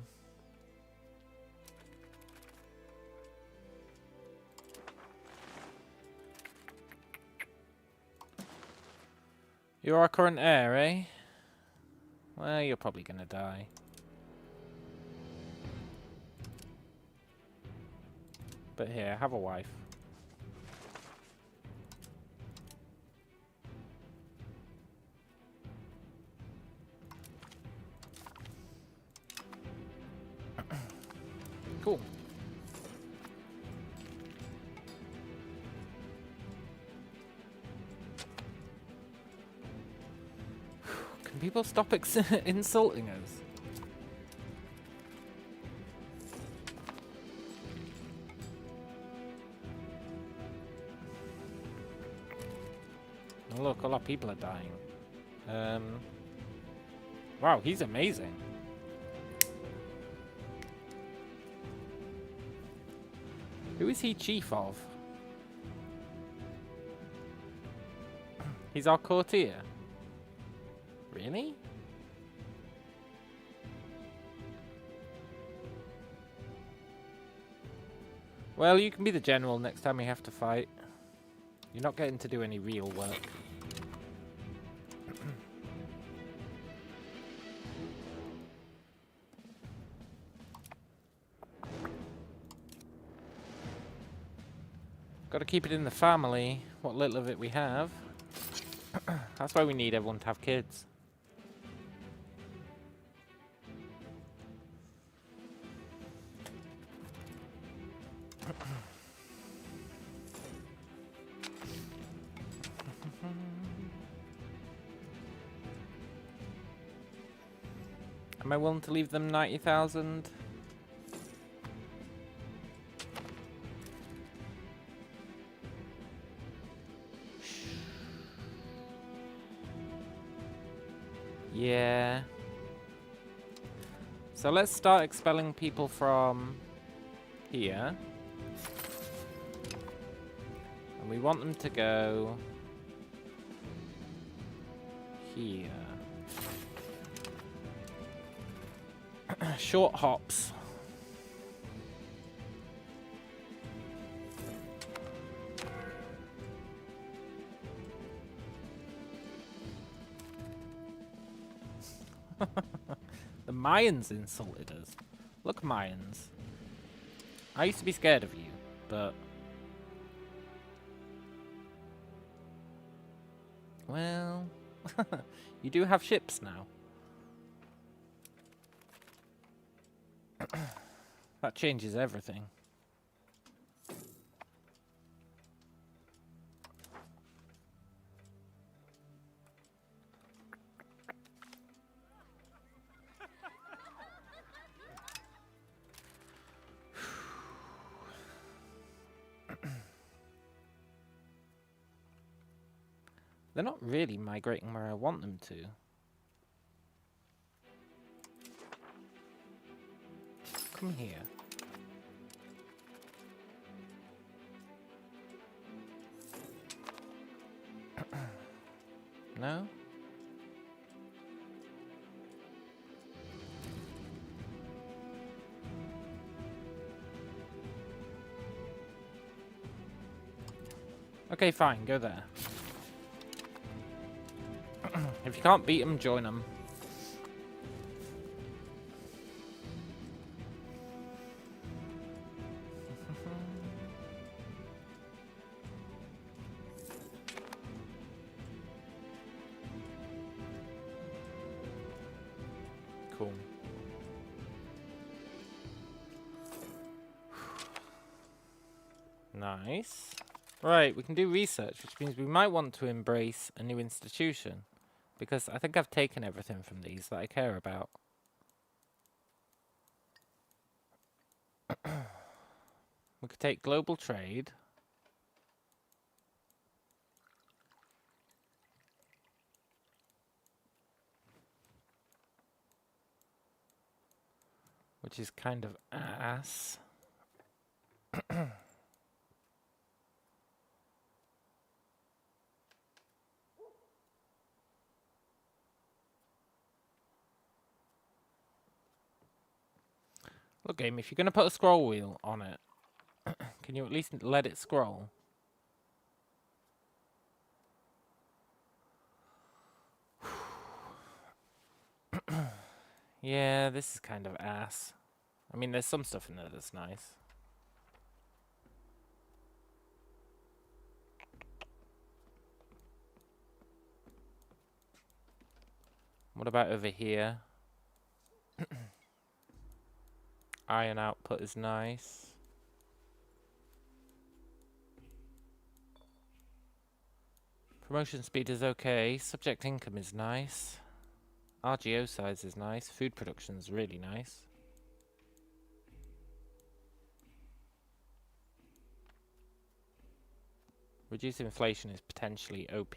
You're our current heir, eh? Well, you're probably gonna die. But here, have a wife. Cool. Can people stop insulting us? Oh, look, a lot of people are dying. Wow, he's amazing. Who is he chief of? He's our courtier. Really? Well, you can be the general next time we have to fight. You're not getting to do any real work. Got to keep it in the family, what little of it we have. That's why we need everyone to have kids. Am I willing to leave them 90,000? Yeah. So let's start expelling people from here. And we want them to go here. Short hops. The Mayans insulted us. Look, Mayans. I used to be scared of you, but... Well... you do have ships now. That changes everything. They're not really migrating where I want them to. Come here. No? Okay, fine, go there. If you can't beat them, join them. Cool. Nice. Right, we can do research, which means we might want to embrace a new institution. Because I think I've taken everything from these that I care about. We could take global trade. Which is kind of ass. Look, game, if you're going to put a scroll wheel on it, can you at least let it scroll? Yeah, this is kind of ass. I mean, there's some stuff in there that's nice. What about over here? Iron output is nice. Promotion speed is okay. Subject income is nice. RGO size is nice. Food production is really nice. Reduce inflation is potentially OP.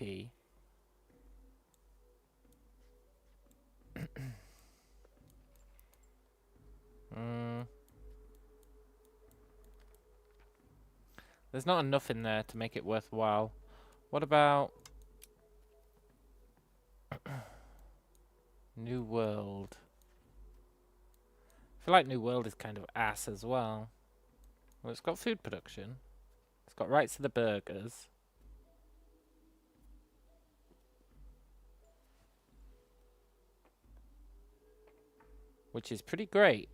There's not enough in there to make it worthwhile. What about New World? I feel like New World is kind of ass as well. Well, it's got food production. It's got rights to the burgers. Which is pretty great.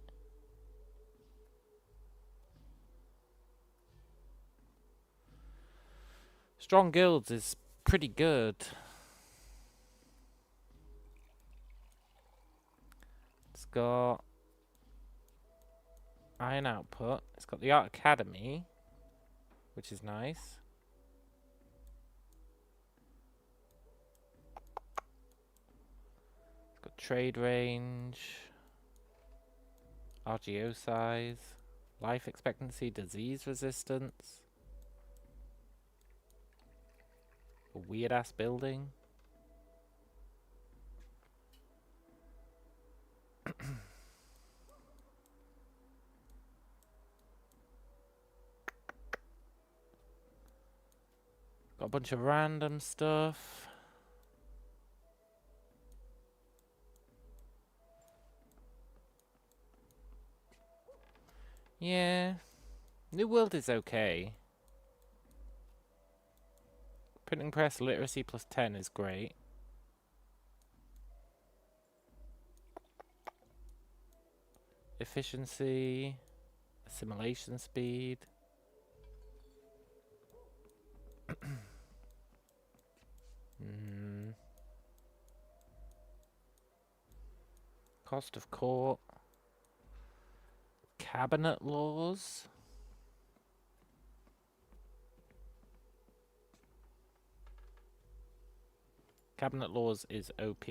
Strong guilds is pretty good. It's got iron output. It's got the Art Academy, which is nice. It's got trade range, RGO size, life expectancy, disease resistance. A weird ass building. Got a bunch of random stuff. Yeah. New World is okay. Printing press literacy plus 10 is great. Efficiency, assimilation speed. Cost of court. Cabinet laws. Cabinet laws is OP.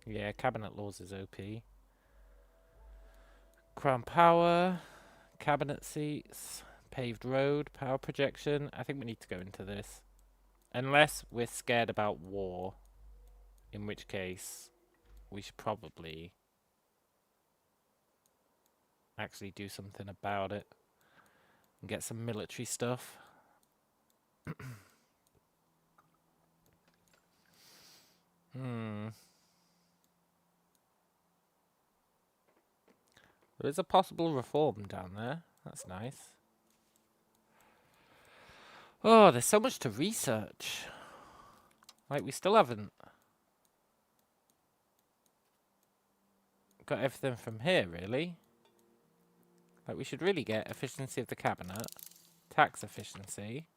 Yeah, cabinet laws is OP. Crown power, cabinet seats, paved road, power projection. I think we need to go into this. Unless we're scared about war. In which case, we should probably actually do something about it. And get some military stuff. There's a possible reform down there. That's nice. Oh, there's so much to research. Like, we still haven't got everything from here, really. Like, we should really get efficiency of the cabinet, tax efficiency,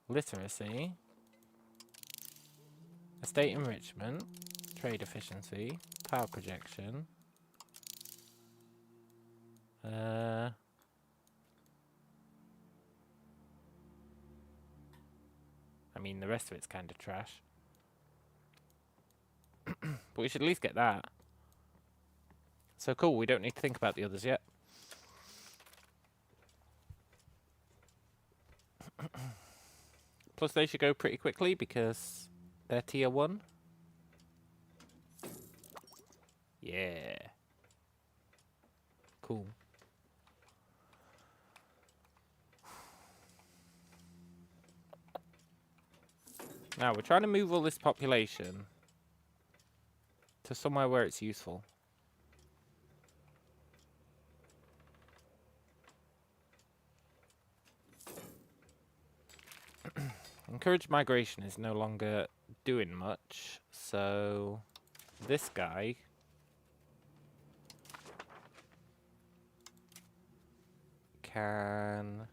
literacy, estate enrichment, trade efficiency, power projection. I mean, the rest of it's kind of trash. But we should at least get that. So cool, we don't need to think about the others yet. Plus they should go pretty quickly because they're tier 1. Yeah. Cool. Now we're trying to move all this population to somewhere where it's useful. Encouraged migration is no longer doing much, so this guy can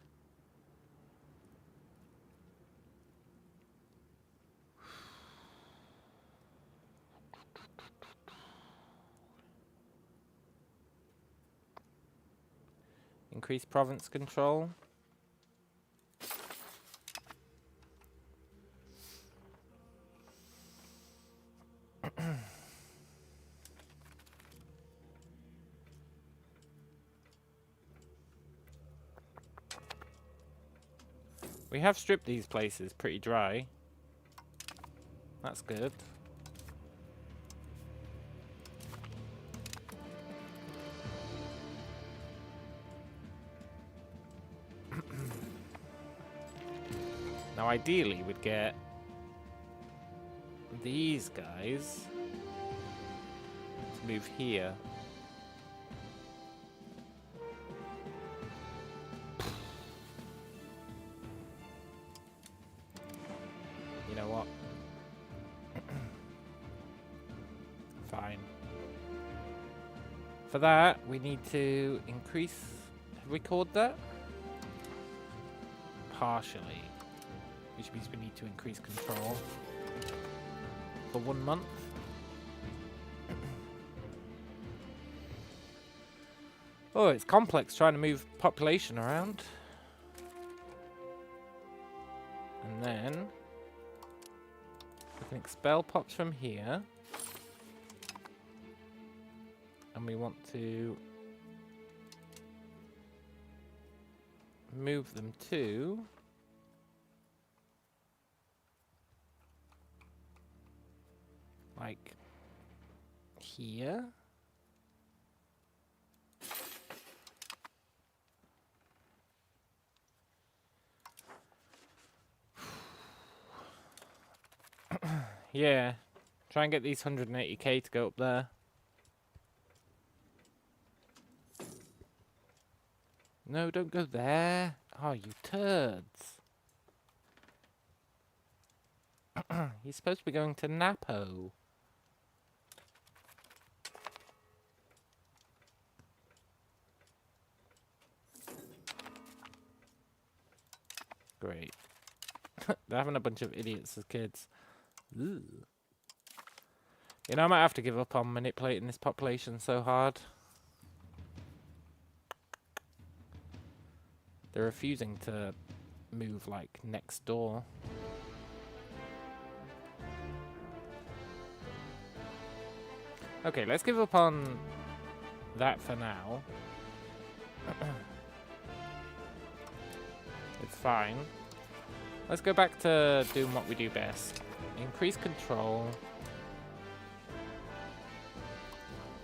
increase province control. We have stripped these places pretty dry. That's good. Now ideally we'd get these guys to move here. You know what? Fine. For that, we need to increase... Have we called that? Partially. Which means we need to increase control for 1 month. Oh, it's complex trying to move population around. And then we can expel pops from here. And we want to move them to like here. Yeah, try and get these 180k to go up there. No, don't go there. Oh, you turds. You're supposed to be going to Napo. Great. They're having a bunch of idiots as kids. Ugh. You know, I might have to give up on manipulating this population so hard. They're refusing to move, like, next door. Okay, let's give up on that for now. It's fine. Let's go back to doing what we do best. Increase control.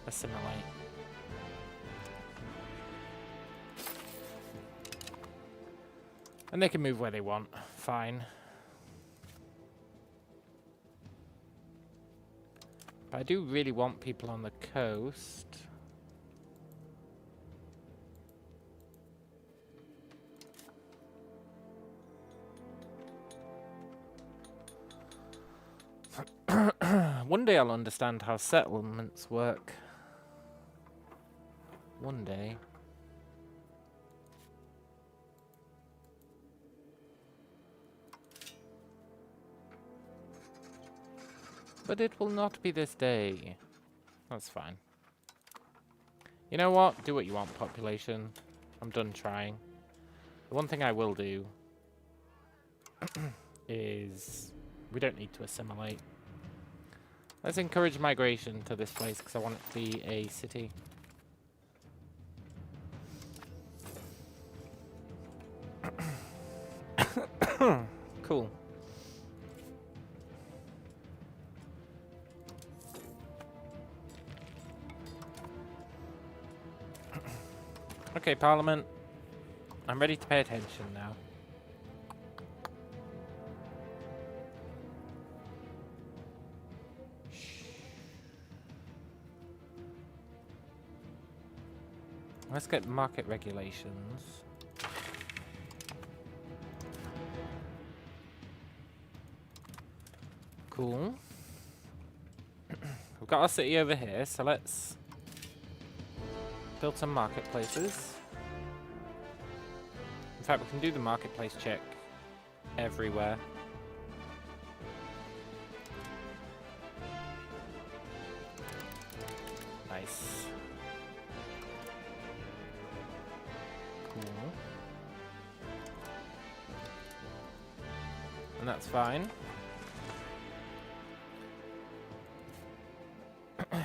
Assimilate. And they can move where they want. Fine. But I do really want people on the coast. One day I'll understand how settlements work. One day. But it will not be this day. That's fine. You know what? Do what you want, population. I'm done trying. The one thing I will do is we don't need to assimilate. Let's encourage migration to this place because I want it to be a city. Cool. Okay, Parliament. I'm ready to pay attention now. Let's get market regulations. Cool. We've got our city over here, so let's build some marketplaces. In fact, we can do the marketplace check everywhere. Nice. Cool. And that's fine.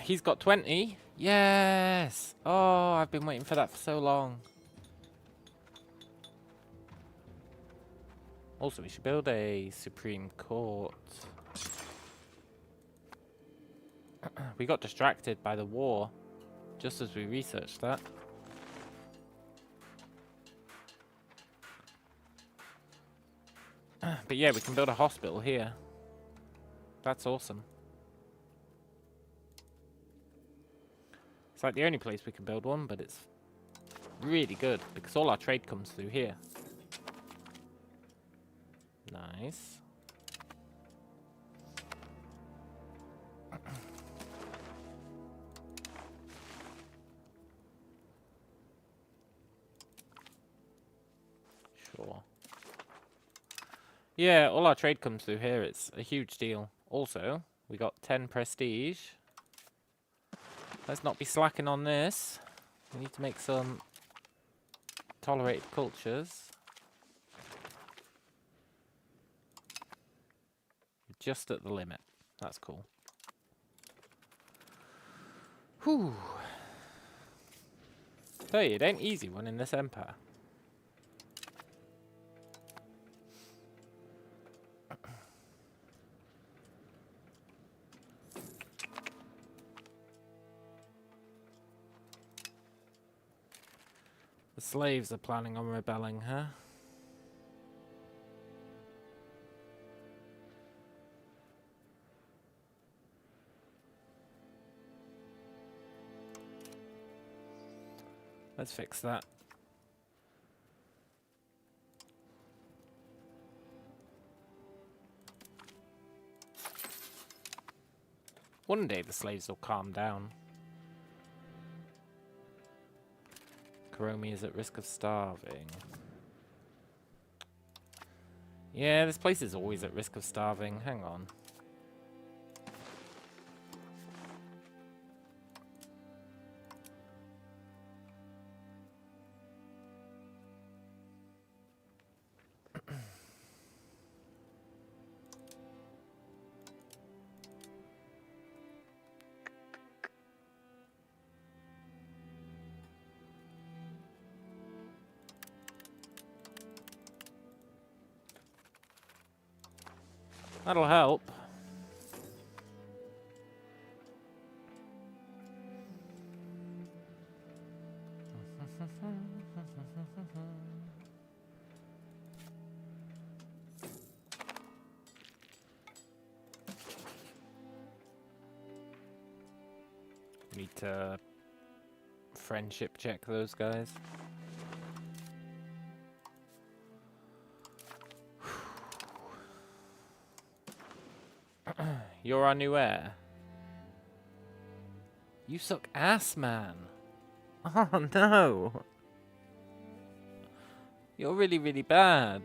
He's got 20. Yes! Oh, I've been waiting for that for so long. Also, we should build a Supreme Court. We got distracted by the war just as we researched that. But yeah, we can build a hospital here. That's awesome. It's like the only place we can build one, but it's really good because all our trade comes through here. Nice. Sure. Yeah, all our trade comes through here. It's a huge deal. Also, we got 10 prestige. Let's not be slacking on this. We need to make some tolerated cultures. Just at the limit. That's cool. Whew. Tell you, it ain't easy running this empire. The slaves are planning on rebelling, huh? Let's fix that. One day the slaves will calm down. Karomi is at risk of starving. Yeah, this place is always at risk of starving. Hang on. That'll help. Need to friendship check those guys. You're our new heir. You suck ass, man. Oh no. You're really, really bad.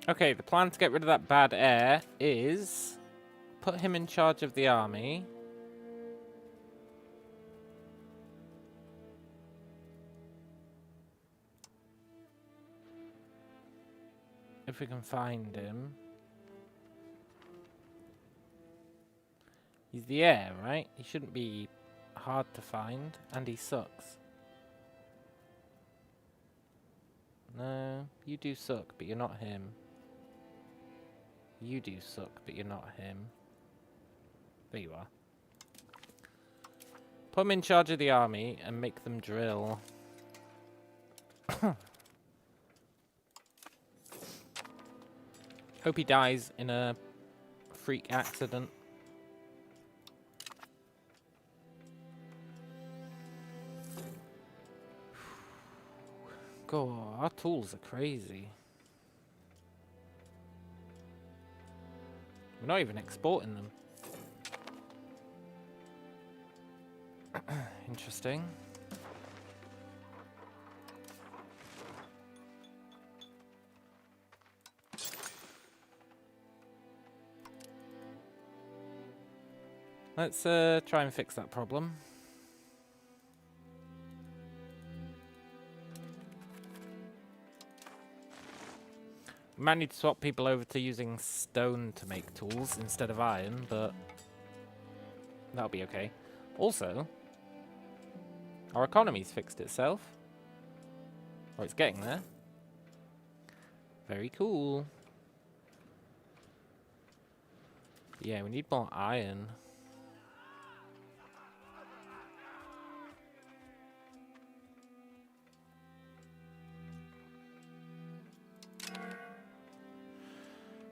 Okay, the plan to get rid of that bad air is put him in charge of the army. If we can find him. He's the heir, right? He shouldn't be hard to find, and he sucks. No, you do suck, but you're not him. You do suck, but you're not him. There you are. Put him in charge of the army and make them drill. Hope he dies in a freak accident. God, our tools are crazy. We're not even exporting them. Interesting. Let's try and fix that problem. We might need to swap people over to using stone to make tools instead of iron, but that'll be okay. Also, our economy's fixed itself. Or it's getting there. Very cool. Yeah, we need more iron.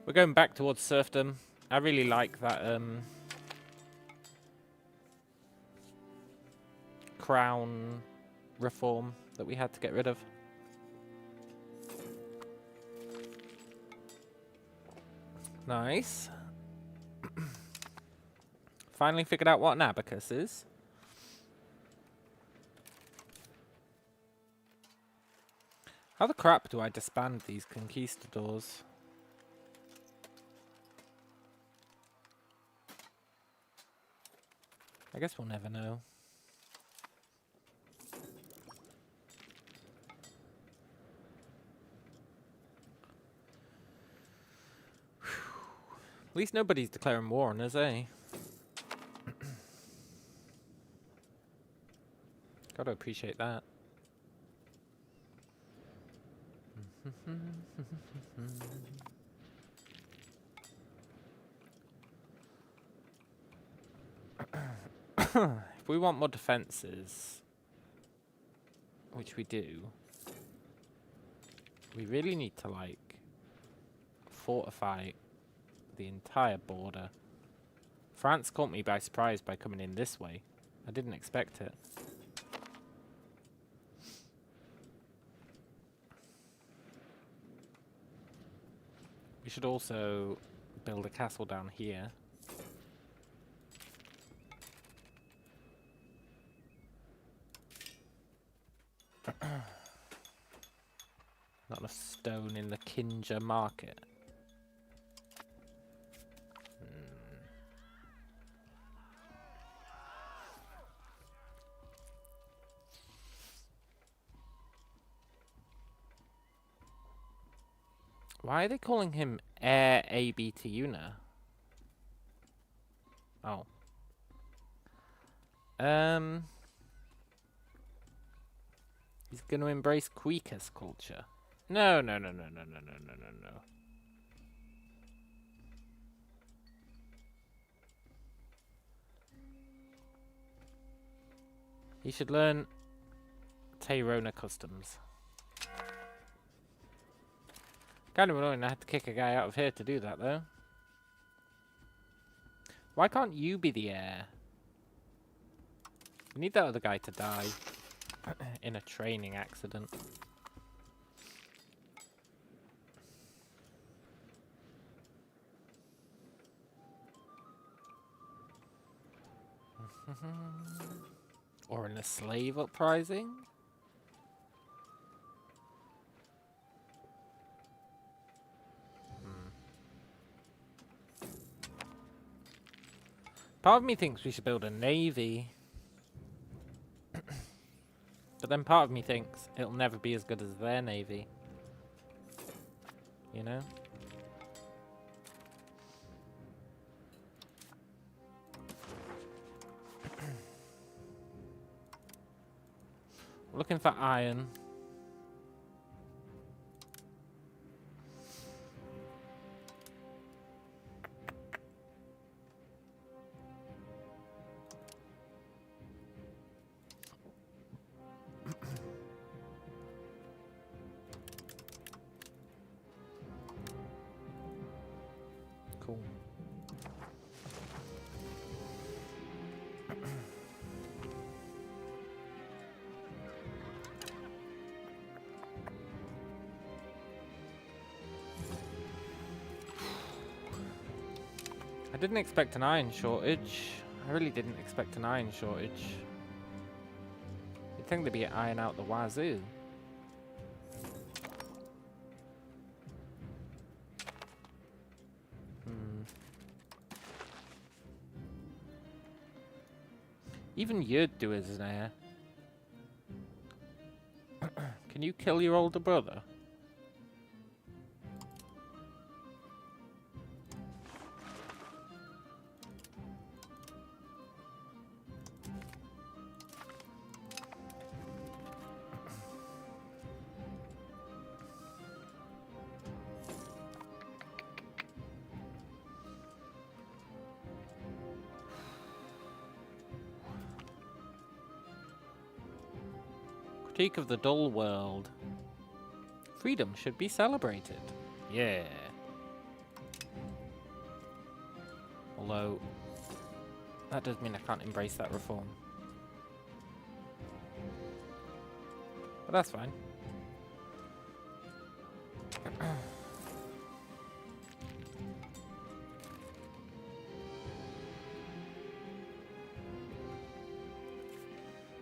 We're going back towards serfdom. I really like that crown reform that we had to get rid of. Nice. Finally figured out what an abacus is. How the crap do I disband these conquistadors? I guess we'll never know. At least nobody's declaring war on us, eh? Gotta appreciate that. If we want more defenses, which we do, we really need to, like, fortify the entire border. France caught me by surprise by coming in this way. I didn't expect it. We should also build a castle down here. Not enough stone in the Kinja market. Why are they calling him Heir ABT Una? Oh. He's going to embrace Queekus culture. No. He should learn Tayrona customs. Kind of annoying I had to kick a guy out of here to do that, though. Why can't you be the heir? We need that other guy to die in a training accident. Or in a slave uprising? Part of me thinks we should build a navy. But then part of me thinks it'll never be as good as their navy. You know? Looking for iron. Cool. I didn't expect an iron shortage. I really didn't expect an iron shortage. You'd think there'd be iron out the wazoo. Even you'd do as an heir. Can you kill your older brother? Critique of the dull world. Freedom should be celebrated. Yeah. Although, that does mean I can't embrace that reform. But that's fine.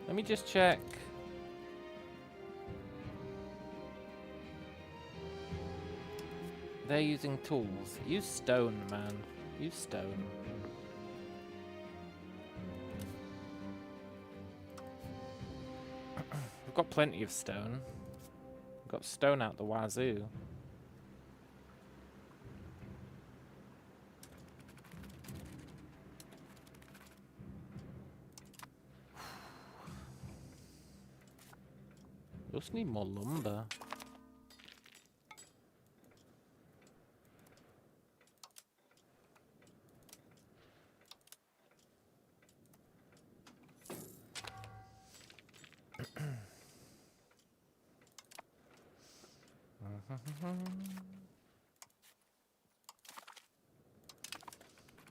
Let me just check. They're using tools. Use stone, man. Use stone. We've got plenty of stone. We've got stone out the wazoo. We also need more lumber.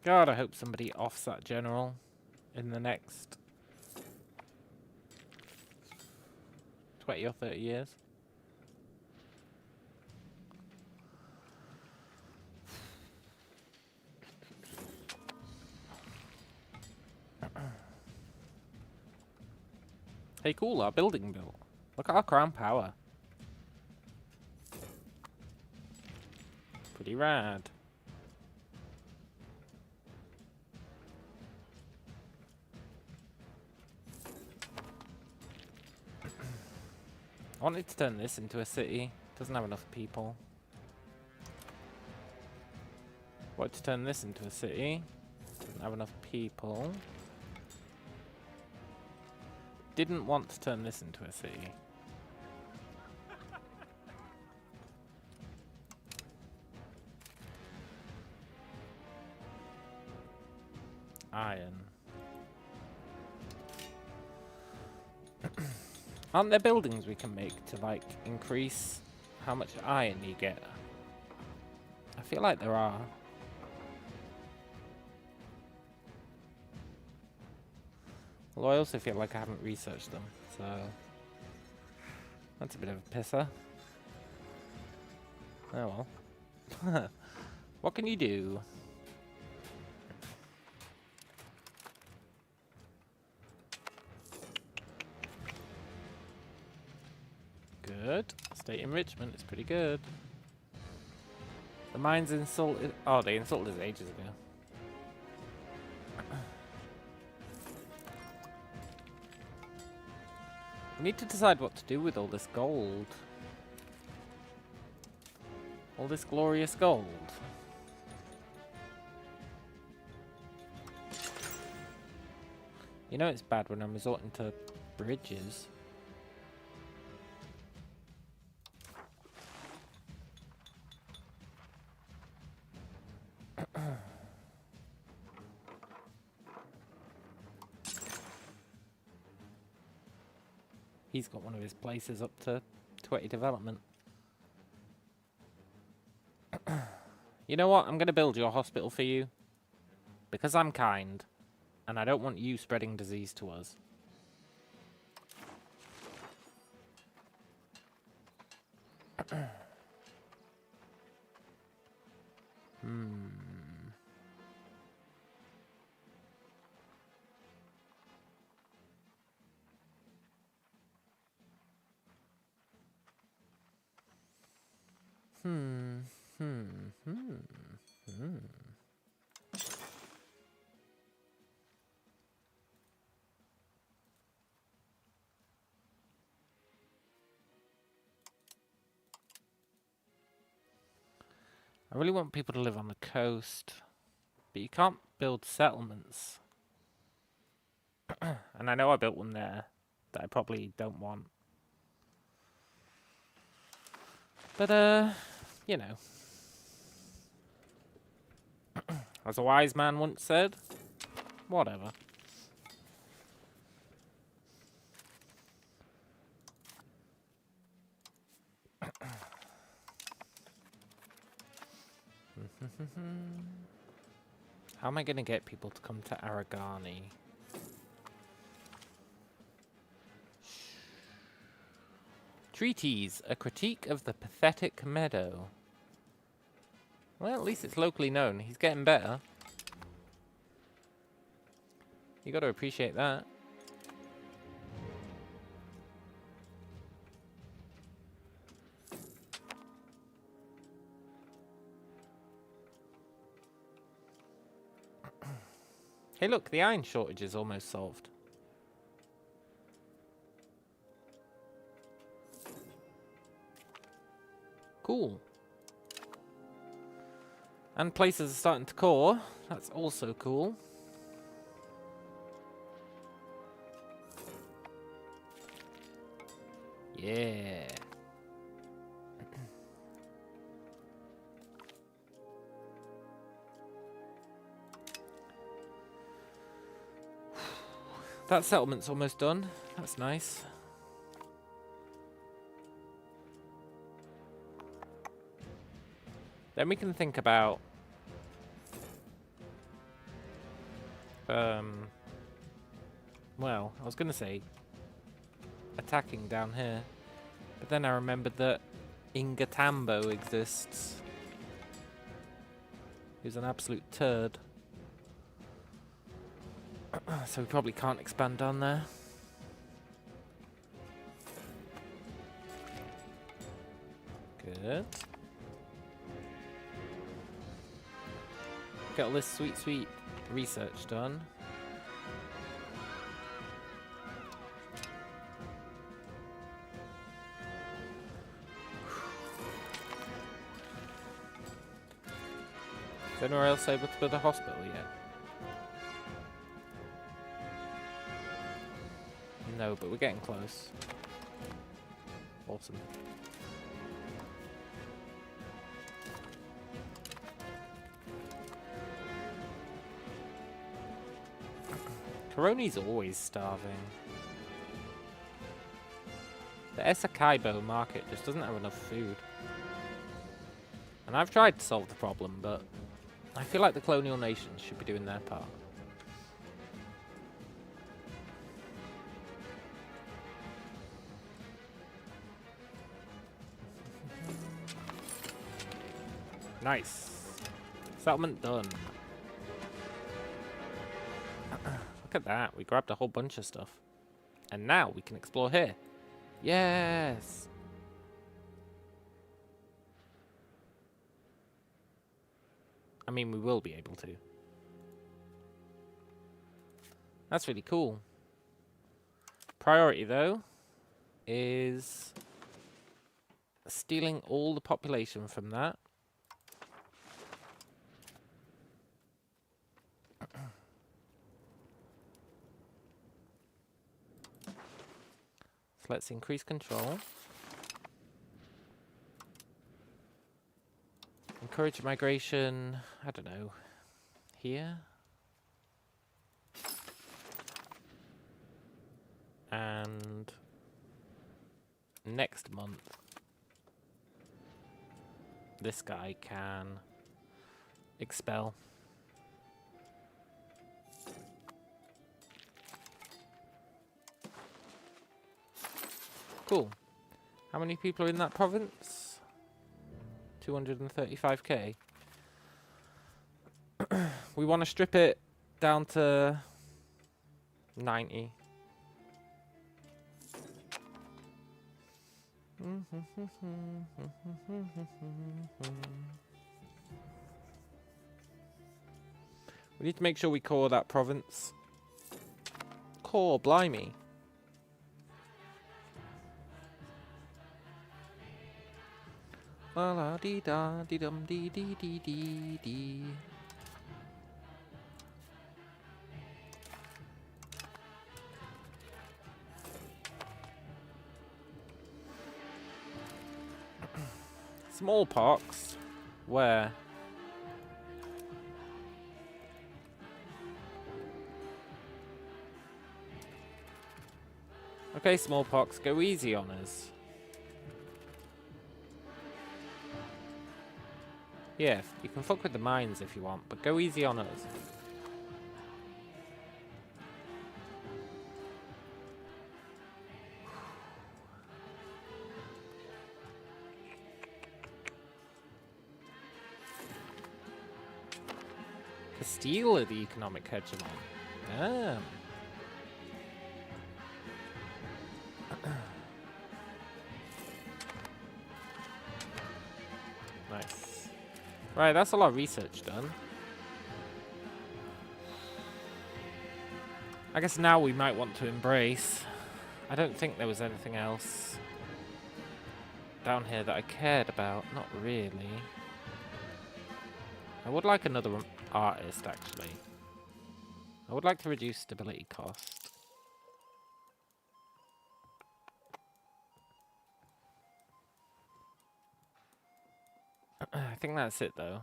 God, I hope somebody offs that general in the next 20 or 30 years. Hey, cool, our building built. Look at our crown power. Pretty rad. I wanted to turn this into a city. Doesn't have enough people. Wanted to turn this into a city. Doesn't have enough people. Didn't want to turn this into a city. Iron. Aren't there buildings we can make to, like, increase how much iron you get? I feel like there are. Although I also feel like I haven't researched them, so that's a bit of a pisser. Oh well. What can you do? Good. State enrichment is pretty good. The mines insulted. Oh, they insulted us ages ago. We need to decide what to do with all this gold. All this glorious gold. You know it's bad when I'm resorting to bridges. He's got one of his places up to 20 development. You know what? I'm going to build your hospital for you. Because I'm kind. And I don't want you spreading disease to us. I really want people to live on the coast, but you can't build settlements. And I know I built one there that I probably don't want. But, you know. As a wise man once said, whatever. How am I going to get people to come to Aragani? Treatise, a critique of the pathetic meadow. Well, at least it's locally known. He's getting better. You got to appreciate that. Hey look, the iron shortage is almost solved. Cool. And places are starting to core. That's also cool. Yeah. That settlement's almost done. That's nice. Then we can think about well, I was gonna say attacking down here, but then I remembered that Ingatambo exists. He's an absolute turd. So we probably can't expand down there. Good. Get all this sweet, sweet research done. Is anyone else able to build a hospital yet? No, but we're getting close. Awesome. Koroni's always starving. The Esakaibo market just doesn't have enough food. And I've tried to solve the problem, but I feel like the colonial nations should be doing their part. Nice. Settlement done. Look at that. We grabbed a whole bunch of stuff. And now we can explore here. Yes. I mean, we will be able to. That's really cool. Priority, though. is stealing all the population from that. So let's increase control. Encourage migration, I don't know, here. And next month, this guy can expel. Cool. How many people are in that province? 235k. We want to strip it down to 90. We need to make sure we core that province. Core, blimey. La la dee da dee dum dee dee dee dee dee. Smallpox? Where? Okay, smallpox, go easy on us. Yeah, you can fuck with the mines if you want, but go easy on us. Castile are the economic hegemon. Damn. Nice. Right, that's a lot of research done. I guess now we might want to embrace. I don't think there was anything else down here that I cared about. Not really. I would like another artist, actually. I would like to reduce stability cost. I think that's it, though.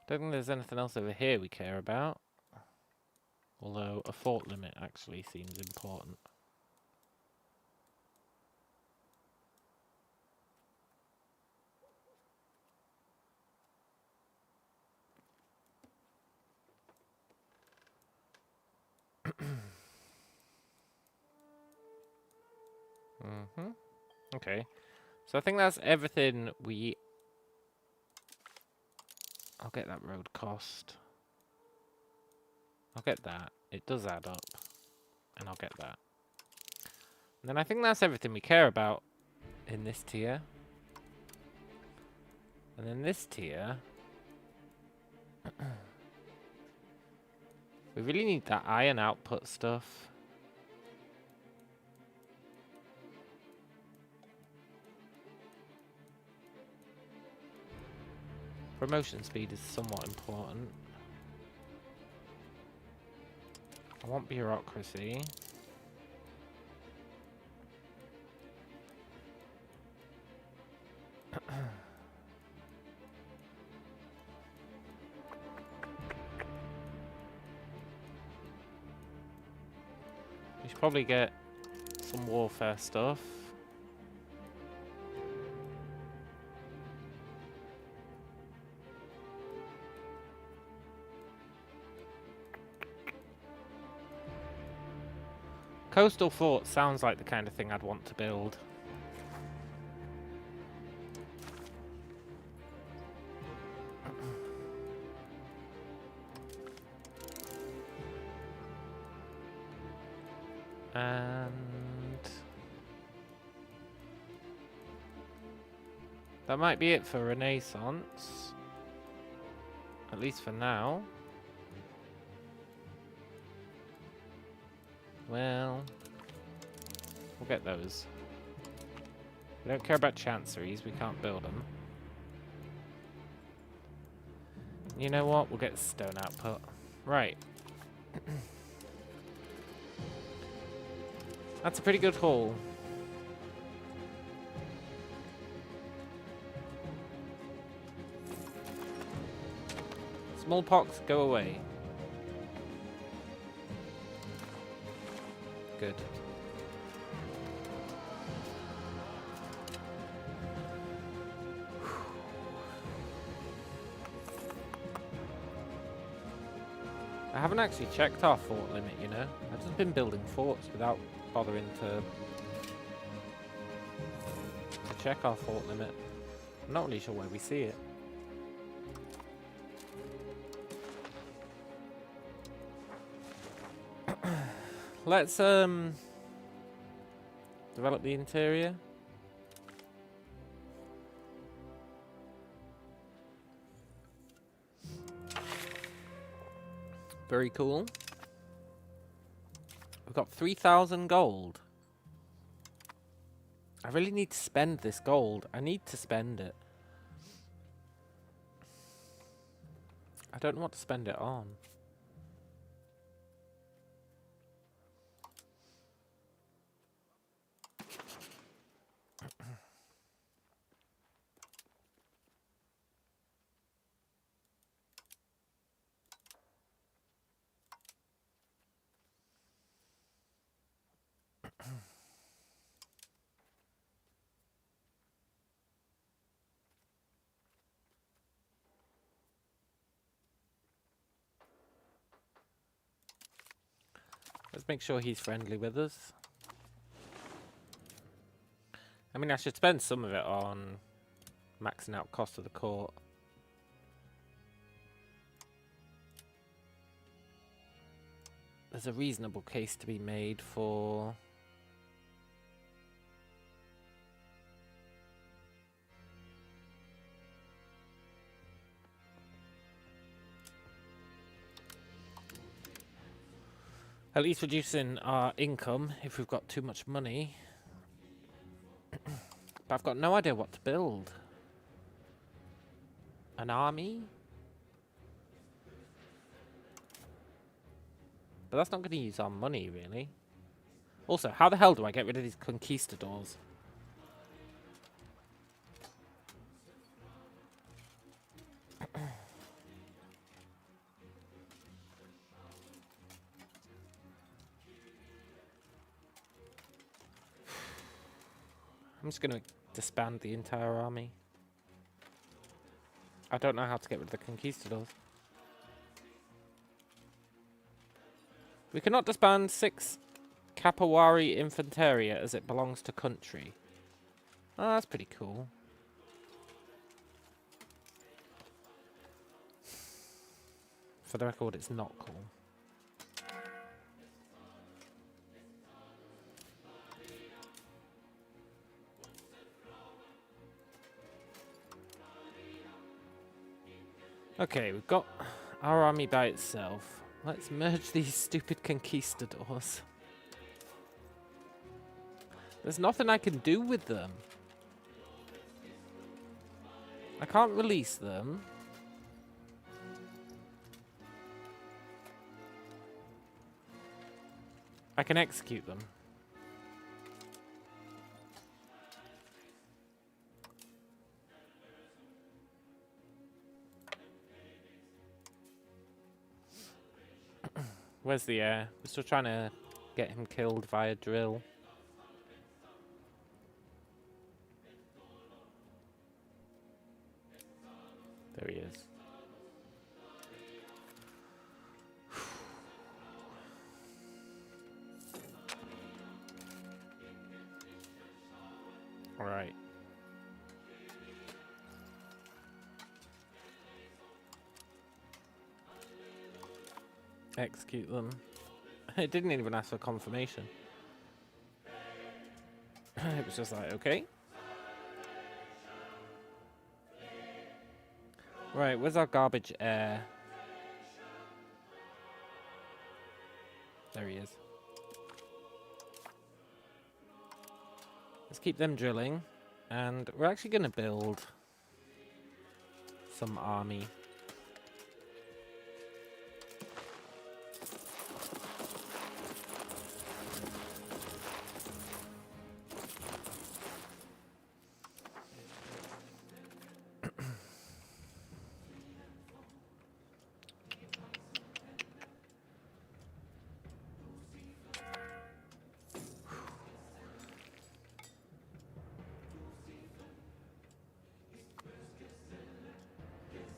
Don't think there's anything else over here we care about. Although a fort limit actually seems important. Okay. So I think that's everything we... I'll get that road cost. I'll get that. It does add up. And I'll get that. And then I think that's everything we care about in this tier. And then this tier... we really need that iron output stuff. Promotion speed is somewhat important. I want bureaucracy. We should probably get some warfare stuff. Coastal fort sounds like the kind of thing I'd want to build. And that might be it for Renaissance. At least for now. Well, we'll get those. We don't care about chanceries. We can't build them. You know what? We'll get stone output. Right. That's a pretty good haul. Smallpox, go away. Good. I haven't actually checked our fort limit, you know? I've just been building forts without bothering to check our fort limit. I'm not really sure where we see it. Let's develop the interior. Very cool. We've got 3,000 gold. I really need to spend this gold. I need to spend it. I don't know what to spend it on. Let's make sure he's friendly with us. I mean, I should spend some of it on maxing out cost of the court. There's a reasonable case to be made for... at least reducing our income if we've got too much money. But I've got no idea what to build. An army? But that's not going to use our money, really. Also, how the hell do I get rid of these conquistadors? I'm just going to disband the entire army. I don't know how to get rid of the conquistadors. We cannot disband 6 Capawari Infanteria as it belongs to country. Oh, that's pretty cool. For the record, it's not cool. Okay, we've got our army by itself. Let's merge these stupid conquistadors. There's nothing I can do with them. I can't release them. I can execute them. Where's the air? We're still trying to get him killed via drill. There he is. All right. Execute them. It didn't even ask for confirmation. It was just like, okay. Right, where's our garbage air? There he is. Let's keep them drilling. And we're actually going to build some army.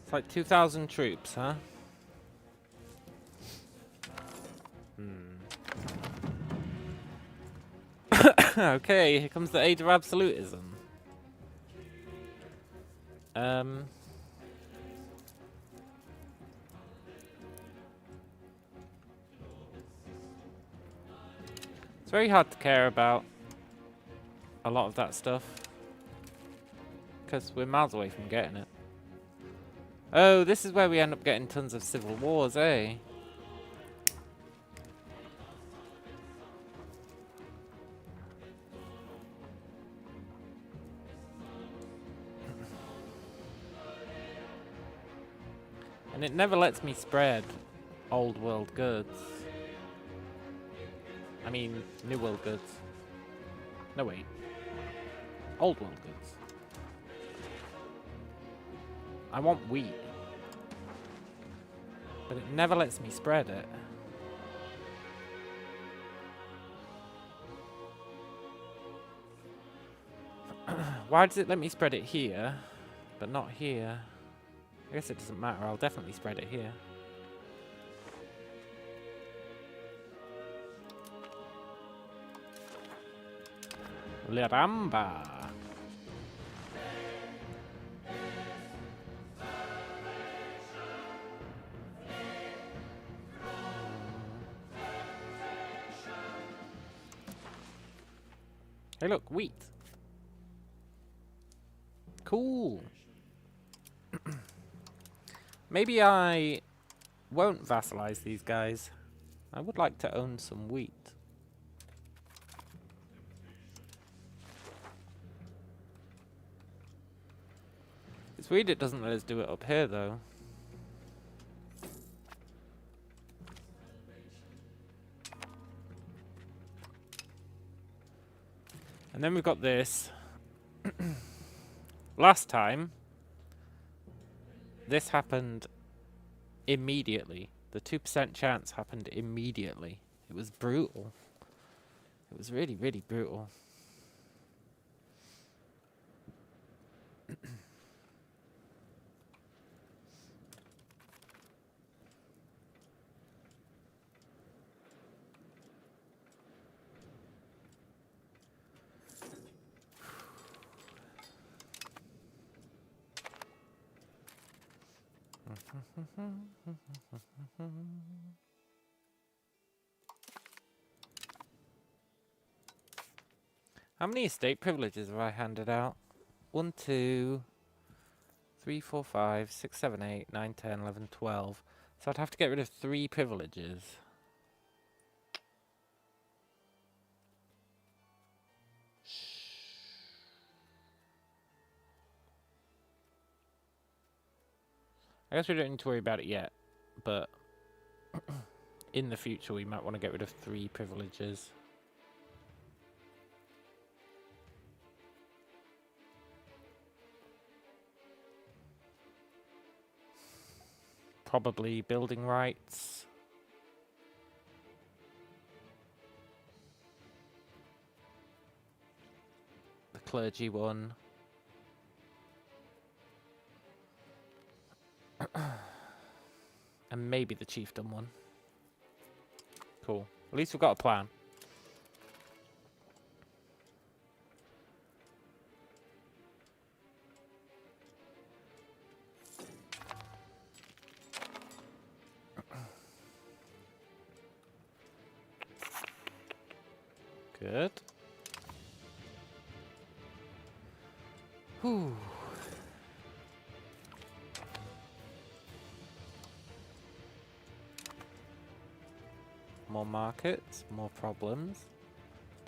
It's like 2,000 troops, huh? Okay, here comes the age of absolutism. It's very hard to care about a lot of that stuff. Because we're miles away from getting it. Oh, this is where we end up getting tons of civil wars, eh? And it never lets me spread old world goods. I mean, new world goods. No, wait. Old world goods. I want wheat. But it never lets me spread it. Why does it let me spread it here, but not here? I guess it doesn't matter. I'll definitely spread it here. Liramba. Hey, look, wheat. Cool. Maybe I won't vassalize these guys. I would like to own some wheat. It's weird it doesn't let us do it up here, though. And then we've got this. Last time, this happened immediately. The 2% chance happened immediately. It was brutal. It was really, really brutal. How many estate privileges have I handed out? 1, 2, 3, 4, 5, 6, 7, 8, 9, 10, 11, 12. So I'd have to get rid of 3 privileges. I guess we don't need to worry about it yet, but in the future we might want to get rid of 3 privileges. Probably building rights. The clergy one. And maybe the chiefdom one. Cool. At least we've got a plan. Good. Whew. More markets, more problems.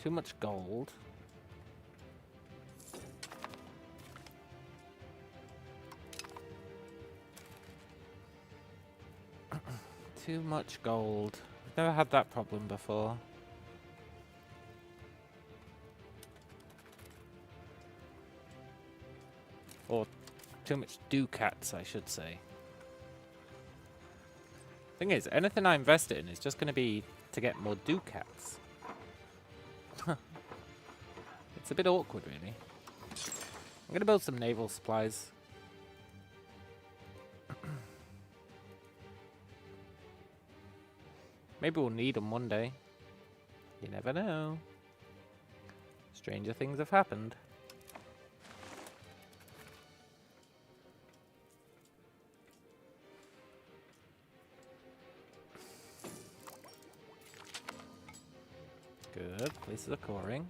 Too much gold. Too much gold. I've never had that problem before. Or too much ducats, I should say. Thing is, anything I invest in is just going to be to get more ducats. It's a bit awkward, really. I'm going to build some naval supplies. Maybe we'll need them one day. You never know. Stranger things have happened. Good. Places are coring.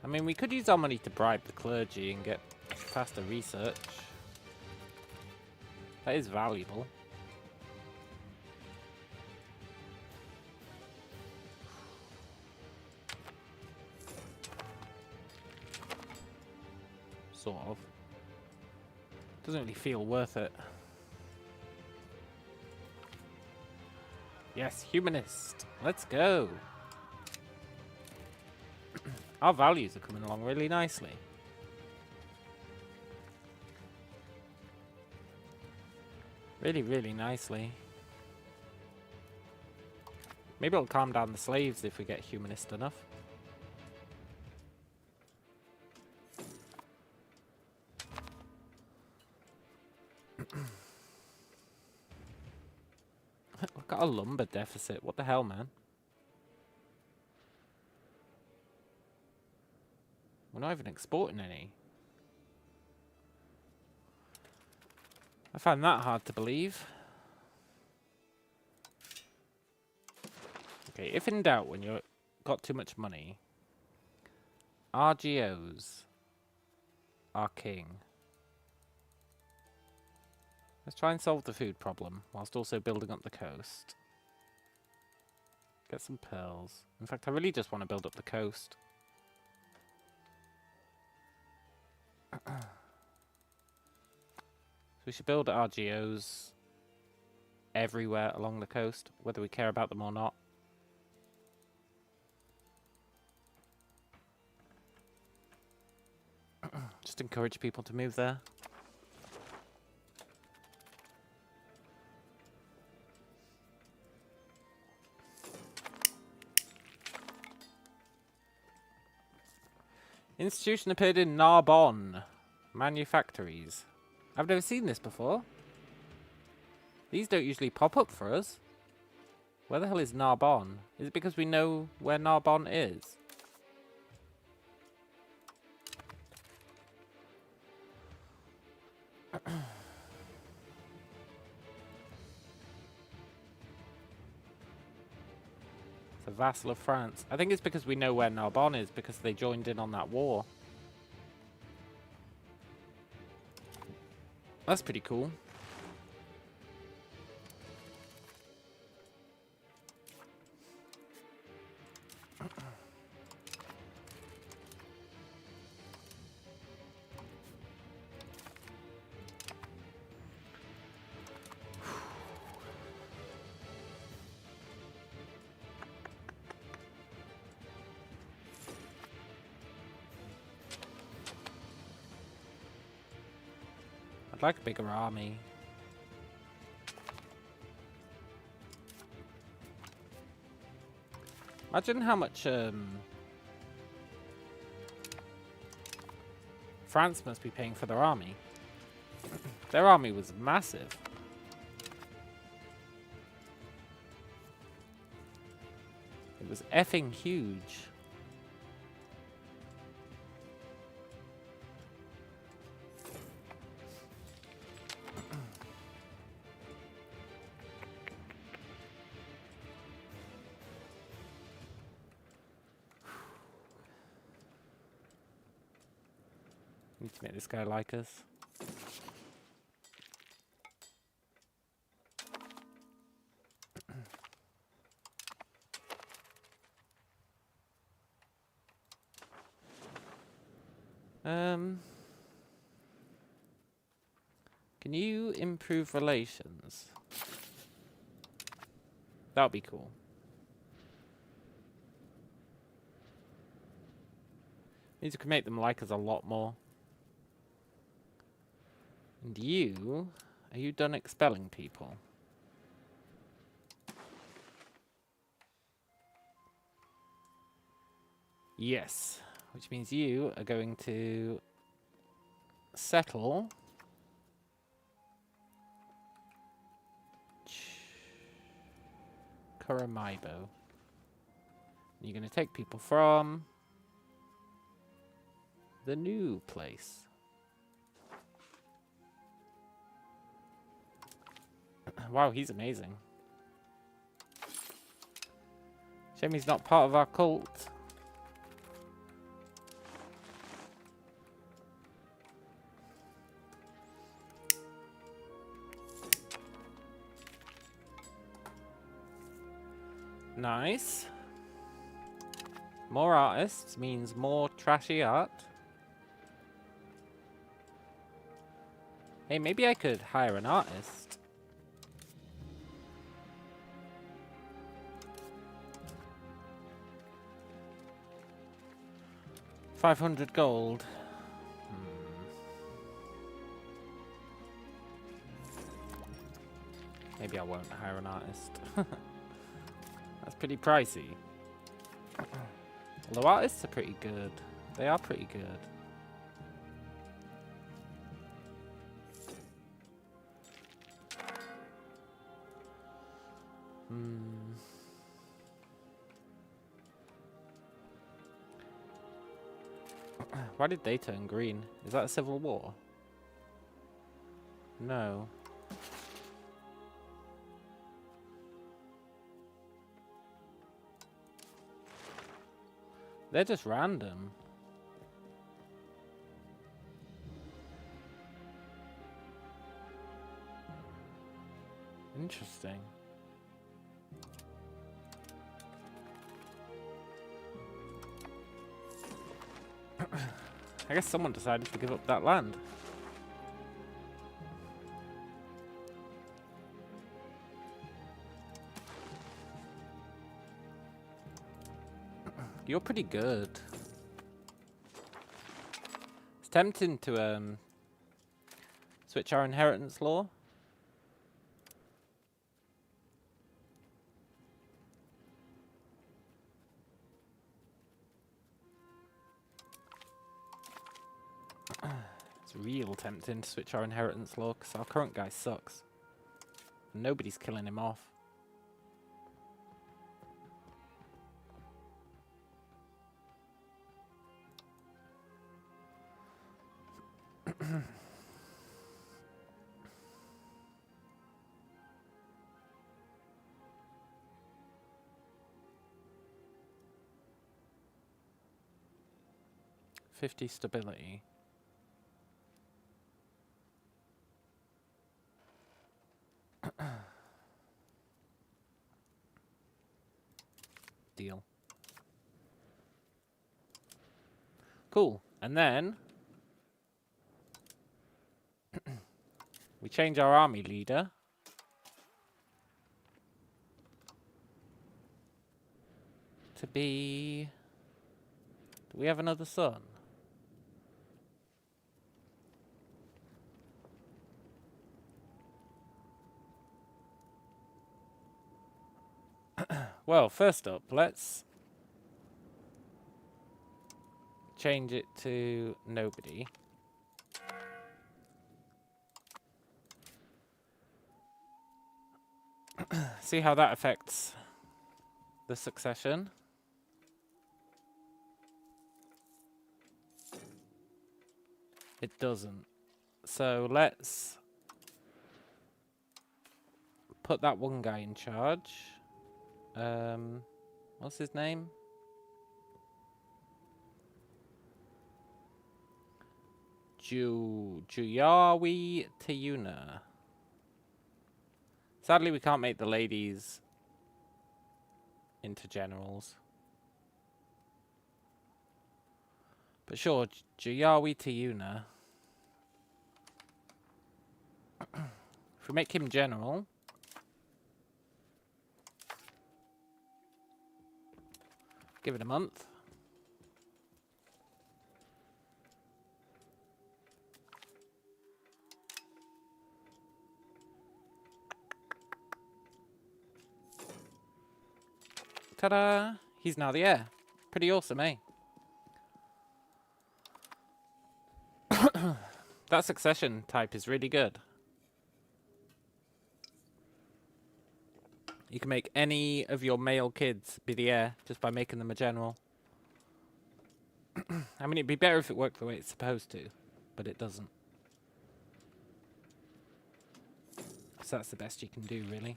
I mean, we could use our money to bribe the clergy and get faster research. That is valuable. Sort of. Doesn't really feel worth it. Yes, humanist. Let's go. Our values are coming along really nicely. Really, really nicely. Maybe it'll calm down the slaves if we get humanist enough. We've got a lumber deficit. What the hell, man? We're not even exporting any. I find that hard to believe. Okay, if in doubt when you've got too much money, RGOs are king. Let's try and solve the food problem whilst also building up the coast. Get some pearls. In fact, I really just want to build up the coast. So we should build RGOs everywhere along the coast, whether we care about them or not. Just encourage people to move there. Institution appeared in Narbonne. Manufactories. I've never seen this before. These don't usually pop up for us. Where the hell is Narbonne? Is it because we know where Narbonne is? It's a vassal of France. I think it's because we know where Narbonne is, because they joined in on that war. That's pretty cool. I'd like a bigger army. Imagine how much France must be paying for their army. Their army was massive. It was effing huge. Need to make this guy like us. Can you improve relations? That would be cool. Means we can make them like us a lot more. And you... Are you done expelling people? Yes. Which means you are going to settle... Karamaibo. You're going to take people from... the new place. Wow, he's amazing. Shame he's not part of our cult. Nice. More artists means more trashy art. Hey, maybe I could hire an artist. $500 gold. Maybe I won't hire an artist. That's pretty pricey. Although artists are pretty good. They are pretty good. Why did they turn green? Is that a civil war? No. They're just random. Interesting. I guess someone decided to give up that land. You're pretty good. It's tempting to switch our inheritance law. It's real tempting to switch our inheritance law because our current guy sucks. And nobody's killing him off. $50 stability. Deal. Cool. And then we change our army leader to be... Do we have another son? Well, first up, let's change it to nobody. See how that affects the succession. It doesn't. So let's put that one guy in charge. What's his name? Juyawi Tiyuna. Sadly, we can't make the ladies into generals. But sure, Juyawi Tiyuna. If we make him general, Give it a month. Ta-da! He's now the heir. Pretty awesome, eh? That succession type is really good. You can make any of your male kids be the heir just by making them a general. I mean, it'd be better if it worked the way it's supposed to, but it doesn't. So that's the best you can do, really.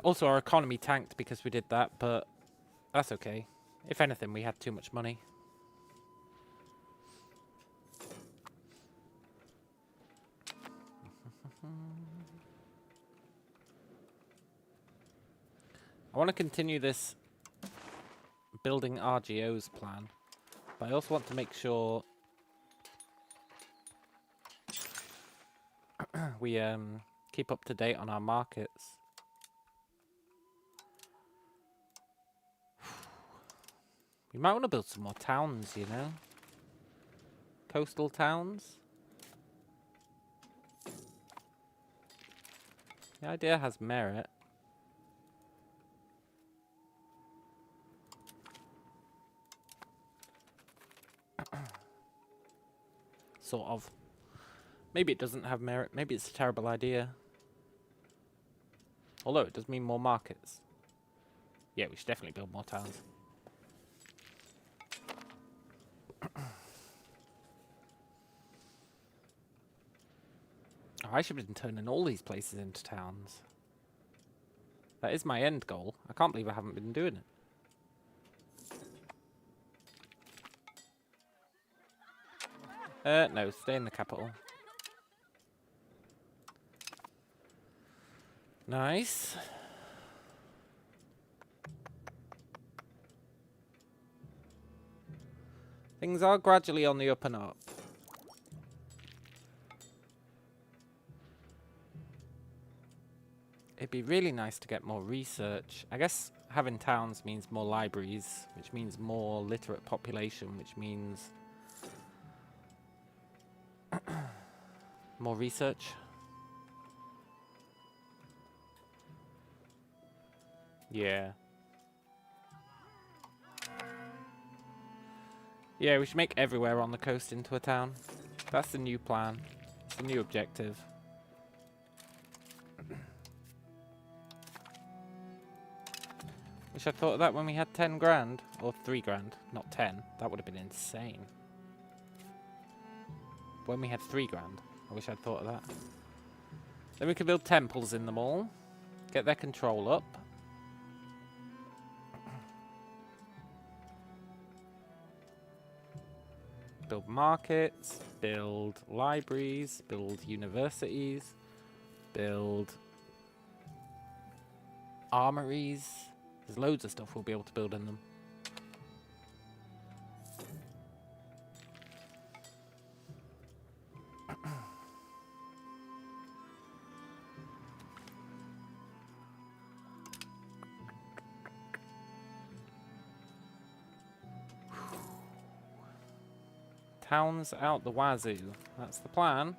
Also, our economy tanked because we did that, but that's okay. If anything, we had too much money. I want to continue this building RGO's plan, but I also want to make sure we keep up to date on our markets. We might want to build some more towns, you know? Coastal towns. The idea has merit. Sort of. Maybe it doesn't have merit. Maybe it's a terrible idea. Although it does mean more markets. Yeah, we should definitely build more towns. Oh, I should have been turning all these places into towns. That is my end goal. I can't believe I haven't been doing it. No, stay in the capital. Nice. Things are gradually on the up and up. It'd be really nice to get more research. I guess having towns means more libraries, which means more literate population, which means more research. Yeah. Yeah, we should make everywhere on the coast into a town. That's the new plan. It's the new objective. Wish I thought of that when we had 10 grand. Or 3 grand. Not 10. That would have been insane. When we had 3 grand. I wish I'd thought of that. Then we could build temples in them all. Get their control up. Build markets. Build libraries. Build universities. Build armories. There's loads of stuff we'll be able to build in them. Towns out the wazoo. That's the plan.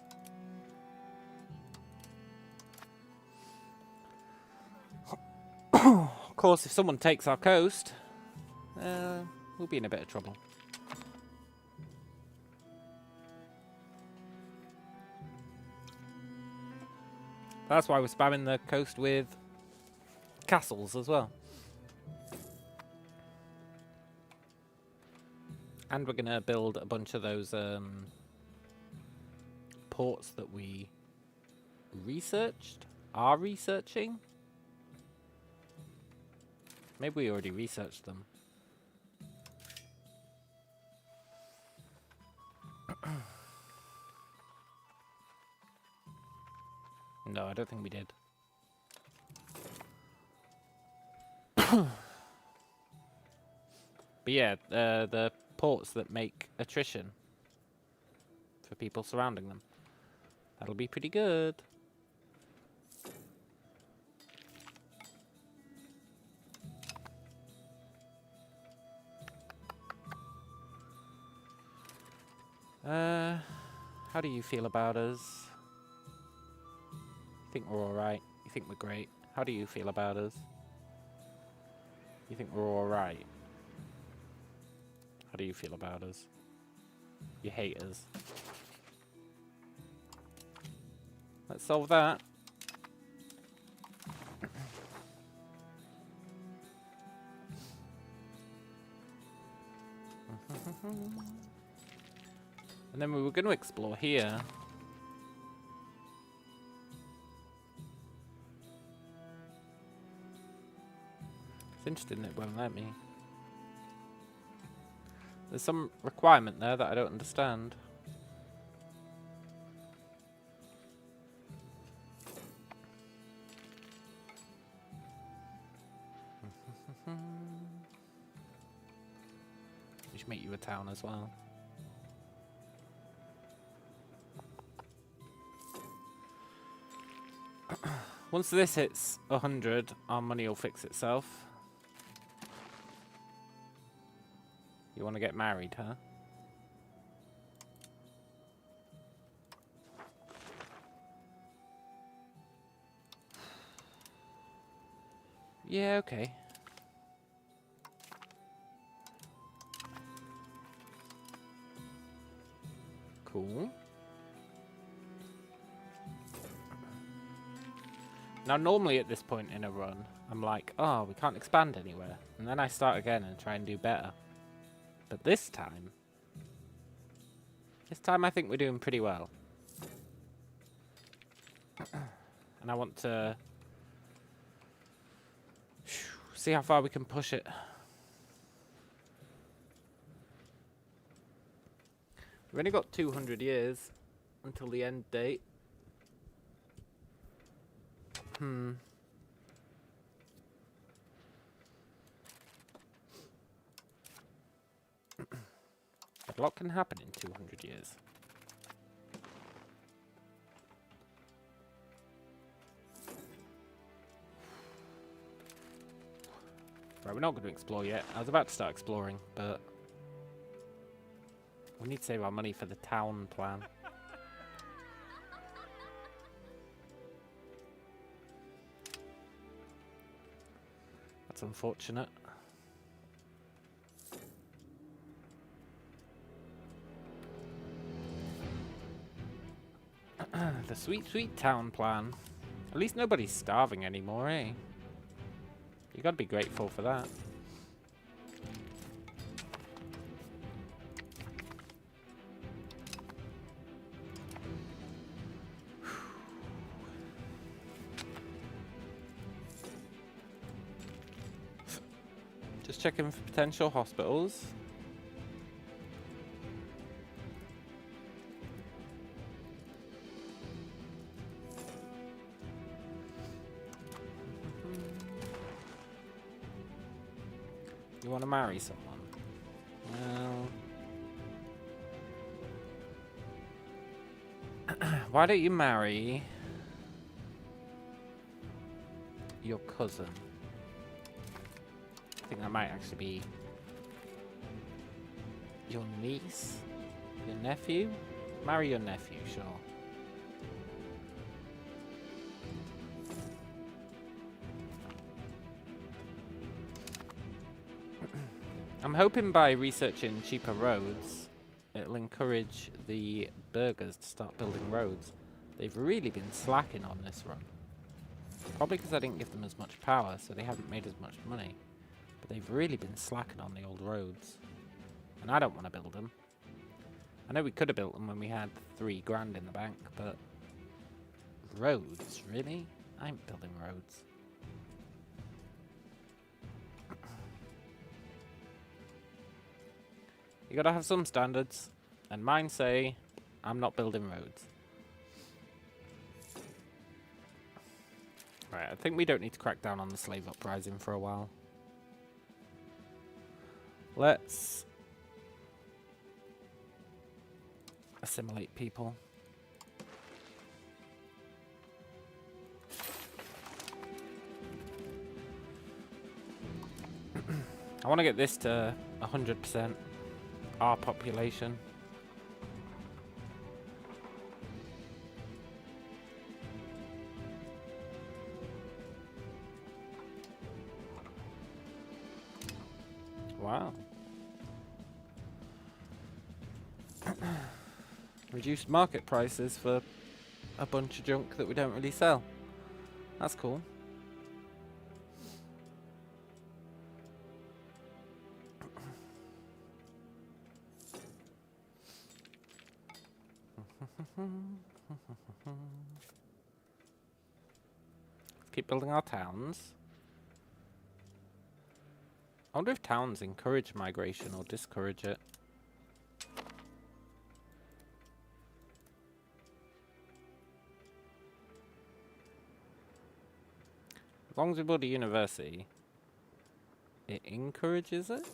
Of course, if someone takes our coast, we'll be in a bit of trouble. That's why we're spamming the coast with castles as well. And we're going to build a bunch of those ports that we are researching. Maybe we already researched them. No, I don't think we did. But yeah, the ports that make attrition for people surrounding them. That'll be pretty good. How do you feel about us? You think we're alright? You think we're great? How do you feel about us? You think we're alright? How do you feel about us? You hate us. Let's solve that. And then we were going to explore here. It's interesting that it won't let me. There's some requirement there that I don't understand. We should make you a town as well. Once this hits 100, our money will fix itself. You want to get married, huh? Yeah, okay. Cool. Now, normally at this point in a run, I'm like, oh, we can't expand anywhere. And then I start again and try and do better. But this time I think we're doing pretty well. And I want to see how far we can push it. We've only got 200 years until the end date. A lot can happen in 200 years. Right, we're not going to explore yet. I was about to start exploring, but we need to save our money for the town plan. That's unfortunate. The sweet, sweet town plan. At least nobody's starving anymore, eh? You gotta be grateful for that. Just checking for potential hospitals. You want to marry someone? Well, why don't you marry your cousin? I think that might actually be your niece, your nephew. Marry your nephew, sure. I'm hoping by researching cheaper roads, it'll encourage the burgers to start building roads. They've really been slacking on this run. Probably because I didn't give them as much power, so they haven't made as much money. But they've really been slacking on the old roads. And I don't want to build them. I know we could have built them when we had 3 grand in the bank, but roads, really? I ain't building roads. You gotta have some standards, and mine say I'm not building roads. Right, I think we don't need to crack down on the slave uprising for a while. Let's assimilate people. I want to get this to 100%. Our population. Wow. Reduced market prices for a bunch of junk that we don't really sell. That's cool. Keep building our towns. I wonder if towns encourage migration or discourage it. As long as we build a university, it encourages it?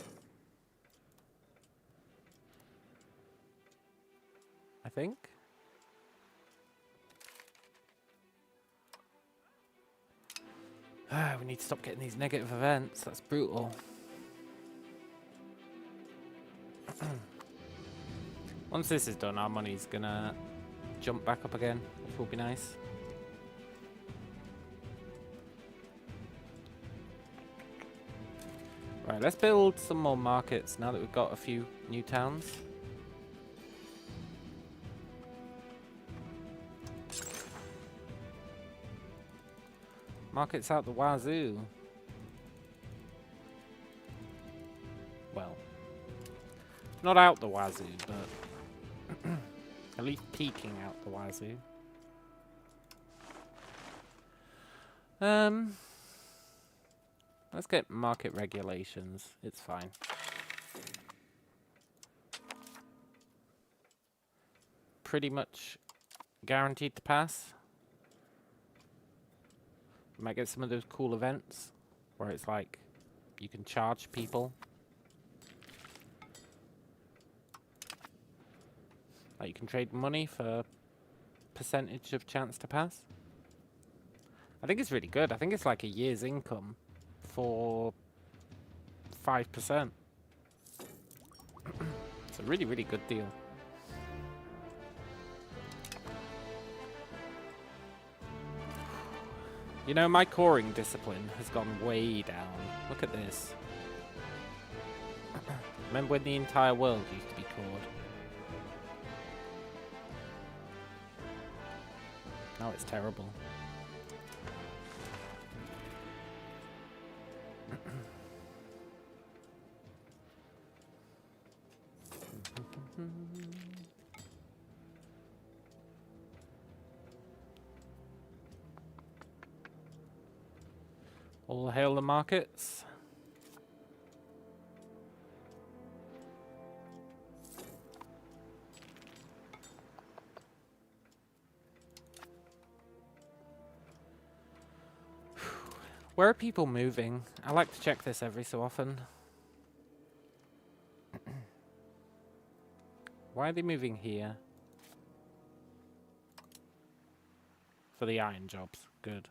I think. We need to stop getting these negative events. That's brutal. Once this is done, our money's gonna jump back up again, which will be nice. Right, let's build some more markets now that we've got a few new towns. Markets out the wazoo. Well, not out the wazoo, but at least peeking out the wazoo. Let's get market regulations. It's fine. Pretty much guaranteed to pass. Might get some of those cool events where it's like you can charge people. Like you can trade money for percentage of chance to pass. I think it's really good. I think it's like a year's income for 5%. It's a really, really good deal. You know, my coring discipline has gone way down. Look at this. Remember when the entire world used to be cored? Now it's terrible. All hail the markets. Where are people moving? I like to check this every so often. Why are they moving here? For the iron jobs. Good.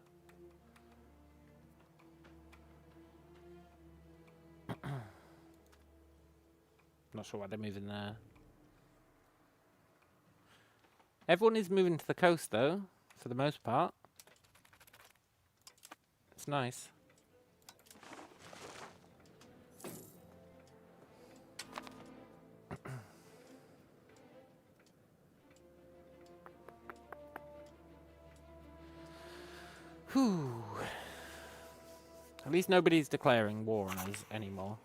Not sure why they're moving there. Everyone is moving to the coast, though, for the most part. It's nice. Whew. At least nobody's declaring war on us anymore.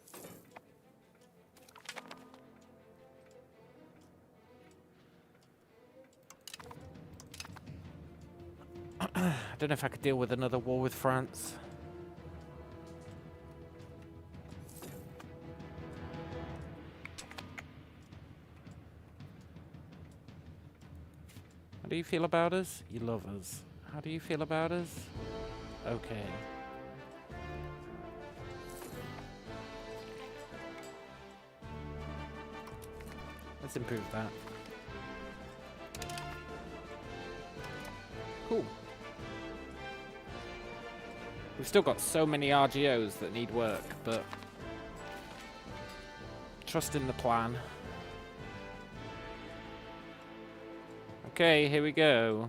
I don't know if I could deal with another war with France. How do you feel about us? You love us. How do you feel about us? Okay. Let's improve that. Cool. We've still got so many RGOs that need work, but trust in the plan. Okay, here we go.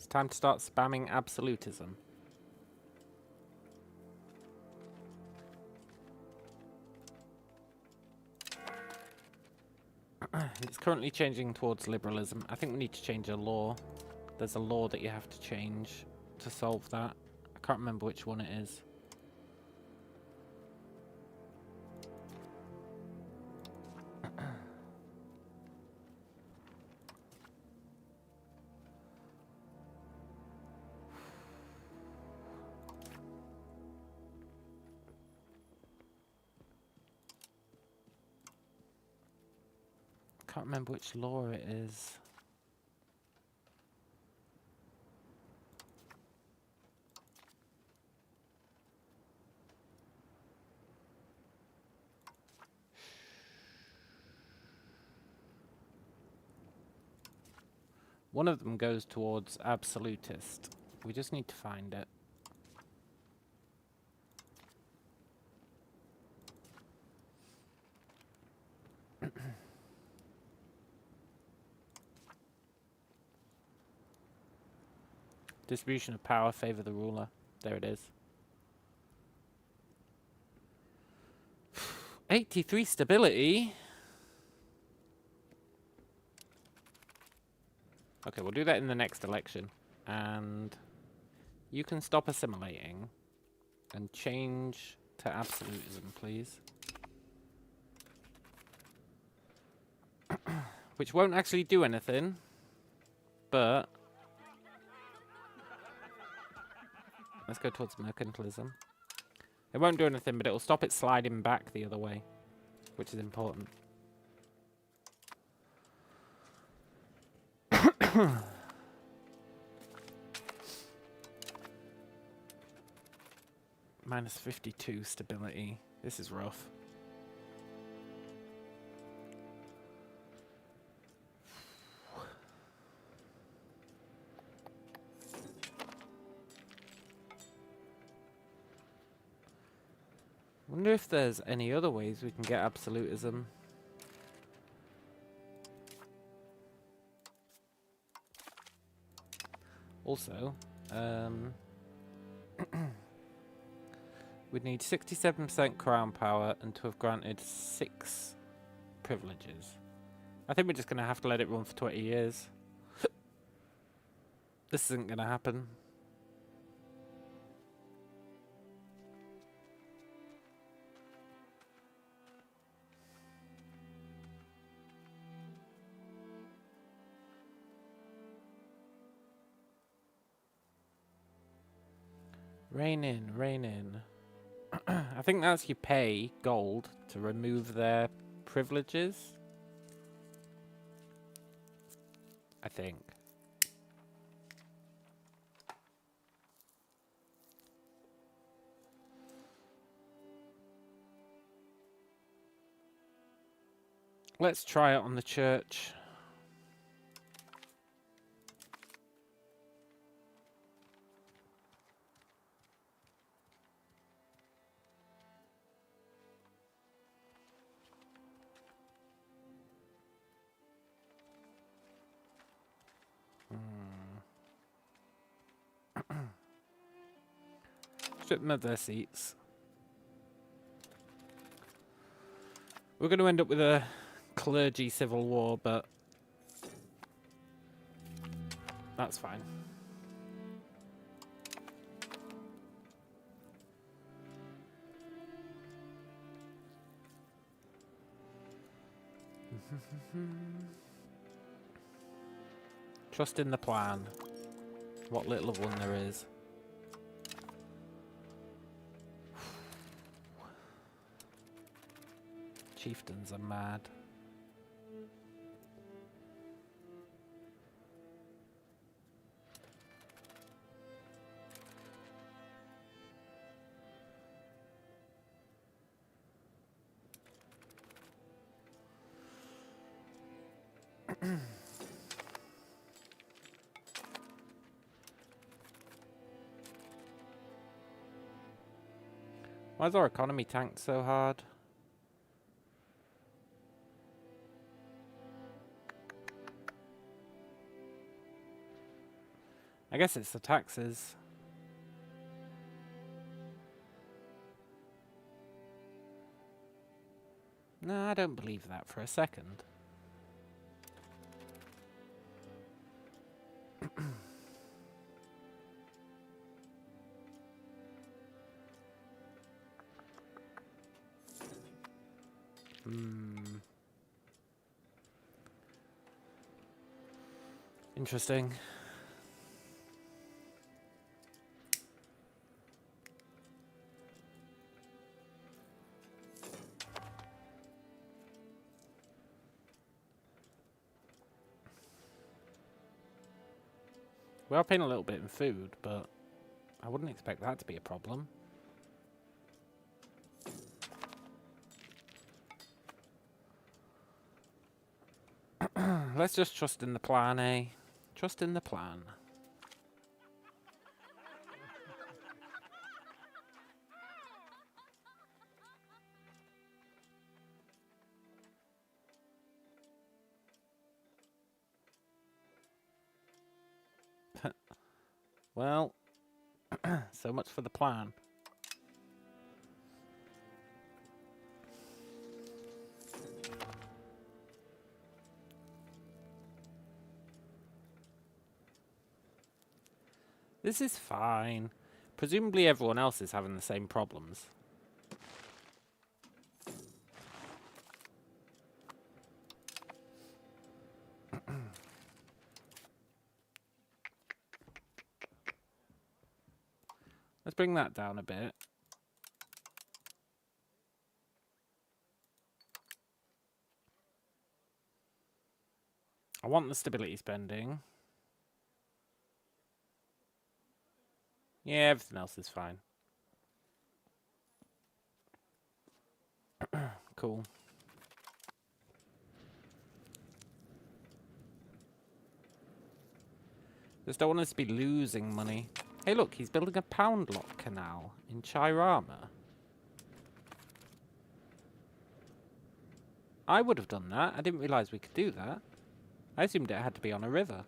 time to start spamming absolutism. It's currently changing towards liberalism. I think we need to change a law. There's a law that you have to change to solve that. I can't remember which one it is. Can't remember which law it is. One of them goes towards absolutist. We just need to find it. Distribution of power favor the ruler. There it is. 83 stability. Okay, we'll do that in the next election. And you can stop assimilating and change to absolutism, please. Which won't actually do anything, but let's go towards mercantilism. It won't do anything, but it'll stop it sliding back the other way, which is important. Minus 52 stability. This is rough. Wonder if there's any other ways we can get absolutism. Also, we'd need 67% crown power and to have granted 6 privileges. I think we're just going to have to let it run for 20 years. This isn't going to happen. Rein in, rein in. I think that's you pay gold to remove their privileges. I think. Let's try it on the church. Strip them of their seats. We're going to end up with a clergy civil war, but that's fine. Trust in the plan. What little of one there is. Chieftains are mad. Why is our economy tanked so hard? I guess it's the taxes. No, I don't believe that for a second. Interesting. We are paying a little bit in food, but I wouldn't expect that to be a problem. Let's just trust in the plan, eh? Trust in the plan. Well, so much for the plan. This is fine. Presumably everyone else is having the same problems. Let's bring that down a bit. I want the stability spending. Yeah, everything else is fine. Cool. Just don't want us to be losing money. Hey look, he's building a pound lock canal in Chirama. I would have done that. I didn't realise we could do that. I assumed it had to be on a river.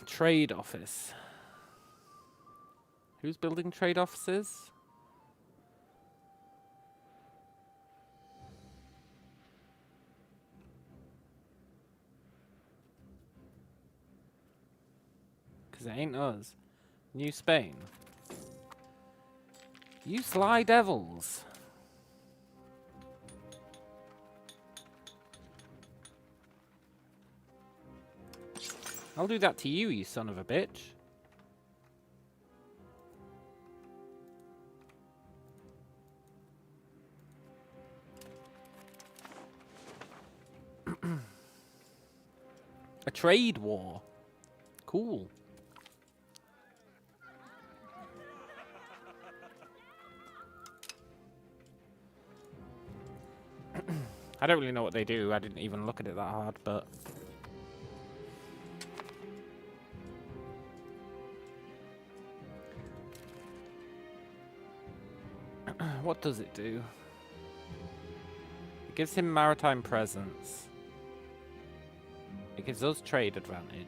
Trade office. Who's building trade offices? Because it ain't us. New Spain. You sly devils. I'll do that to you, you son of a bitch. A trade war. Cool. I don't really know what they do. I didn't even look at it that hard, but... What does it do? It gives him maritime presence. It gives us trade advantage.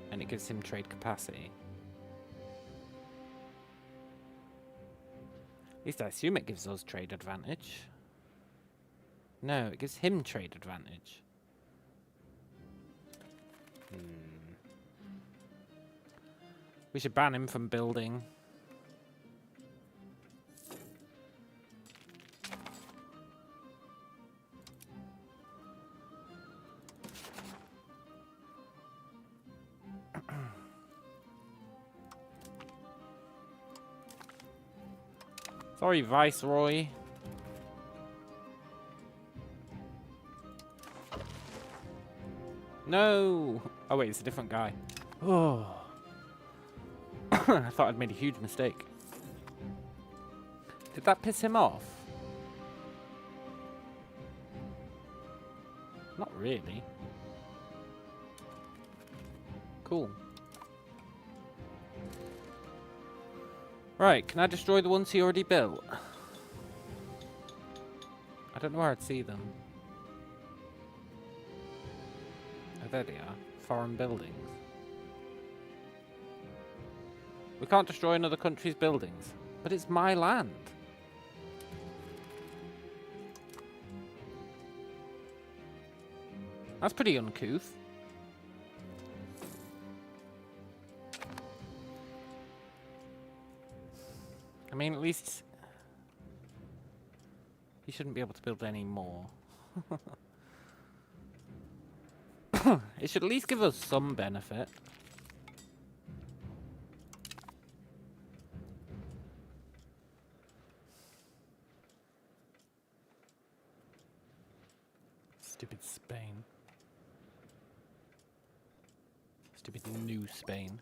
And it gives him trade capacity. At least I assume it gives us trade advantage. No, it gives him trade advantage. We should ban him from building. Sorry, Viceroy. No! Oh wait, it's a different guy. Oh. I thought I'd made a huge mistake. Did that piss him off? Not really. Cool. Right, can I destroy the ones he already built? I don't know where I'd see them. there they are. Foreign buildings. We can't destroy another country's buildings. But it's my land. That's pretty uncouth. I mean, at least he shouldn't be able to build any more. It should at least give us some benefit. Stupid Spain. Stupid new Spain.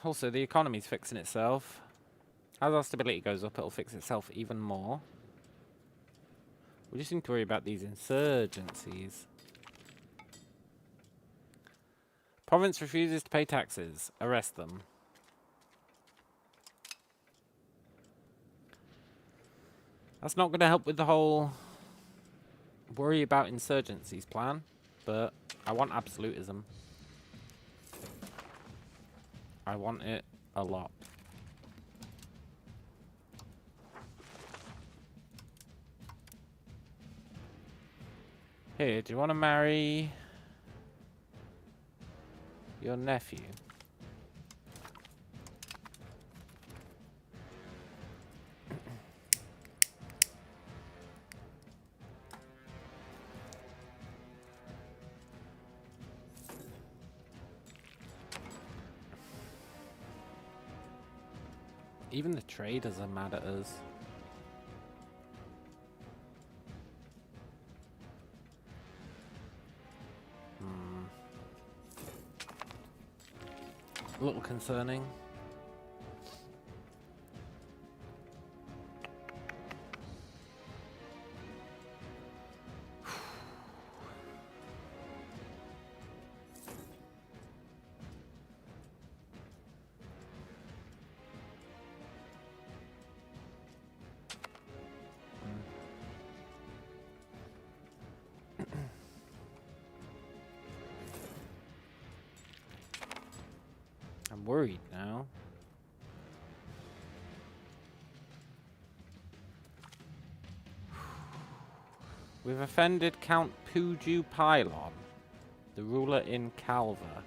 Also, the economy's fixing itself. As our stability goes up, it'll fix itself even more. We just need to worry about these insurgencies. Province refuses to pay taxes. Arrest them. That's not going to help with the whole worry about insurgencies plan, but I want absolutism. I want it a lot. Here, do you want to marry your nephew? Even the traders are mad at us. A little concerning. I'm worried now. We've offended Count Puju Pylon, the ruler in Calva.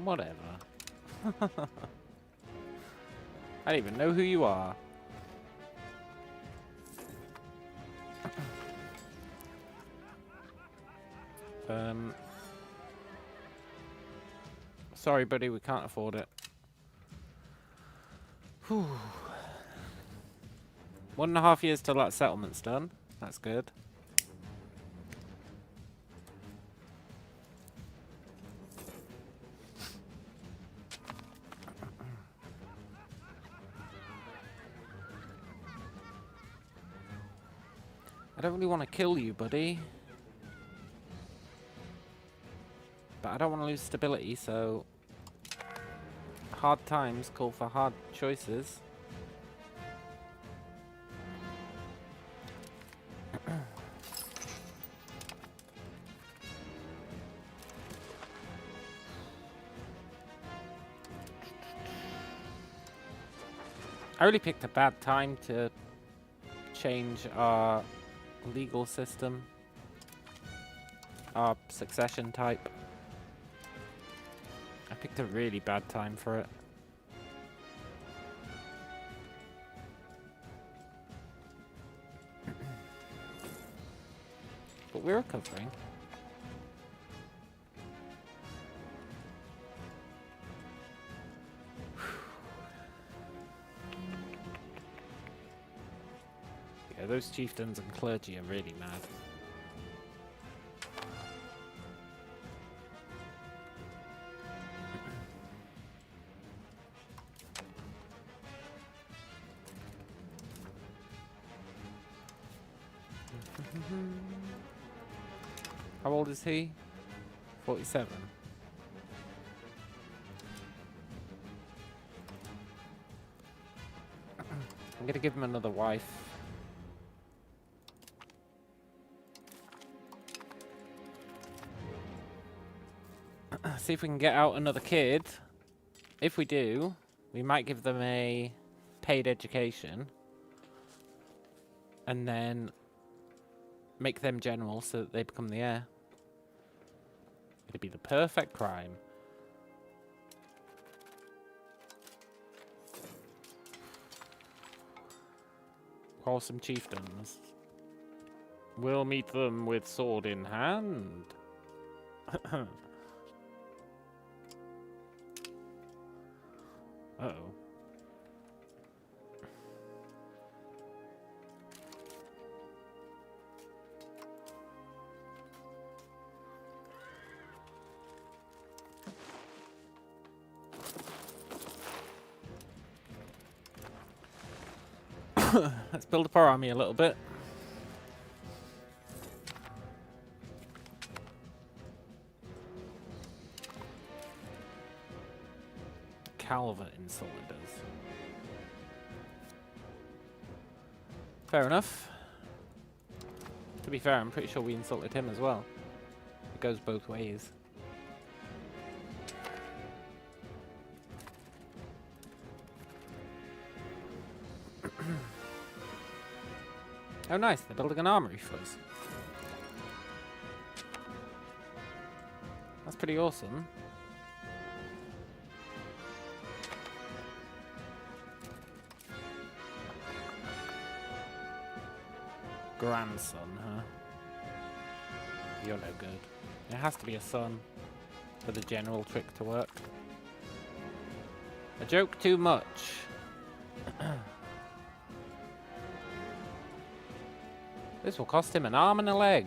Whatever. I don't even know who you are. Sorry, buddy, we can't afford it. Whew. 1.5 years till that settlement's done. That's good. I don't really want to kill you, buddy. But I don't want to lose stability, so hard times call for hard choices. I really picked a bad time to change our legal system, our succession type. I picked a really bad time for it. But we're recovering. Yeah, those chieftains and clergy are really mad. How old is he? 47. I'm gonna give him another wife. See if we can get out another kid. If we do, we might give them a paid education. And then make them general so that they become the heir. It'd be the perfect crime. Call some chieftains. We'll meet them with sword in hand. Uh-oh. Let's build up our army a little bit. Calvert insulted us. Fair enough. To be fair, I'm pretty sure we insulted him as well. It goes both ways. Oh nice, they're building an armory for us. That's pretty awesome. Grandson, huh? You're no good. It has to be a son for the general trick to work. A joke too much. This will cost him an arm and a leg.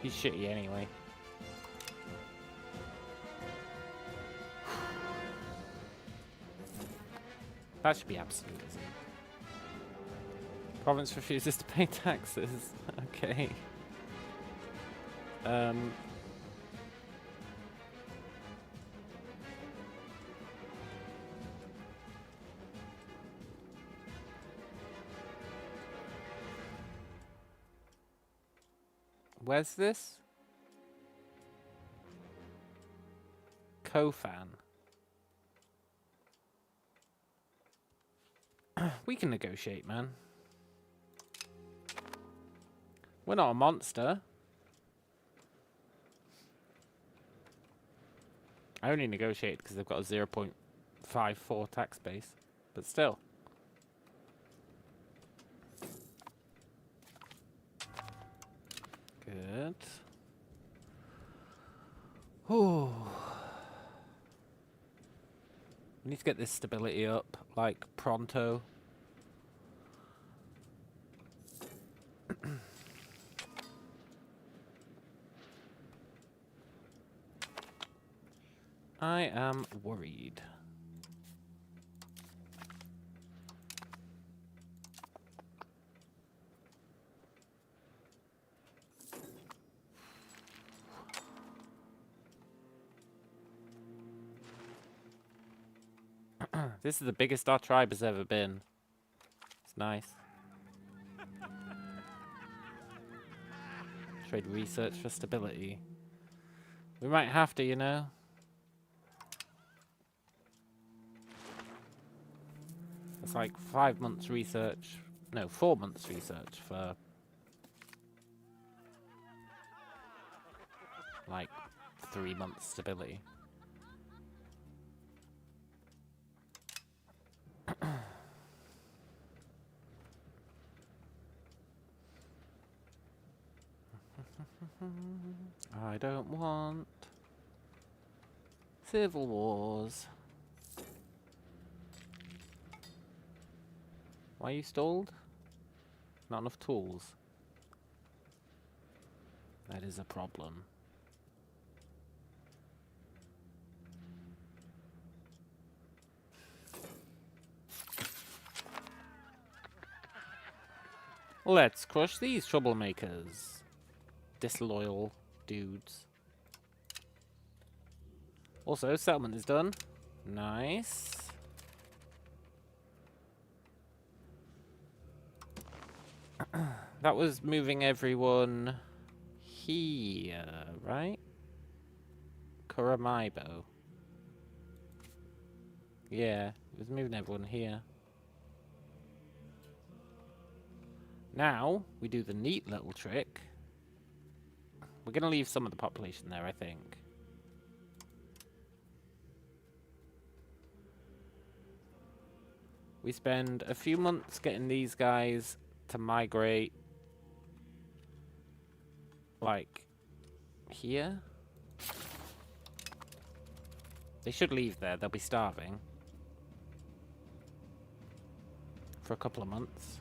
He's shitty anyway. That should be absolute, isn't it? Province refuses to pay taxes. Okay. Where's this? Kofan. We can negotiate, man. We're not a monster. I only negotiated because they've got a 0.54 tax base. But still. Good. Oh. We need to get this stability up, like, pronto. I am worried. This is the biggest our tribe has ever been. It's nice. Trade research for stability. We might have to, you know. It's like 5 months research. No, 4 months research for like 3 months stability. I don't want civil wars. Why are you stalled? Not enough tools. That is a problem. Let's crush these troublemakers. Disloyal dudes. Also, settlement is done. Nice. That was moving everyone here, right? Kuramaibo. Yeah, it was moving everyone here. Now, we do the neat little trick. We're going to leave some of the population there, I think. We spend a few months getting these guys to migrate, like, here. They should leave there. They'll be starving for a couple of months.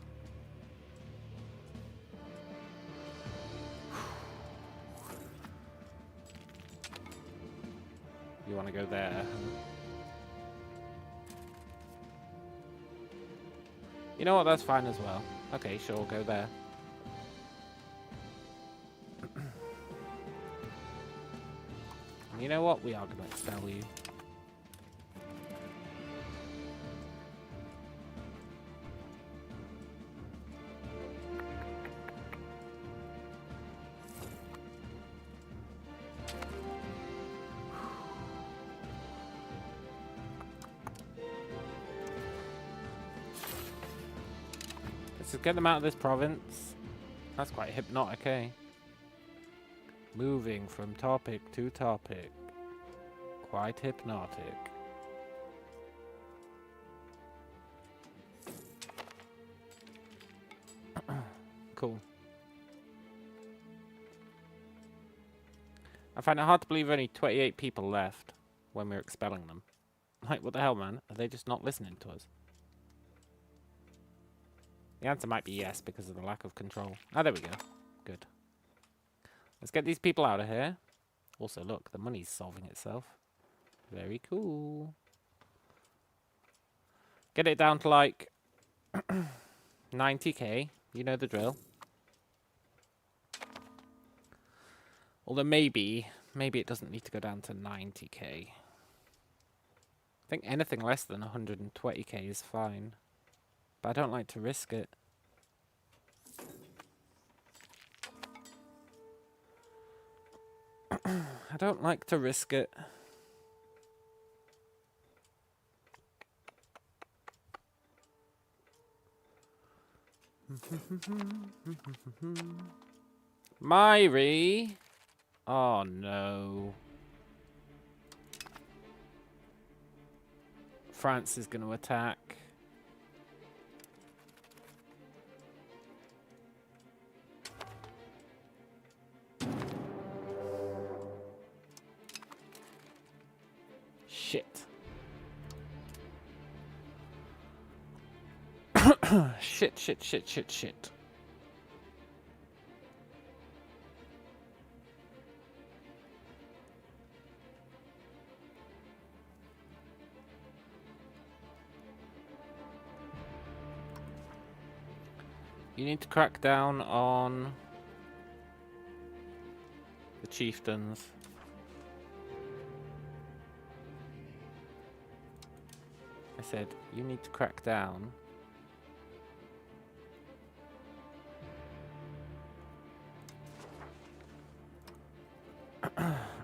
You want to go there? You know what? That's fine as well. Okay, sure, go there. You know what? We are going to expel you. Let's just get them out of this province. That's quite hypnotic, eh? Moving from topic to topic. Quite hypnotic. Cool. I find it hard to believe only 28 people left when we're expelling them. Like, what the hell, man? Are they just not listening to us? The answer might be yes because of the lack of control. Ah, there we go. Good. Let's get these people out of here. Also, look, the money's solving itself. Very cool. Get it down to like 90k. You know the drill. Although maybe it doesn't need to go down to 90k. I think anything less than 120k is fine. But I don't like to risk it. I don't like to risk it. Myri! Oh no. France is going to attack. Shit. Shit. You need to crack down on the chieftains. I said, you need to crack down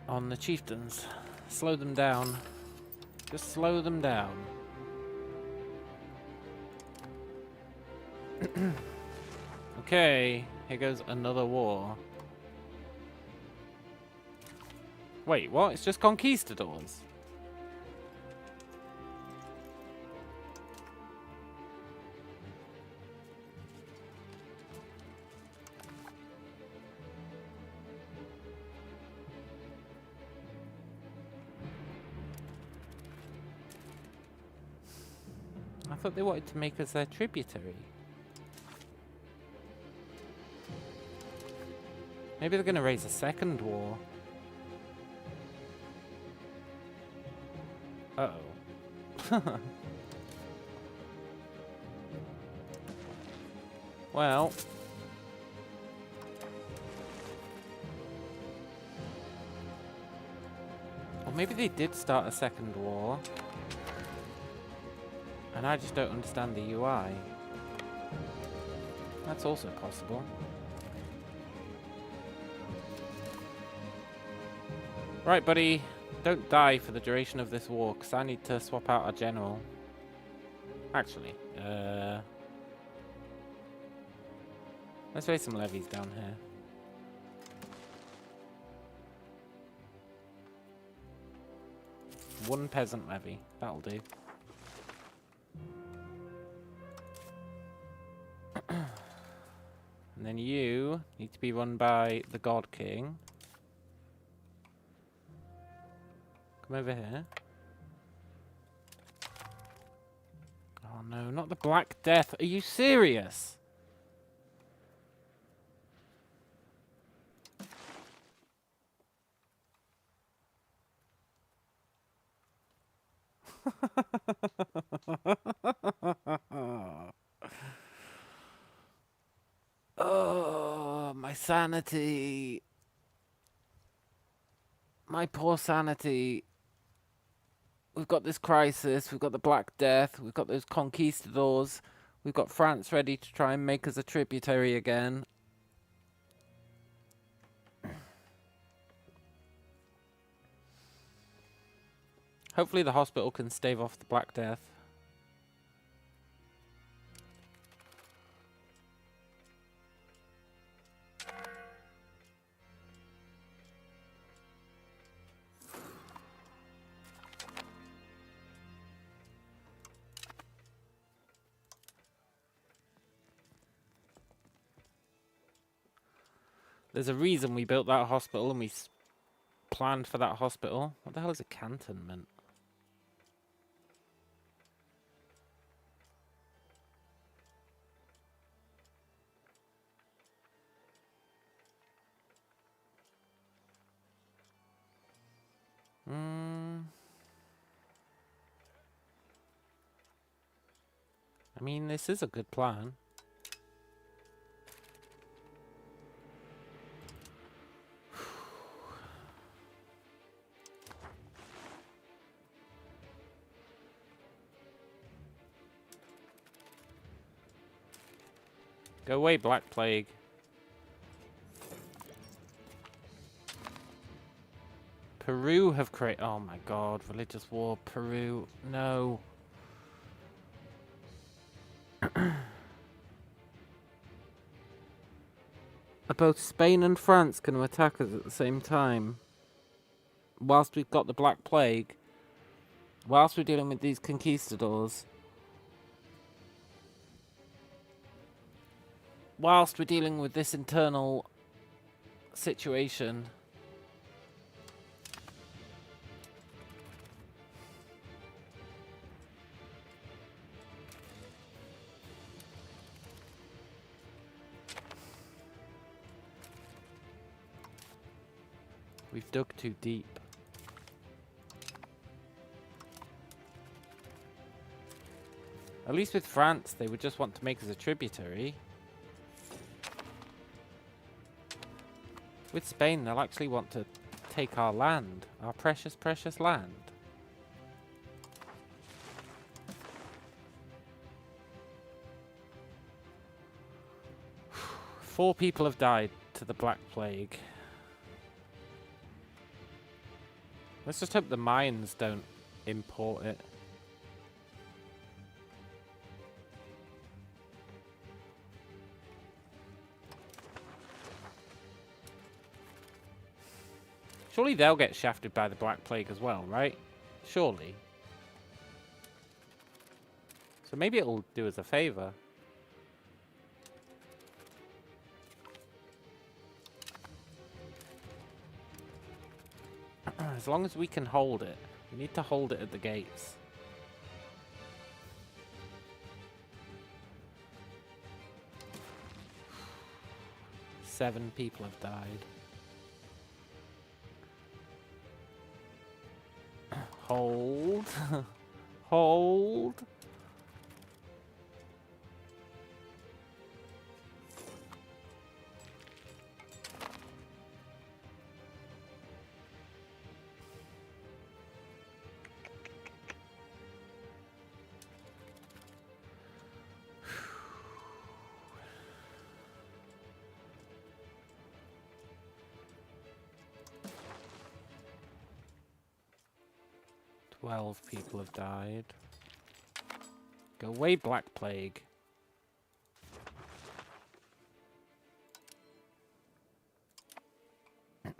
on the chieftains. Slow them down. Just slow them down. Okay, here goes another war. Wait, what? It's just conquistadors. I thought they wanted to make us their tributary. Maybe they're going to raise a second war. Uh-oh. Well. Or maybe they did start a second war. And I just don't understand the UI. That's also possible. Right, buddy. Don't die for the duration of this war, because I need to swap out our general. Actually, let's raise some levies down here. One peasant levy. That'll do. And then you need to be run by the God King. Come over here. Oh no, not the Black Death. Are you serious? Oh, my sanity. My poor sanity. We've got this crisis, we've got the Black Death, we've got those conquistadors, we've got France ready to try and make us a tributary again. Hopefully the hospital can stave off the Black Death. There's a reason we built that hospital and we planned for that hospital. What the hell is a cantonment? I mean, this is a good plan. Go away, Black Plague. Peru have created... Oh my god, religious war. Peru. No. Both Spain and France can attack us at the same time. Whilst we've got the Black Plague. Whilst we're dealing with these conquistadors. Whilst we're dealing with this internal situation. We've dug too deep. At least with France, they would just want to make us a tributary. With Spain, they'll actually want to take our land. Our precious, precious land. Four people have died to the Black Plague. Let's just hope the mines don't import it. Surely they'll get shafted by the Black Plague as well, right? Surely. So maybe it'll do us a favor. As long as we can hold it. We need to hold it at the gates. Seven people have died. Hold. Hold. 12 people have died. Go away, Black Plague. It's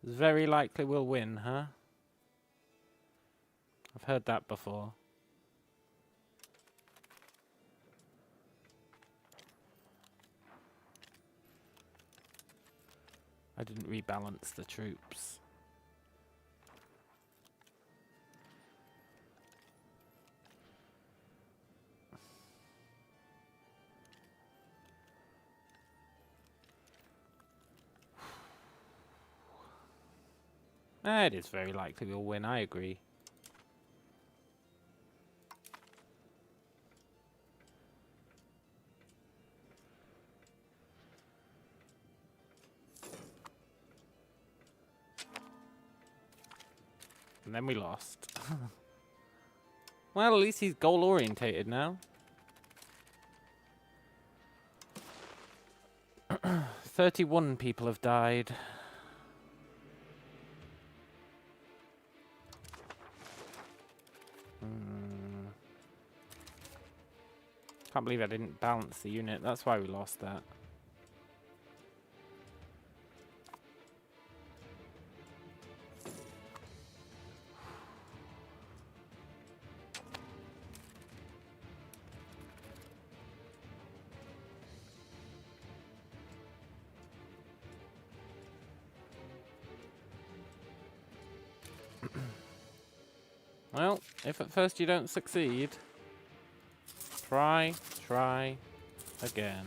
very likely we'll win, huh? I've heard that before. I didn't rebalance the troops. It is very likely we'll win, I agree. And then we lost. Well, at least he's goal-orientated now. 31 people have died. Can't believe I didn't balance the unit. That's why we lost that. Well, if at first you don't succeed, try again.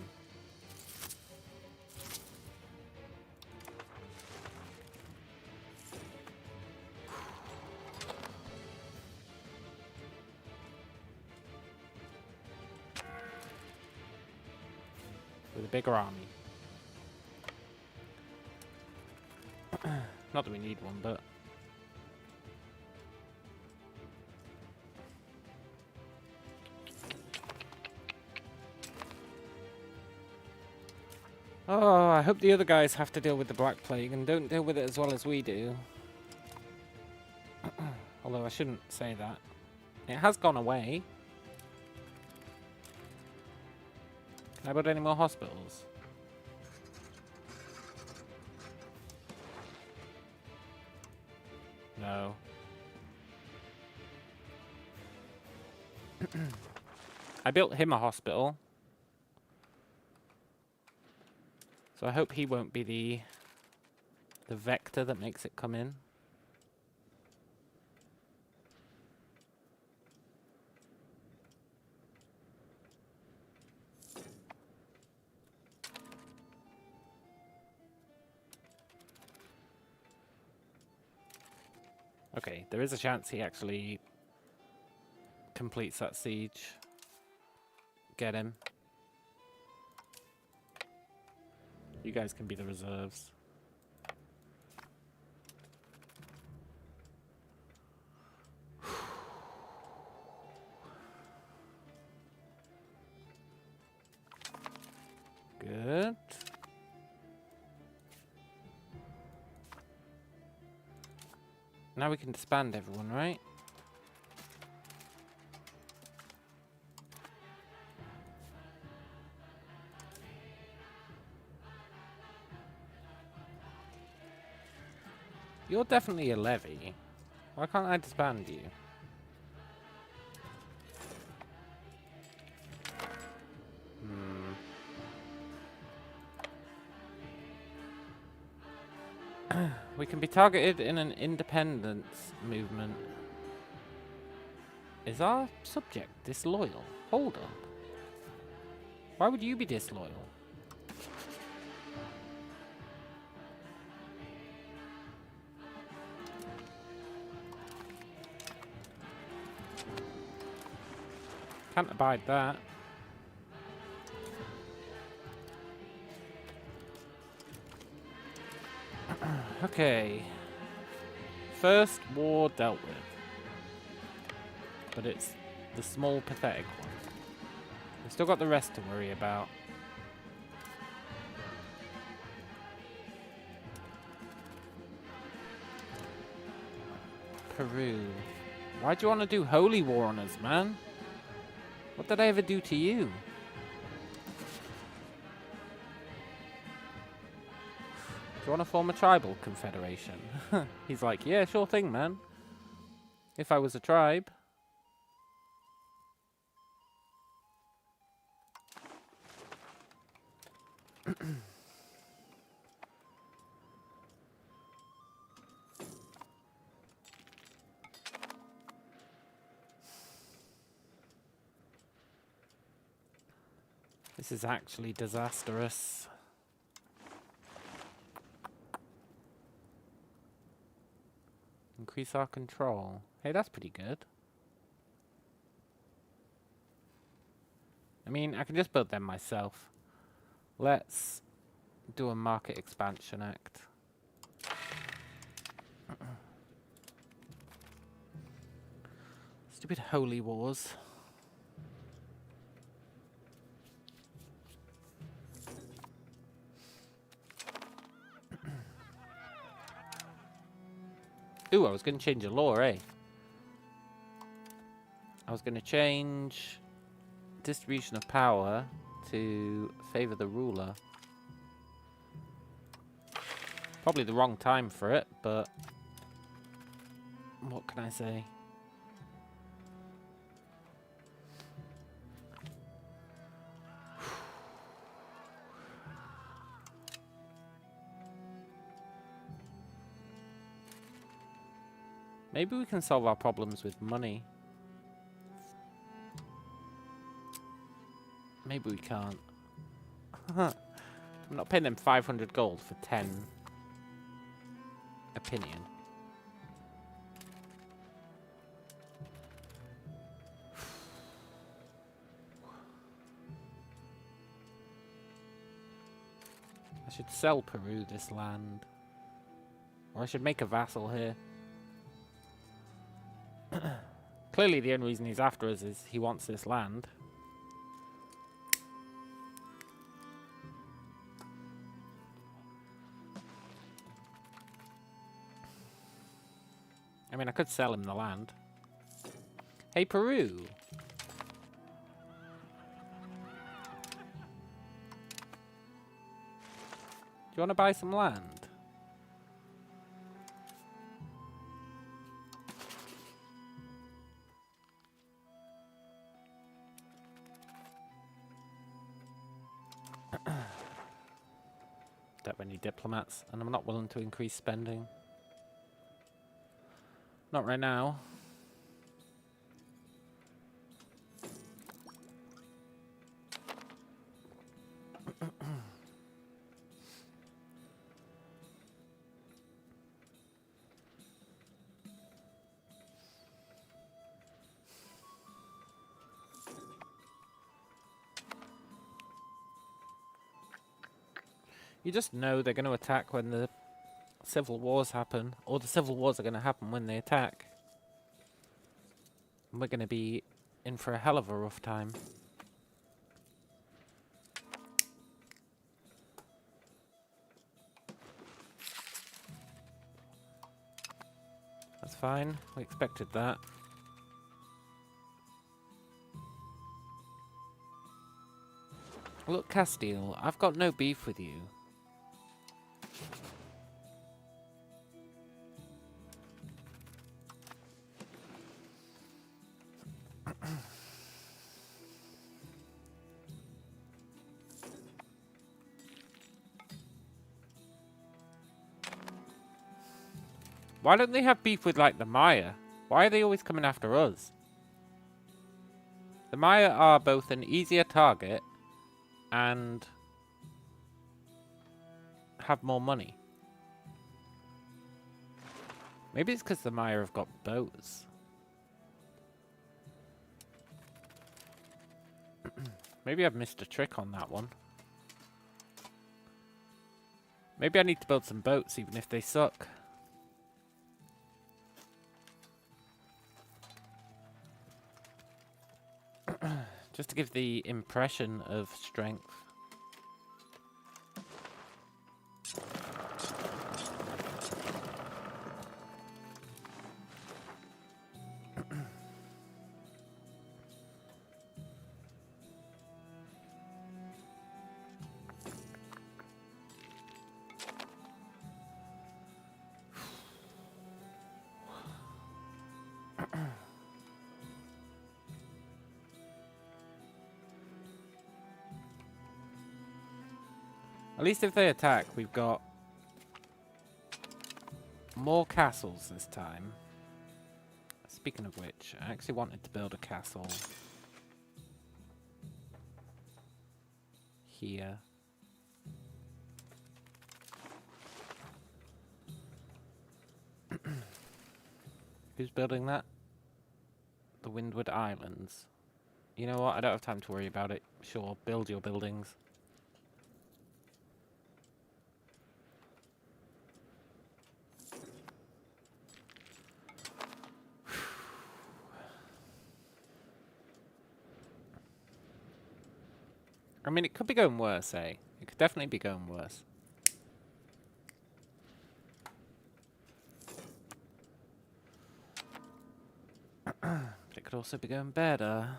With a bigger army. Not that we need one, but... Oh, I hope the other guys have to deal with the Black Plague and don't deal with it as well as we do. Although I shouldn't say that. It has gone away. Can I build any more hospitals? No. I built him a hospital. So I hope he won't be the vector that makes it come in. Okay, there is a chance he actually completes that siege. Get him. You guys can be the reserves. Good. Now we can disband everyone, right? You're definitely a levy. Why can't I disband you? We can be targeted in an independence movement. Is our subject disloyal? Hold up. Why would you be disloyal? Can't abide that. Okay. First war dealt with. But it's the small, pathetic one. We've still got the rest to worry about. Peru. Why do you want to do holy war on us, man? What did I ever do to you? Do you want to form a tribal confederation? He's like, yeah, sure thing, man. If I was a tribe. This is actually disastrous. Increase our control. Hey, that's pretty good. I mean, I can just build them myself. Let's do a market expansion act. Stupid holy wars. Ooh, I was going to change the law, eh? I was going to change distribution of power to favor the ruler. Probably the wrong time for it, but what can I say? Maybe we can solve our problems with money. Maybe we can't. I'm not paying them 500 gold for 10 opinion. I should sell Peru this land. Or I should make a vassal here. Clearly the only reason he's after us is he wants this land. I mean, I could sell him the land. Hey, Peru! Do you want to buy some land? Don't have any diplomats, and I'm not willing to increase spending. Not right now. You just know they're going to attack when the civil wars happen, or the civil wars are going to happen when they attack. And we're going to be in for a hell of a rough time. That's fine, we expected that. Look, Castile, I've got no beef with you. Why don't they have beef with, like, the Maya? Why are they always coming after us? The Maya are both an easier target and have more money. Maybe it's because the Maya have got boats. Maybe I've missed a trick on that one. Maybe I need to build some boats even if they suck. Just to give the impression of strength. At least if they attack, we've got more castles this time. Speaking of which, I actually wanted to build a castle here. Who's building that? The Windward Islands. You know what? I don't have time to worry about it. Sure, build your buildings. I mean, it could be going worse, eh? It could definitely be going worse. But it could also be going better.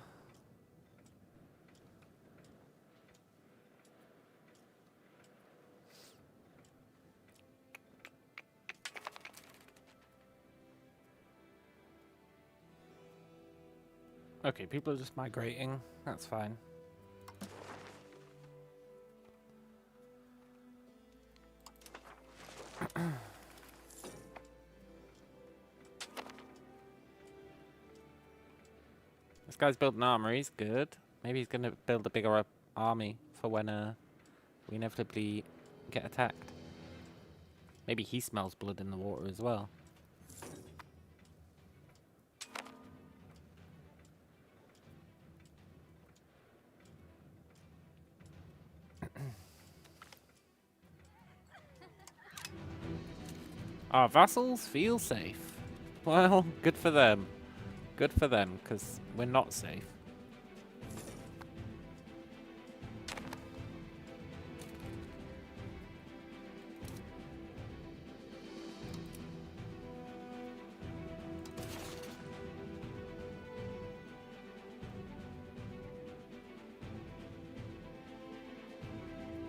Okay, people are just migrating. That's fine. This guy's building armories. Good. Maybe he's going to build a bigger army for when we inevitably get attacked. Maybe he smells blood in the water as well. Our vassals feel safe. Well, good for them. Good for them, because we're not safe.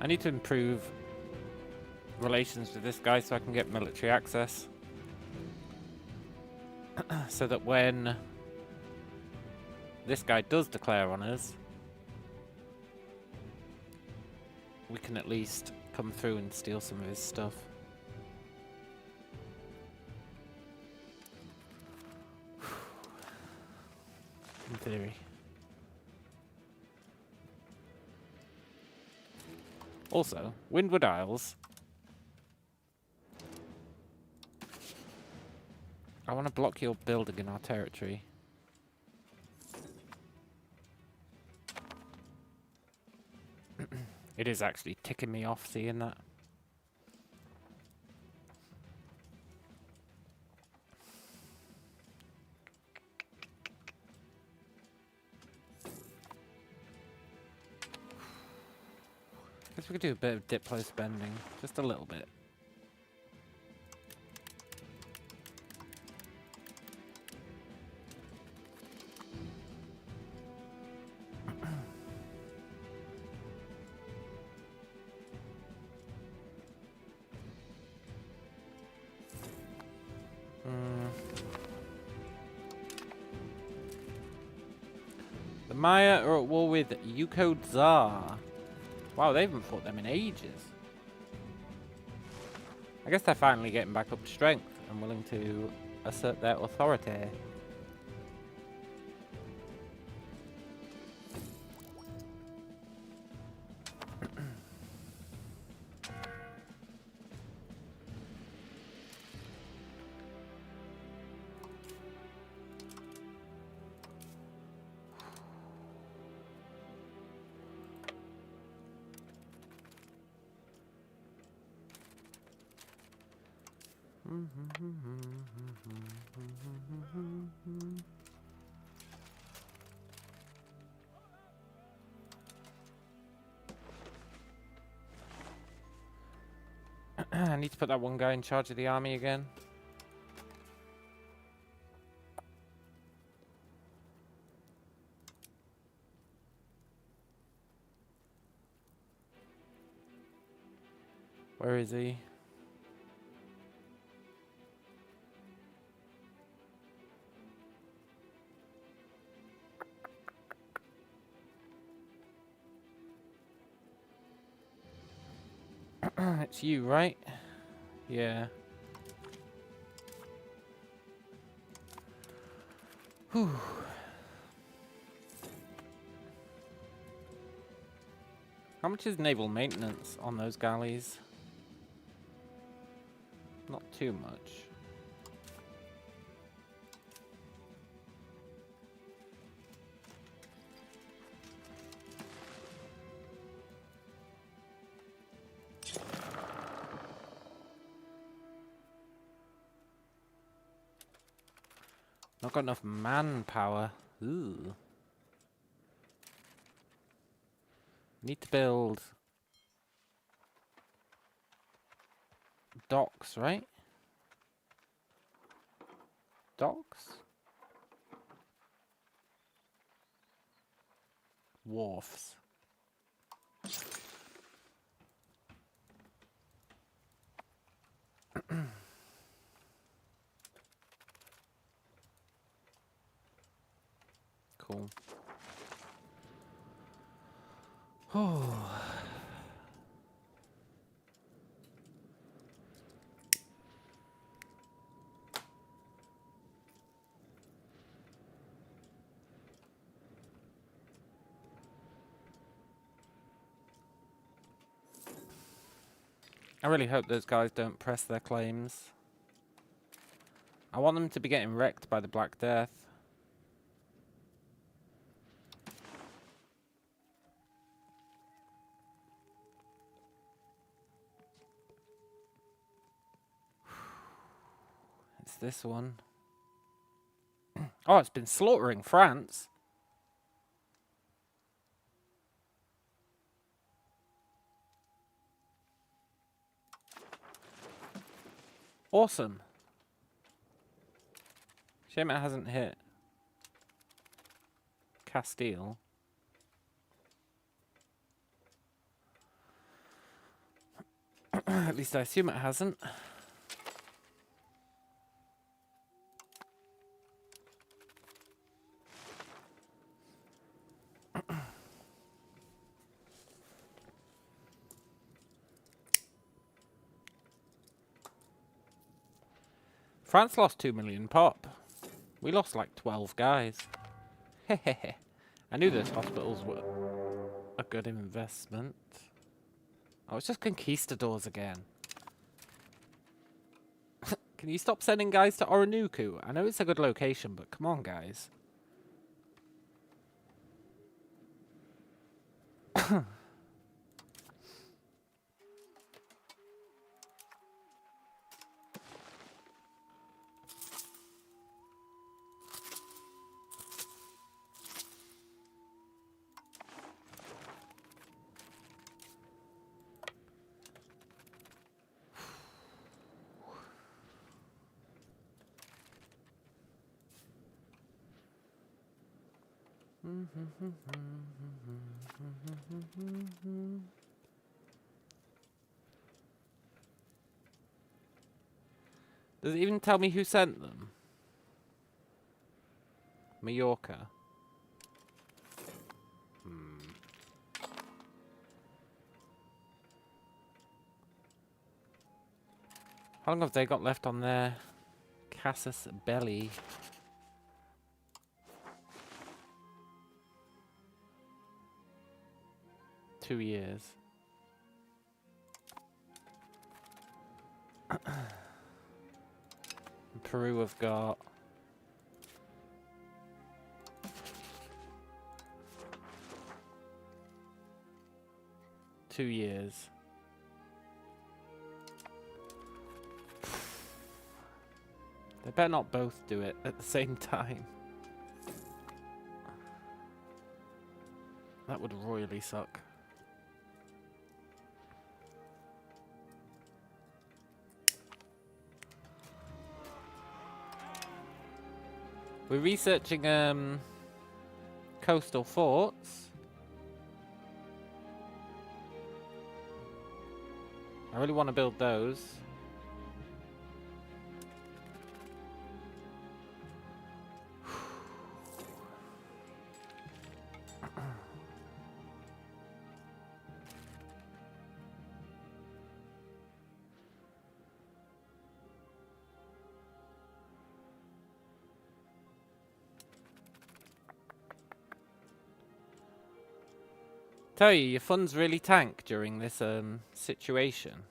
I need to improve relations with this guy so I can get military access. So that when this guy does declare on us, we can at least come through and steal some of his stuff. In theory. Also, Windward Isles. I want to block your building in our territory. It is actually ticking me off seeing that. Guess we could do a bit of Diplo spending, just a little bit. The Maya are at war with Yuko-Dzar. Wow, they haven't fought them in ages. I guess they're finally getting back up to strength and willing to assert their authority. I need to put that one guy in charge of the army again. Where is he? It's you, right? Yeah. Whew. How much is naval maintenance on those galleys? Not too much. Not got enough manpower. Ooh. Need to build docks, right? Docks? Wharfs. Cool. Oh. I really hope those guys don't press their claims. I want them to be getting wrecked by the Black Death. It's this one. Oh, it's been slaughtering France. Awesome. Shame it hasn't hit Castile. At least I assume it hasn't. France lost 2 million pop. We lost like 12 guys. Hehehe. I knew those hospitals were a good investment. Oh, it's just conquistadors again. Can you stop sending guys to Oronuku? I know it's a good location, but come on, guys. Does it even tell me who sent them? Mallorca. How long have they got left on their casus belli? Two years. Peru have got 2 years. They better not both do it at the same time. That would royally suck. We're researching coastal forts. I really want to build those. Tell you, your funds really tank during this situation.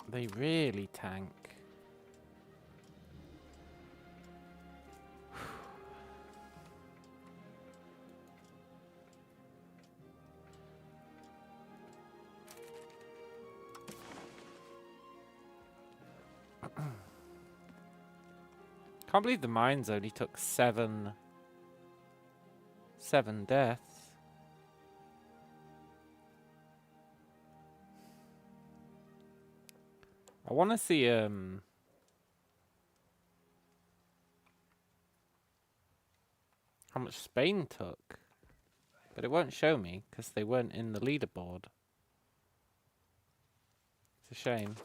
They really tank. Can't believe the mines only took seven deaths. I want to see how much Spain took, but it won't show me because they weren't in the leaderboard. It's a shame.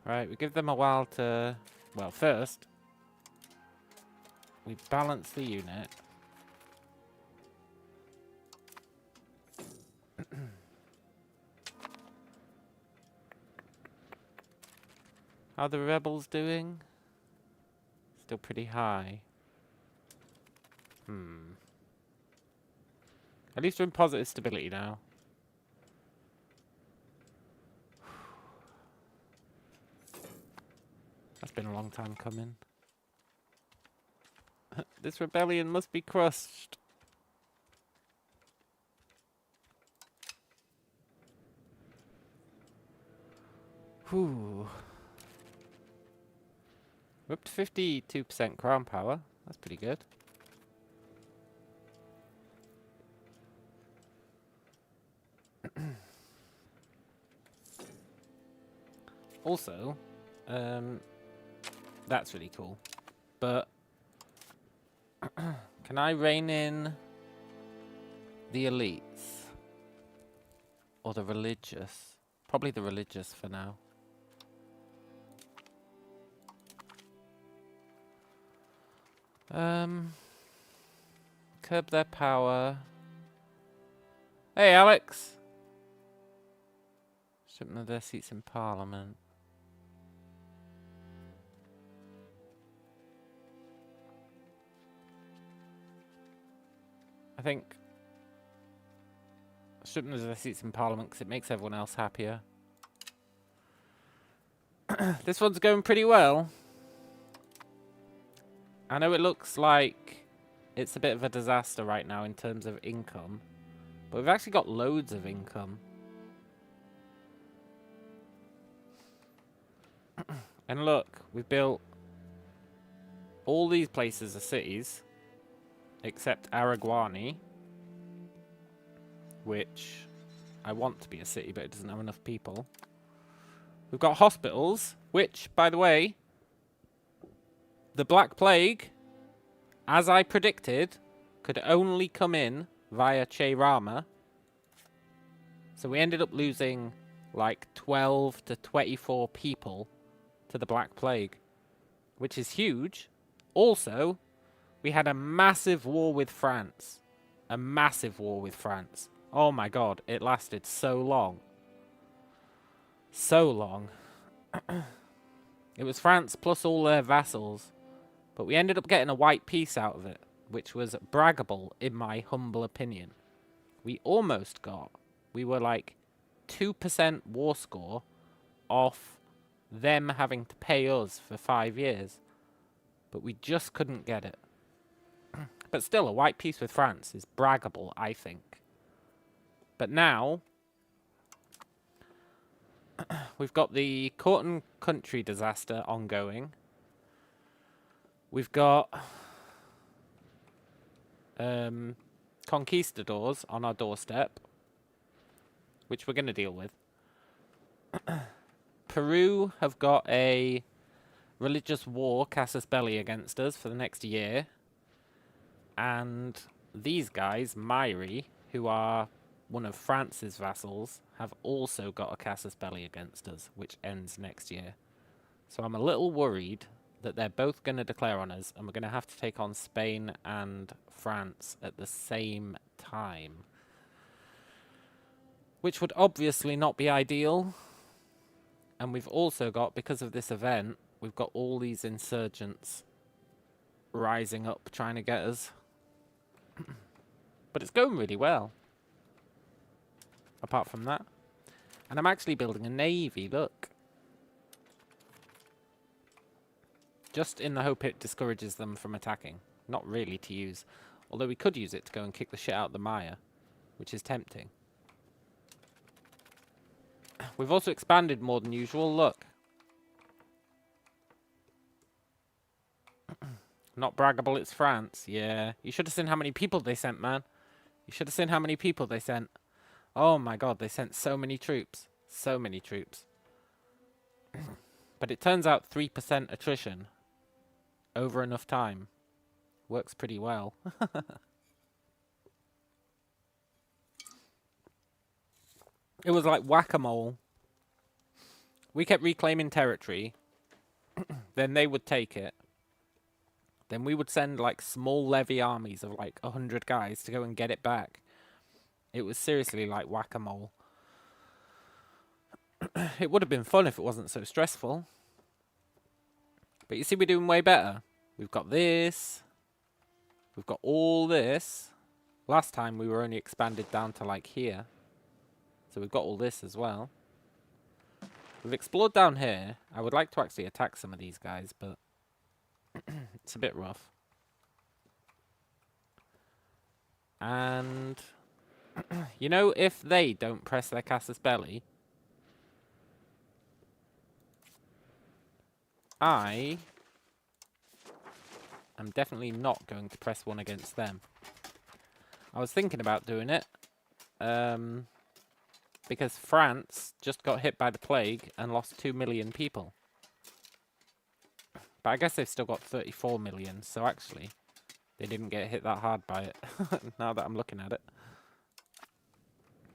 Right, we give them a while to... Well, first, we balance the unit. How are the rebels doing? Still pretty high. At least we're in positive stability now. That's been a long time coming. This rebellion must be crushed. Whew. We're up to 52% crown power. That's pretty good. Also, that's really cool. But can I rein in the elites? Or the religious? Probably the religious for now. Curb their power. Hey, Alex! Strip them of their seats in Parliament. I think strip them of their seats in Parliament because it makes everyone else happier. This one's going pretty well. I know it looks like it's a bit of a disaster right now in terms of income, but we've actually got loads of income. And look, we've built all these places are cities, except Araguani, which I want to be a city, but it doesn't have enough people. We've got hospitals, which, by the way, the Black Plague, as I predicted, could only come in via Che Rama. So we ended up losing like 12 to 24 people to the Black Plague, which is huge. Also, we had a massive war with France. A massive war with France. Oh my god, it lasted so long. So long. It was France plus all their vassals. But we ended up getting a white peace out of it, which was braggable in my humble opinion. We almost got, we were like 2% war score off them having to pay us for 5 years. But we just couldn't get it. But still, a white peace with France is braggable, I think. But now, We've got the court and country disaster ongoing. We've got conquistadors on our doorstep, which we're going to deal with. Peru have got a religious war, casus belli, against us for the next year. And these guys, Mairi, who are one of France's vassals, have also got a casus belli against us, which ends next year. So I'm a little worried that they're both going to declare on us, and we're going to have to take on Spain and France at the same time. Which would obviously not be ideal. And we've also got, because of this event, we've got all these insurgents rising up trying to get us. But it's going really well. Apart from that. And I'm actually building a navy, look. Just in the hope it discourages them from attacking. Not really to use. Although we could use it to go and kick the shit out of the Maya. Which is tempting. We've also expanded more than usual, look. Not braggable, it's France. Yeah. You should have seen how many people they sent, man. You should have seen how many people they sent. Oh my god, they sent so many troops. So many troops. But it turns out 3% attrition over enough time works pretty well. It was like whack-a-mole. We kept reclaiming territory. Then they would take it. Then we would send like small levy armies of like 100 guys to go and get it back. It was seriously like whack-a-mole. It would have been fun if it wasn't so stressful. But you see, we're doing way better. We've got this. We've got all this. Last time we were only expanded down to like here. So we've got all this as well. We've explored down here. I would like to actually attack some of these guys, but it's a bit rough. And you know, if they don't press their casus belli, I am definitely not going to press one against them. I was thinking about doing it, because France just got hit by the plague and lost 2 million people. But I guess they've still got 34 million, so actually they didn't get hit that hard by it, now that I'm looking at it.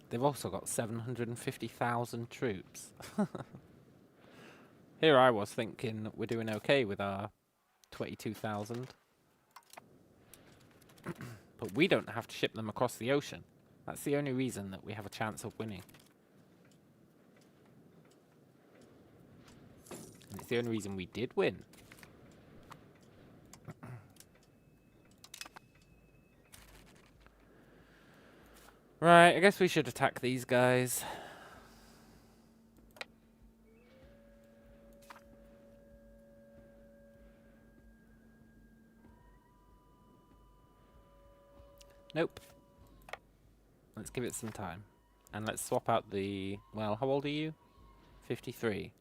They've also got 750,000 troops. Here I was thinking we're doing okay with our 22,000. But we don't have to ship them across the ocean. That's the only reason that we have a chance of winning. And it's the only reason we did win. Right, I guess we should attack these guys. Nope. Let's give it some time. And let's swap out the... Well, how old are you? 53.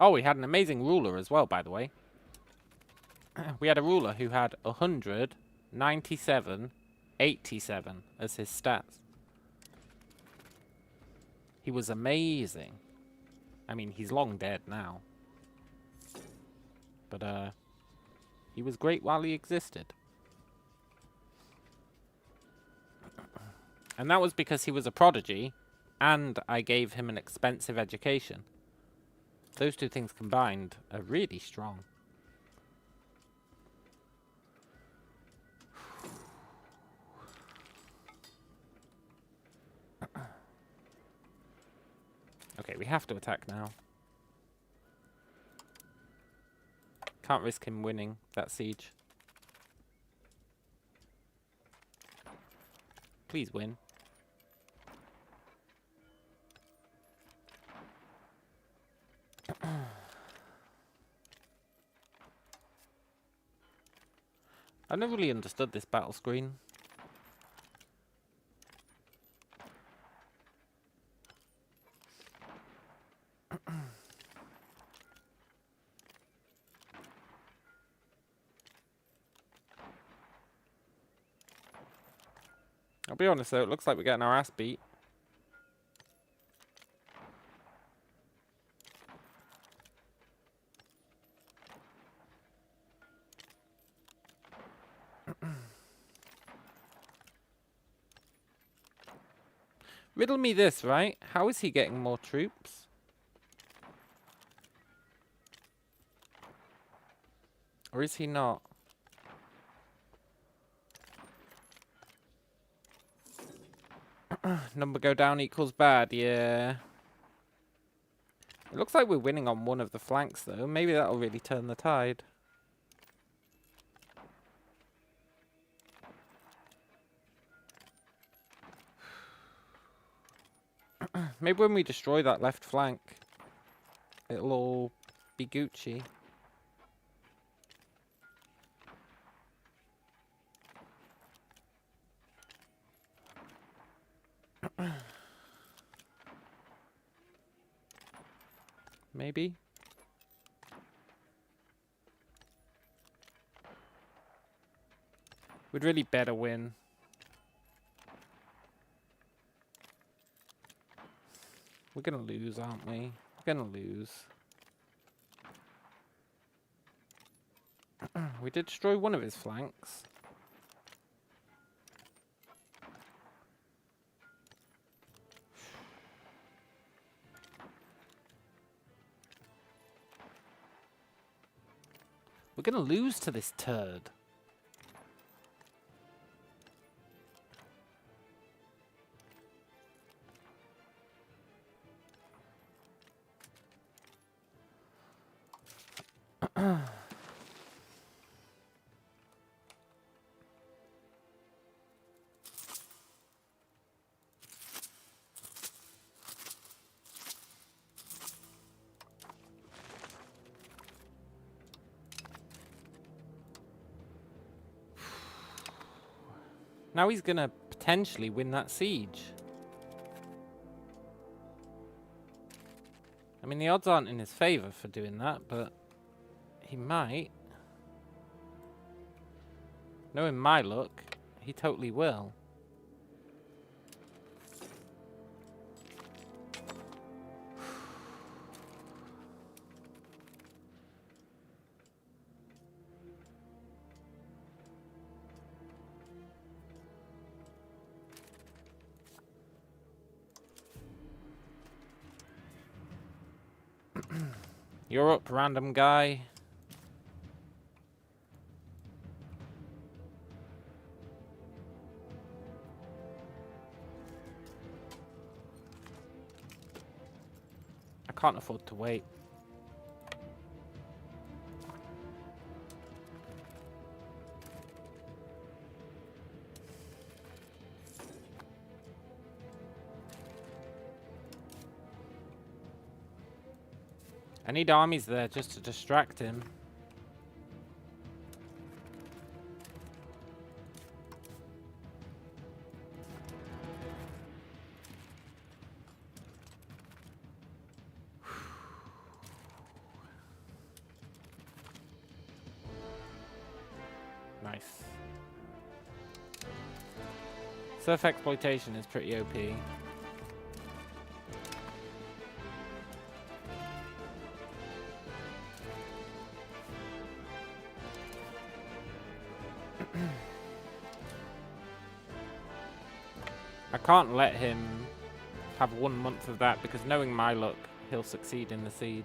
Oh, we had an amazing ruler as well, by the way. We had a ruler who had 100, 97, 87 as his stats. He was amazing. I mean, he's long dead now. But, he was great while he existed. And that was because he was a prodigy, and I gave him an expensive education. Those two things combined are really strong. Okay, we have to attack now. Can't risk him winning that siege. Please win. I never really understood this battle screen. I'll be honest though, it looks like we're getting our ass beat. Riddle me this, right? How is he getting more troops? Or is he not? Number go down equals bad, yeah. It looks like we're winning on one of the flanks though. Maybe that'll really turn the tide. Maybe when we destroy that left flank, it'll all be Gucci. Maybe. We'd really better win. We're gonna lose, aren't we? We're gonna lose. We did destroy one of his flanks. We're gonna lose to this turd. Now he's gonna potentially win that siege. I mean, the odds aren't in his favor for doing that, but he might. Knowing my luck, he totally will. You're up, random guy. I can't afford to wait. I need armies there just to distract him. Nice. Surf exploitation is pretty OP. I can't let him have 1 month of that because knowing my luck, he'll succeed in the siege.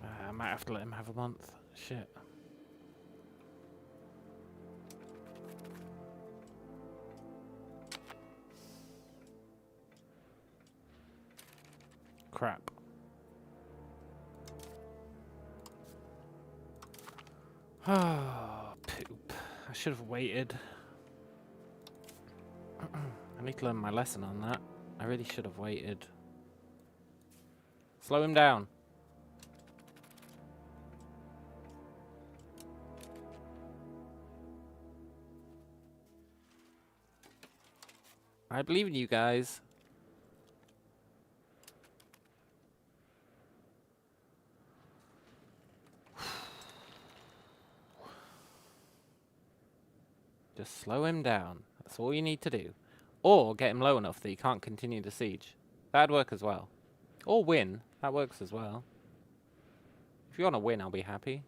I might have to let him have a month. Shit. Crap. Oh, poop. I should have waited. I need to learn my lesson on that. I really should have waited. Slow him down. I believe in you guys. Just slow him down. That's all you need to do. Or get him low enough that he can't continue the siege. That'd work as well. Or win. That works as well. If you want to win, I'll be happy.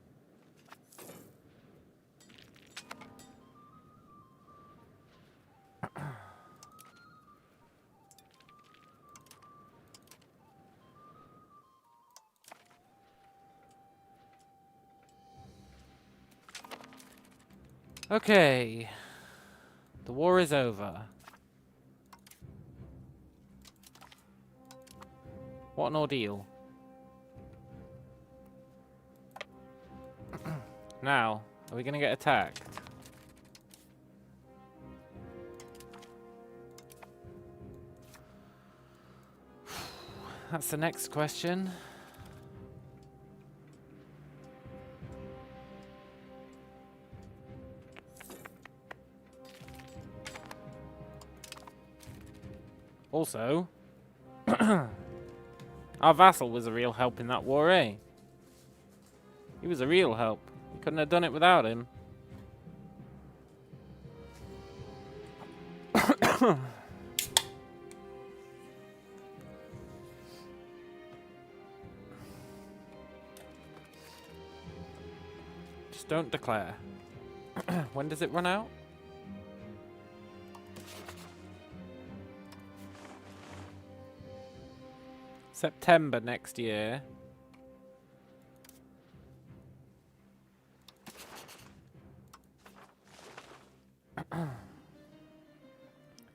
Okay. The war is over. What an ordeal. Now, are we going to get attacked? That's the next question. Also, our vassal was a real help in that war, eh? He was a real help. We couldn't have done it without him. Just don't declare. When does it run out? September next year.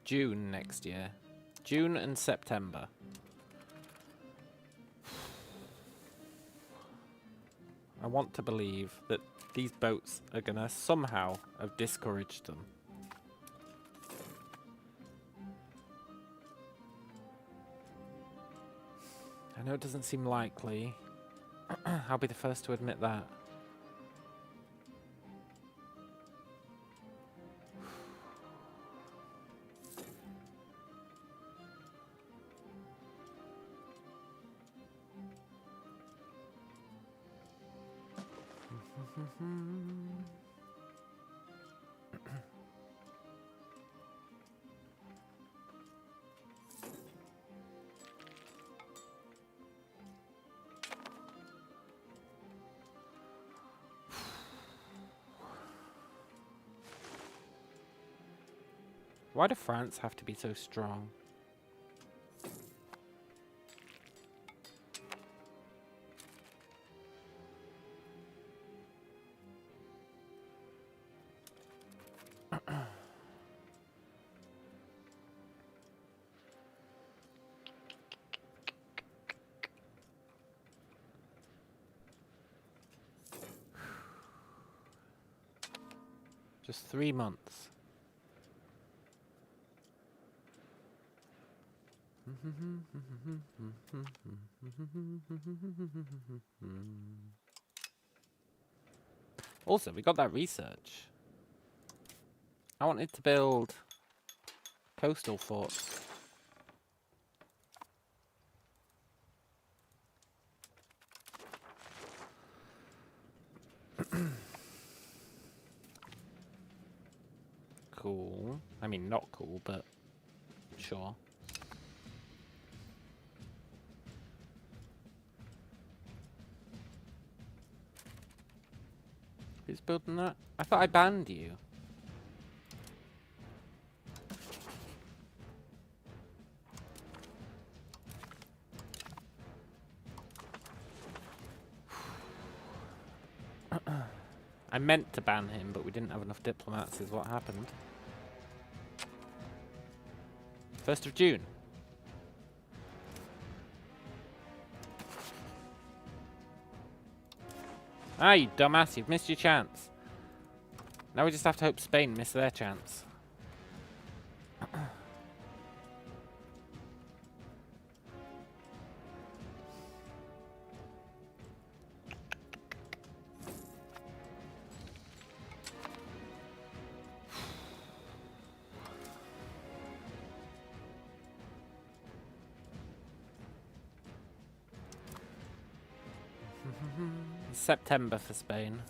June next year. June and September. I want to believe that these boats are gonna somehow have discouraged them. I know it doesn't seem likely. I'll be the first to admit that. Why do France have to be so strong? Just 3 months. Also, we got that research. I wanted to build coastal forts. Cool. I mean, not cool, but sure. Who's building that? I thought I banned you. I meant to ban him, but we didn't have enough diplomats is what happened. 1st of June. Ah, you dumbass, you've missed your chance. Now we just have to hope Spain miss their chance. September for Spain.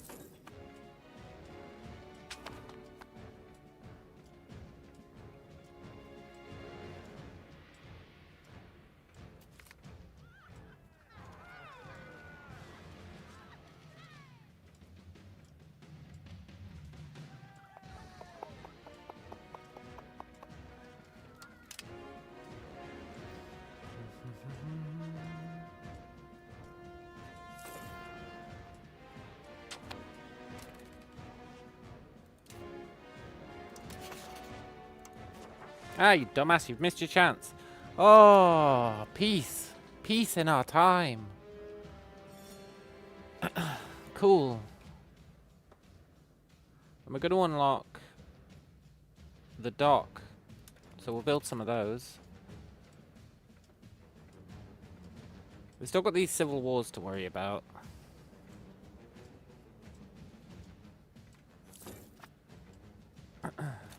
Ah, you dumbass, you've missed your chance. Oh, peace. Peace in our time. Cool. And we're going to unlock the dock. So we'll build some of those. We've still got these civil wars to worry about.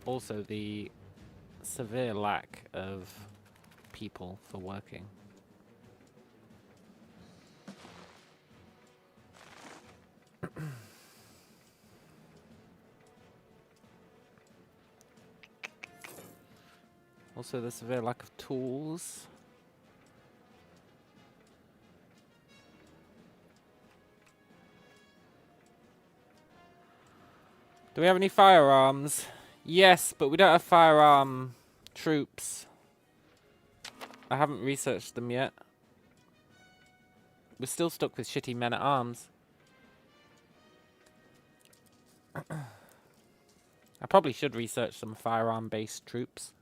Also, the severe lack of people for working. Also, the severe lack of tools. Do we have any firearms? Yes, but we don't have firearm troops. I haven't researched them yet. We're still stuck with shitty men-at-arms. I probably should research some firearm-based troops.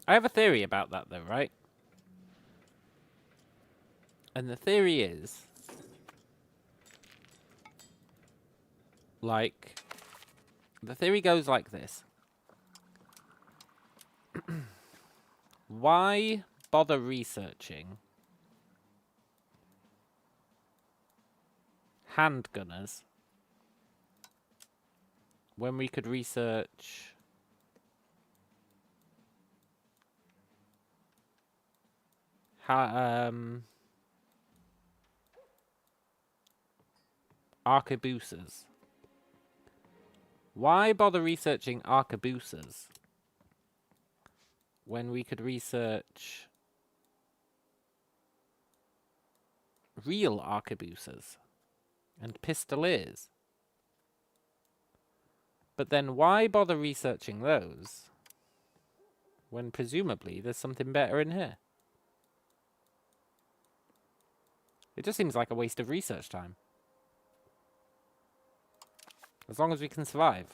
I have a theory about that, though, right? And the theory is, like, the theory goes like this. Why bother researching handgunners when we could research arquebuses? Why bother researching arquebuses when we could research real arquebuses and pistoliers? But then why bother researching those when presumably there's something better in here? It just seems like a waste of research time. As long as we can survive.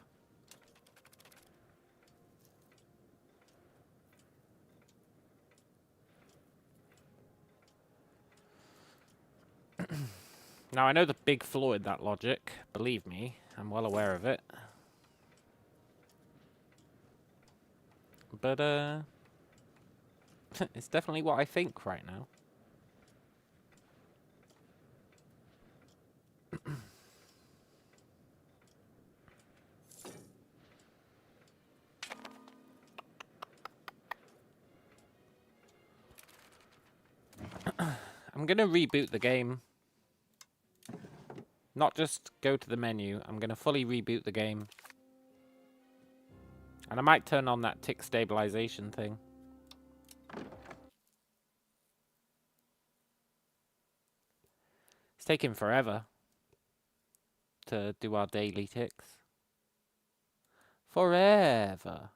Now, I know the big flaw in that logic. Believe me, I'm well aware of it. But, it's definitely what I think right now. I'm gonna reboot the game. Not just go to the menu. I'm gonna fully reboot the game. And I might turn on that tick stabilization thing. It's taking forever to do our daily ticks. Forever.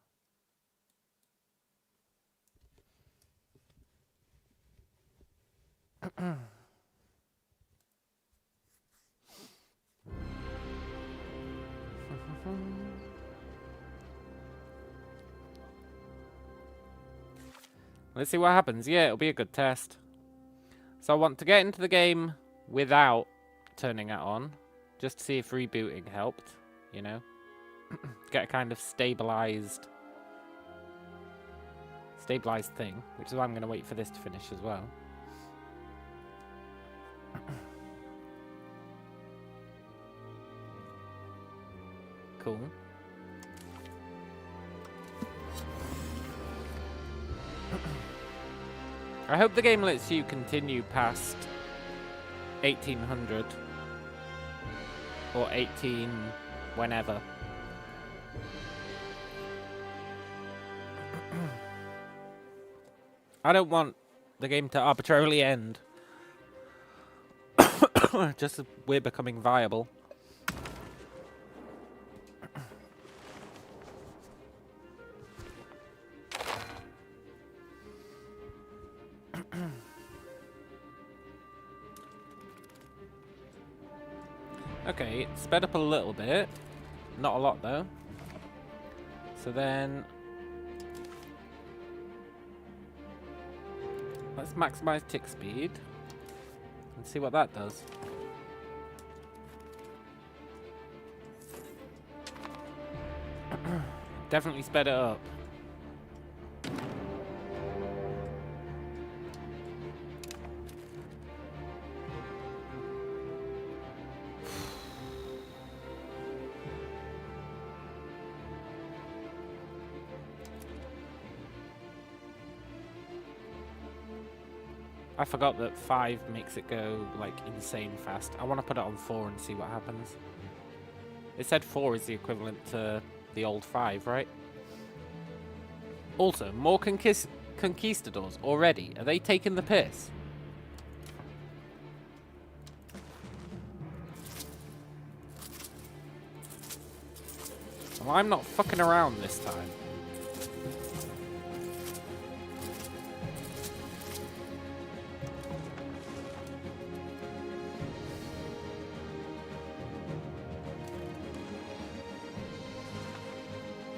Let's see what happens. Yeah, it'll be a good test. So I want to get into the game without turning it on, just to see if rebooting helped, you know? Get a kind of stabilized thing, which is why I'm going to wait for this to finish as well. Cool. I hope the game lets you continue past 1800 or 18 whenever. I don't want the game to arbitrarily end just as we're becoming viable. Okay, it's sped up a little bit. Not a lot, though. So then... let's maximize tick speed. And see what that does. Definitely sped it up. I forgot that 5 makes it go, like, insane fast. I want to put it on 4 and see what happens. It said 4 is the equivalent to the old 5, right? Also, more conquistadors already. Are they taking the piss? Well, I'm not fucking around this time.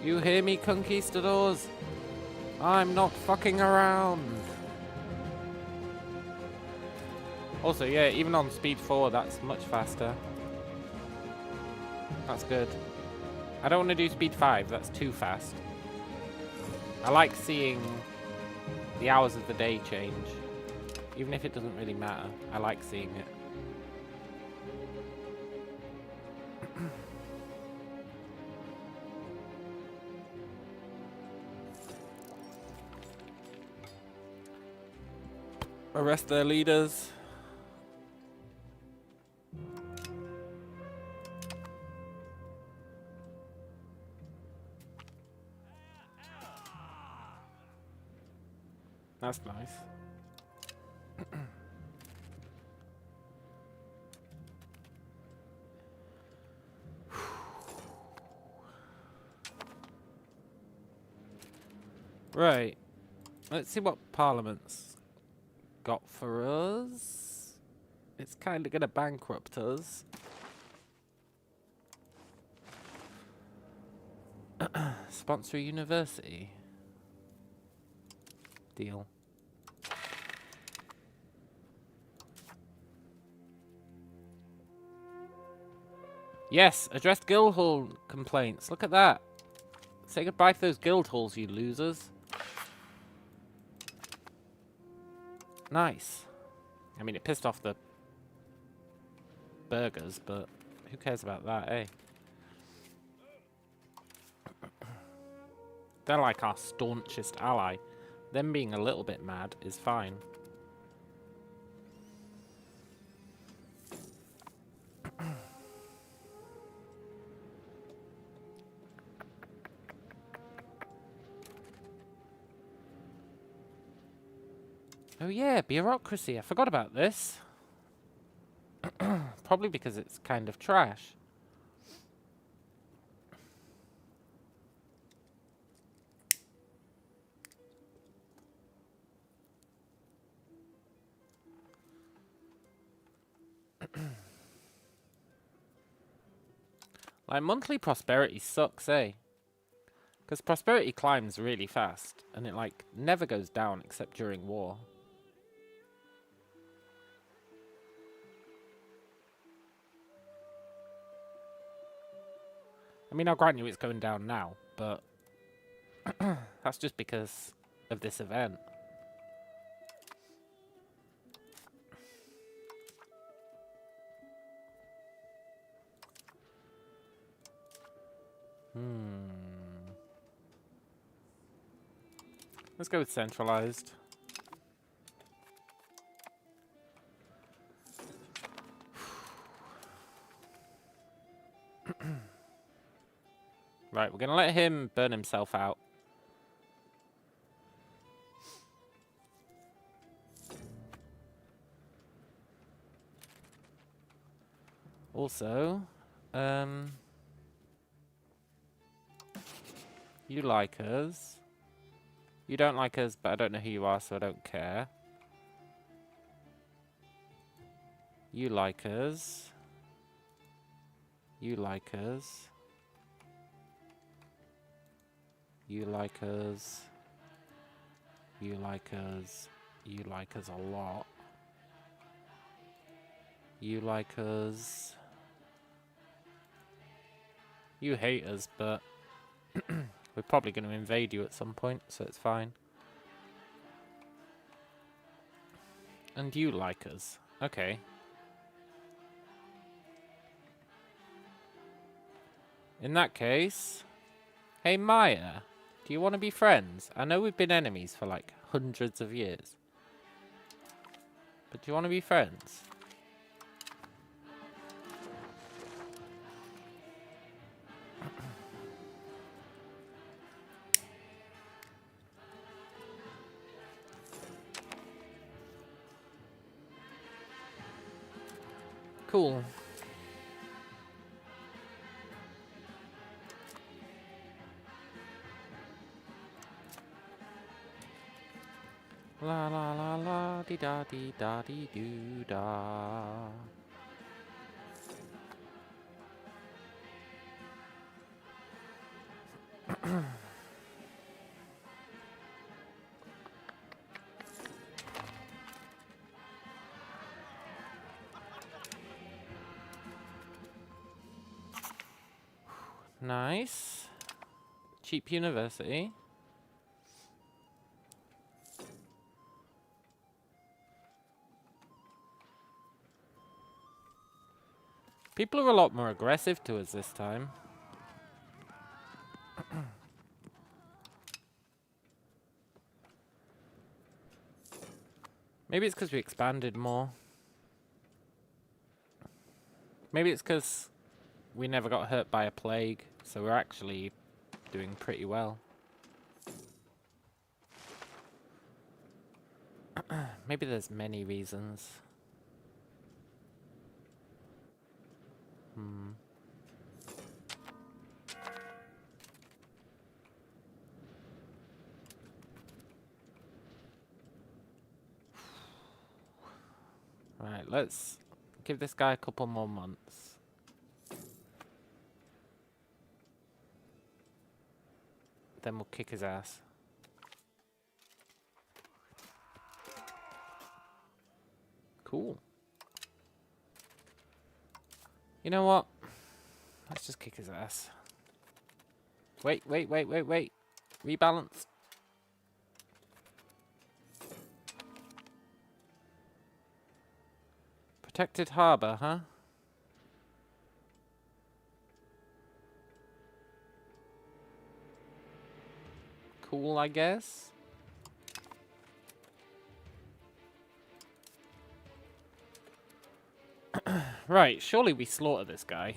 You hear me, conquistadors? I'm not fucking around. Also, yeah, even on speed 4, that's much faster. That's good. I don't want to do speed 5, that's too fast. I like seeing the hours of the day change. Even if it doesn't really matter, I like seeing it. Arrest their leaders. That's nice. Right. Let's see what Parliament's got for us. It's kind of going to bankrupt us. Sponsor a university. Deal. Yes, address Guildhall complaints. Look at that. Say goodbye to those Guildhalls, you losers. Nice. I mean, it pissed off the burgers, but who cares about that, eh? They're like our staunchest ally. Them being a little bit mad is fine. Oh yeah, bureaucracy. I forgot about this. Probably because it's kind of trash. Like, monthly prosperity sucks, eh? Because prosperity climbs really fast, and it, like, never goes down except during war. I mean, I'll grant you it's going down now, but that's just because of this event. Let's go with centralized. Right, we're going to let him burn himself out. Also, you like us. You don't like us, but I don't know who you are, so I don't care. You like us. You like us. You like us. You like us. You like us a lot. You like us. You hate us, but we're probably going to invade you at some point, so it's fine. And you like us. Okay. In that case... Hey, Maya. Do you want to be friends? I know we've been enemies for, like, hundreds of years. But do you want to be friends? Cool. La la la la dee da dee da dee doo da. Nice. Cheap university. People are a lot more aggressive to us this time. Maybe it's because we expanded more. Maybe it's because we never got hurt by a plague, so we're actually doing pretty well. Maybe there's many reasons. Right, let's give this guy a couple more months. Then we'll kick his ass. Cool. You know what? Let's just kick his ass. Wait. Rebalance. Protected harbor, huh? Cool, I guess. Right, surely we slaughter this guy.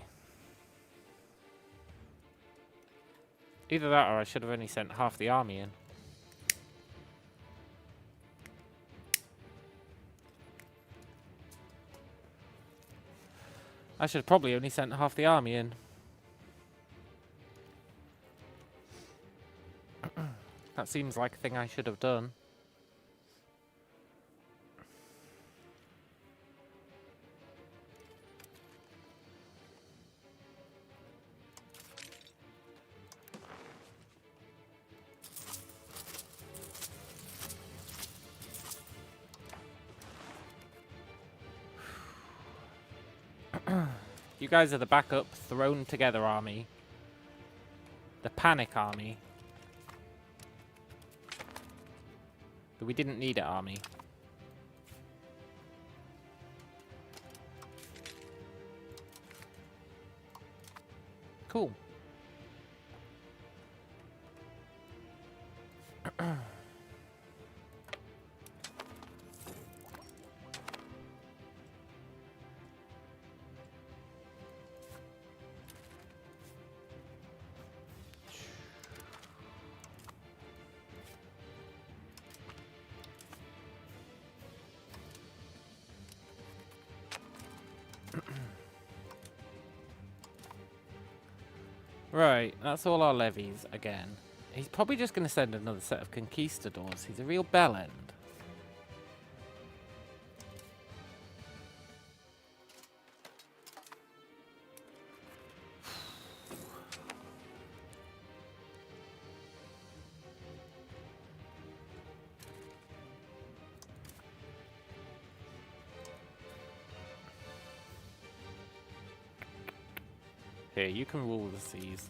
Either that or I should have only sent half the army in. I should have probably only sent half the army in. That seems like a thing I should have done. You guys are the backup, thrown together army. The panic army. The we didn't need it army. Cool. Right, that's all our levies again. He's probably just going to send another set of conquistadors. He's a real bellend. Here, you can rule the seas.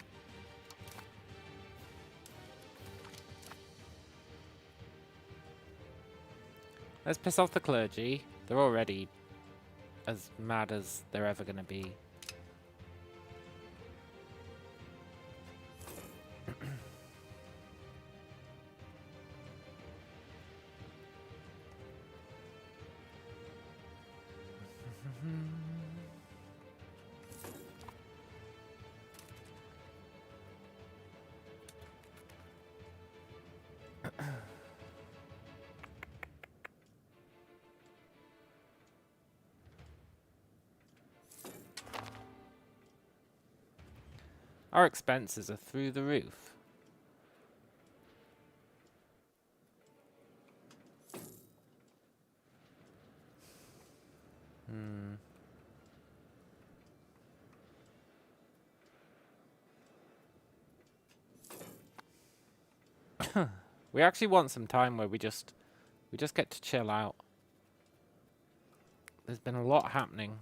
Let's piss off the clergy. They're already as mad as they're ever going to be. Our expenses are through the roof. We actually want some time where we just get to chill out. There's been a lot happening.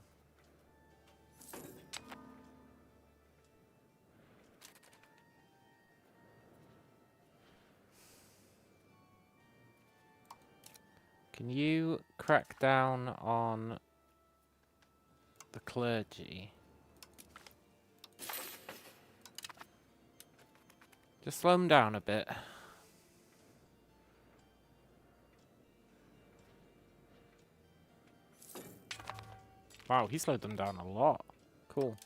Can you crack down on the clergy? Just slow them down a bit. Wow, he slowed them down a lot. Cool.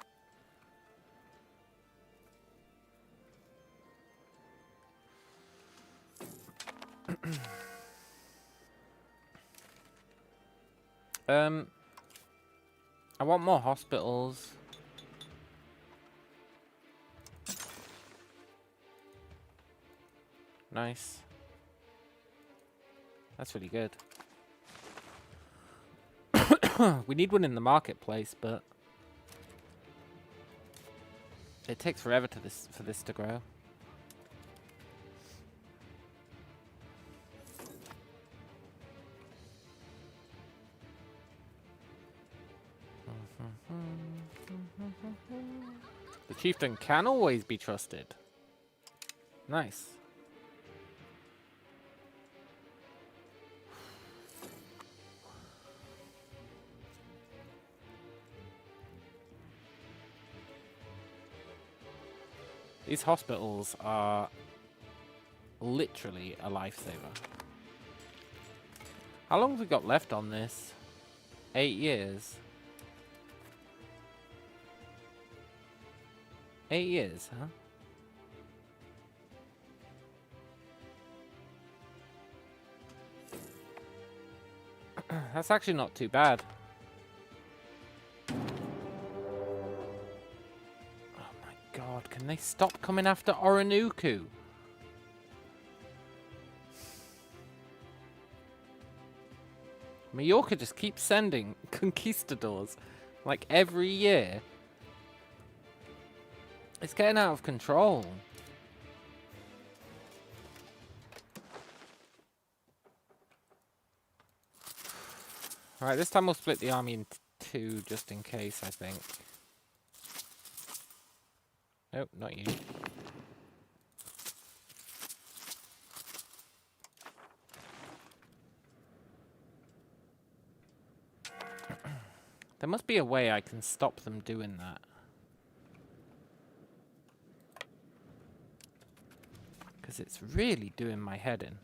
I want more hospitals. Nice. That's really good. We need one in the marketplace, but it takes forever for this to grow. The chieftain can always be trusted. Nice. These hospitals are literally a lifesaver. How long have we got left on this? 8 years. 8 years, huh? That's actually not too bad. Oh my god, can they stop coming after Oronuku? Mallorca just keeps sending conquistadors like every year. It's getting out of control. Alright, this time we'll split the army into two just in case, I think. Nope, not you. There must be a way I can stop them doing that. Because it's really doing my head in.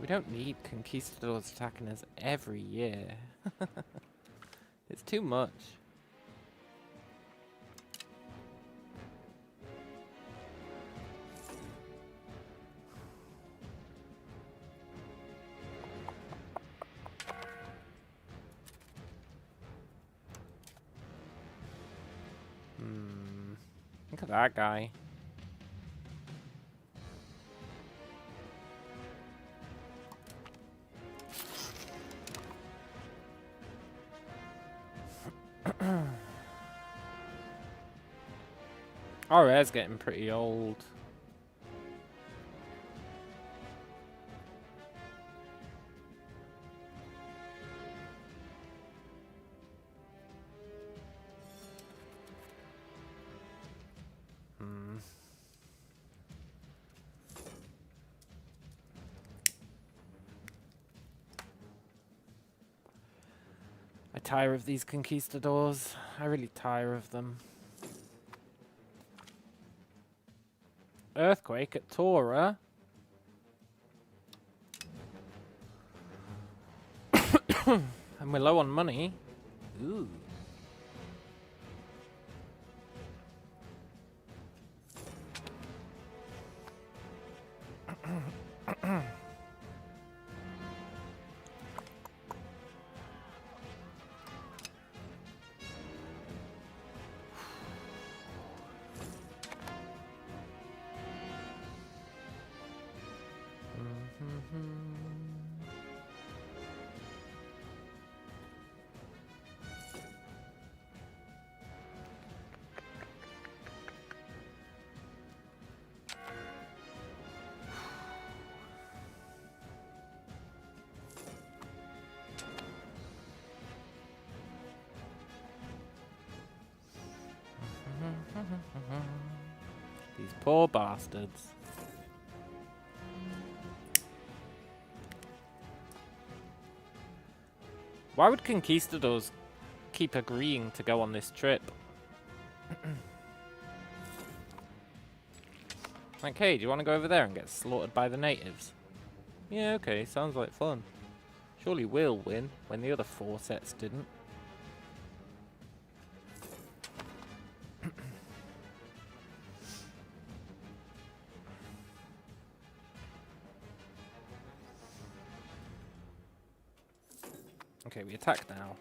We don't need conquistadors attacking us every year. It's too much. Look at that guy. Our air's getting pretty old. I tire of these conquistadors. I really tire of them. Earthquake at Tora. And we're low on money. Ooh. These poor bastards. Why would conquistadors keep agreeing to go on this trip? Like, hey, do you want to go over there and get slaughtered by the natives? Yeah, okay, sounds like fun. Surely we'll win, when the other 4 sets didn't. Okay, we attack now.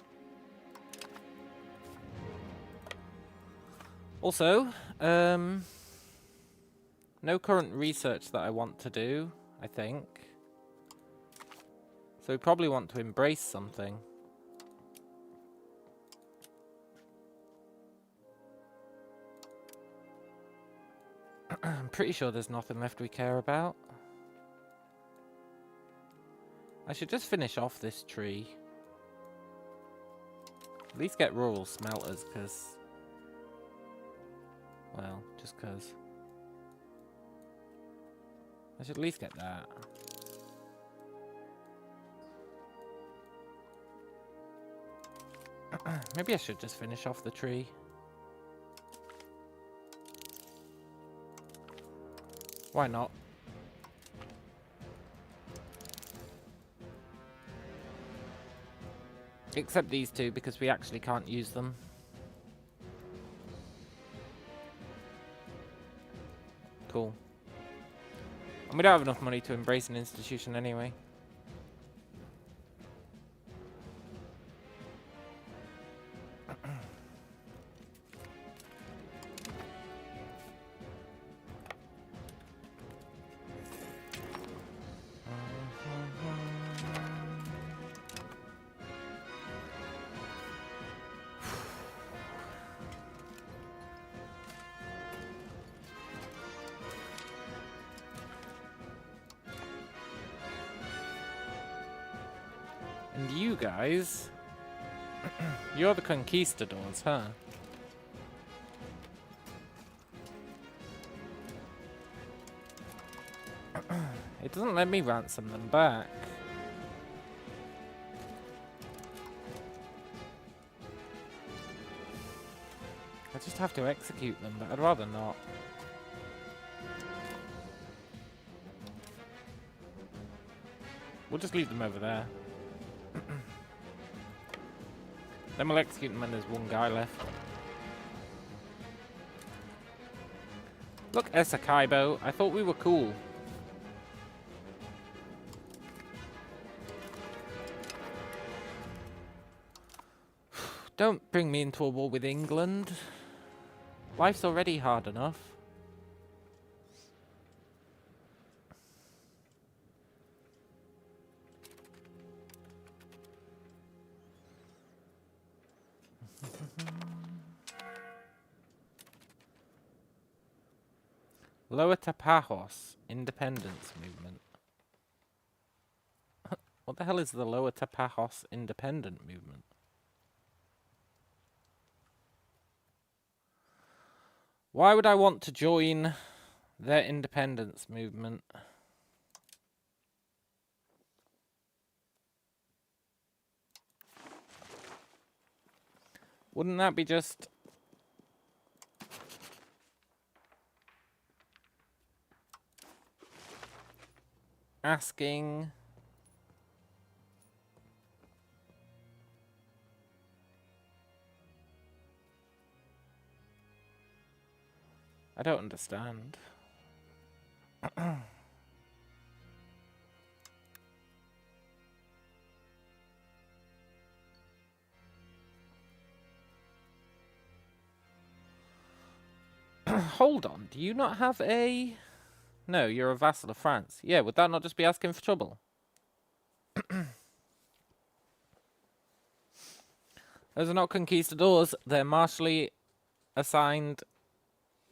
Also, no current research that I want to do, I think. So we probably want to embrace something. I'm pretty sure there's nothing left we care about. I should just finish off this tree. At least get rural smelters, because... Well, just because. I should at least get that. Maybe I should just finish off the tree. Why not? Except these two, because we actually can't use them. Cool. And we don't have enough money to embrace an institution anyway. And you guys... You're the conquistadors, huh? It doesn't let me ransom them back. I just have to execute them, but I'd rather not. We'll just leave them over there. Then we'll execute them when there's one guy left. Look, Esakaibo, I thought we were cool. Don't bring me into a war with England. Life's already hard enough. Lower Tapajos Independence Movement. What the hell is the Lower Tapajos Independent Movement? Why would I want to join their independence movement? Wouldn't that be just... asking... I don't understand. Hold on, do you not have a... No, you're a vassal of France. Yeah, would that not just be asking for trouble? Those are not conquistadors, they're martially assigned...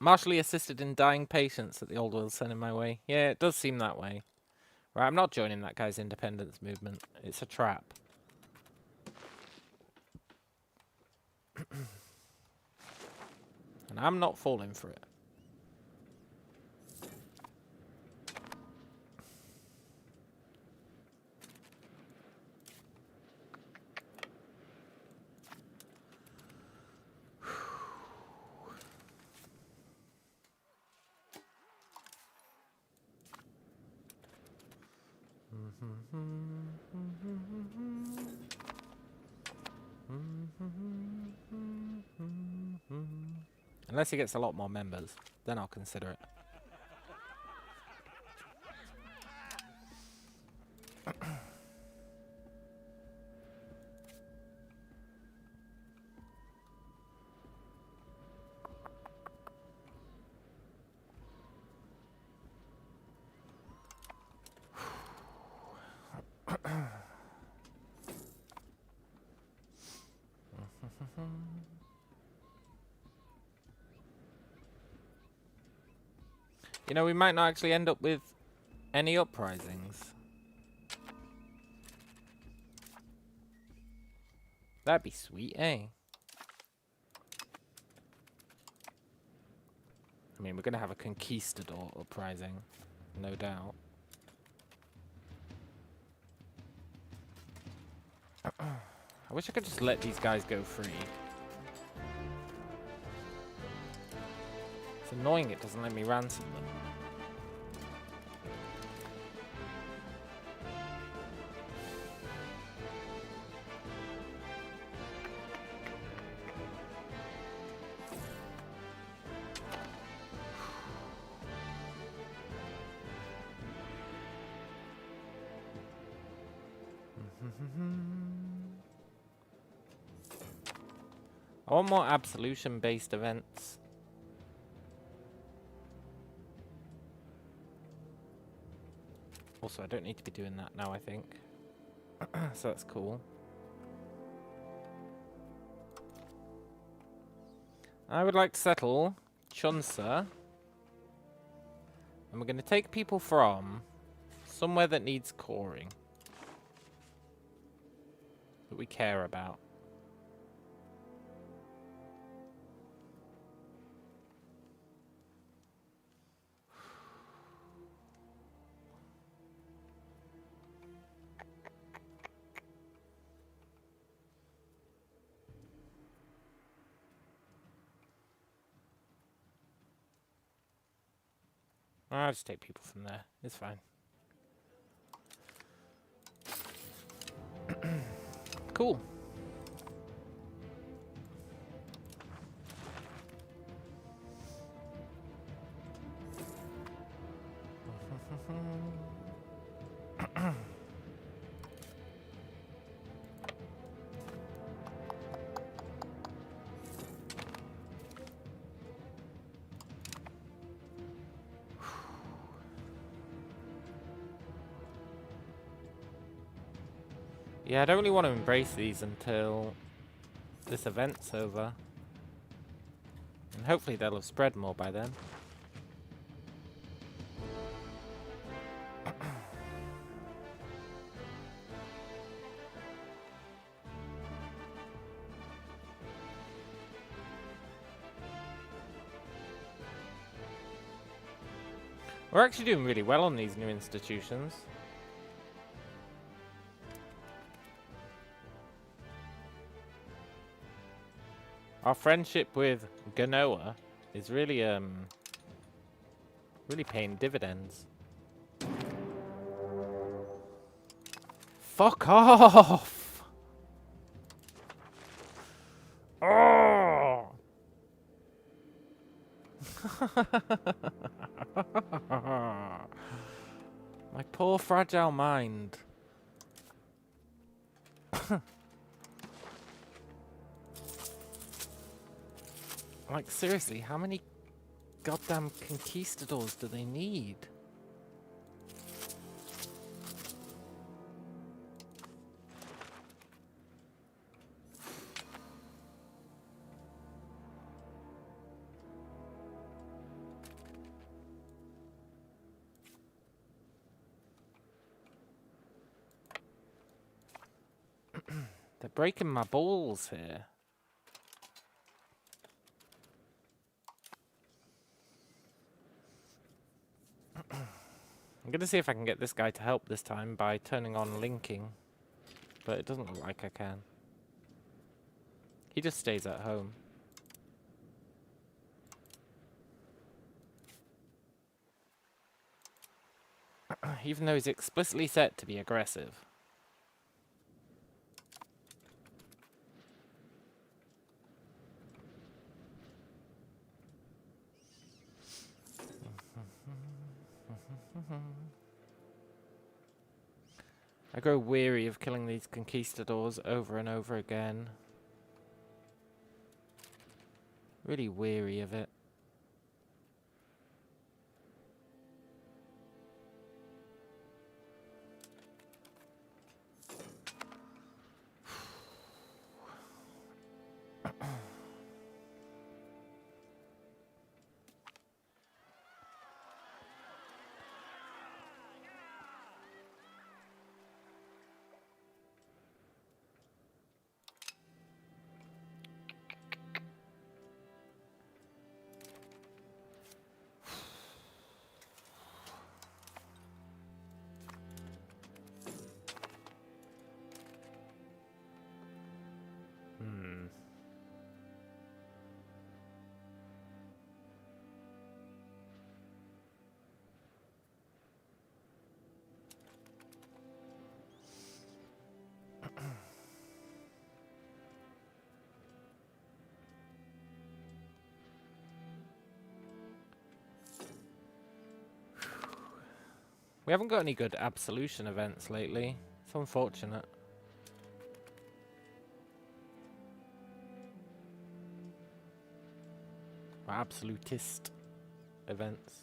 Martially assisted in dying patients that the old world's sending my way. Yeah, it does seem that way. Right, I'm not joining that guy's independence movement. It's a trap. And I'm not falling for it. Unless he gets a lot more members, then I'll consider it. You know, we might not actually end up with any uprisings. That'd be sweet, eh? I mean, we're gonna have a conquistador uprising, no doubt. I wish I could just let these guys go free. It's annoying it doesn't let me ransom them. I want more absolution-based events. Also, I don't need to be doing that now, I think. So that's cool. I would like to settle Chunsa. And we're going to take people from somewhere that needs coring. we care about. I'll just take people from there. It's fine. Cool. Yeah, I don't really want to embrace these until this event's over. And hopefully they'll have spread more by then. We're actually doing really well on these new institutions. Our friendship with Genoa is really really paying dividends. Fuck off! Oh! My poor fragile mind. Like, seriously, how many goddamn conquistadors do they need? They're breaking my balls here. I'm gonna see if I can get this guy to help this time by turning on linking, but it doesn't look like I can. He just stays at home. Even though he's explicitly set to be aggressive. I grow weary of killing these conquistadors over and over again. Really weary of it. We haven't got any good absolution events lately. It's unfortunate. Or absolutist events.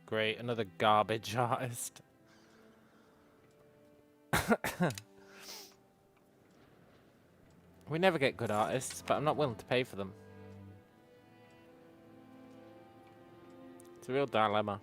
Great, another garbage artist. We never get good artists, but I'm not willing to pay for them. It's a real dilemma.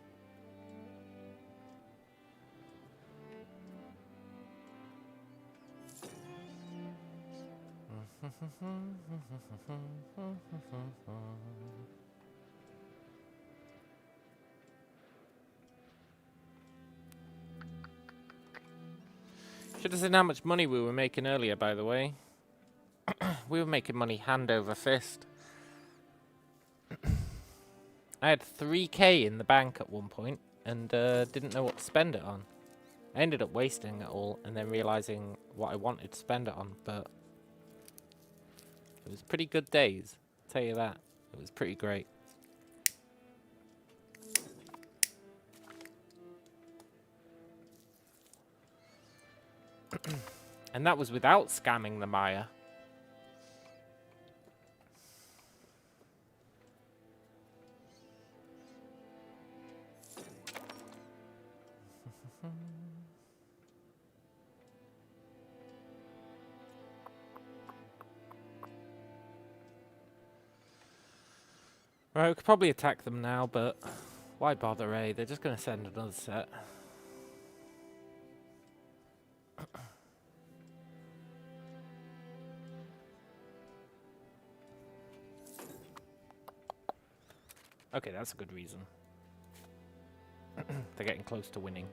Should have seen how much money we were making earlier, by the way. We were making money hand over fist. I had 3k in the bank at one point and didn't know what to spend it on. I ended up wasting it all and then realizing what I wanted to spend it on, but it was pretty good days, I'll tell you that. It was pretty great. And that was without scamming the Maya. Right, we could probably attack them now, but why bother, eh? They're just going to send another set. Okay, that's a good reason. They're getting close to winning.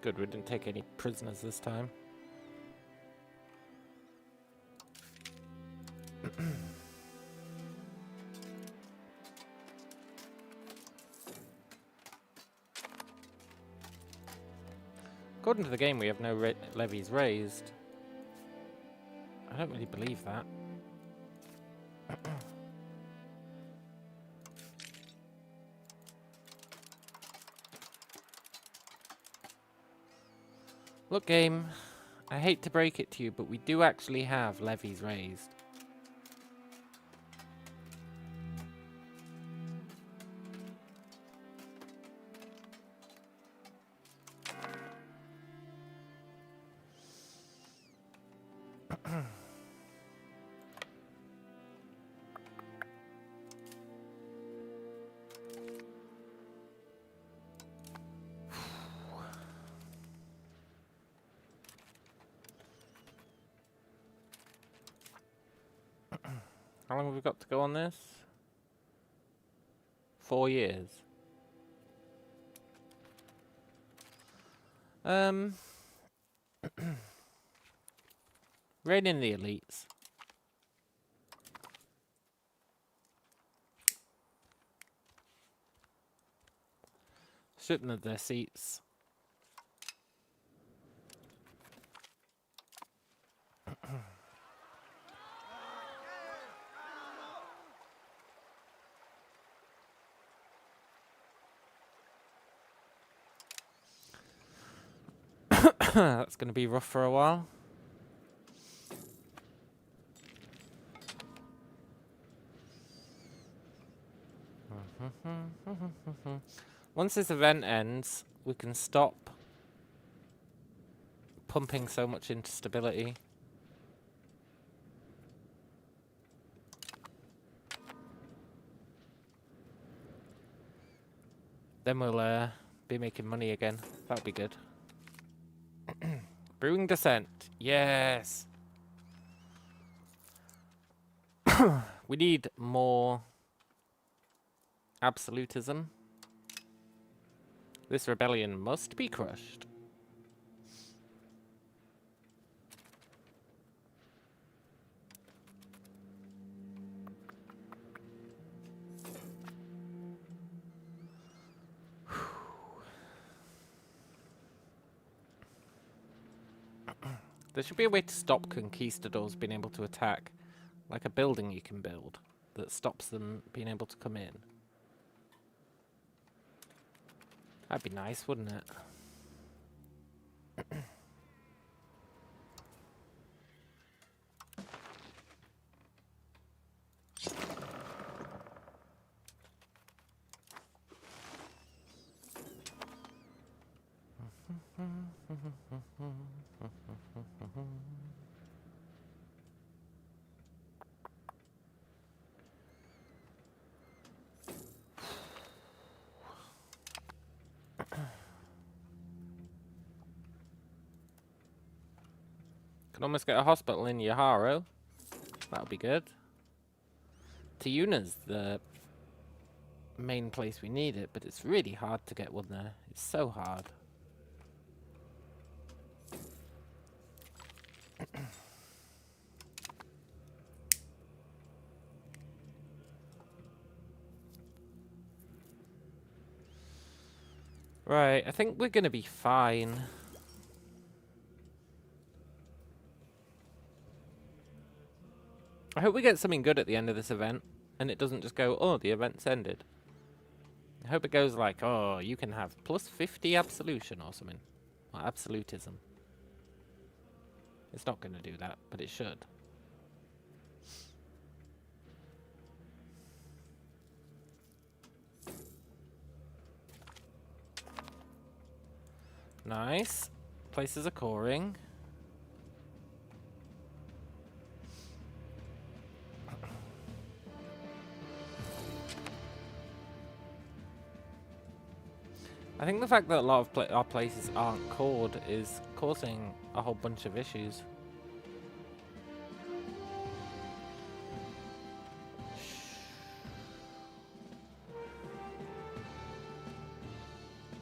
Good, we didn't take any prisoners this time. According to the game, we have no levies raised. I don't really believe that. Look, game, I hate to break it to you, but we do actually have levies raised. How long have we got to go on this? 4 years. Rein in the elites. Strip them of their seats. That's going to be rough for a while. Once this event ends, we can stop pumping so much into stability. Then we'll be making money again. That'll be good. Brewing Descent. Yes! We need more absolutism. This rebellion must be crushed. There should be a way to stop conquistadors being able to attack. Like a building you can build that stops them being able to come in. That'd be nice, wouldn't it? Can almost get a hospital in Yaharo. That'll be good. Tiuna's the main place we need it, but it's really hard to get one there. It's so hard. Right, I think we're gonna be fine. I hope we get something good at the end of this event, and it doesn't just go, oh, the event's ended. I hope it goes like, oh, you can have plus 50 absolution or something. Or absolutism. It's not going to do that, but it should. Nice. Places are coring. I think the fact that a lot of our places aren't cored is causing a whole bunch of issues.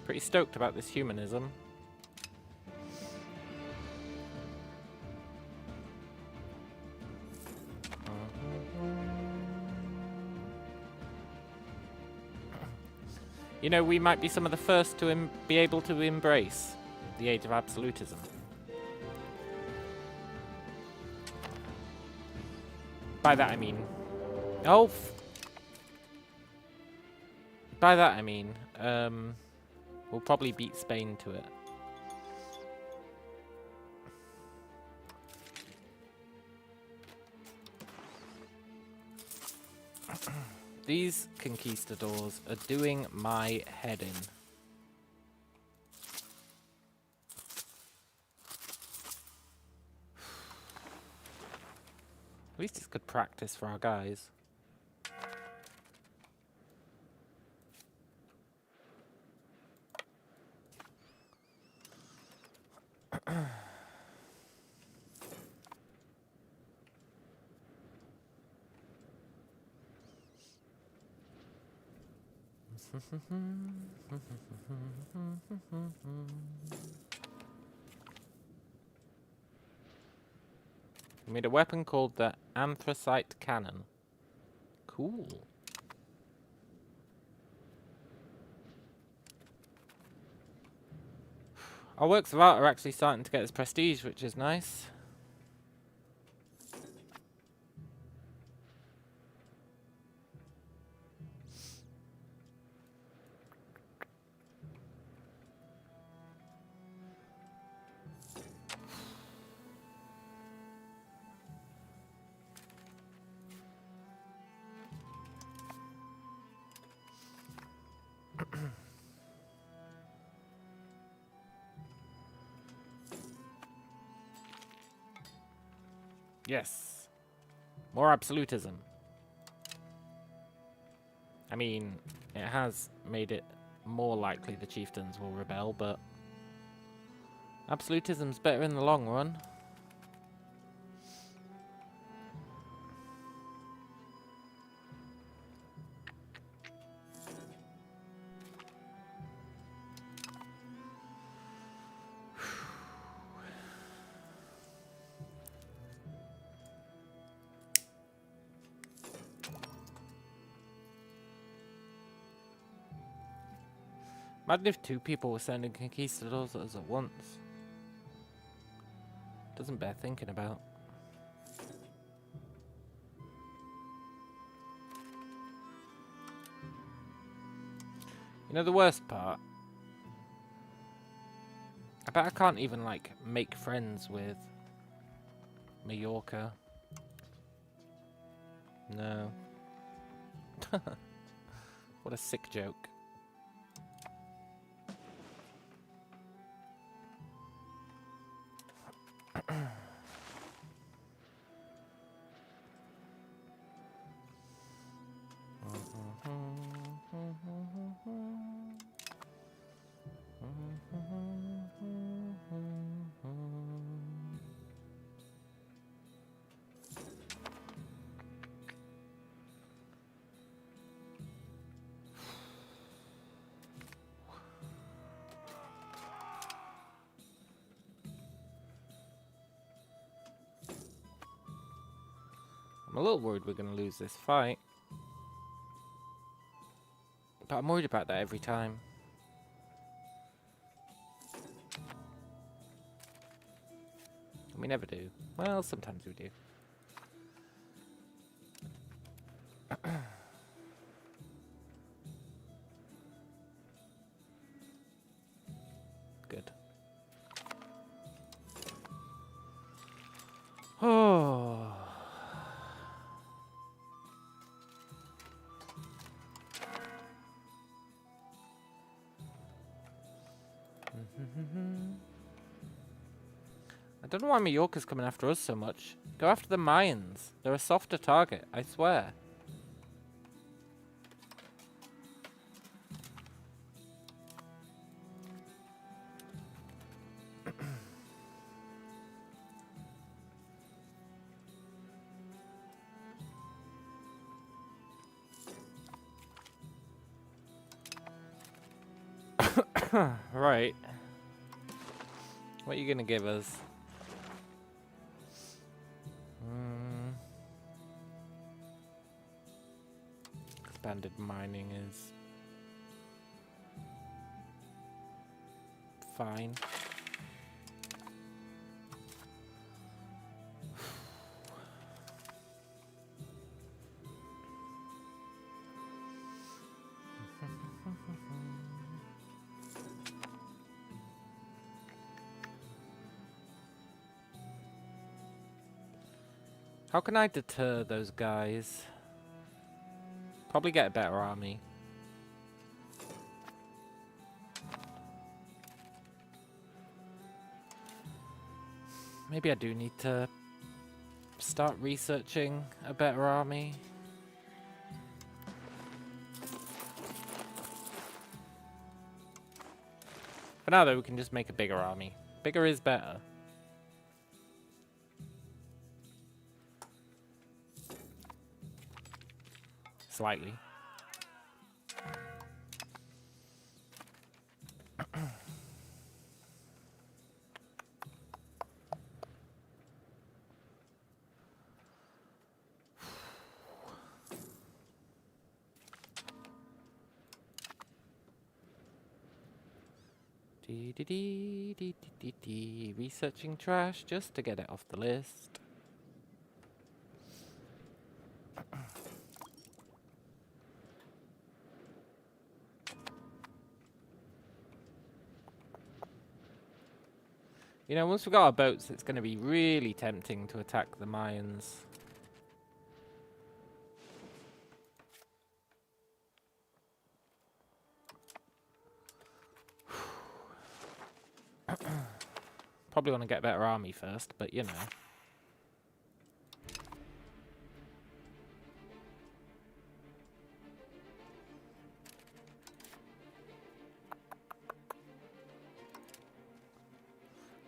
Pretty stoked about this humanism. You know, we might be some of the first to be able to embrace the age of absolutism. By that I mean... Oh! By that I mean, we'll probably beat Spain to it. These conquistadors are doing my head in. At least it's good practice for our guys. We made a weapon called the anthracite cannon. Cool. Our works of art are actually starting to get its prestige, which is nice. Yes. More absolutism. I mean, it has made it more likely the chieftains will rebel, but absolutism's better in the long run. Imagine if two people were sending conquistadors at once. Doesn't bear thinking about. You know the worst part? I bet I can't even, like, make friends with Mallorca. No. What a sick joke. I'm a little worried we're going to lose this fight. But I'm worried about that every time. We never do. Well, sometimes we do. Good. Oh. I don't know why Mallorca's coming after us so much. Go after the Mayans. They're a softer target, I swear. Right. What are you gonna give us? Expanded mining is fine. How can I deter those guys? Probably get a better army. Maybe I do need to start researching a better army. For now, though, we can just make a bigger army. Bigger is better. Slightly. Researching trash just to get it off the list. You know, once we've got our boats, it's going to be really tempting to attack the Mayans. Probably want to get a better army first, but you know.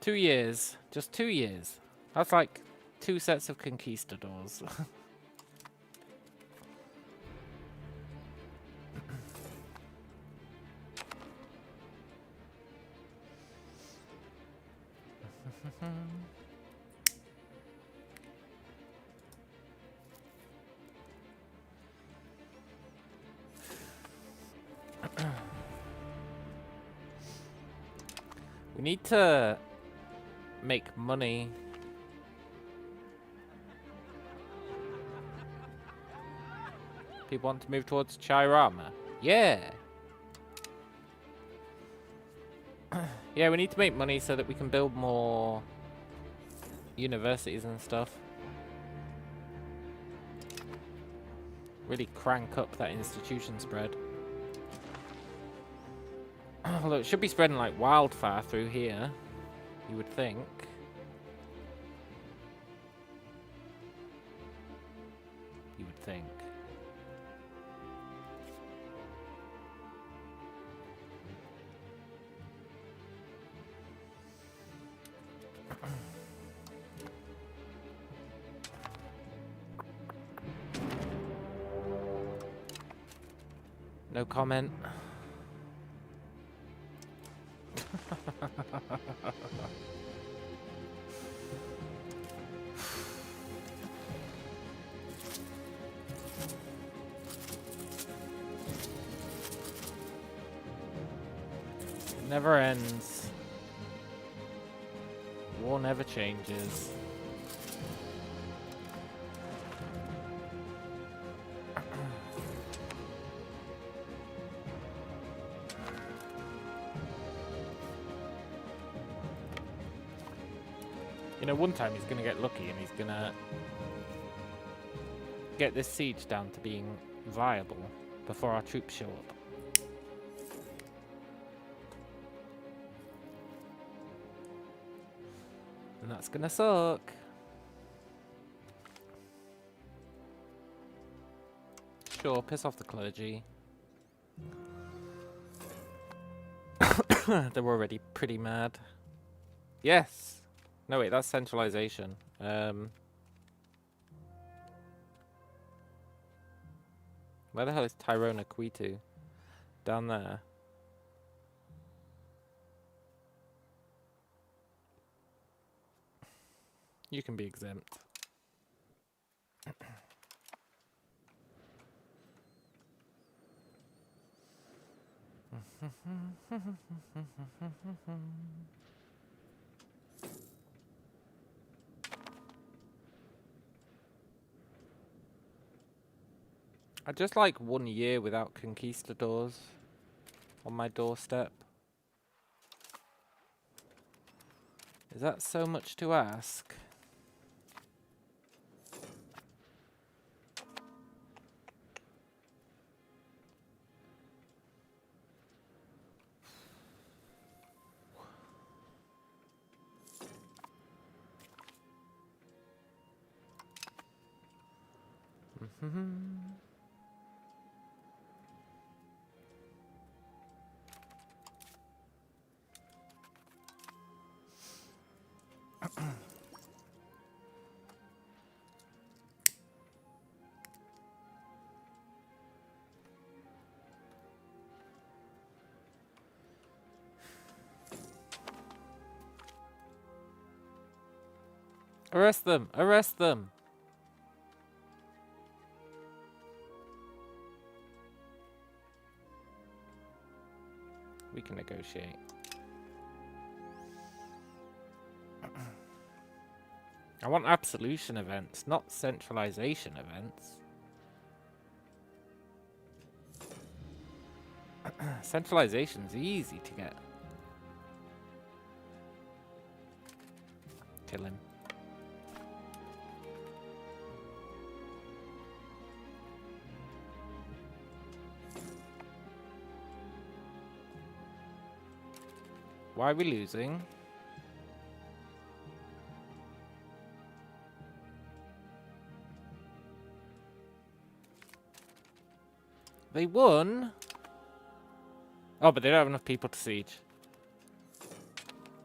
Two years. Just 2 years. That's like 2 sets of conquistadors. We need to make money. People want to move towards Chirama. Yeah. Yeah, we need to make money so that we can build more universities and stuff. Really crank up that institution spread. Although it should be spreading like wildfire through here, you would think. You would think. No comment. never ends. War never changes. You know, one time he's gonna get lucky and he's gonna get this siege down to being viable before our troops show up. And that's gonna suck. Sure, piss off the clergy. They're already pretty mad. Yes! No, wait, that's centralization. Where the hell is Tyrone Aquito? Down there. You can be exempt. I just like 1 year without conquistadors on my doorstep. Is that so much to ask? Arrest them! Arrest them! We can negotiate. I want absolution events, not centralization events. Centralization's easy to get. Kill him. Why are we losing? They won? Oh, but they don't have enough people to siege.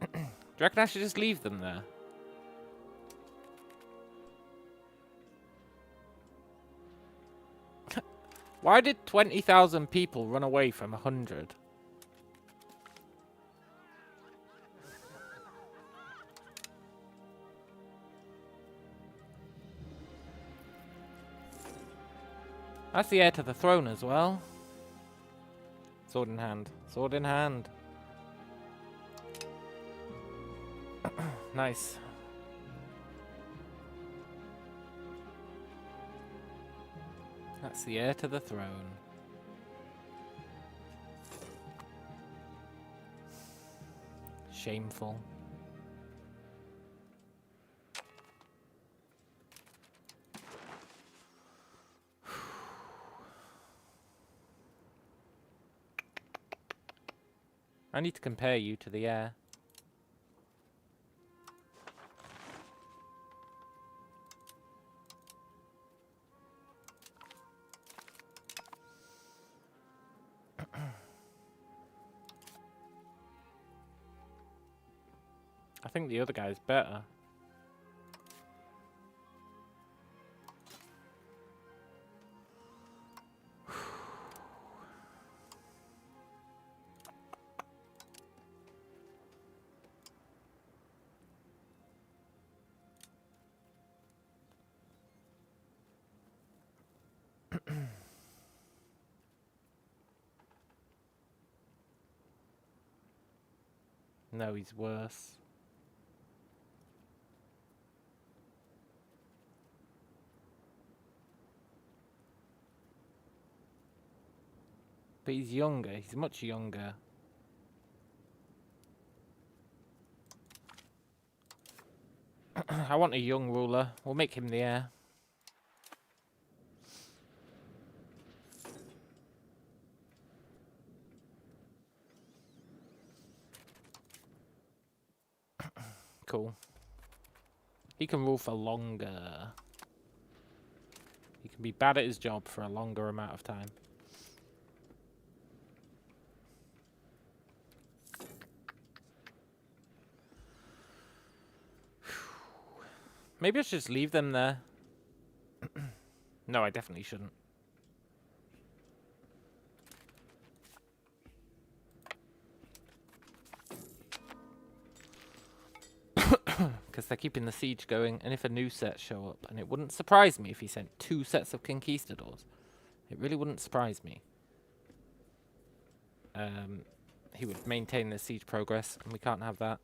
Do you reckon I should just leave them there? Why did 20,000 people run away from 100? That's the heir to the throne as well. Sword in hand. Sword in hand. Nice. That's the heir to the throne. Shameful. I need to compare you to the heir. I think the other guy's better. No, he's worse. But he's younger. He's much younger. I want a young ruler. We'll make him the heir. Cool. He can rule for longer. He can be bad at his job for a longer amount of time. Maybe I should just leave them there. No, I definitely shouldn't. Because they're keeping the siege going, and if a new set show up, and it wouldn't surprise me if he sent 2 sets of conquistadors. It really wouldn't surprise me. He would maintain the siege progress, and we can't have that.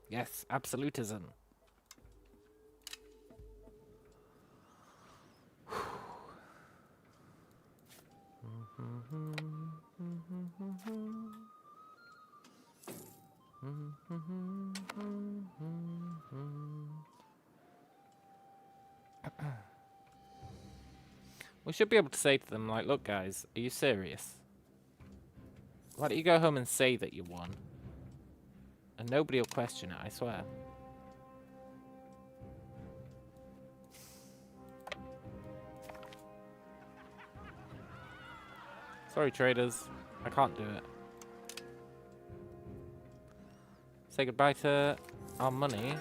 Yes, absolutism. We should be able to say to them, like, look guys, are you serious? Why don't you go home and say that you won? And nobody will question it, I swear. Sorry, traders. I can't do it. Say goodbye to our money.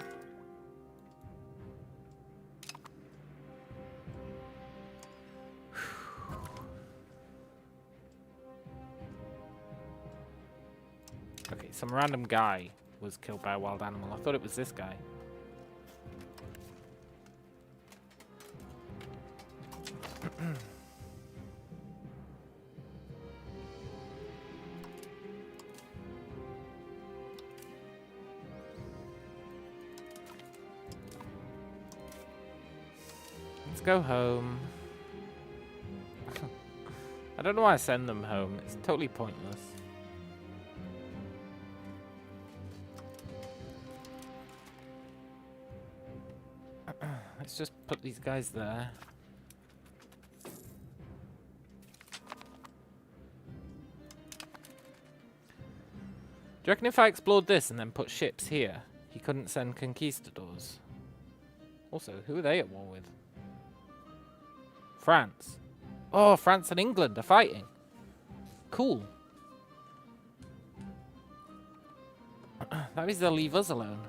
Okay, some random guy was killed by a wild animal. I thought it was this guy. Let's go home. I don't know why I send them home. It's totally pointless. Let's just put these guys there. Do you reckon if I explored this and then put ships here, he couldn't send conquistadors? Also, who are they at war with? France. Oh, France and England are fighting. Cool. That means they'll leave us alone.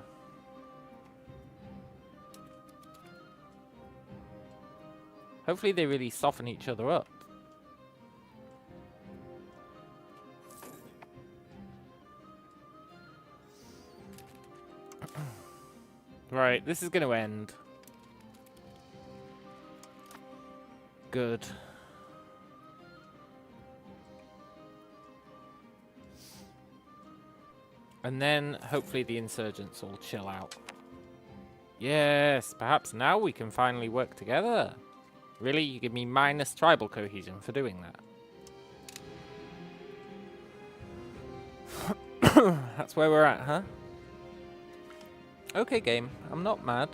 Hopefully they really soften each other up. Right, this is going to end. Good. And then, hopefully the insurgents will chill out. Yes, perhaps now we can finally work together. Really? You give me minus tribal cohesion for doing that? That's where we're at, huh? Okay, game. I'm not mad.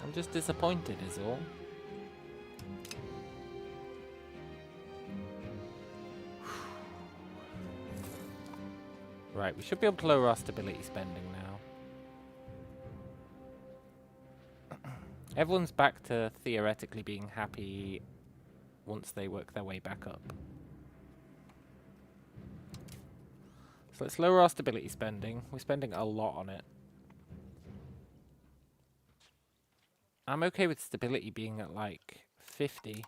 I'm just disappointed is all. Right, we should be able to lower our stability spending now. Everyone's back to theoretically being happy once they work their way back up. So let's lower our stability spending. We're spending a lot on it. I'm okay with stability being at like 50.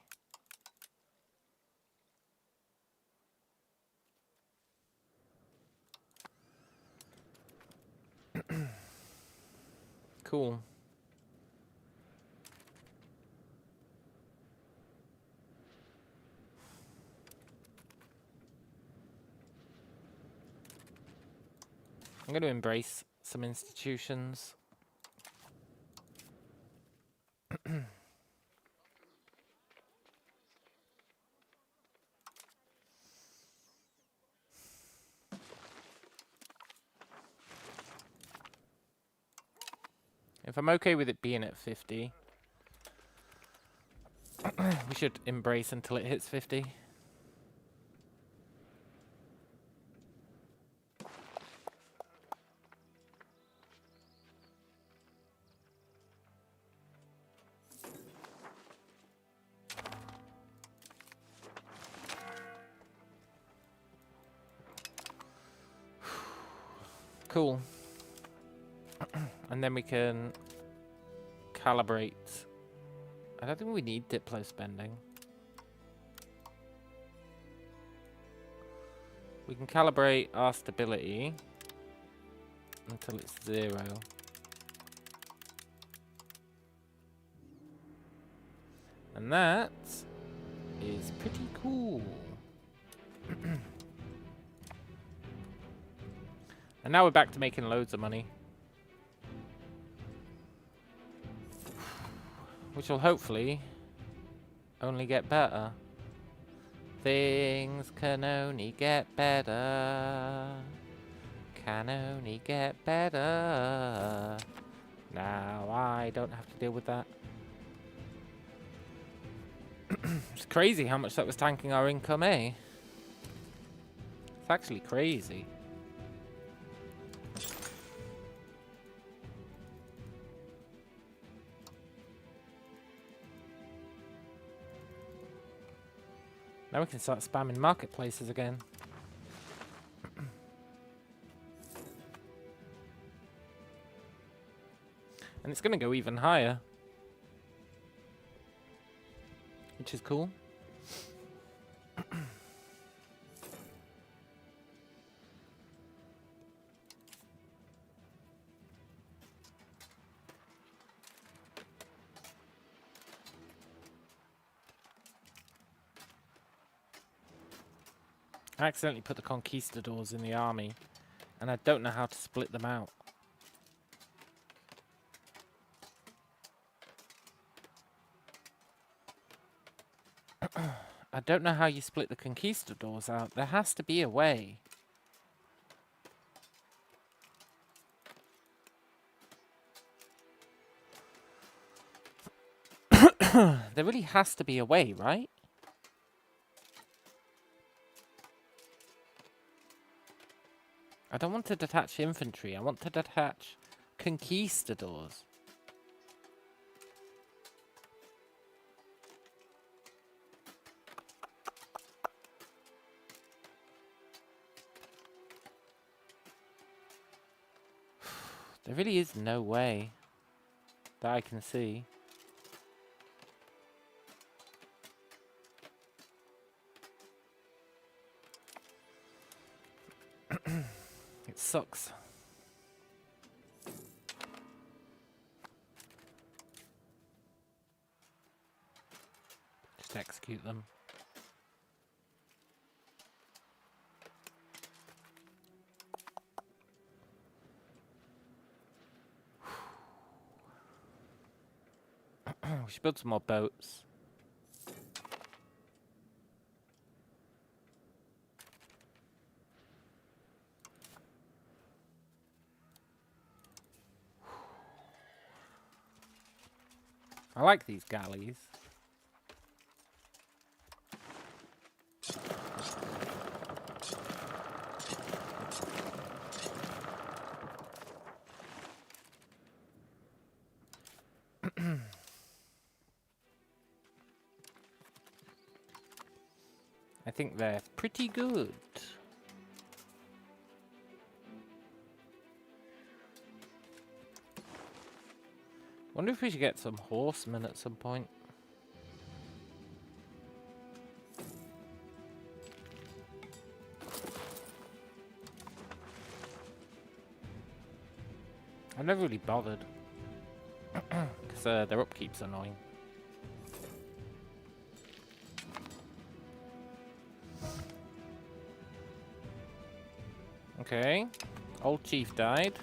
Cool. I'm going to embrace some institutions. If I'm okay with it being at 50, we should embrace until it hits 50. Cool. And then we can calibrate. I don't think we need Diplo spending. We can calibrate our stability until it's 0. And that is pretty cool. And now we're back to making loads of money. Which will hopefully only get better. Things can only get better. Can only get better. Now I don't have to deal with that. It's crazy how much that was tanking our income, eh? It's actually crazy. Now we can start spamming marketplaces again. And it's going to go even higher. Which is cool. I accidentally put the conquistadors in the army, and I don't know how to split them out. I don't know how you split the conquistadors out. There has to be a way. There really has to be a way, right? I don't want to detach infantry. I want to detach conquistadors. There really is no way that I can see. It sucks. Just execute them. We should build some more boats. I like these galleys. I think they're pretty good. Wonder if we should get some horsemen at some point. I've never really bothered. Because their upkeep's annoying. Okay. Old chief died.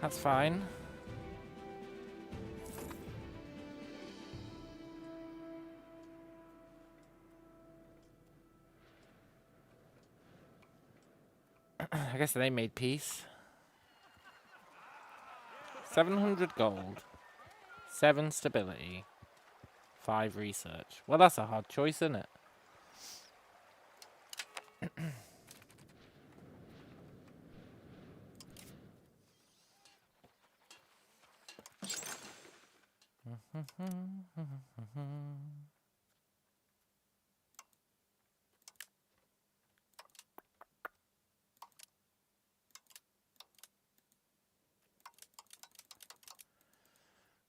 That's fine. I guess they made peace. 700 gold. 7 stability. 5 research. Well, that's a hard choice, isn't it?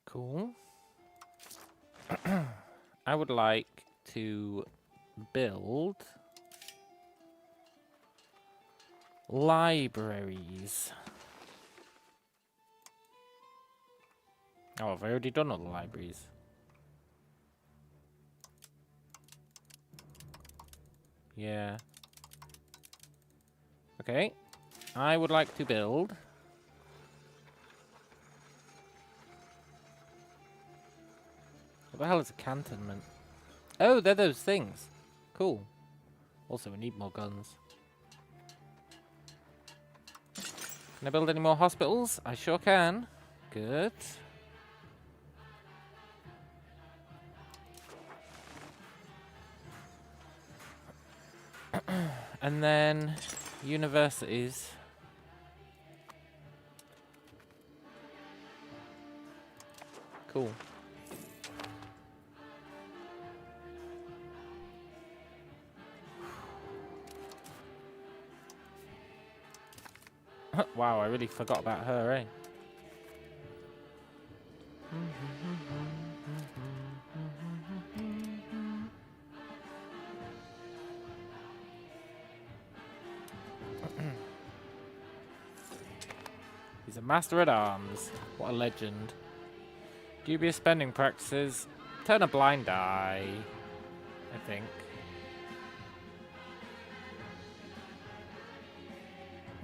Cool. I would like to build libraries. Oh, I've already done all the libraries. Yeah. Okay. I would like to build what the hell is a cantonment? Oh, they're those things. Cool. Also, we need more guns. Can I build any more hospitals? I sure can. Good. And then universities. Cool. Wow, I really forgot about her, eh? He's a master at arms. What a legend. Dubious spending practices. Turn a blind eye, I think.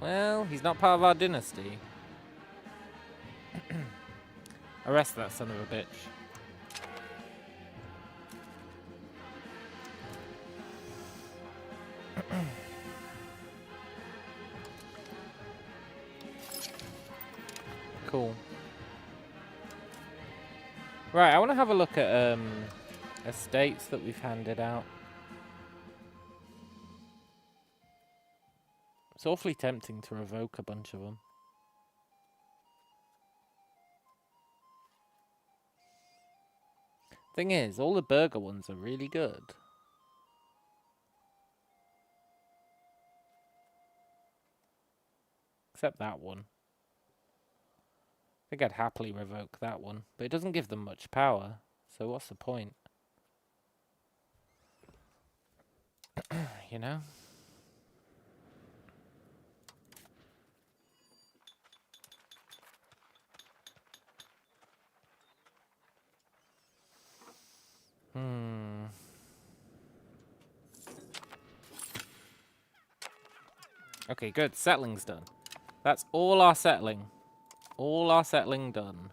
Well, he's not part of our dynasty. Arrest that son of a bitch. Cool. Right, I want to have a look at estates that we've handed out. It's awfully tempting to revoke a bunch of them. Thing is, all the burger ones are really good. Except that one. I think I'd happily revoke that one. But it doesn't give them much power. So what's the point? You know? Okay, good. Settling's done. That's all our settling. All our settling done.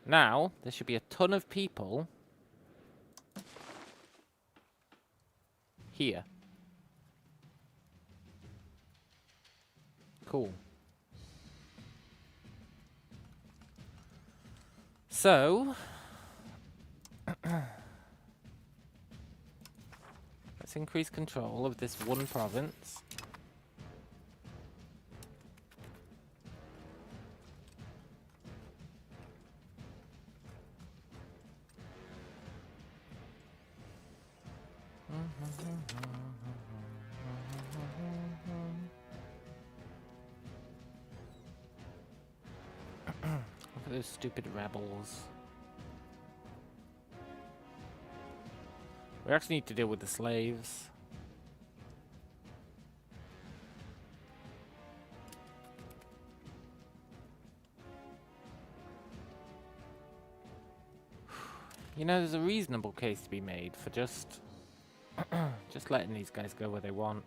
Now, there should be a ton of people here. Cool. So, let's increase control of this one province. Look at those stupid rebels. We actually need to deal with the slaves. You know, there's a reasonable case to be made for just Just letting these guys go where they want.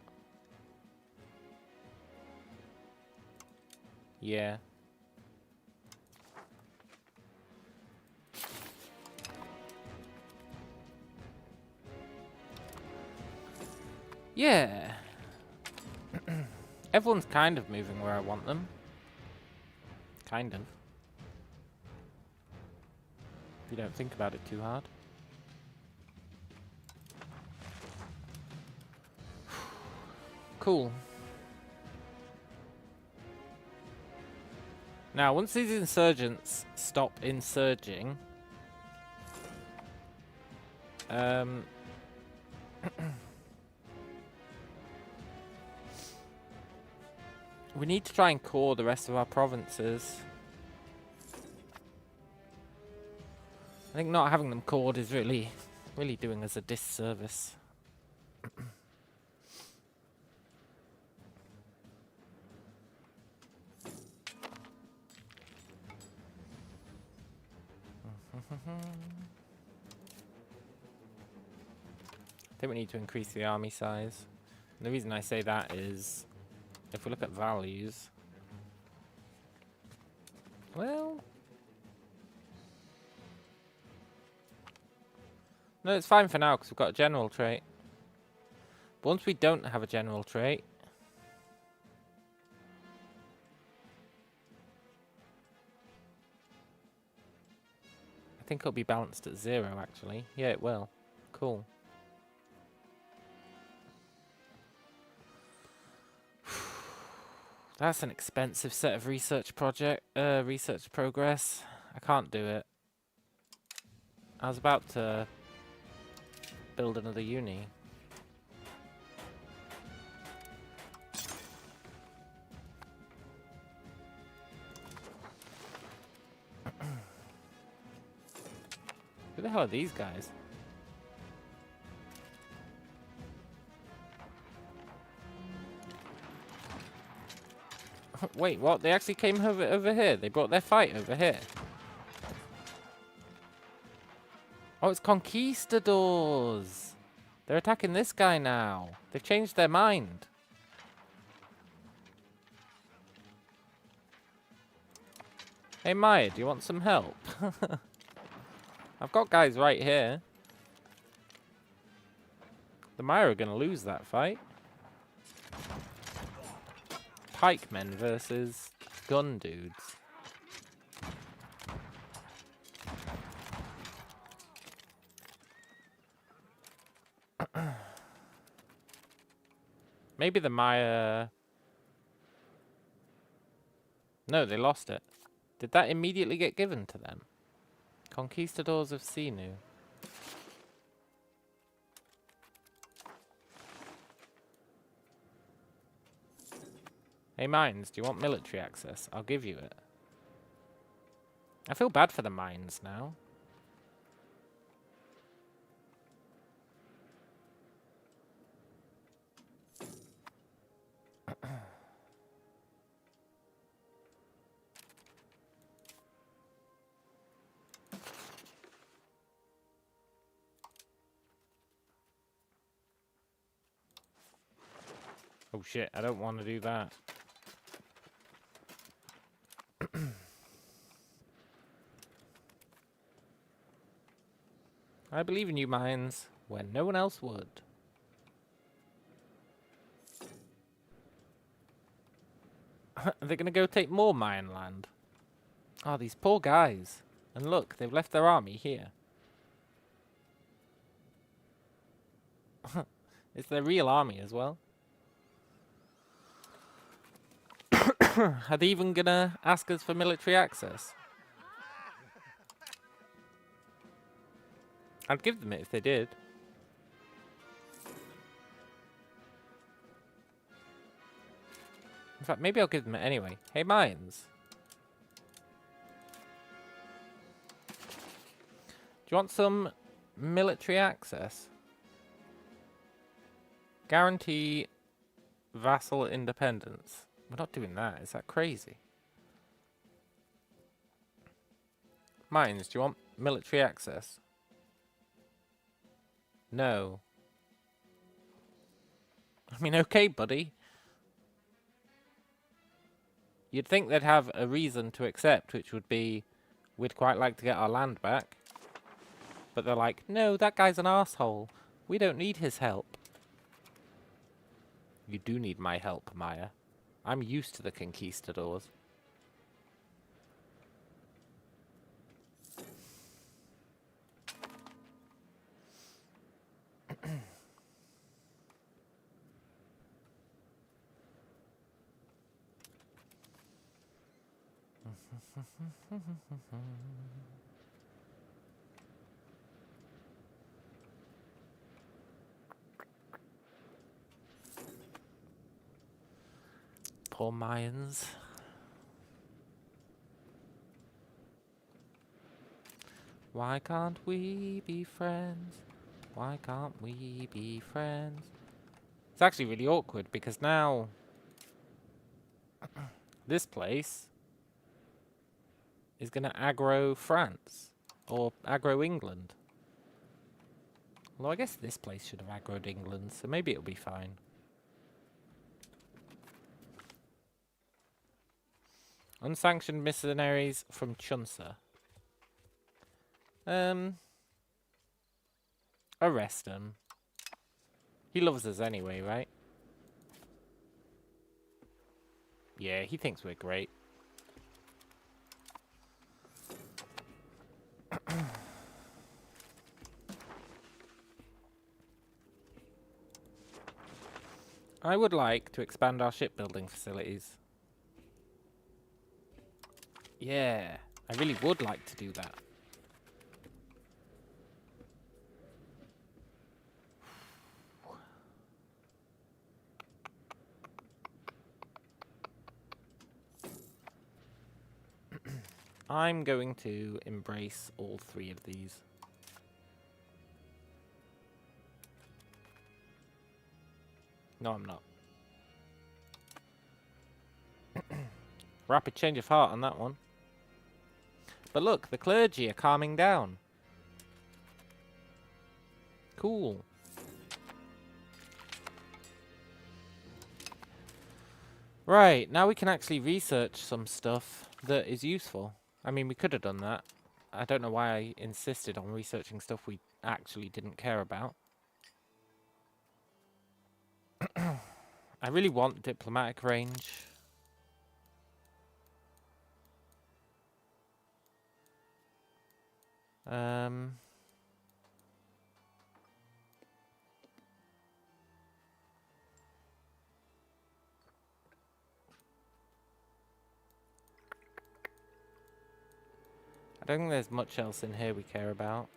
Yeah. Yeah. Everyone's kind of moving where I want them. Kind of. If you don't think about it too hard. Cool. Now, once these insurgents stop insurging, we need to try and core the rest of our provinces. I think not having them cored is really doing us a disservice. I think we need to increase the army size. And the reason I say that is, if we look at values, well, no, it's fine for now because we've got a general trait. But once we don't have a general trait, I think it'll be balanced at 0 actually. Yeah, it will. Cool. That's an expensive set of research progress. I can't do it. I was about to build another uni. Who the hell are these guys? Wait, what? They actually came over here. They brought their fight over here. Oh, it's conquistadors. They're attacking this guy now. They've changed their mind. Hey, Maya, do you want some help? I've got guys right here. The Maya are going to lose that fight. Pikemen versus gun dudes. Maybe the Maya... No, they lost it. Did that immediately get given to them? Conquistadors of Sinu. Hey, Mines, do you want military access? I'll give you it. I feel bad for the Mines now. Oh shit, I don't want to do that. I believe in you, Mines, when no one else would. Are they going to go take more Mayan land? Oh, these poor guys. And look, they've left their army here. It's their real army as well. Are they even going to ask us for military access? I'd give them it if they did. In fact, maybe I'll give them it anyway. Hey, Mines. Do you want some military access? Guarantee vassal independence. We're not doing that. Is that crazy? Mines, do you want military access? No. I mean, okay, buddy. You'd think they'd have a reason to accept, which would be, we'd quite like to get our land back. But they're like, no, that guy's an arsehole. We don't need his help. You do need my help, Maya. I'm used to the conquistadors. Poor Mayans. Why can't we be friends? Why can't we be friends? It's actually really awkward because now this place is going to aggro France or aggro England. Although I guess this place should have aggroed England, so maybe it'll be fine. Unsanctioned mercenaries from Chunsa. Arrest him. He loves us anyway, right? Yeah, he thinks we're great. I would like to expand our shipbuilding facilities. Yeah, I really would like to do that. I'm going to embrace all three of these. No, I'm not. Rapid change of heart on that one. But look, the clergy are calming down. Cool. Right, now we can actually research some stuff that is useful. I mean, we could have done that. I don't know why I insisted on researching stuff we actually didn't care about. I really want diplomatic range. I don't think there's much else in here we care about.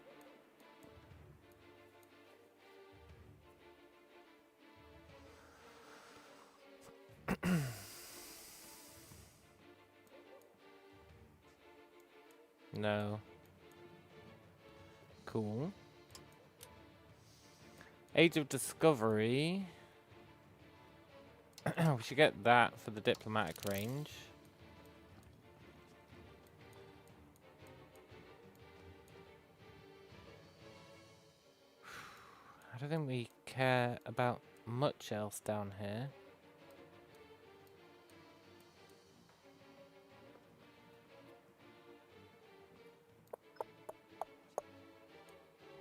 No. Cool. Age of Discovery. We should get that for the diplomatic range. I don't think we care about much else down here.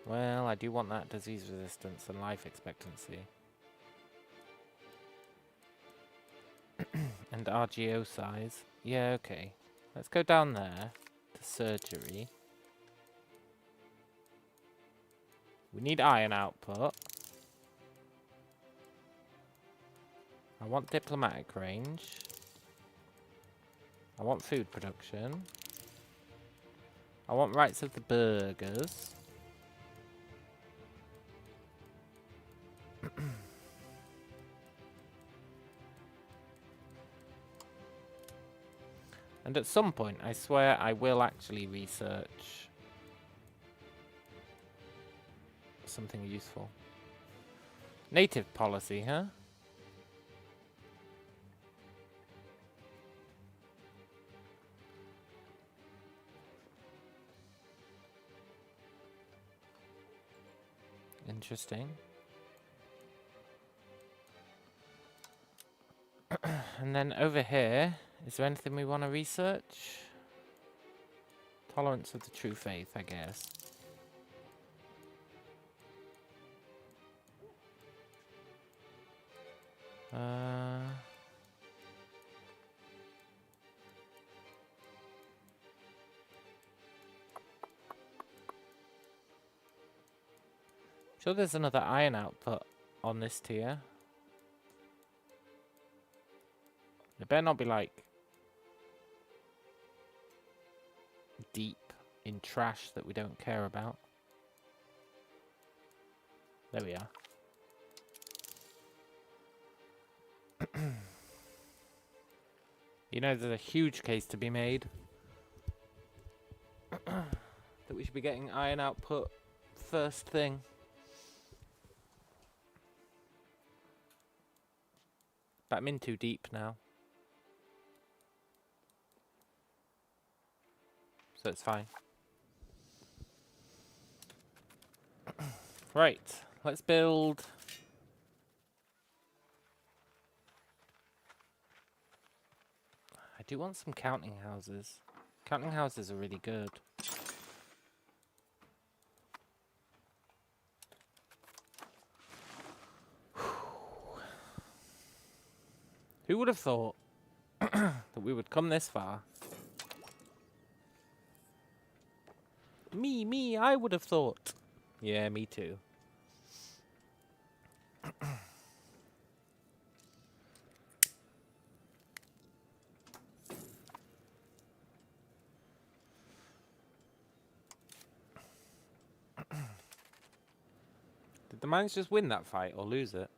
Well, I do want that disease resistance and life expectancy. And RGO size. Yeah, okay. Let's go down there to surgery. We need iron output. I want diplomatic range. I want food production. I want rights of the burghers. And at some point, I swear I will actually research something useful. Native policy, huh? Interesting. And then over here, is there anything we want to research? Tolerance of the true faith, I guess. Sure there's another iron output on this tier. It better not be like deep in trash that we don't care about. There we are. You know, there's a huge case to be made that we should be getting iron output first thing. But I'm in too deep now. So it's fine. Right, let's build. I do want some counting houses. Counting houses are really good. Who would have thought that we would come this far? Me, I would have thought. Yeah, me too. Did the mines just win that fight or lose it?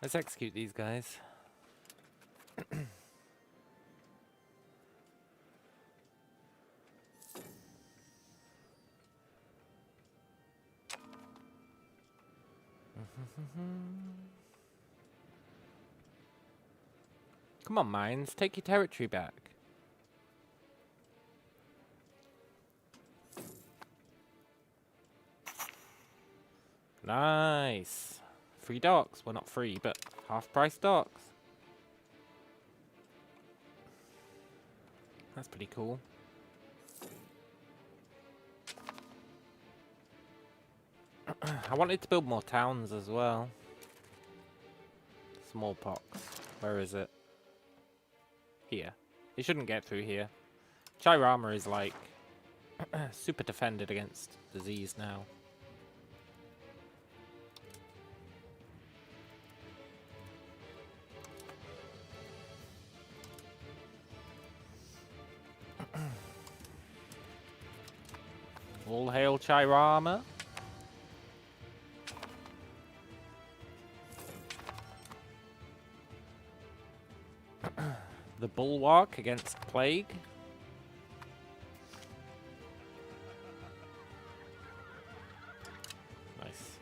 Let's execute these guys. Come on, mines, take your territory back. Nice. Free docks. Well, not free, but half-price docks. That's pretty cool. I wanted to build more towns as well. Smallpox. Where is it? Here. It shouldn't get through here. Chirama is like super defended against disease now. All hail Chirama. The bulwark against plague. Nice.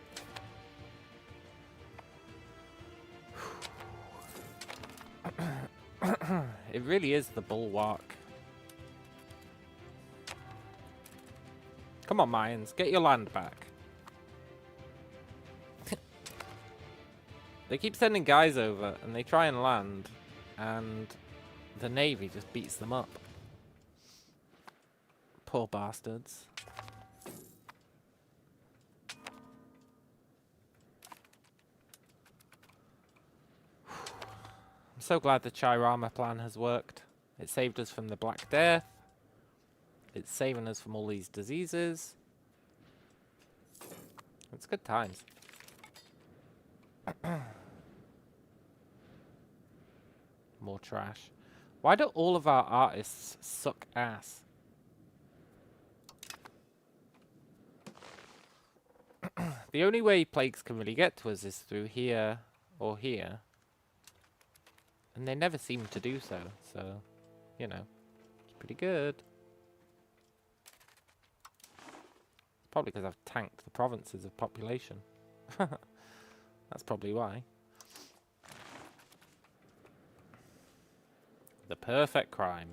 It really is the bulwark. Come on, Mayans, get your land back. They keep sending guys over, and they try and land, and the Navy just beats them up. Poor bastards. I'm so glad the Chirama plan has worked. It saved us from the Black Death. It's saving us from all these diseases. It's good times. More trash. Why do all of our artists suck ass? The only way plagues can really get to us is through here or here. And they never seem to do so. So, you know, it's pretty good. Probably because I've tanked the provinces of population. That's probably why. The perfect crime.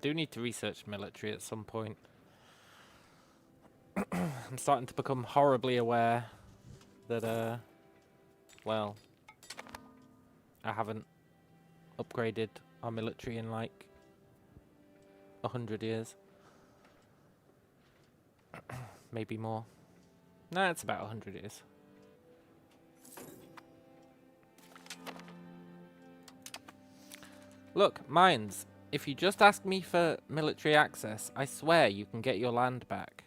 do need to research military at some point. I'm starting to become horribly aware that, well, I haven't upgraded our military in like 100 years. Maybe more. Nah, it's about 100 years. Look, mines. If you just ask me for military access, I swear you can get your land back.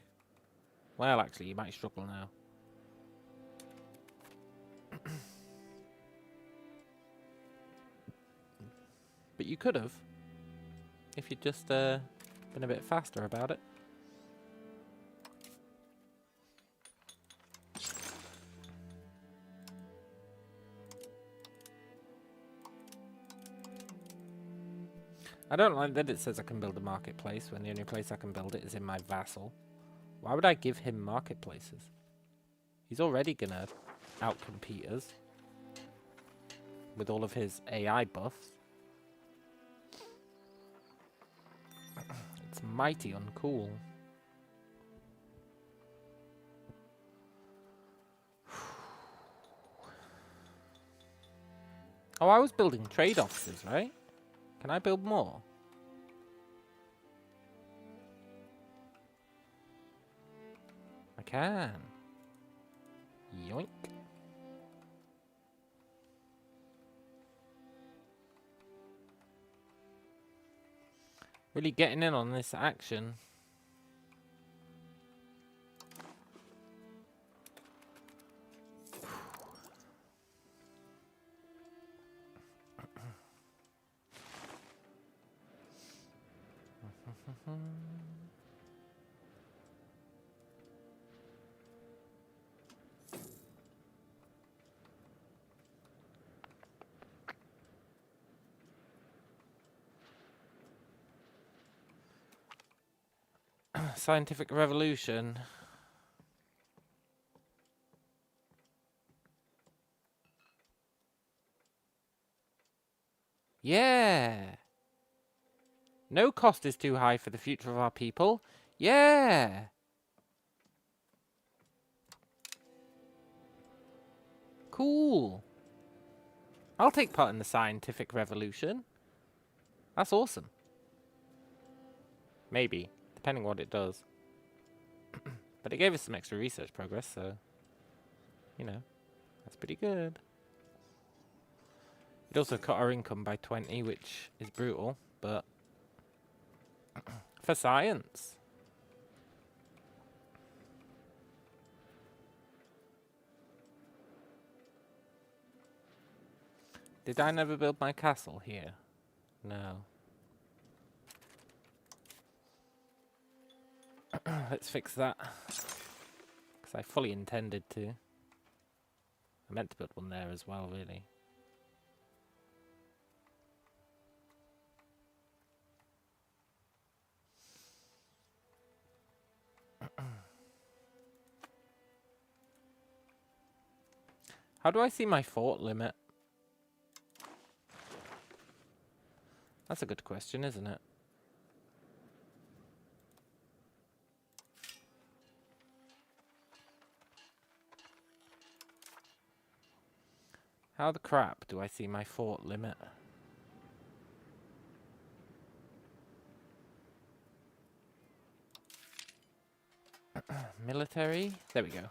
Well, actually, you might struggle now. But you could have, if you'd just been a bit faster about it. I don't like that it says I can build a marketplace when the only place I can build it is in my vassal. Why would I give him marketplaces? He's already gonna outcompete us with all of his AI buffs. It's mighty uncool. Oh, I was building trade offices, right? Can I build more? I can. Yoink. Really getting in on this action. Scientific revolution. Yeah. No cost is too high for the future of our people. Yeah. Cool. I'll take part in the scientific revolution. That's awesome. Maybe, depending on what it does. But it gave us some extra research progress, so, you know, that's pretty good. It also cut our income by 20, which is brutal, but for science. Did I never build my castle here? No. Let's fix that. Because I fully intended to. I meant to build one there as well, really. How do I see my fort limit? That's a good question, isn't it? How the crap do I see my fort limit? Military? There we go.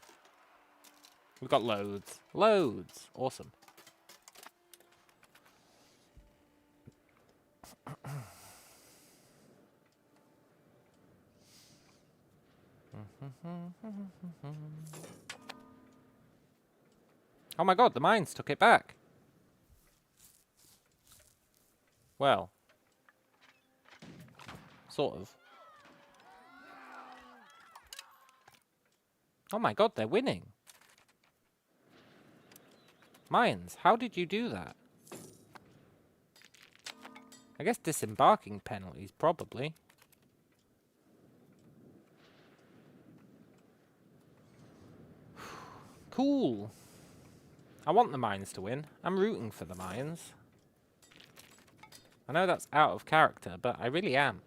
We've got loads. Loads! Awesome. Oh my god, the mines took it back. Well. Sort of. Oh my god, they're winning. Mines, how did you do that? I guess disembarking penalties, probably. Cool. I want the mines to win. I'm rooting for the mines. I know that's out of character, but I really am.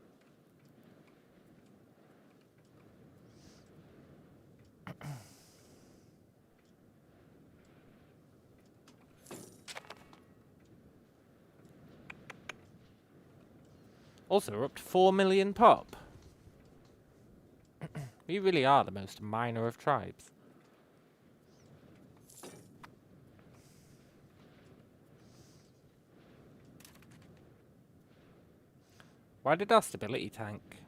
Also, we're up to 4 million pop. We really are the most minor of tribes. Why did our stability tank?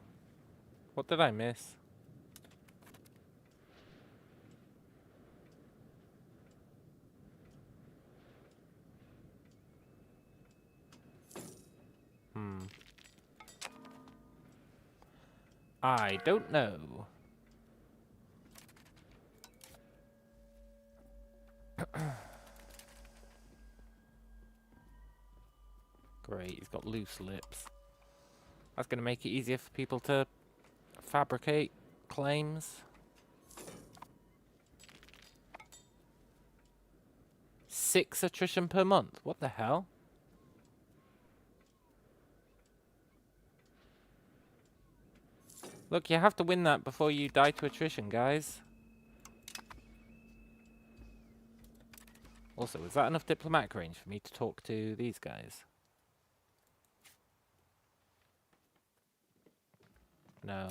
What did I miss? I don't know. Great, he's got loose lips. That's going to make it easier for people to fabricate claims. 6 attrition per month. What the hell? Look, you have to win that before you die to attrition, guys. Also, is that enough diplomatic range for me to talk to these guys? No.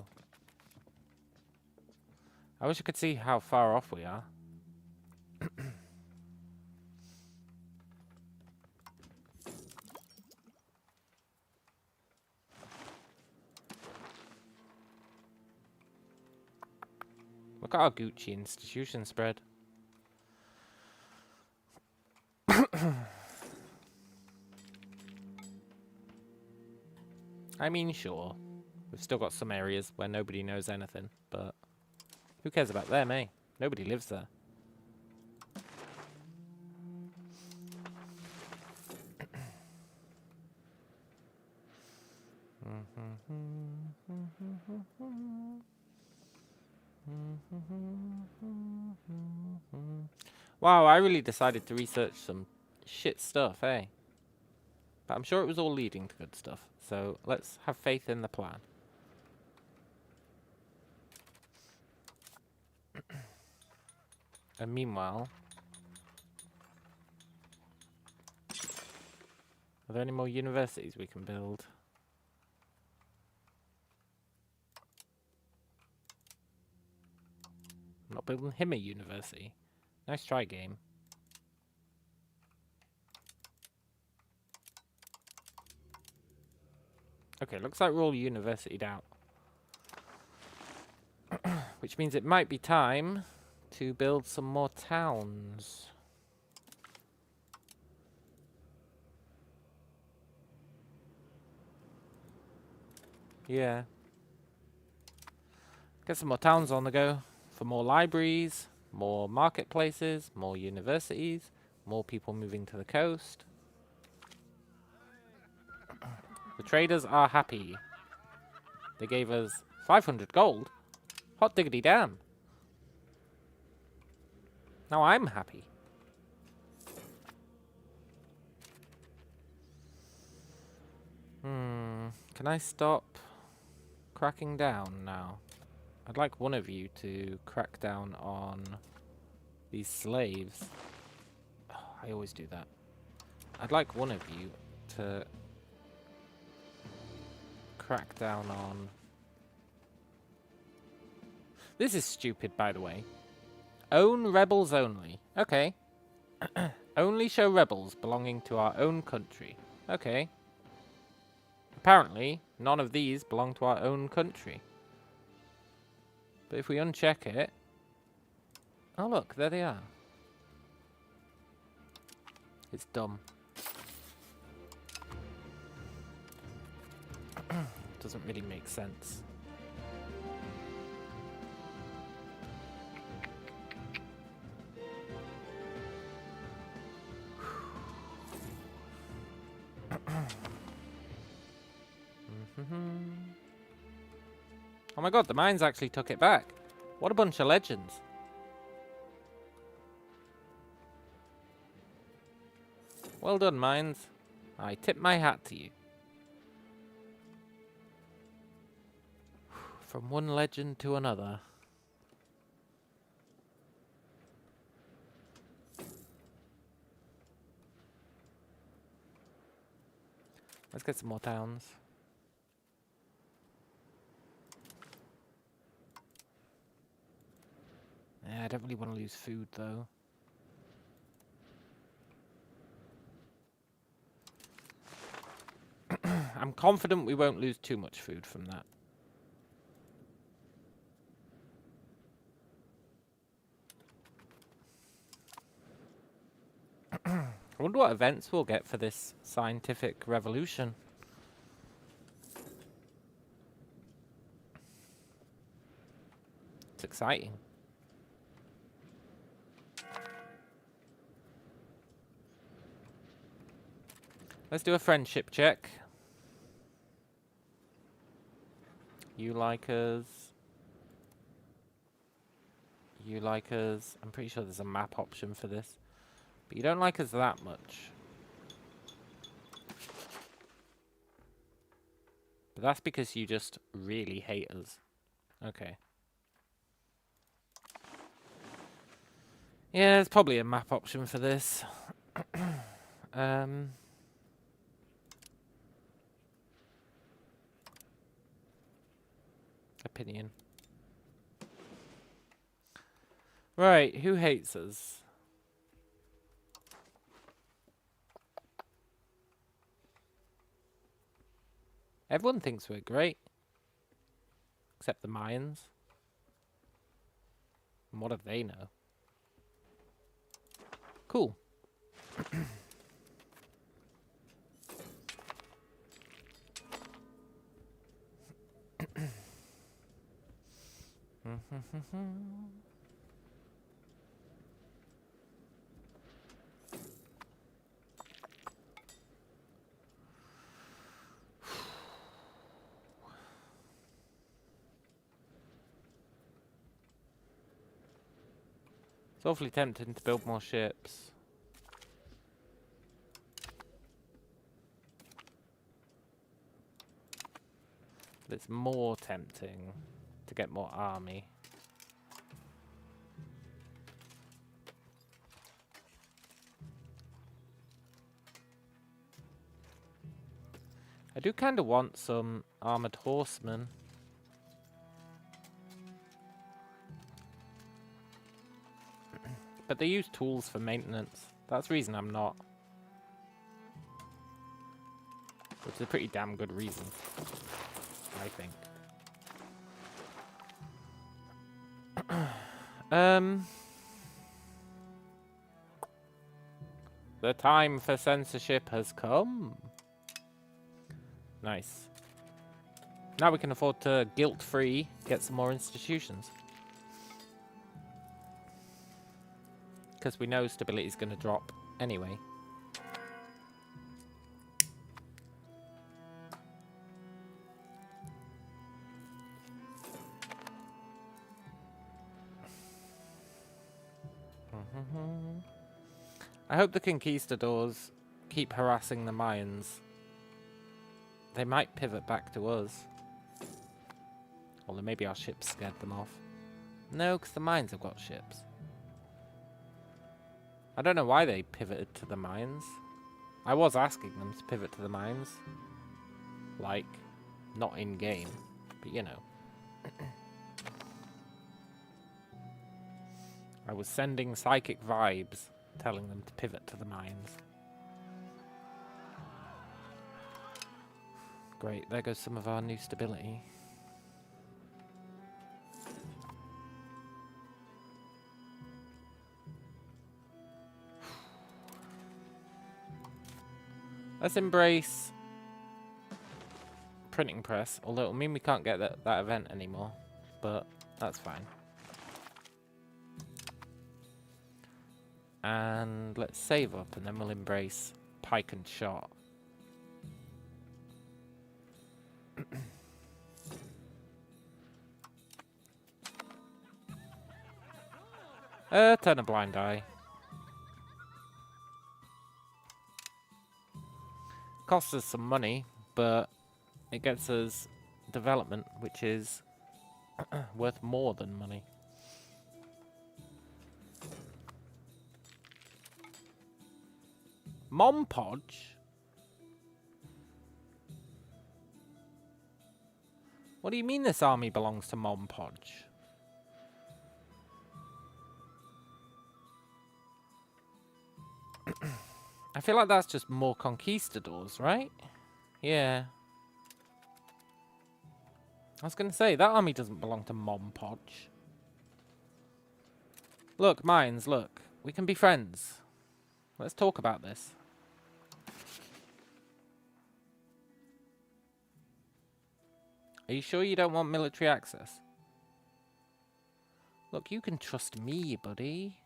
I wish I could see how far off we are. Look at our Gucci institution spread. I mean, sure. We've still got some areas where nobody knows anything, but who cares about them, eh? Nobody lives there. Wow, I really decided to research some shit stuff, eh? But I'm sure it was all leading to good stuff, so let's have faith in the plan. And meanwhile, are there any more universities we can build? I'm not building him a university. Nice try, game. Okay, looks like we're all university'd out. Which means it might be time to build some more towns. Yeah. Get some more towns on the go. For more libraries, more marketplaces, more universities, more people moving to the coast. The traders are happy. They gave us 500 gold. Hot diggity damn. Now I'm happy. Can I stop cracking down now? I'd like one of you to crack down on these slaves. Oh, I always do that. I'd like one of you to crack down on... This is stupid, by the way. Own rebels only. Okay. Only show rebels belonging to our own country. Okay. Apparently, none of these belong to our own country. But if we uncheck it... Oh look, there they are. It's dumb. Doesn't really make sense. Oh my god, the mines actually took it back. What a bunch of legends. Well done, mines. I tip my hat to you. From one legend to another. Let's get some more towns. Yeah, I don't really want to lose food, though. I'm confident we won't lose too much food from that. I wonder what events we'll get for this scientific revolution. It's exciting. Let's do a friendship check. You like us. You like us. I'm pretty sure there's a map option for this. But you don't like us that much. But that's because you just really hate us. Okay. Yeah, there's probably a map option for this. Opinion. Right, who hates us? Everyone thinks we're great. Except the Mayans. And what do they know? Cool. It's awfully tempting to build more ships. But it's more tempting to get more army. I do kind of want some armored horsemen. But they use tools for maintenance. That's the reason I'm not. Which is a pretty damn good reason, I think. The time for censorship has come. Nice. Now we can afford to guilt-free get some more institutions. Because we know stability is going to drop anyway. I hope the conquistadors keep harassing the Mayans. They might pivot back to us. Although maybe our ships scared them off. No, because the Mayans have got ships. I don't know why they pivoted to the mines. I was asking them to pivot to the mines. Like, not in-game, but you know. I was sending psychic vibes, telling them to pivot to the mines. Great, there goes some of our new stability. Let's embrace printing press, although it'll mean we can't get that event anymore, but that's fine. And let's save up, and then we'll embrace pike and shot. Turn a blind eye. Costs us some money, but it gets us development, which is worth more than money. Mompodge? What do you mean this army belongs to Mon Podge? I feel like that's just more conquistadors, right? Yeah. I was going to say, that army doesn't belong to Mon Podge. Look, mines, look. We can be friends. Let's talk about this. Are you sure you don't want military access? Look, you can trust me, buddy.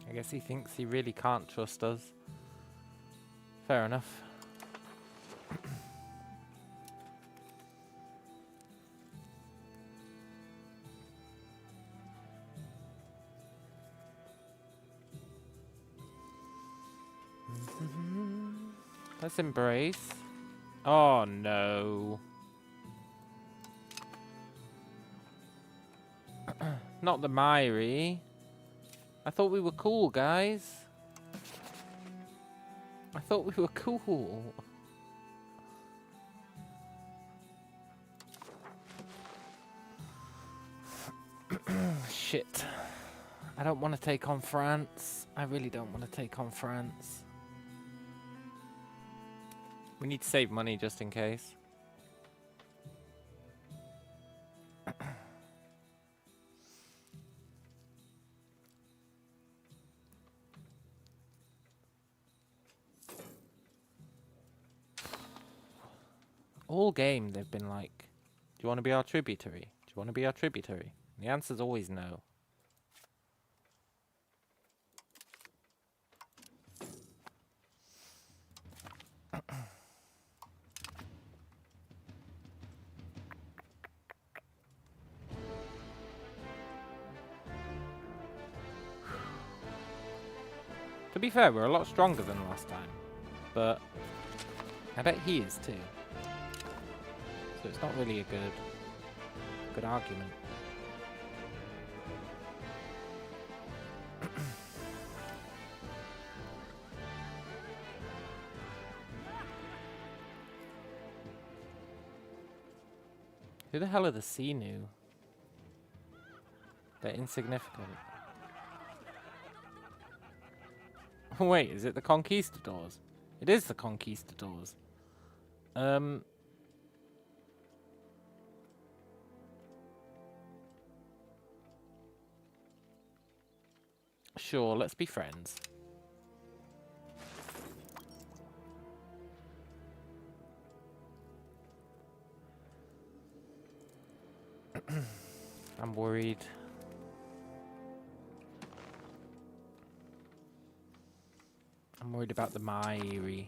I guess he thinks he really can't trust us. Fair enough. Let's embrace. Oh no. Not the Myri. I thought we were cool, guys. I thought we were cool. Shit. I don't want to take on France. I really don't want to take on France. We need to save money just in case. All game they've been like, do you want to be our tributary? Do you want to be our tributary? And the answer's always no. To be fair, we're a lot stronger than last time, but I bet he is too. So it's not really a good argument. Who the hell are the Sinu? They're insignificant. Wait, is it the Conquistadors? It is the Conquistadors. Sure, let's be friends. I'm worried. I'm worried about the Myri.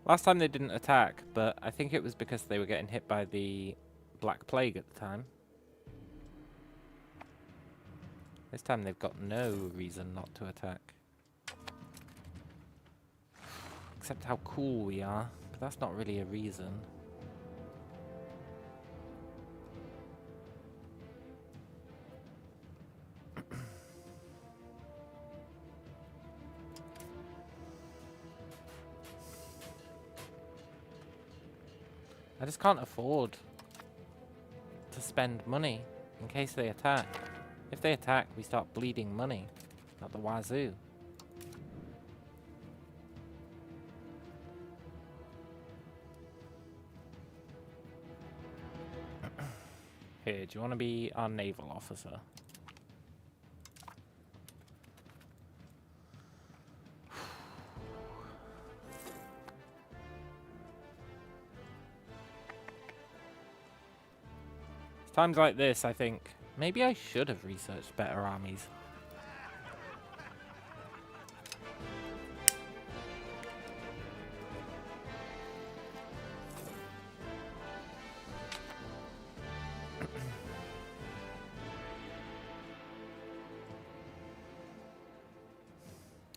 Last time they didn't attack, but I think it was because they were getting hit by the Black Plague at the time. This time they've got no reason not to attack. Except how cool we are, but that's not really a reason. I just can't afford to spend money in case they attack. If they attack, we start bleeding money at the wazoo. Here, do you want to be our naval officer? Times like this, I think, maybe I should have researched better armies.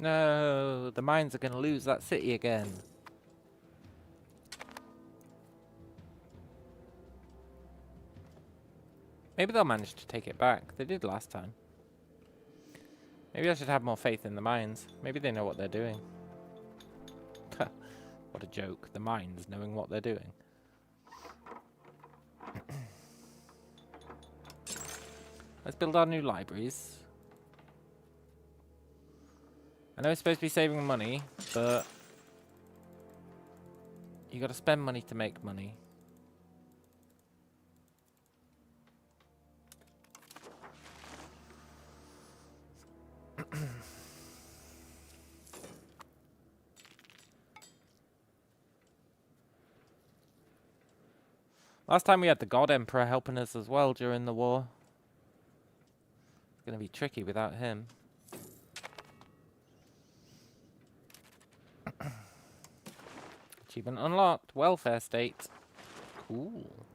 No, the mines are going to lose that city again. Maybe they'll manage to take it back. They did last time. Maybe I should have more faith in the mines. Maybe they know what they're doing. What a joke. The mines knowing what they're doing. Let's build our new libraries. I know it's supposed to be saving money, but you gotta spend money to make money. Last time we had the God Emperor helping us as well during the war. It's gonna be tricky without him. Achievement unlocked. Welfare state. Cool.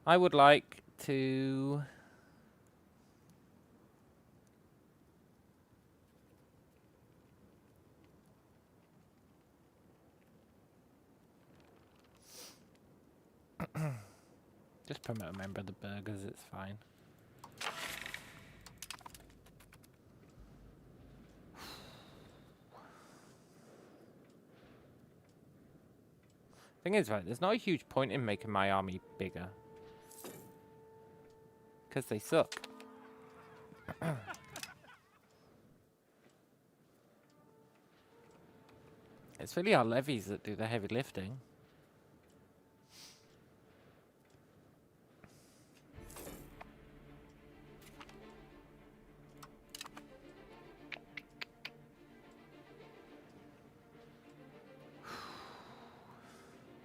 I would like to... just promote a member of the burgers, it's fine. Thing is, right, there's not a huge point in making my army bigger. Because they suck. It's really our levies that do the heavy lifting.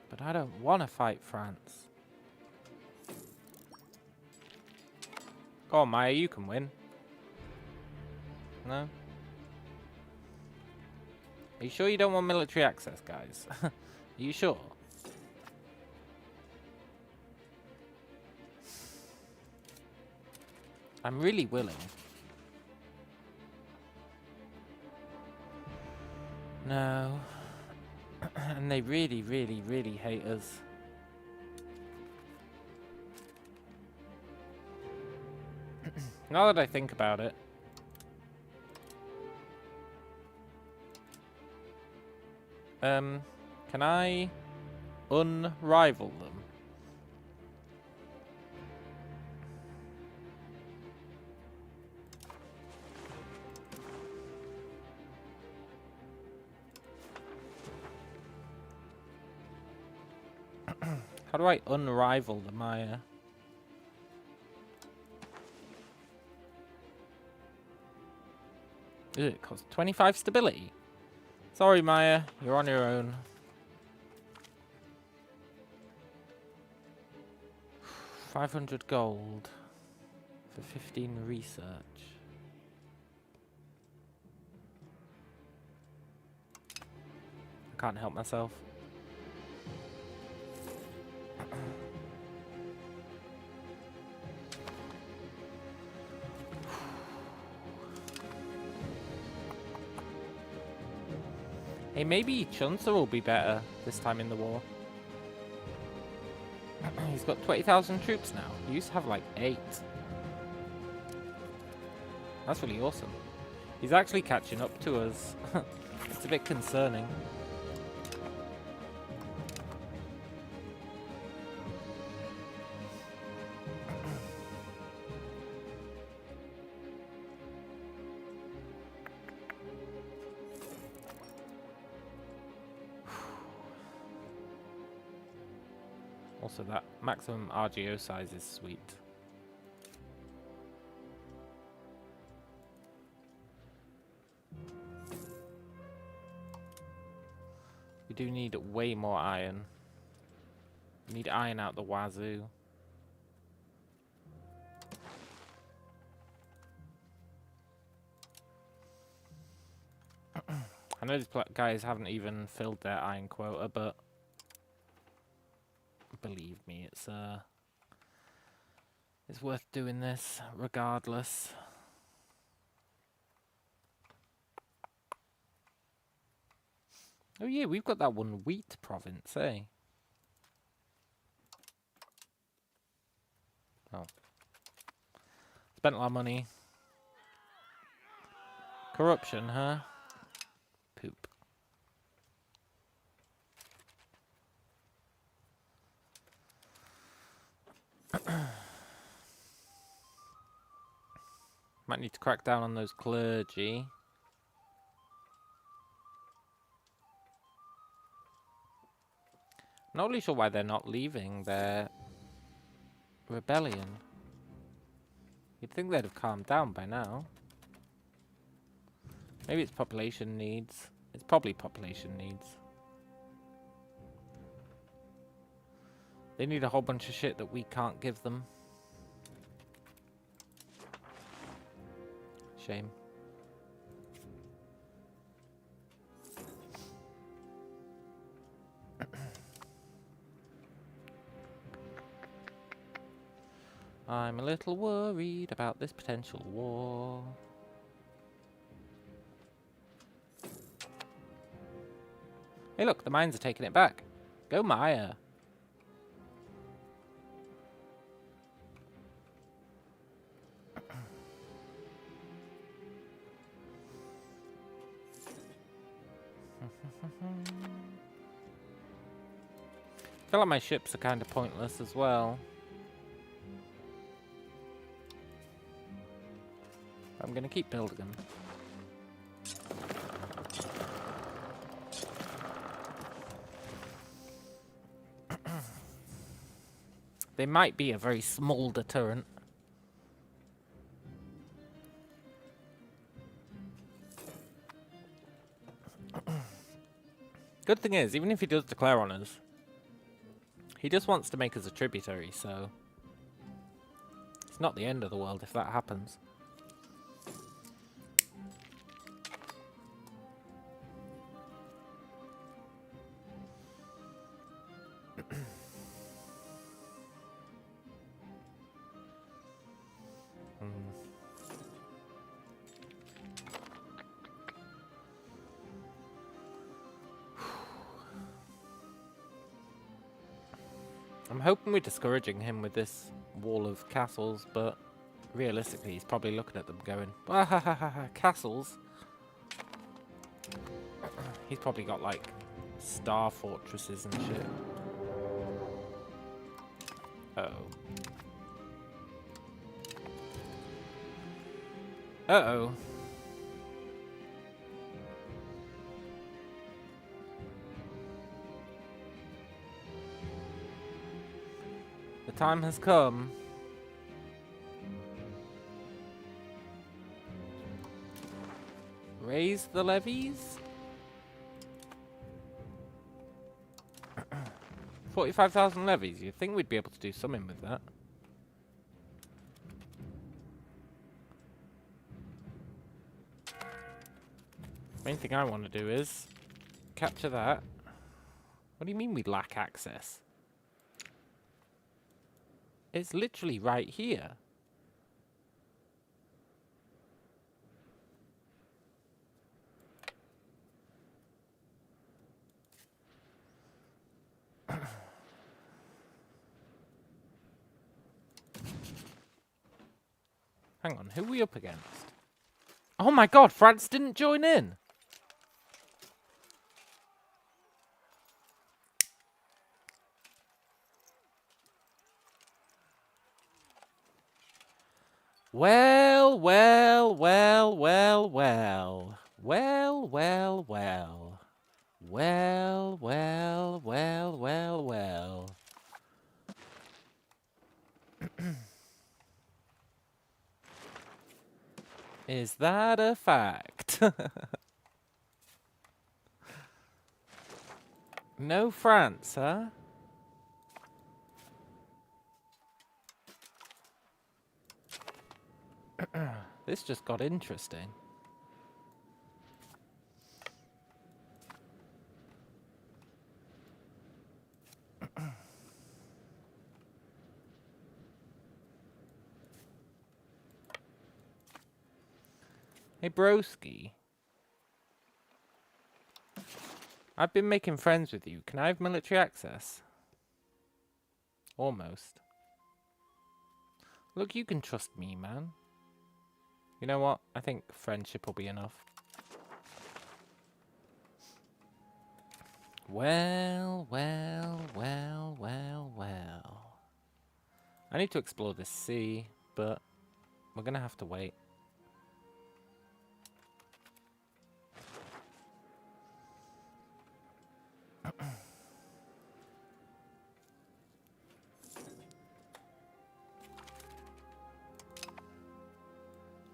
But I don't want to fight France. Go on, Maya, you can win. No? Are you sure you don't want military access, guys? Are you sure? I'm really willing. No. And they really, really, really hate us. Now that I think about it. Can I unrival them? How do I unrival the Maya? Ugh, it costs 25 stability. Sorry, Maya, you're on your own. 500 gold for 15 research. I can't help myself. Hey, maybe Chunsa will be better this time in the war. He's got 20,000 troops now. He used to have like 8. That's really awesome. He's actually catching up to us. It's a bit concerning. Also, that maximum RGO size is sweet. We do need way more iron. We need iron out the wazoo. I know these guys haven't even filled their iron quota, but believe me, it's worth doing this regardless. Oh yeah, we've got that one wheat province, eh? Spent a lot of money. Corruption, huh? Poop. Might need to crack down on those clergy. Not really sure why they're not leaving their rebellion. You'd think they'd have calmed down by now. Maybe it's population needs. It's probably population needs. They need a whole bunch of shit that we can't give them. Shame. I'm a little worried about this potential war. Hey look, the mines are taking it back. Go Maya. I feel like my ships are kind of pointless as well. I'm going to keep building them. They might be a very small deterrent. Good thing is, even if he does declare on us, he just wants to make us a tributary, so it's not the end of the world if that happens. I'm hoping we're discouraging him with this wall of castles, but realistically he's probably looking at them going, castles? He's probably got like star fortresses and shit. Uh-oh. Uh-oh. The time has come. Raise the levies. 45,000 levies. You'd think we'd be able to do something with that. Main thing I want to do is capture that. What do you mean we lack access? It's literally right here. Hang on, who are we up against? Oh my god, France didn't join in! Well, well, well, well, well. Well, well, well. Well, well, well, well, well. Is that a fact? No France, huh? This just got interesting. Hey, broski. I've been making friends with you. Can I have military access? Almost. Look, you can trust me, man. You know what? I think friendship will be enough. Well, well, well, well, well. I need to explore this sea, but we're gonna have to wait.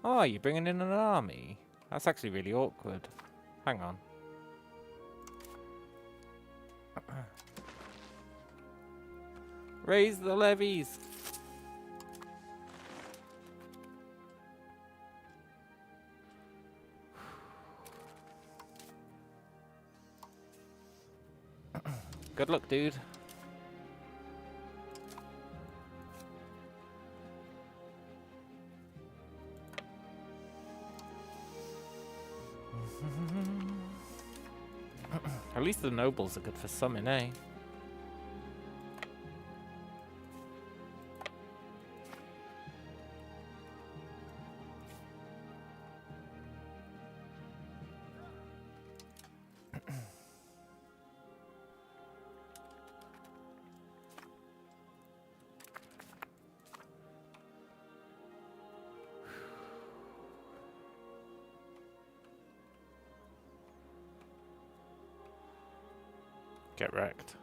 Oh, you're bringing in an army? That's actually really awkward. Hang on. Raise the levies! Good luck, dude. At least the nobles are good for summon, eh? Get wrecked.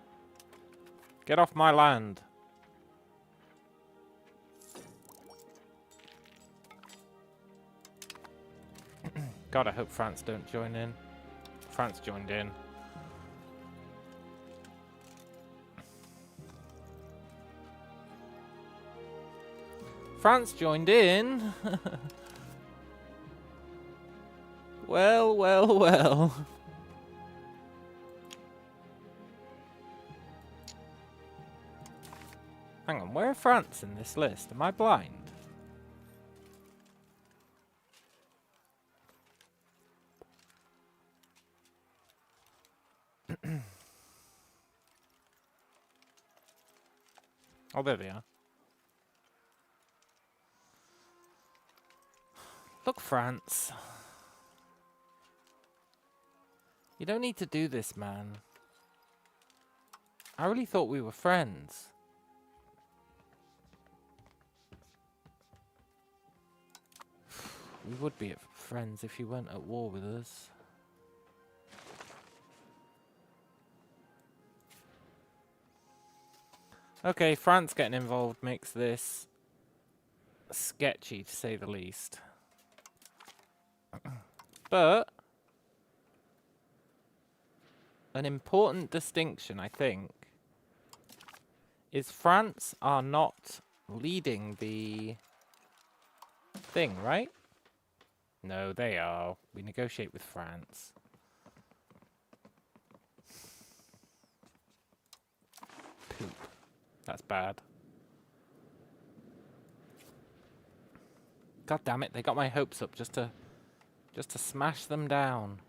Get off my land. God, I hope France don't join in. France joined in. France joined in? Well, well, well. Hang on, where are France in this list? Am I blind? Oh, there they are. Look, France. You don't need to do this, man. I really thought we were friends. We would be friends if you weren't at war with us. Okay, France getting involved makes this sketchy, to say the least. But an important distinction, I think, is France are not leading the thing, right? No, they are. We negotiate with France. Poop. That's bad. God damn it, they got my hopes up just to smash them down.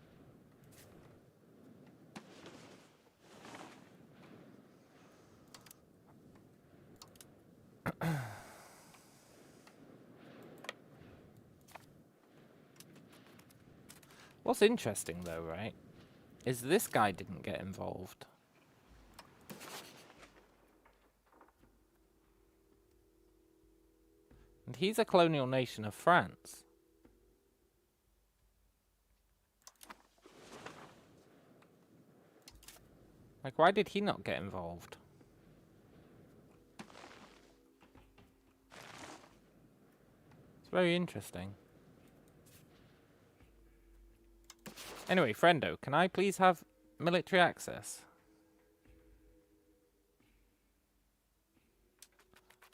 What's interesting though, right, is this guy didn't get involved. And he's a colonial nation of France. Like, why did he not get involved? It's very interesting. Anyway, friendo, can I please have military access?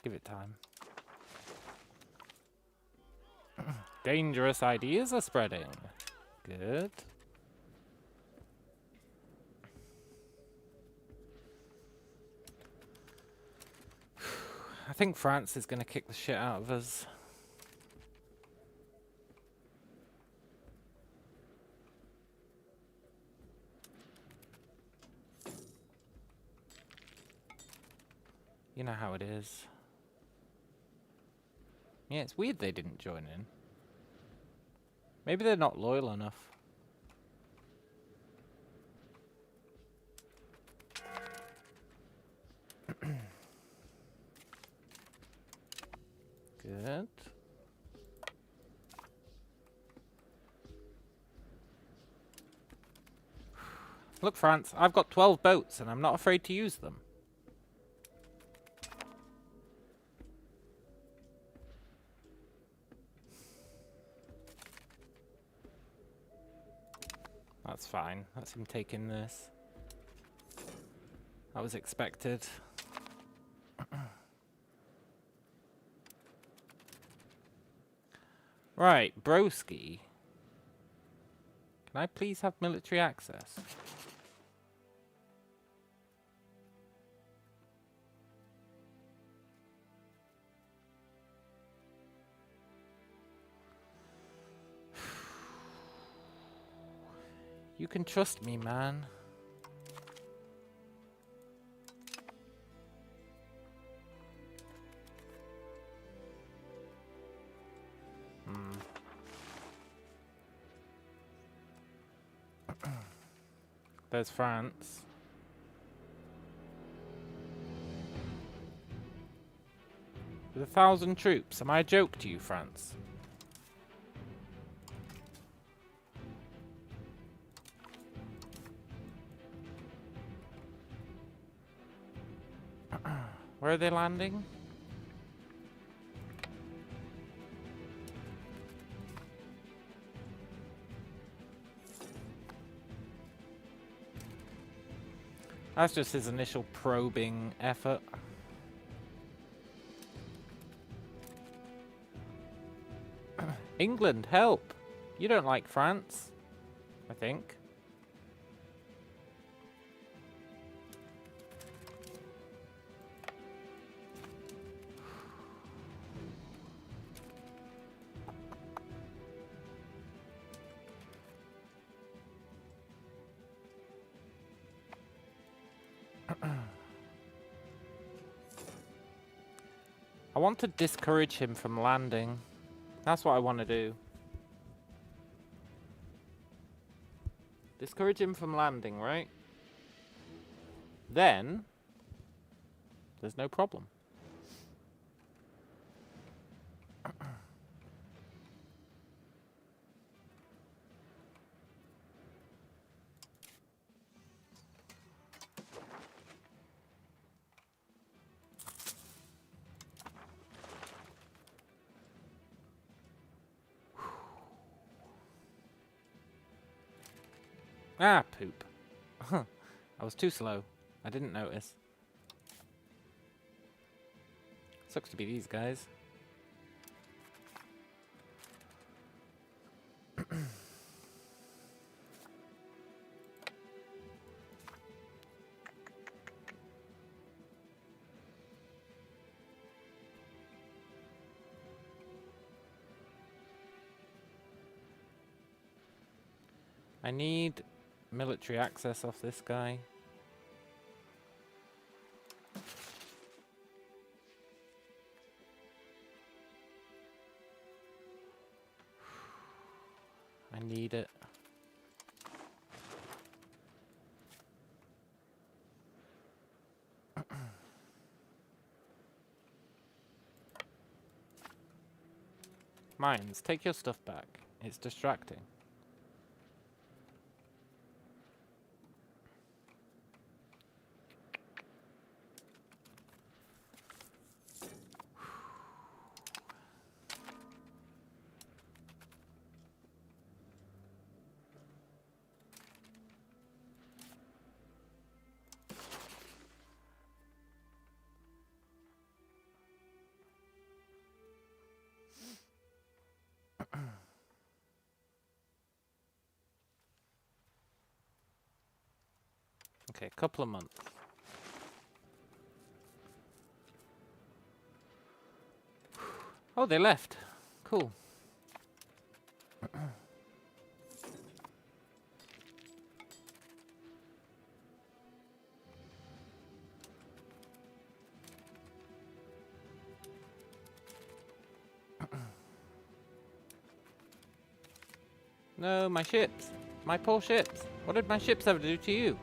Give it time. Dangerous ideas are spreading. Good. I think France is going to kick the shit out of us. You know how it is. Yeah, it's weird they didn't join in. Maybe they're not loyal enough. Good. Look, France, I've got 12 boats and I'm not afraid to use them. That's fine. That's him taking this. That was expected. Right, broski. Can I please have military access? You can trust me, man. There's France. With 1,000 troops. Am I a joke to you, France? Where are they landing? That's just his initial probing effort. England, help! You don't like France, I think. I want to discourage him from landing. That's what I want to do. Discourage him from landing, right? Then, there's no problem. Ah, poop. I was too slow. I didn't notice. Sucks to be these guys. I need military access off this guy. I need it. Mines, take your stuff back. It's distracting. Okay, a couple of months. Oh, they left. Cool. No, my ships. My poor ships. What did my ships ever do to you?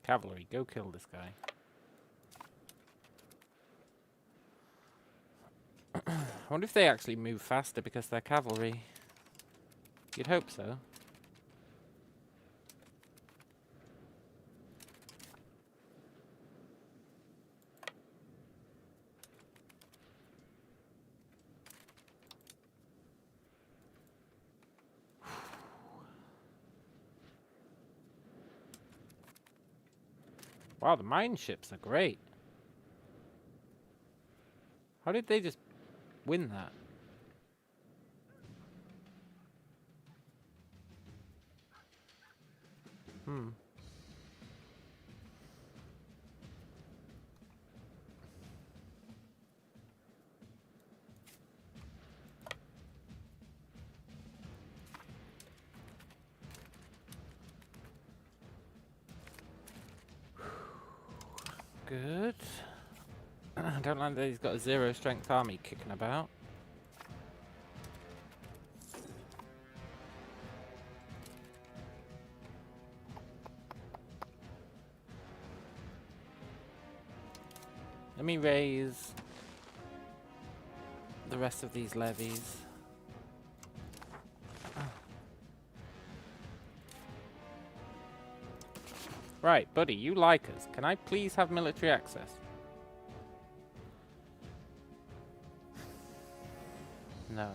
Cavalry, go kill this guy. I wonder if they actually move faster because they're cavalry. You'd hope so. Wow, the mine ships are great. How did they just win that? Good. I don't like that he's got a 0 strength army kicking about. Let me raise the rest of these levies. Right, buddy, you like us. Can I please have military access? No.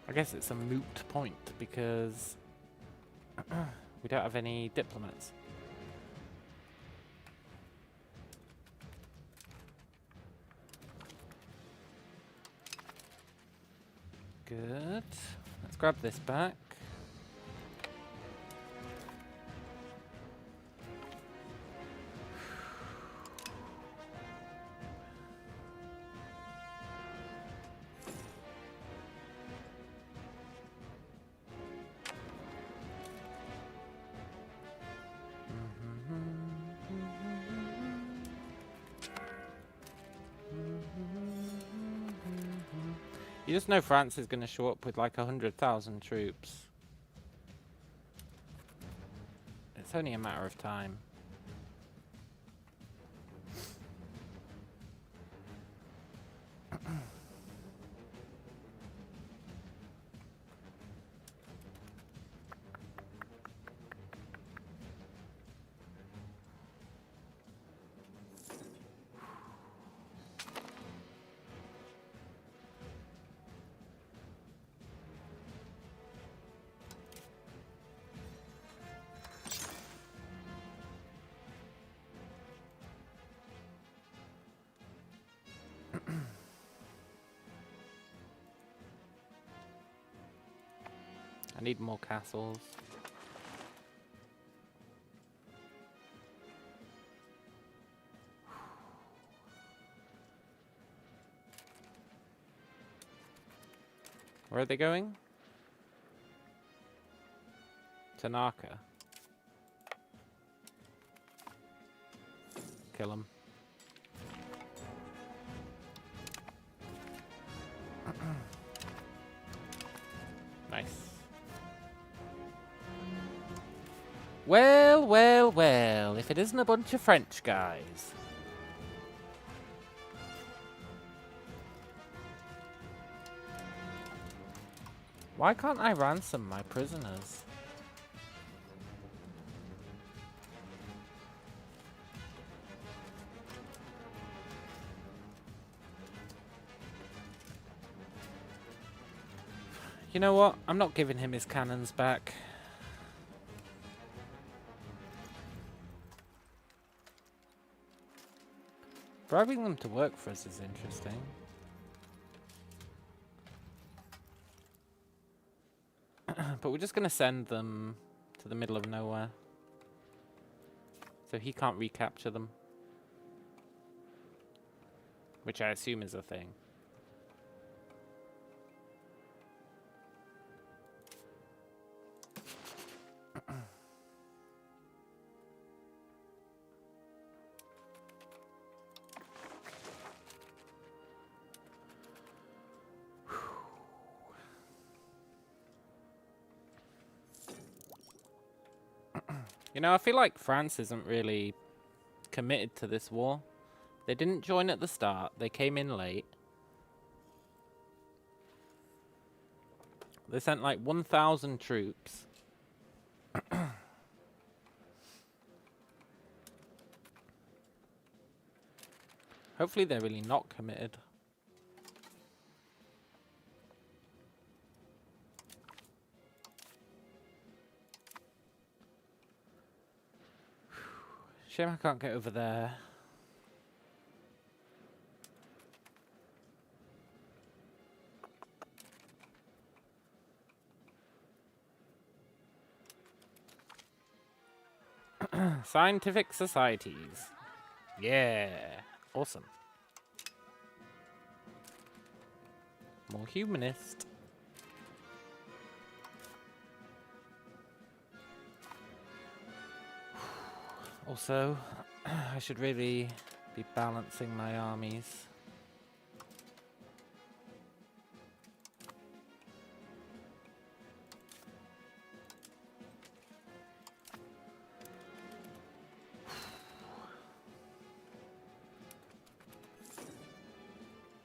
I guess it's a moot point because we don't have any diplomats. Good. Let's grab this back. You just know France is going to show up with like 100,000 troops. It's only a matter of time. I need more castles. Where are they going? Tanaka. Kill him. Nice. Well, well, well, if it isn't a bunch of French guys. Why can't I ransom my prisoners? You know what? I'm not giving him his cannons back. Bribing them to work for us is interesting. But we're just going to send them to the middle of nowhere. So he can't recapture them. Which I assume is a thing. You know, I feel like France isn't really committed to this war. They didn't join at the start. They came in late. They sent like 1,000 troops. Hopefully they're really not committed. Shame I can't get over there. Scientific societies. Yeah. Awesome. More humanist. Also, I should really be balancing my armies.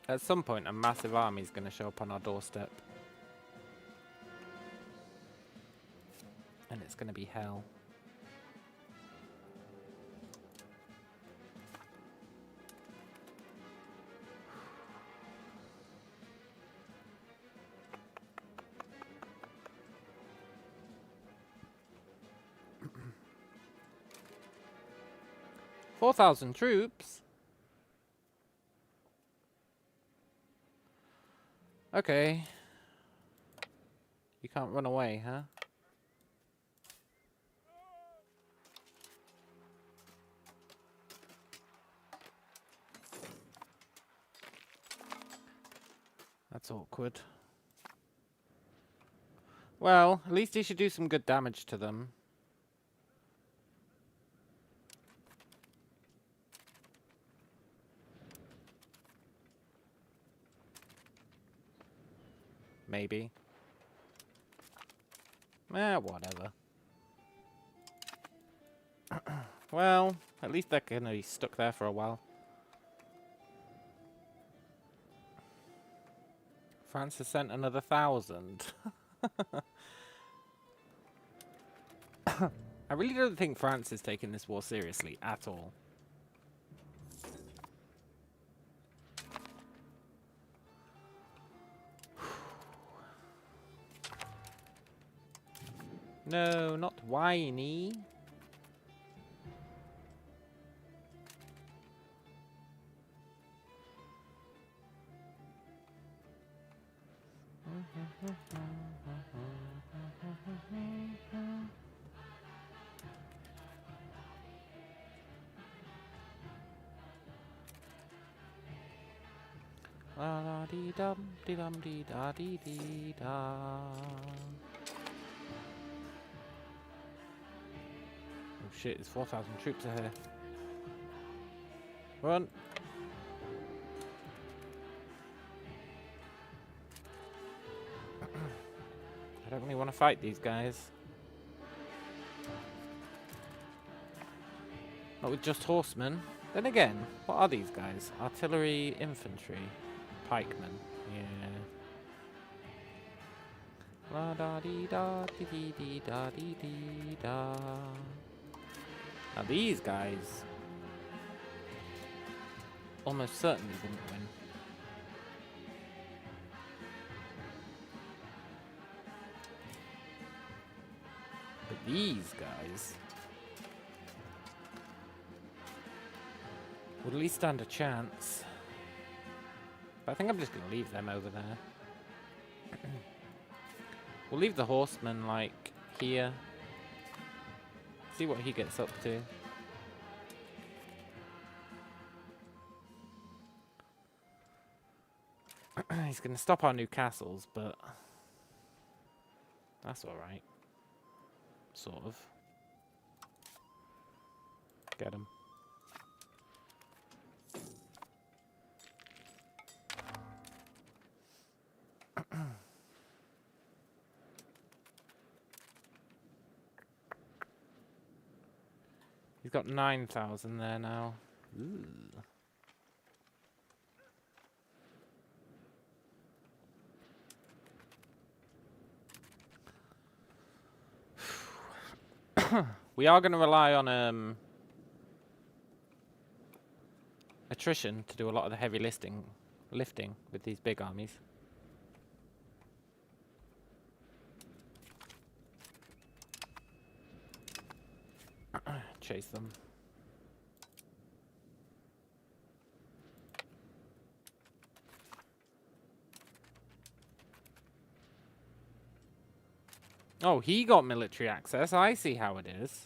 At some point, a massive army is going to show up on our doorstep. And it's going to be hell. $4,000 troops? Okay. You can't run away, huh? That's awkward. Well, at least he should do some good damage to them. Maybe. Whatever. Well, at least they're gonna be stuck there for a while. France has sent another 1,000. I really don't think France is taking this war seriously at all. No, not whiny. La la dee dum dee dum dee da dee dee da. Oh shit, there's 4,000 troops here. Run! I don't really want to fight these guys. Not with just horsemen. Then again, what are these guys? Artillery, infantry, pikemen. Yeah. La da dee da dee dee dee da dee dee da. Now these guys almost certainly wouldn't win. But these guys Would at least stand a chance. But I think I'm just going to leave them over there. We'll leave the horseman, like, here. See what he gets up to. He's going to stop our new castles, but that's alright. Sort of. Get him. He's got 9,000 there now. Ooh. We are going to rely on attrition to do a lot of the heavy lifting with these big armies. Chase them. Oh, he got military access. I see how it is.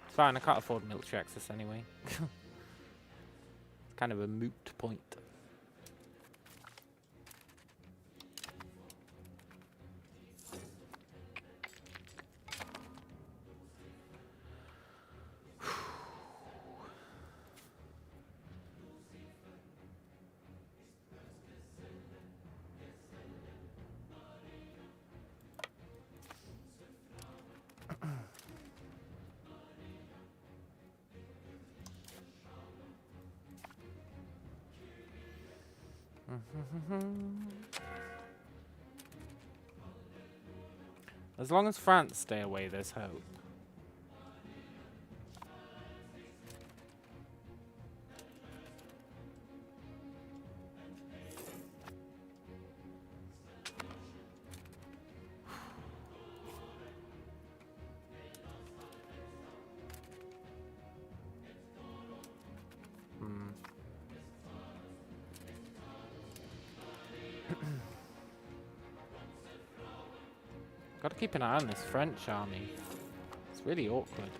Fine, I can't afford military access anyway. It's kind of a moot point. As long as France stay away, there's hope. Got to keep an eye on this French army. It's really awkward.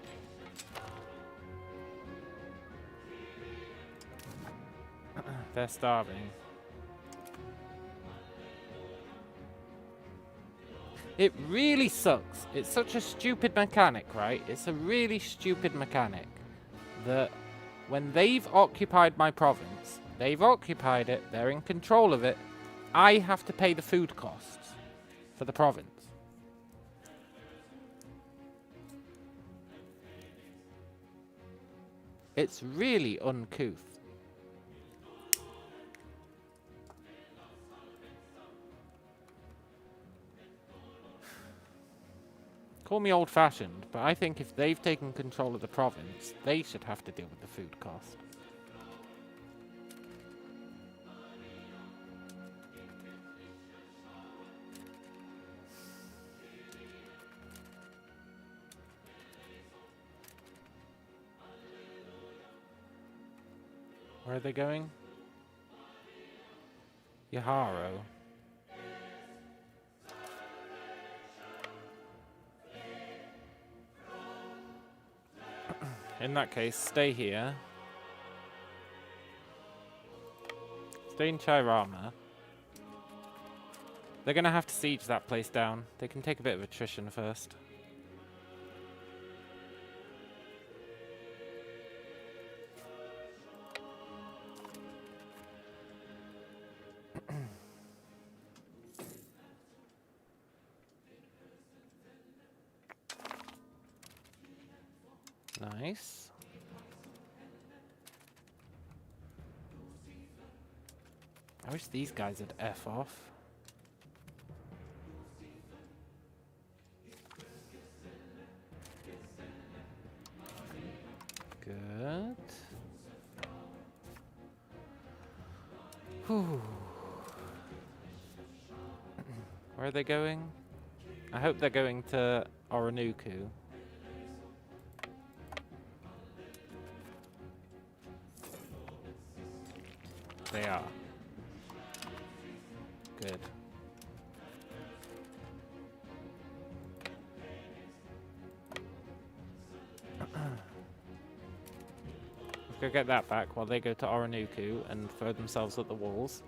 They're starving. It really sucks. It's such a stupid mechanic, right? It's a really stupid mechanic that when they've occupied my province, they've occupied it, they're in control of it, I have to pay the food costs for the province. It's really uncouth. Call me old-fashioned, but I think if they've taken control of the province, they should have to deal with the food cost. Where are they going? Yaharo. In that case, stay here. Stay in Chirama. They're gonna have to siege that place down. They can take a bit of attrition first. Nice. I wish these guys would F off. Whew. Where are they going? I hope they're going to Oronuku. They are. Good. Let's go get that back while they go to Oronuku and throw themselves at the walls.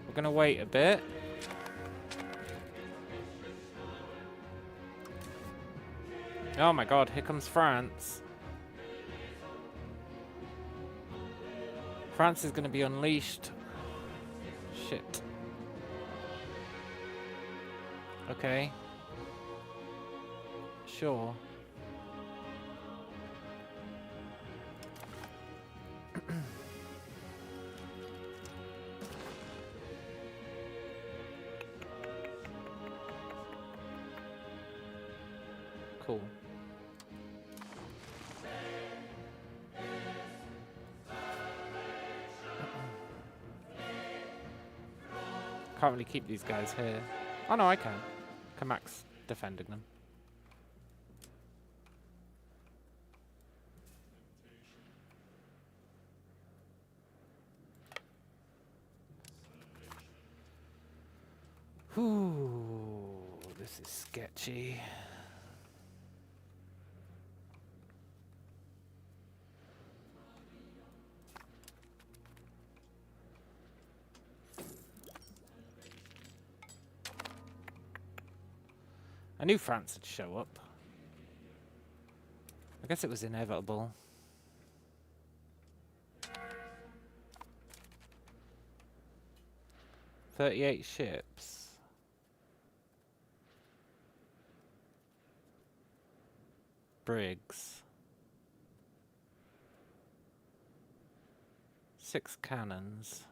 We're gonna wait a bit. Oh my god, here comes France. France is gonna be unleashed. Shit. Okay. Sure. Cool. Can't really keep these guys here. Oh no, I can. Kamak's defending them. Ooh, this is sketchy. I knew France would show up. I guess it was inevitable. "38 ships. Brigs. 6 cannons.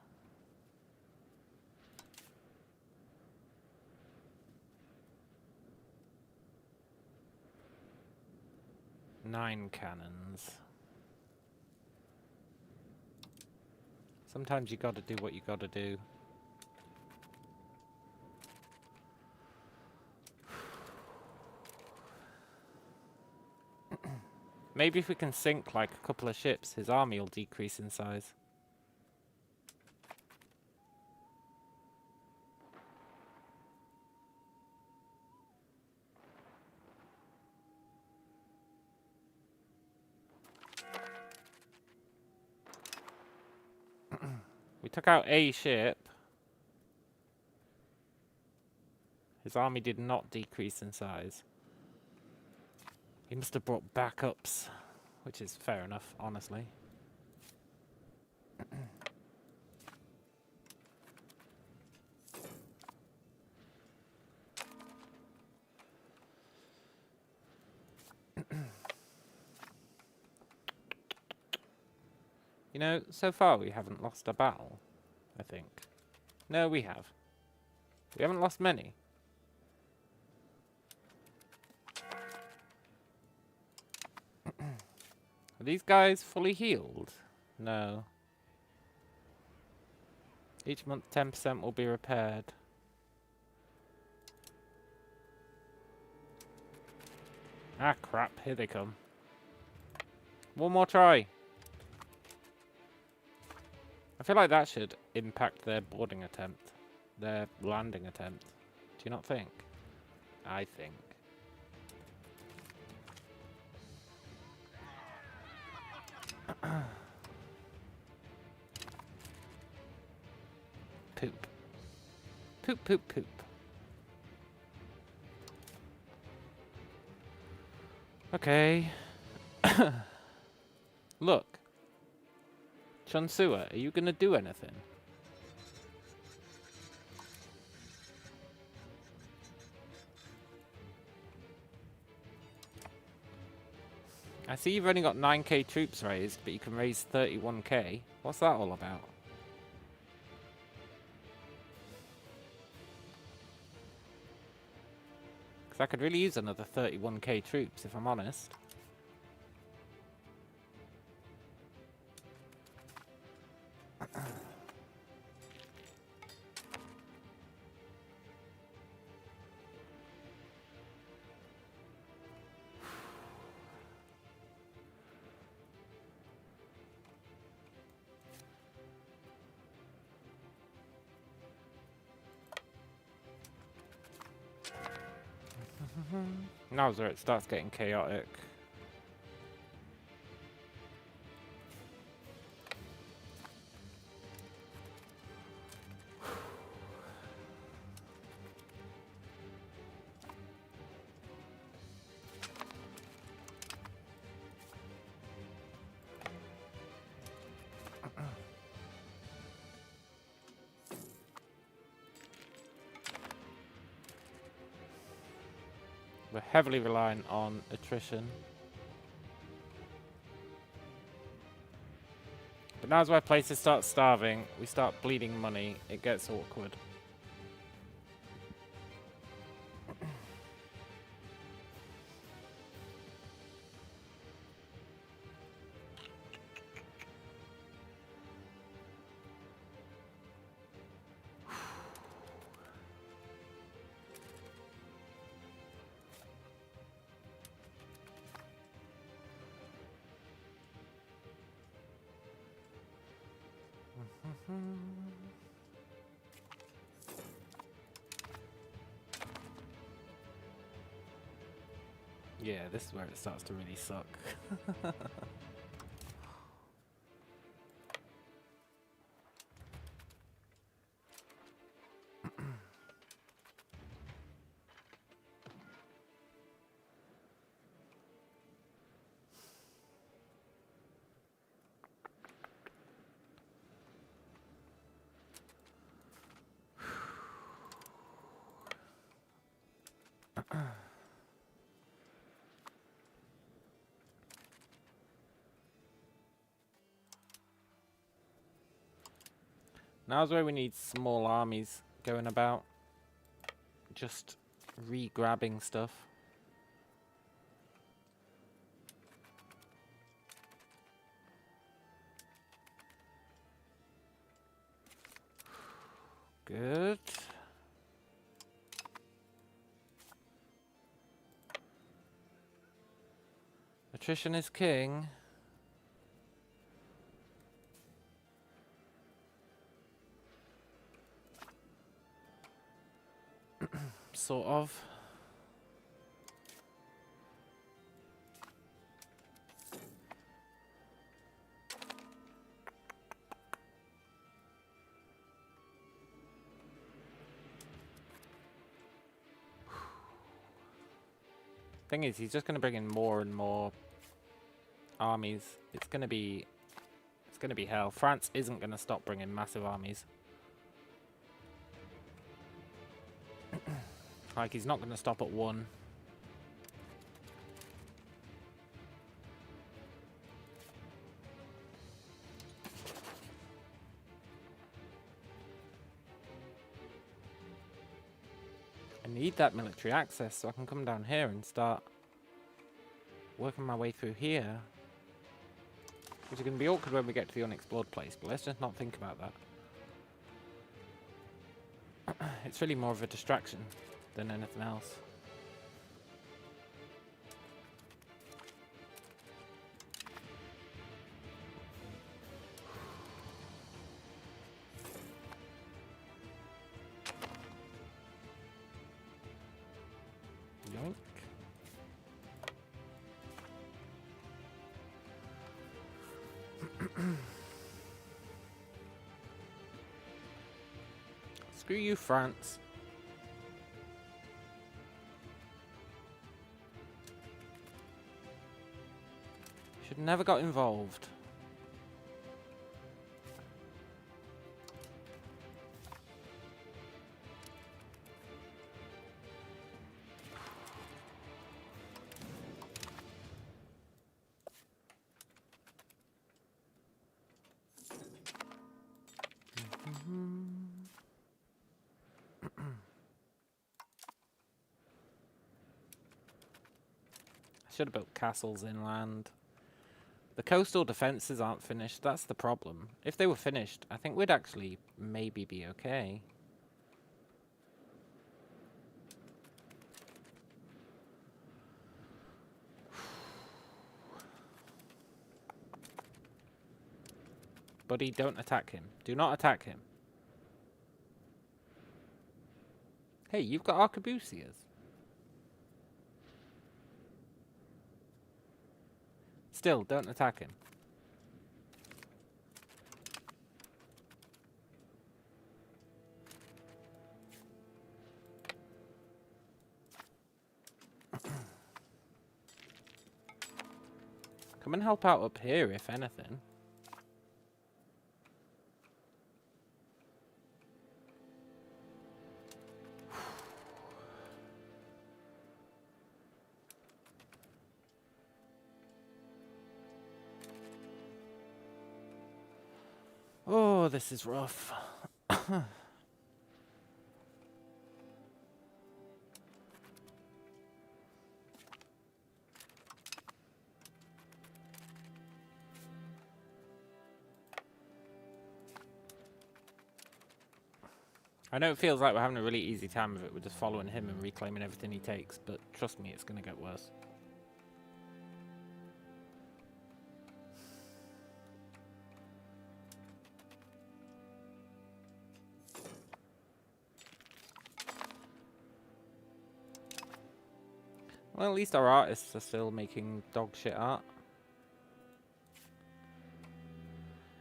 Nine cannons. Sometimes you gotta do what you gotta do. Maybe if we can sink like a couple of ships, his army will decrease in size. We took out a ship. His army did not decrease in size. He must have brought backups, which is fair enough, honestly. You know, so far we haven't lost a battle, I think. No, we have. We haven't lost many. Are these guys fully healed? No. Each month 10% will be repaired. Ah, crap. Here they come. One more try. I feel like that should impact their boarding attempt. Their landing attempt. Do you not think? I think. Poop. Poop, poop, poop. Okay. Look. Chansua, are you gonna do anything? I see you've only got 9k troops raised, but you can raise 31k. What's that all about? Because I could really use another 31k troops, if I'm honest. Now's where it starts getting chaotic. We're heavily reliant on attrition. But now's where places start starving, we start bleeding money, it gets awkward. Yeah, this is where it starts to really suck. Now's where we need small armies going about. Just re-grabbing stuff. Good. Attrition is king. Sort of. Thing is, he's just going to bring in more and more armies. It's going to be hell. France isn't going to stop bringing massive armies. Like, he's not going to stop at one. I need that military access so I can come down here and start working my way through here. Which is going to be awkward when we get to the unexplored place, but let's just not think about that. It's really more of a distraction than anything else. Yoink. Screw you, France. Should never got involved. Should have built castles inland. The coastal defences aren't finished. That's the problem. If they were finished, I think we'd actually maybe be okay. Buddy, don't attack him. Do not attack him. Hey, you've got arquebusiers. Still, don't attack him. Come and help out up here, if anything. Oh, this is rough. I know it feels like we're having a really easy time of it. We're just following him and reclaiming everything he takes, but trust me, it's going to get worse. Well, at least our artists are still making dog shit art.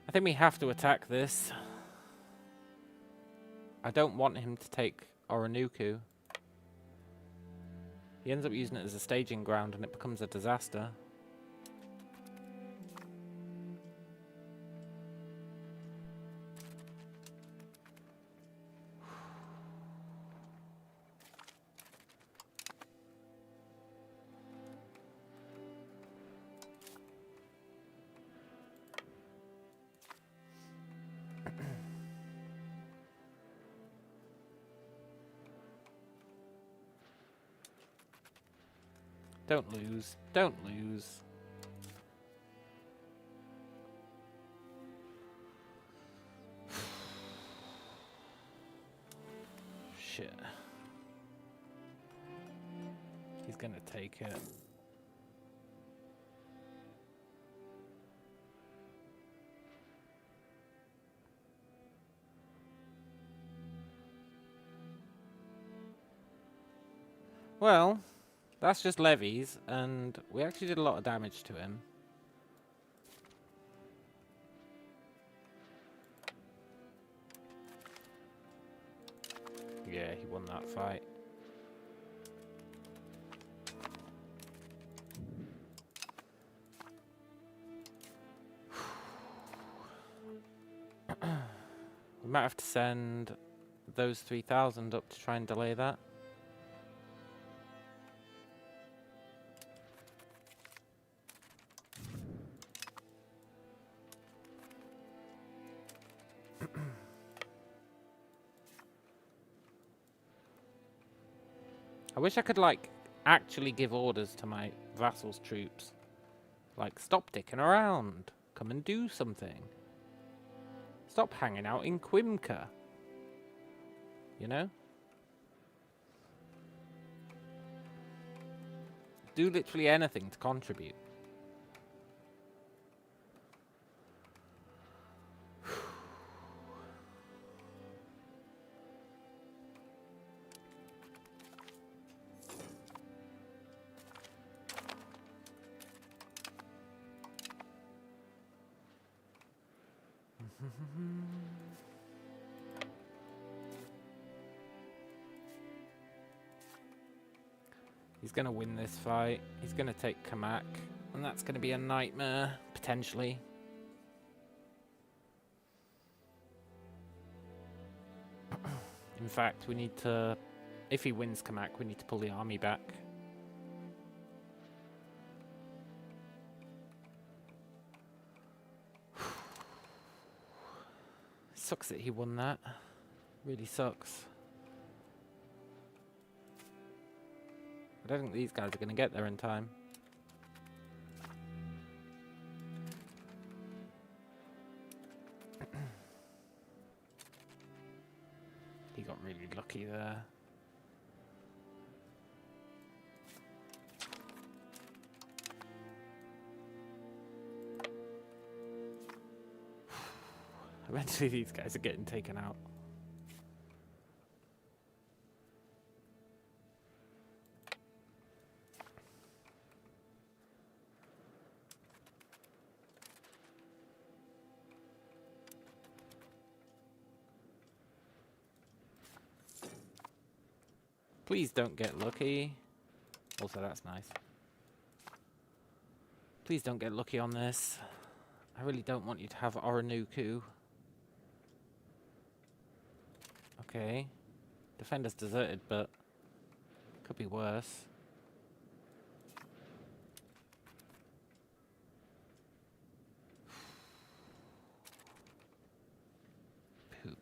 I think we have to attack this. I don't want him to take Oronuku. He ends up using it as a staging ground and it becomes a disaster. Don't lose. Don't lose. Shit. He's gonna take it. Well, that's just levies, and we actually did a lot of damage to him. Yeah, he won that fight. We might have to send those 3,000 up to try and delay that. I wish I could, like, actually give orders to my vassals' troops. Like, stop dicking around. Come and do something. Stop hanging out in Quimca. You know? Do literally anything to contribute. He's going to win this fight. He's going to take Kamak. And that's going to be a nightmare, potentially. In fact, we need to... If he wins Kamak, we need to pull the army back. Sucks that he won that. Really sucks. I don't think these guys are going to get there in time. lucky there. Eventually these guys are getting taken out. Please don't get lucky. Also, that's nice. Please don't get lucky on this. I really don't want you to have Oronuku. Okay. Defender's deserted, but could be worse. Poop.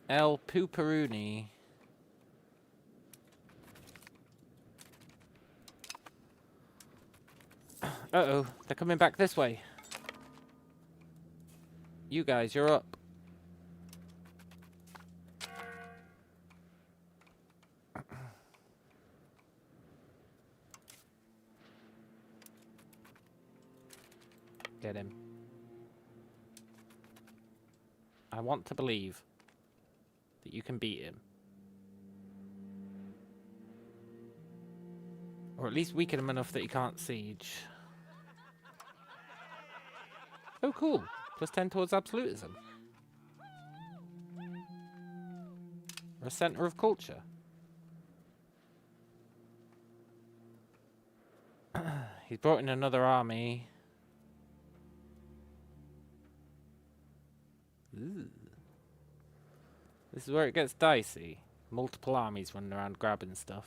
El Pooperoonie. Uh-oh, they're coming back this way. You guys, you're up. Get him. I want to believe that you can beat him. Or at least weaken him enough that he can't siege. Oh, cool. +10 towards absolutism. Or a center of culture. He's brought in another army. Ooh. This is where it gets dicey. Multiple armies running around grabbing stuff.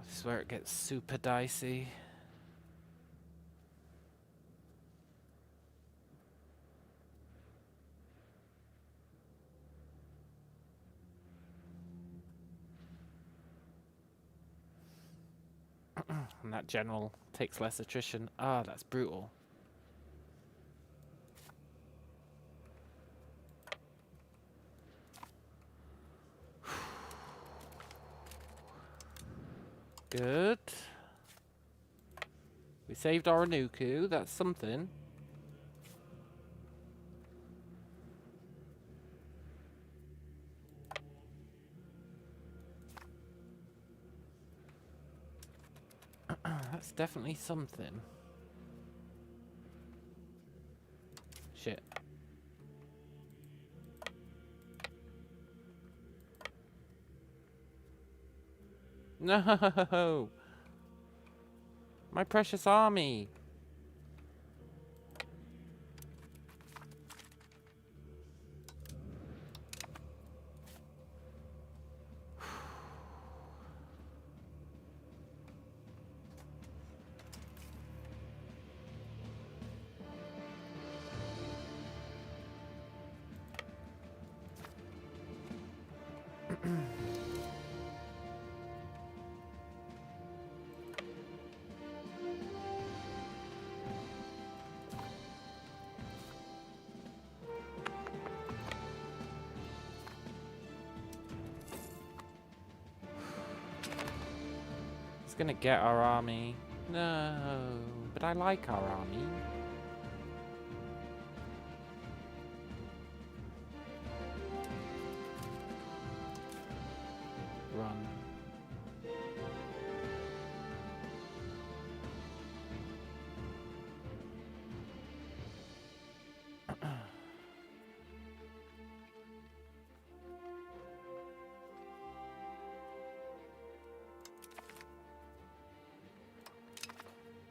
This is where it gets super dicey. And that general takes less attrition. Ah, that's brutal. Good. We saved Oronuku. That's something. That's definitely something. Shit. No! My precious army! It's gonna get our army. No, but I like our army. Run.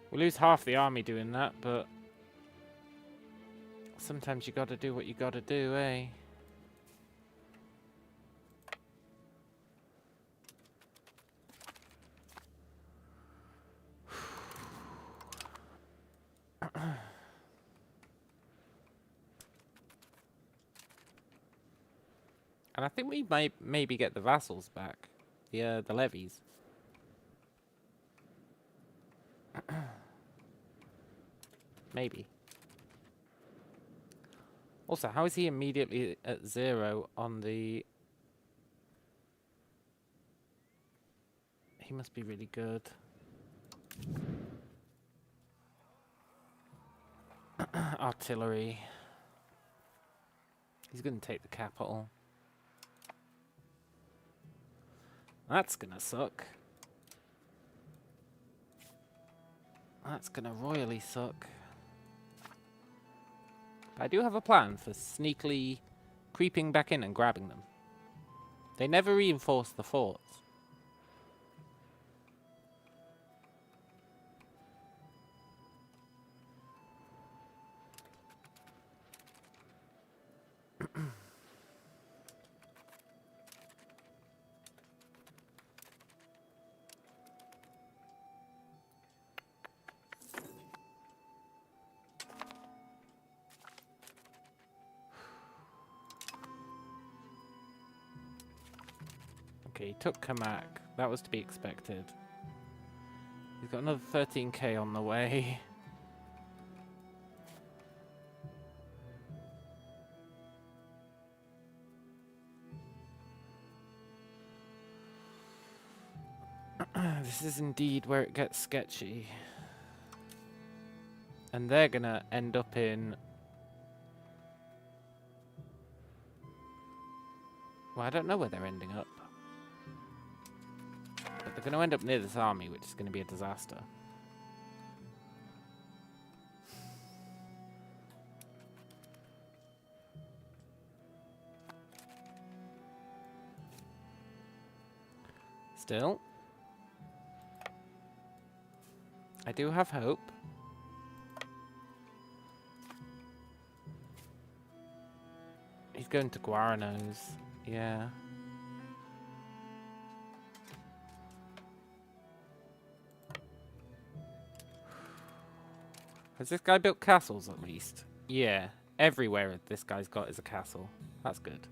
We lose half the army doing that, but sometimes you gotta do what you gotta do, eh? And I think we might maybe get the vassals back. The levies. Maybe. Also, how is he immediately at 0 on the... He must be really good. Artillery. He's going to take the capital. That's going to suck. That's going to royally suck. But I do have a plan for sneakily creeping back in and grabbing them. They never reinforce the forts. Okay, he took Kamak. That was to be expected. He's got another 13k on the way. This is indeed where it gets sketchy. And they're gonna end up in... Well, I don't know where they're ending up. But they're gonna end up near this army, which is gonna be a disaster. Still, I do have hope. He's going to Guaranos. Yeah. Has this guy built castles at least? Yeah. Everywhere this guy's got is a castle. That's good.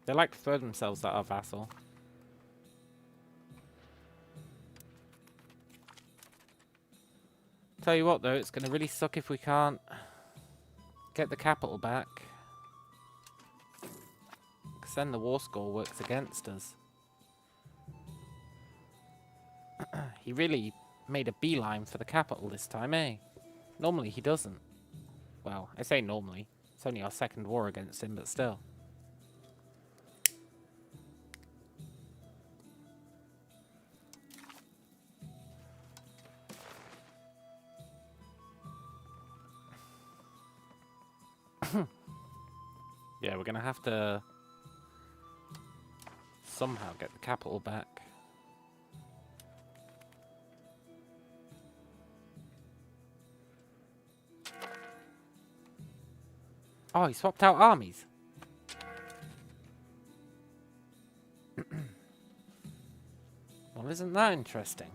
They like to throw themselves at our vassal. Tell you what though, it's going to really suck if we can't get the capital back. Because then the war score works against us. He really made a beeline for the capital this time, eh? Normally he doesn't. Well, I say normally. It's only our second war against him, but still. Yeah, we're gonna have to somehow get the capital back. Oh, he swapped out armies. Well, isn't that interesting?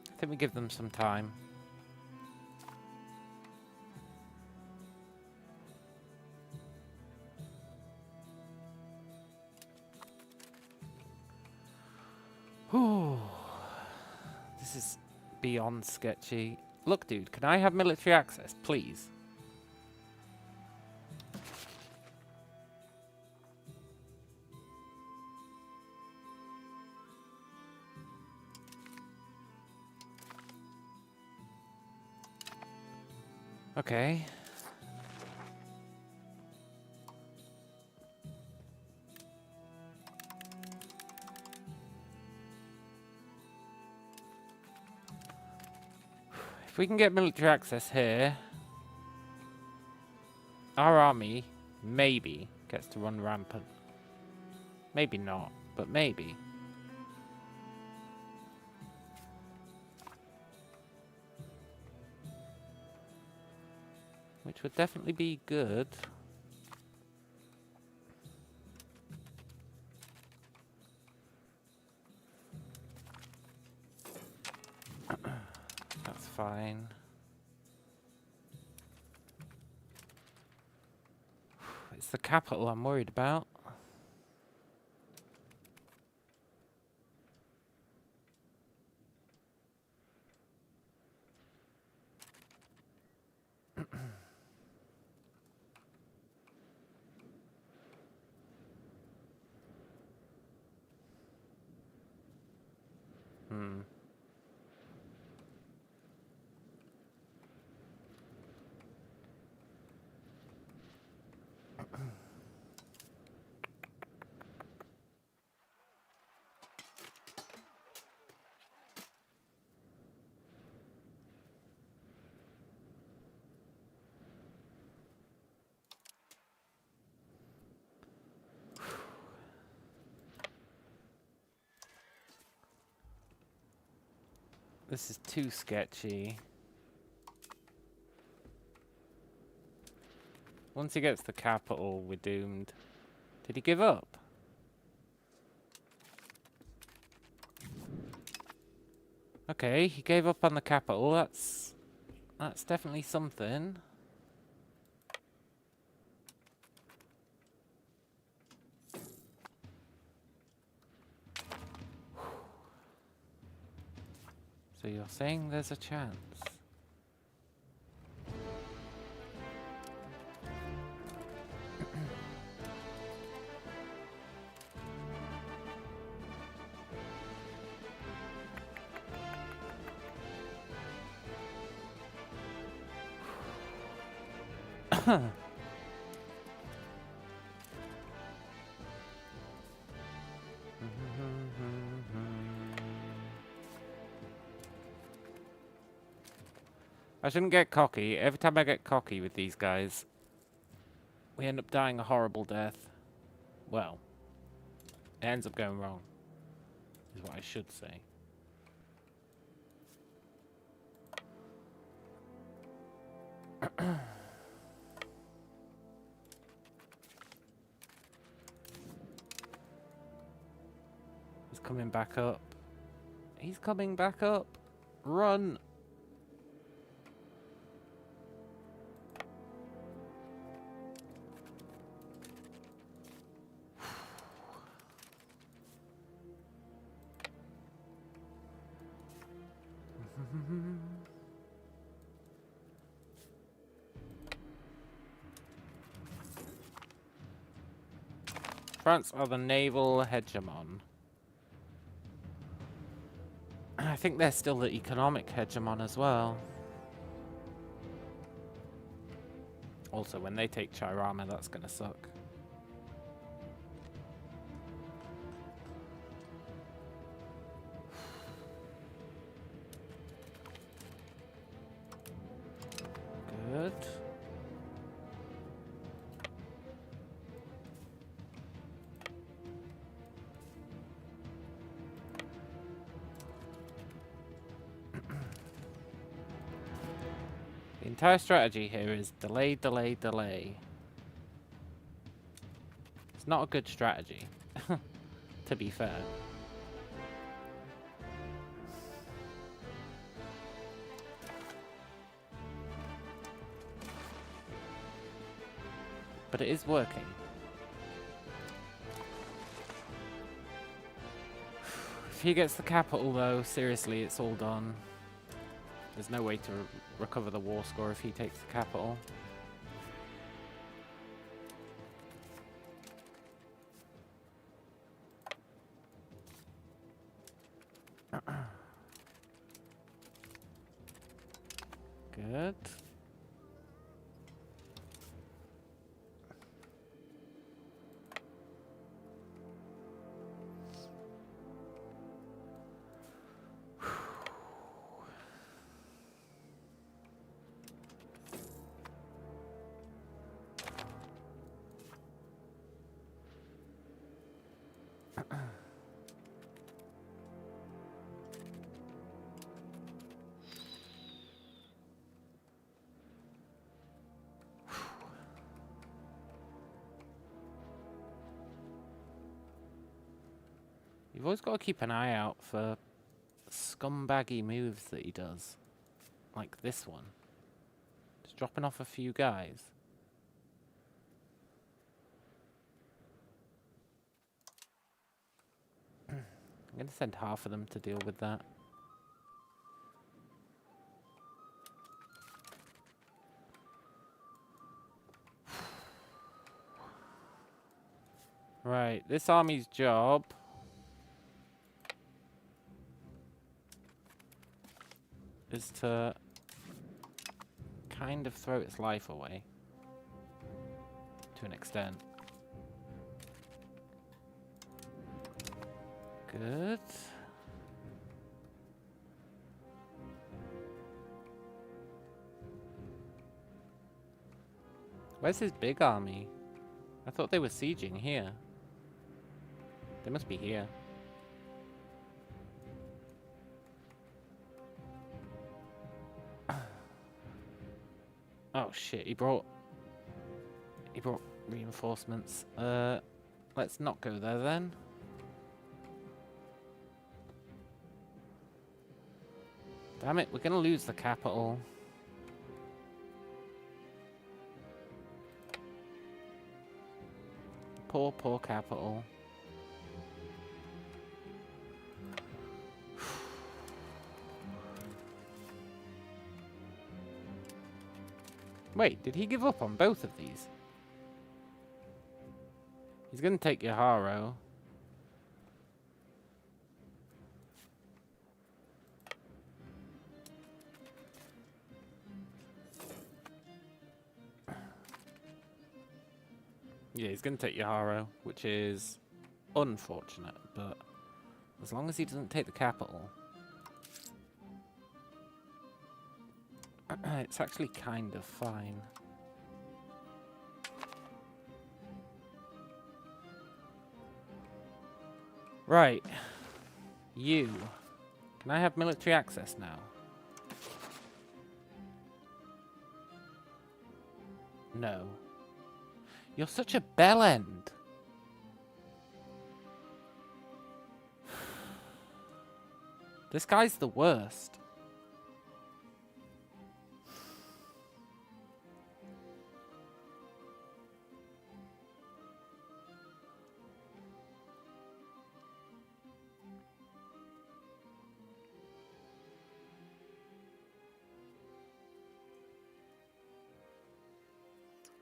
I think we give them some time. Whew. This is beyond sketchy. Look, dude, can I have military access, please? Okay. If we can get military access here, our army maybe gets to run rampant. Maybe not, but maybe. Which would definitely be good. fine. It's the capital I'm worried about. Hmm. This is too sketchy. Once he gets the capital, we're doomed. Did he give up? Okay, he gave up on the capital. That's definitely something. So you're saying there's a chance? I shouldn't get cocky. Every time I get cocky with these guys, we end up dying a horrible death. Well, it ends up going wrong, is what I should say. He's coming back up. He's coming back up. Run! France are the naval hegemon. I think they're still the economic hegemon as well. Also, when they take Chirama, that's gonna suck. Good. The entire strategy here is delay, delay, delay. It's not a good strategy, to be fair. But it is working. If he gets the capital, though, seriously, it's all done. There's no way to recover the war score if he takes the capital. Good. You've always got to keep an eye out for scumbaggy moves that he does. like this one. Just dropping off a few guys. I'm going to send half of them to deal with that. Right, this army's job is to kind of throw its life away to an extent. Good. Where's his big army? I thought they were sieging here. They must be here. Oh shit, he brought reinforcements. Let's not go there then. Damn it, we're gonna lose the capital. Poor, poor capital. Wait, did he give up on both of these? He's gonna take Yaharo. Yeah, he's gonna take Yaharo, which is unfortunate, but as long as he doesn't take the capital, it's actually kind of fine. Right. You. Can I have military access now? No. You're such a bellend. This guy's the worst.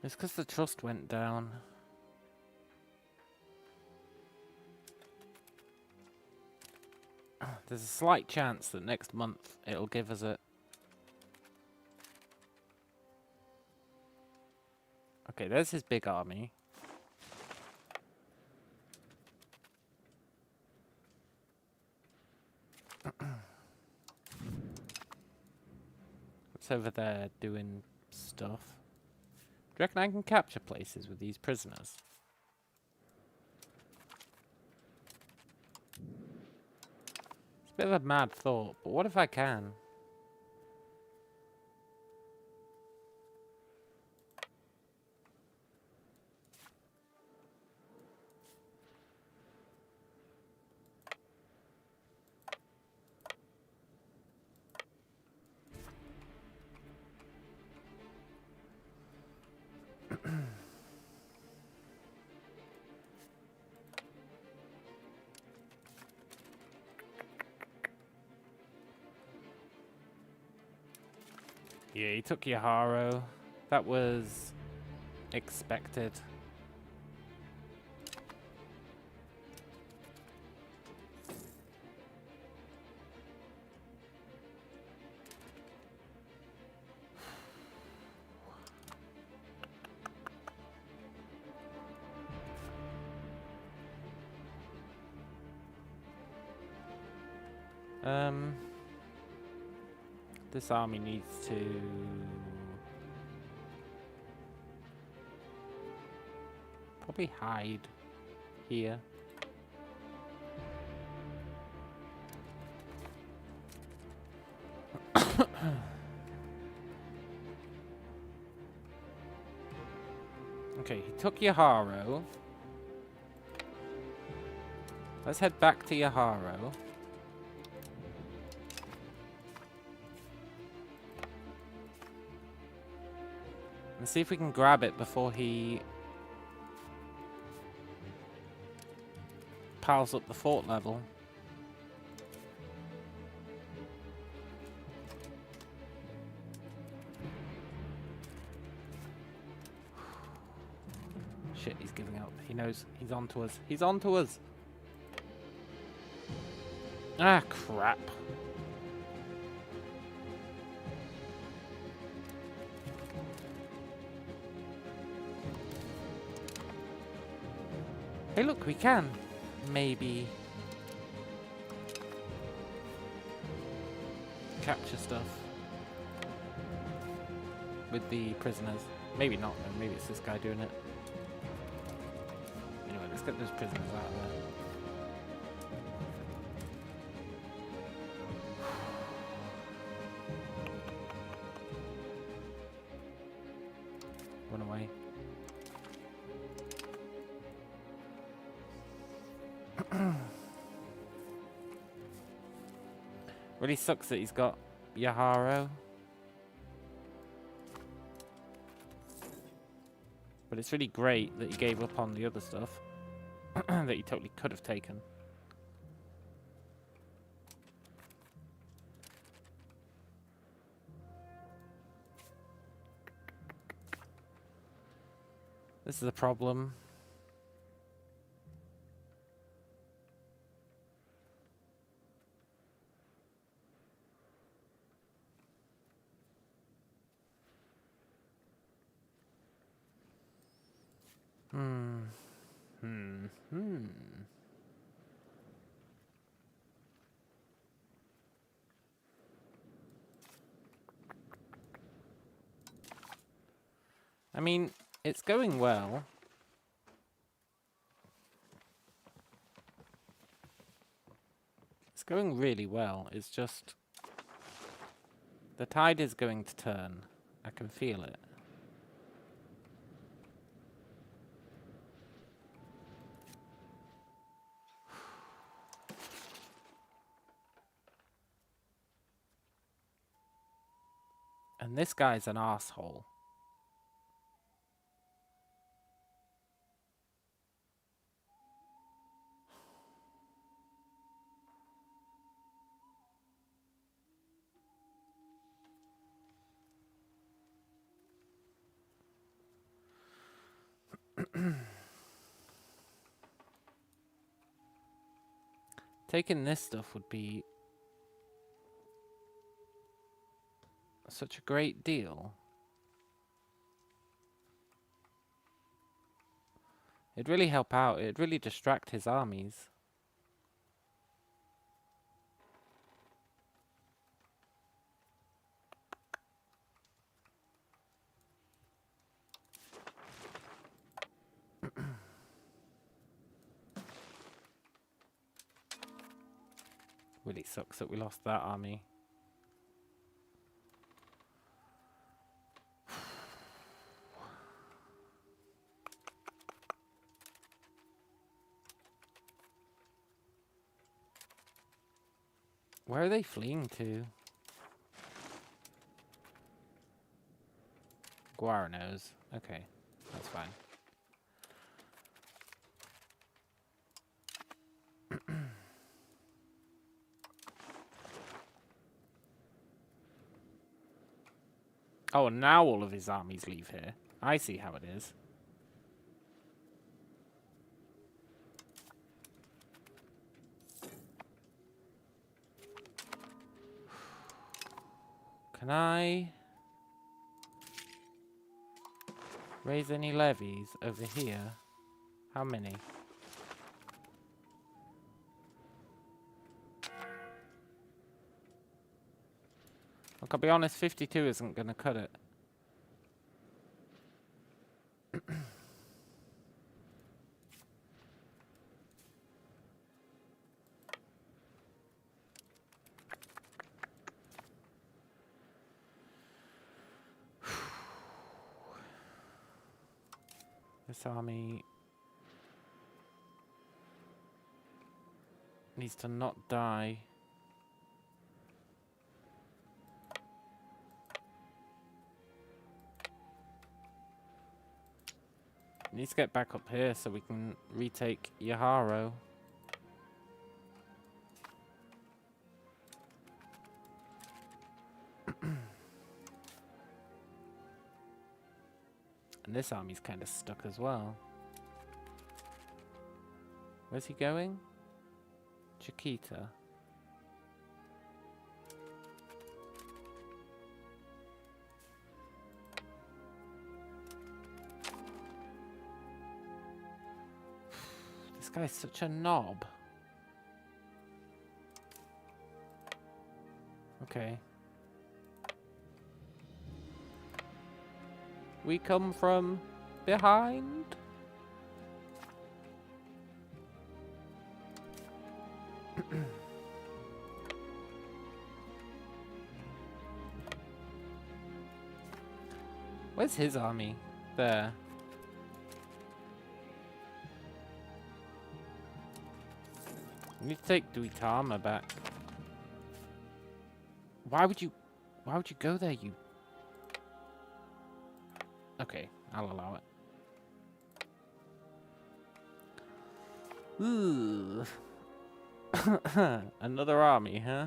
It's because the trust went down. There's a slight chance that next month it'll give us a... Okay, there's his big army. What's over there doing stuff? Do you reckon I can capture places with these prisoners? It's a bit of a mad thought, but what if I can? Yeah, he took Yaharo. That was expected. This army needs to... probably hide here. Okay, he took Yaharo. Let's head back to Yaharo. Let's see if we can grab it before he piles up the fort level. Shit, he's giving up. He knows he's on to us. He's on to us. Ah, crap. Hey, look, we can. Maybe capture stuff with the prisoners. Maybe not, though. Maybe it's this guy doing it. Anyway, let's get those prisoners out of there. Run away. Really sucks that he's got Yaharo. But it's really great that he gave up on the other stuff that he totally could have taken. This is a problem. I mean, it's going well. It's going really well. It's just the tide is going to turn. I can feel it. And this guy's an asshole. Taking this stuff would be such a great deal. It'd really help out. It'd really distract his armies. Really sucks that we lost that army. Where are they fleeing to? Guaranos. Okay, that's fine. Oh, and now all of his armies leave here. I see how it is. Can I raise any levies over here? How many? Look, I'll be honest, 52 isn't going to cut it. This army needs to not die. Need to get back up here so we can retake Yaharo. And this army's kind of stuck as well. Where's he going? Chiquita. This guy's such a knob. Okay. We come from behind. Where's his army? There. We need to take Duitama back. Why would you go there, you... Okay, I'll allow it. Ooh. Another army, huh?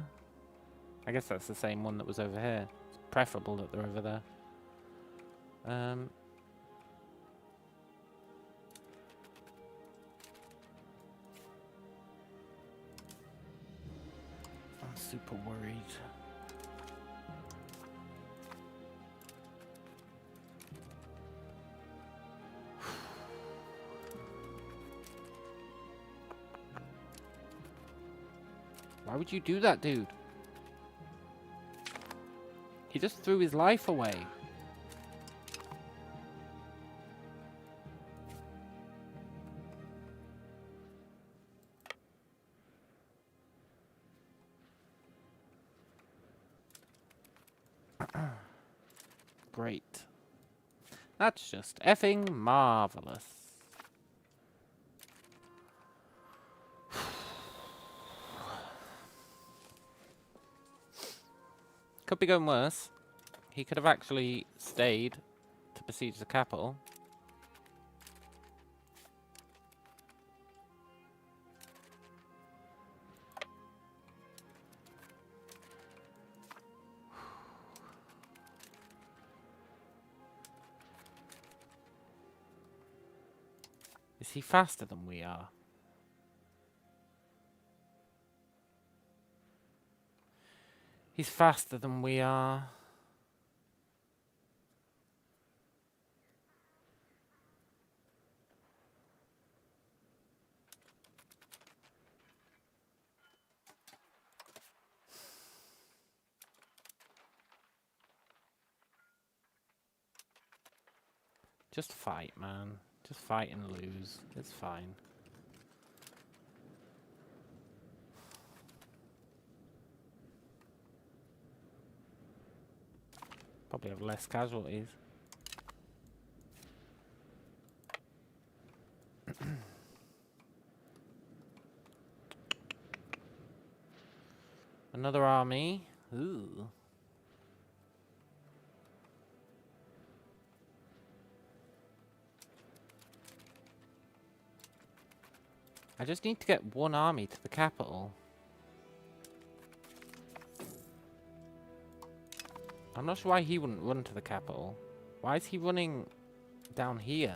I guess that's the same one that was over here. It's preferable that they're over there. I'm super worried. Why would you do that, dude? He just threw his life away. Great. That's just effing marvelous. Could be going worse. He could have actually stayed to besiege the capital. Is he faster than we are? He's faster than we are. Just fight, man. Just fight and lose. It's fine. Probably have less casualties. Another army. Ooh. I just need to get one army to the capital. I'm not sure why he wouldn't run to the capital. Why is he running down here?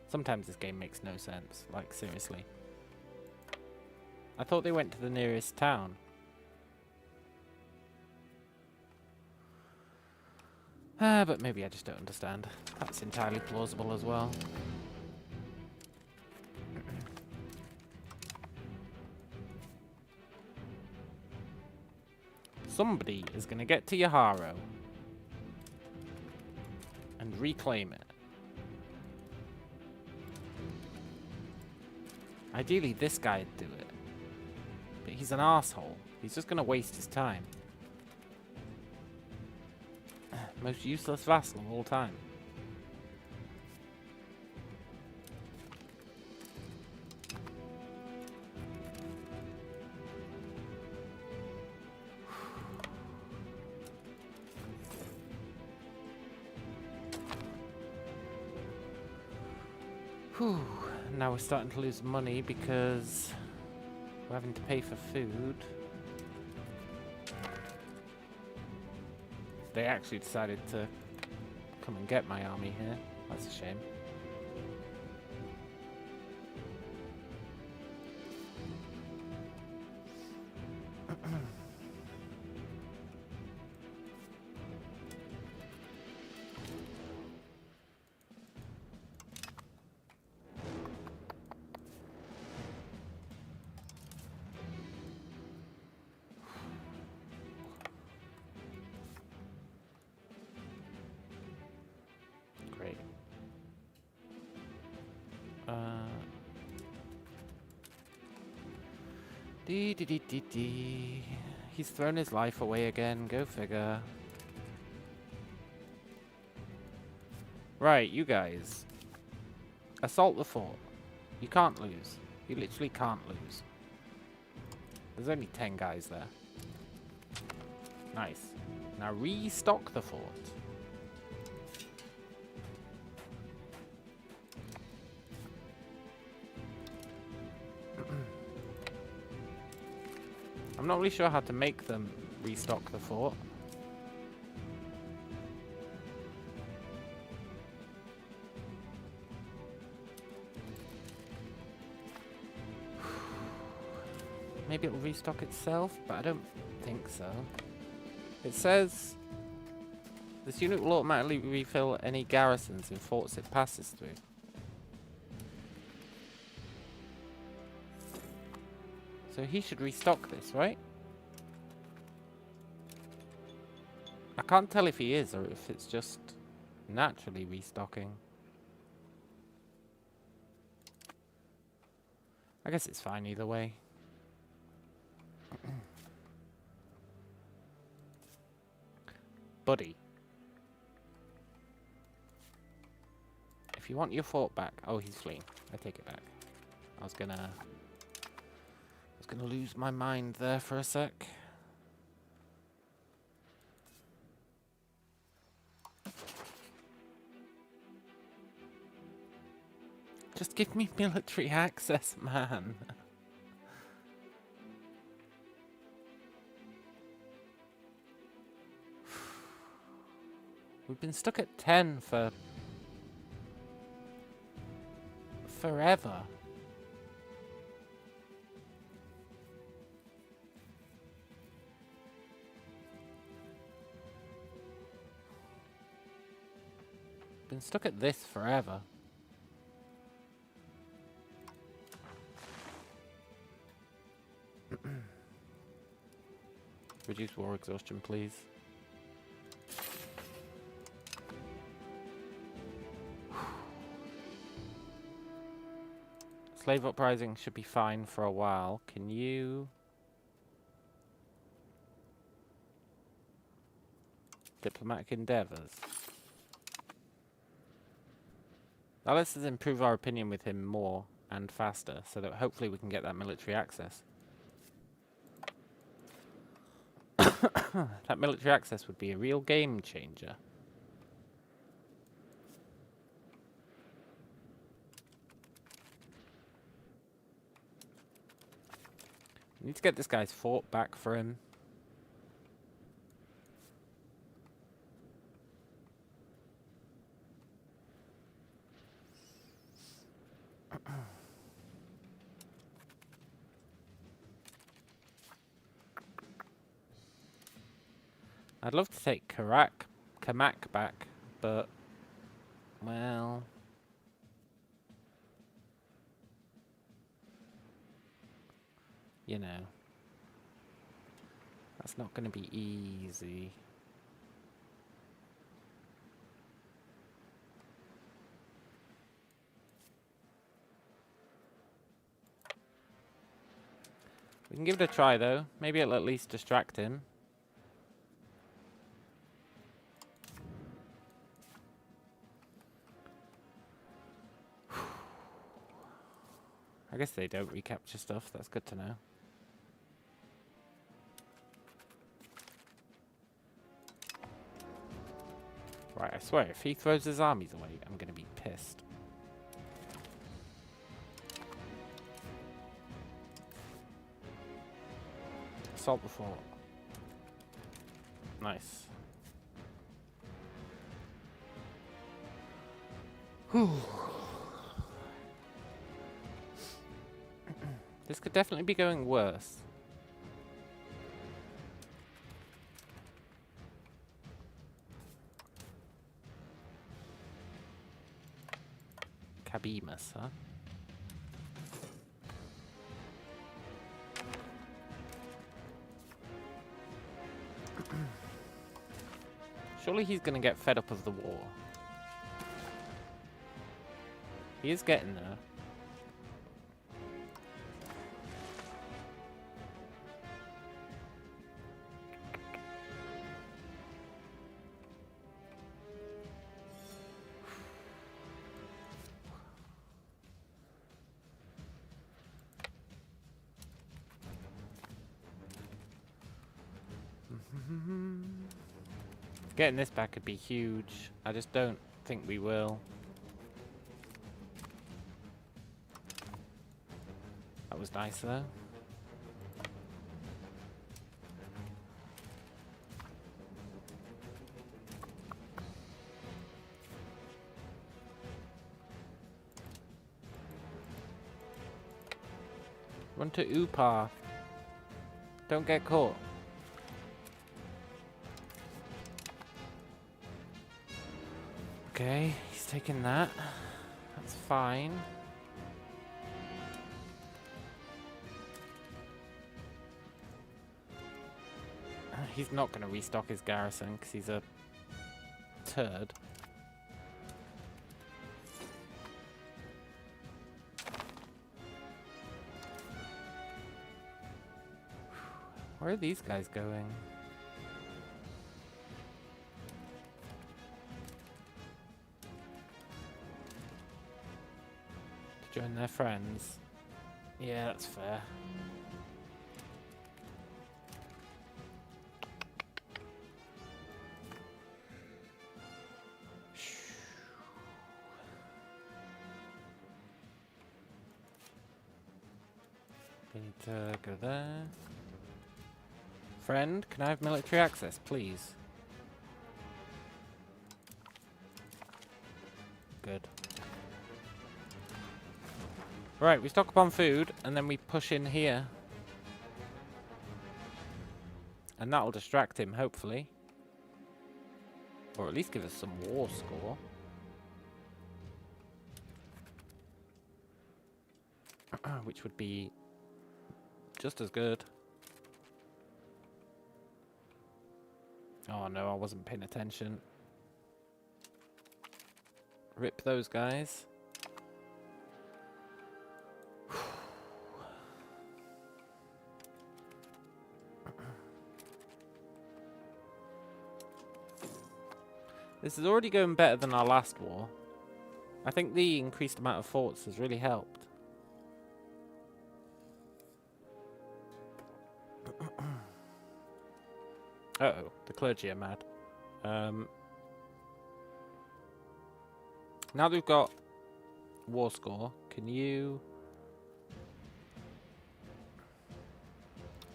Sometimes this game makes no sense. Like, seriously. I thought they went to the nearest town. But maybe I just don't understand. That's entirely plausible as well. Somebody is going to get to Yaharo and reclaim it. Ideally, this guy'd do it. But he's an asshole. He's just going to waste his time. Most useless vassal of all time. Whew. Now we're starting to lose money because we're having to pay for food. They actually decided to come and get my army here. That's a shame. Great. Dee. He's thrown his life away again. Go figure. Right, you guys. Assault the fort. You can't lose. You literally can't lose. There's only 10 guys there. Nice. Now restock the fort. I'm not really sure how to make them restock the fort. Maybe it'll restock itself, but I don't think so. It says this unit will automatically refill any garrisons in forts it passes through. So he should restock this, right? I can't tell if he is or if it's just naturally restocking. I guess it's fine either way. Buddy. If you want your fort back... Oh, he's fleeing. I take it back. I was gonna lose my mind there for a sec. Just give me military access, man. We've been stuck at 10 for forever. Been stuck at this forever. Reduce war exhaustion, please. Slave uprising should be fine for a while. Can you... Diplomatic endeavors. That lets us improve our opinion with him more and faster, so that hopefully we can get that military access. That military access would be a real game changer. We need to get this guy's fort back for him. I'd love to take Kamak back, but, well... You know. That's not going to be easy. We can give it a try, though. Maybe it'll at least distract him. I guess they don't recapture stuff. That's good to know. Right, I swear, if he throws his armies away, I'm going to be pissed. Assault the fort. Nice. Whew. This could definitely be going worse. Cabimas, huh? Surely he's gonna get fed up of the war. He is getting there. Getting this back could be huge. I just don't think we will. That was nice though. Run to Upa. Don't get caught. Okay, he's taking that. That's fine. He's not going to restock his garrison because he's a turd. Where are these guys going? To join their friends. Yeah, that's fair. We need to go there. Friend, can I have military access, please? Good. Right, we stock up on food, and then we push in here. And that'll distract him, hopefully. Or at least give us some war score. Which would be just as good. Oh no, I wasn't paying attention. Rip those guys. This is already going better than our last war. I think the increased amount of forts has really helped. Uh-oh, the clergy are mad. Now that we've got war score, can you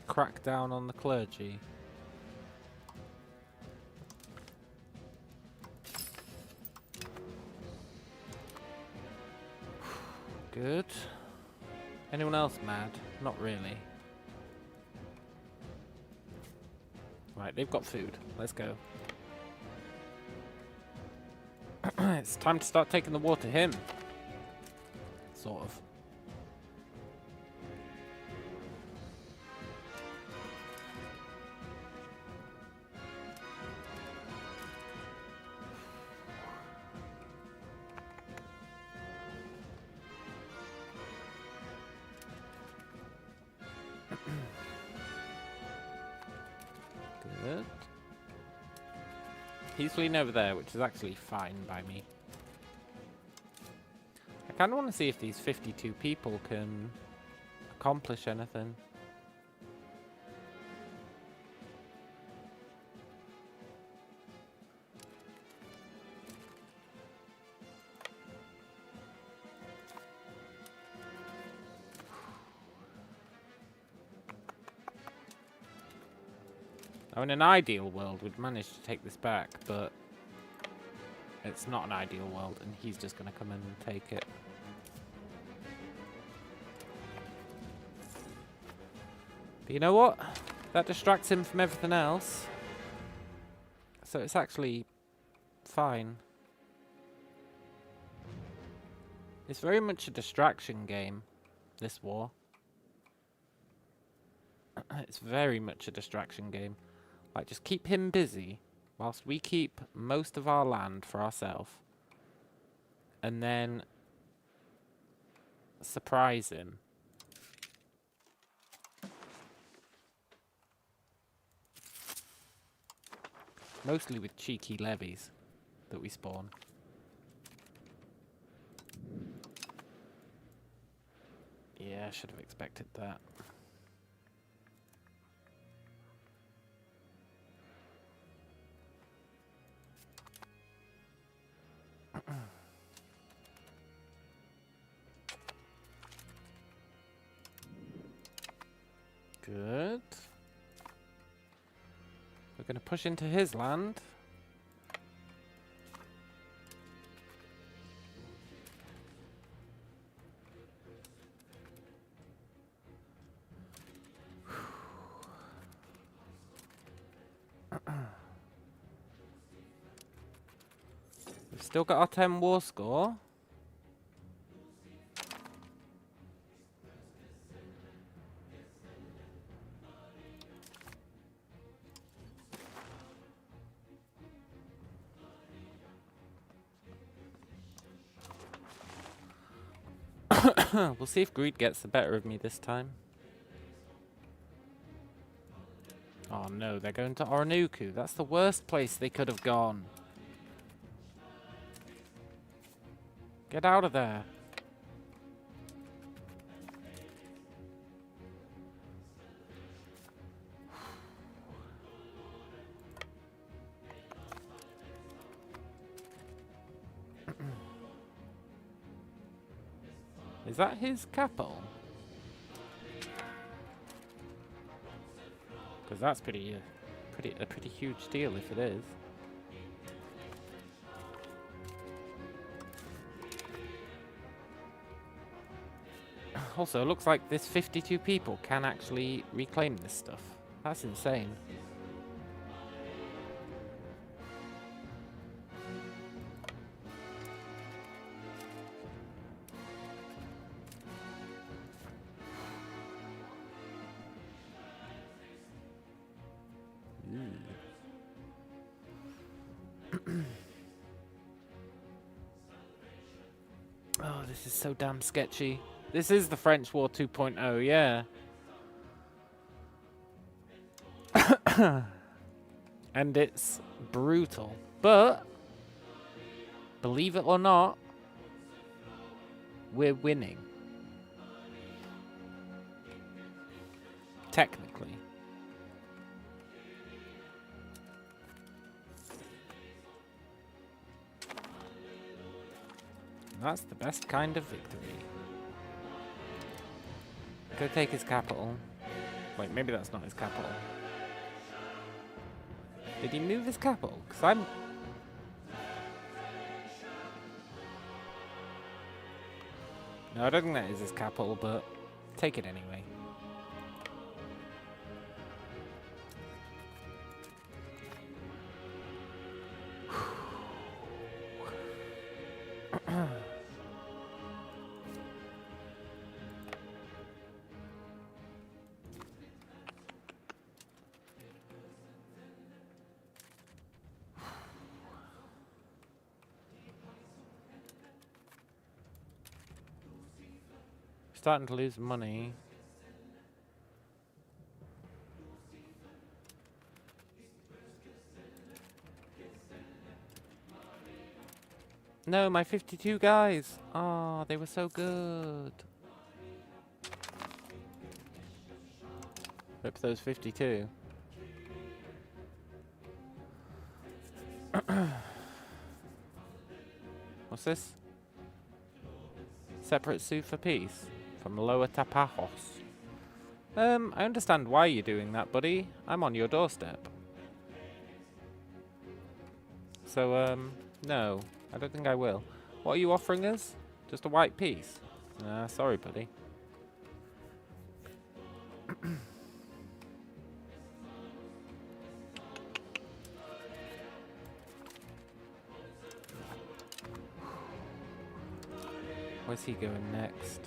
crack down on the clergy? Good. Anyone else mad? Not really. Right, they've got food. Let's go. It's time to start taking the war to him. Sort of. Good. He's fleeing over there, which is actually fine by me. I kind of want to see if these 52 people can accomplish anything. Now, in an ideal world, we'd manage to take this back, but it's not an ideal world, and he's just going to come in and take it. But you know what? That distracts him from everything else. So it's actually fine. It's very much a distraction game, this war. It's very much a distraction game. Like, just keep him busy whilst we keep most of our land for ourselves. And then surprise him. Mostly with cheeky levies that we spawn. Yeah, I should have expected that. Good. We're going to push into his land. We've still got our 10 war score. We'll see if greed gets the better of me this time. Oh no, they're going to Oronuku. That's the worst place they could have gone. Get out of there. Is that his capital? Because that's a pretty huge deal if it is. Also, it looks like this 52 people can actually reclaim this stuff. That's insane. Oh, this is so damn sketchy. This is the French War 2.0, yeah. And it's brutal. But, believe it or not, we're winning. Technically. That's the best kind of victory. Go take his capital. Wait, maybe that's not his capital. Did he move his capital? Because I'm... No, I don't think that is his capital, but take it anyway. Starting to lose money. No, my 52 guys. Oh, they were so good. Rip those 52. What's this? Separate sue for peace. From Lower Tapajos. I understand why you're doing that, buddy. I'm on your doorstep. So, no. I don't think I will. What are you offering us? Just a white piece? Nah, sorry, buddy. Where's he going next?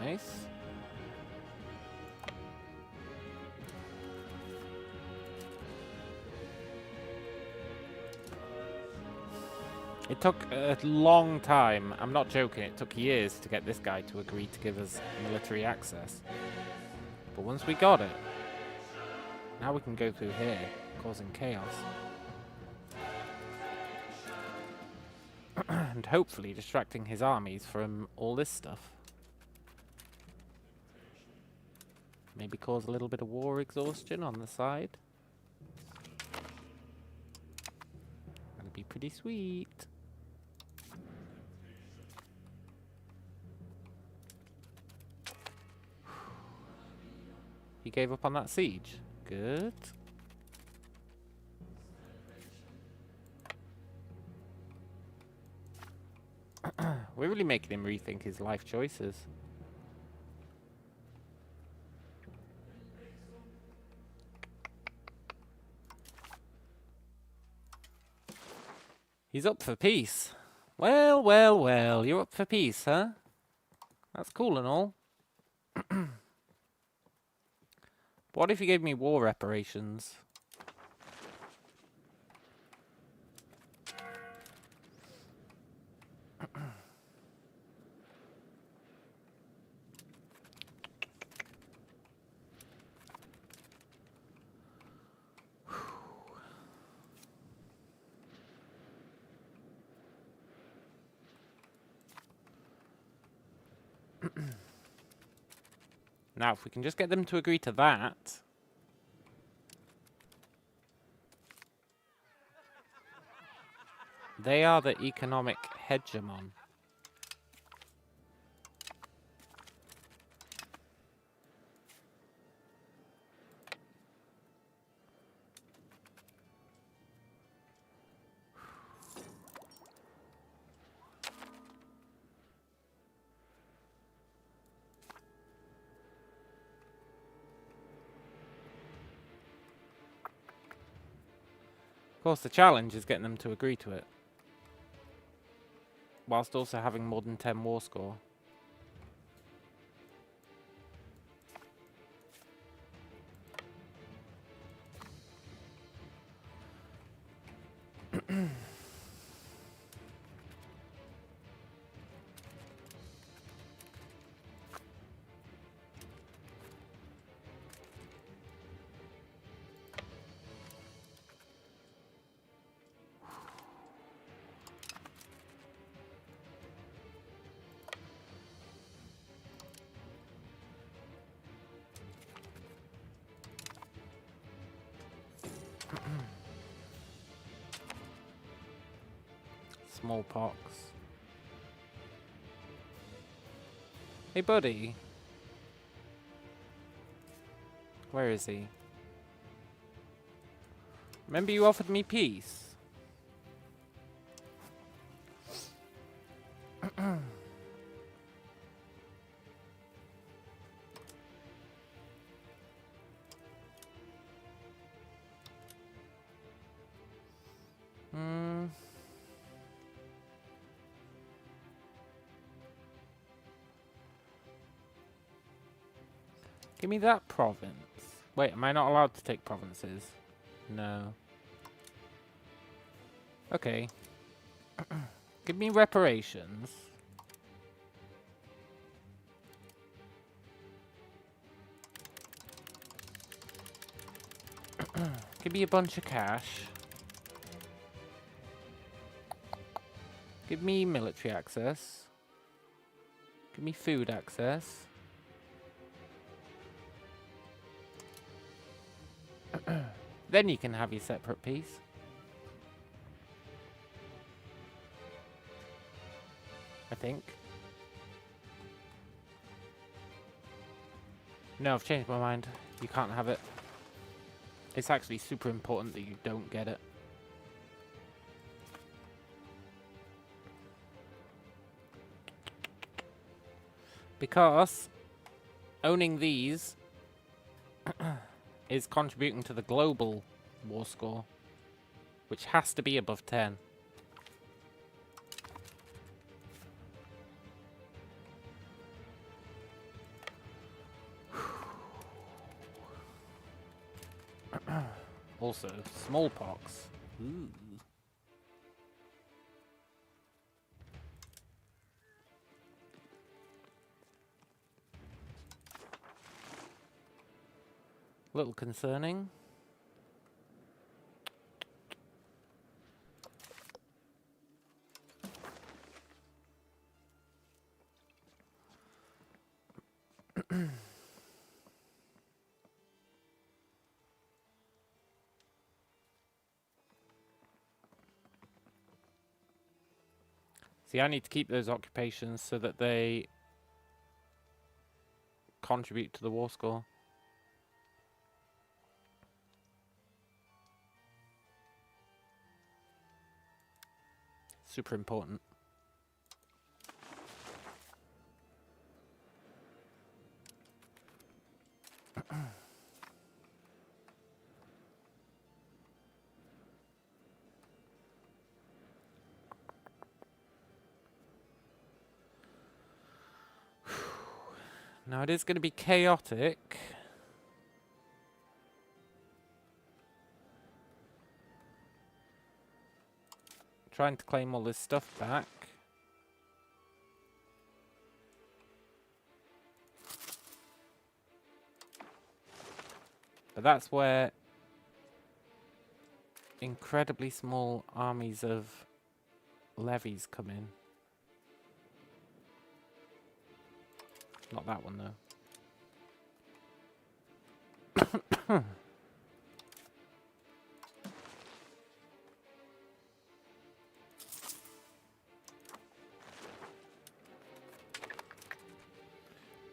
Nice. It took a long time. I'm not joking. It took years to get this guy to agree to give us military access. But once we got it, now we can go through here, causing chaos. And hopefully distracting his armies from all this stuff. Maybe cause a little bit of war exhaustion on the side. That'd be pretty sweet. He gave up on that siege. Good. We're really making him rethink his life choices. He's up for peace. Well, well, well. You're up for peace, huh? That's cool and all. What if you gave me war reparations? Now, if we can just get them to agree to that... They are the economic hegemon. Of course, the challenge is getting them to agree to it, whilst also having more than 10 war score. Smallpox. Hey, buddy. Where is he? Remember you offered me peace? Give me that province. Wait, am I not allowed to take provinces? No. Okay. Give me reparations. Give me a bunch of cash. Give me military access. Give me food access. Then you can have your separate piece. I think. No, I've changed my mind. You can't have it. It's actually super important that you don't get it. Because owning these is contributing to the global war score, which has to be above 10. Also, smallpox. Ooh. Little concerning. See, I need to keep those occupations so that they contribute to the war score. Super important. Now it is going to be chaotic. Trying to claim all this stuff back. But that's where incredibly small armies of levies come in. Not that one, though.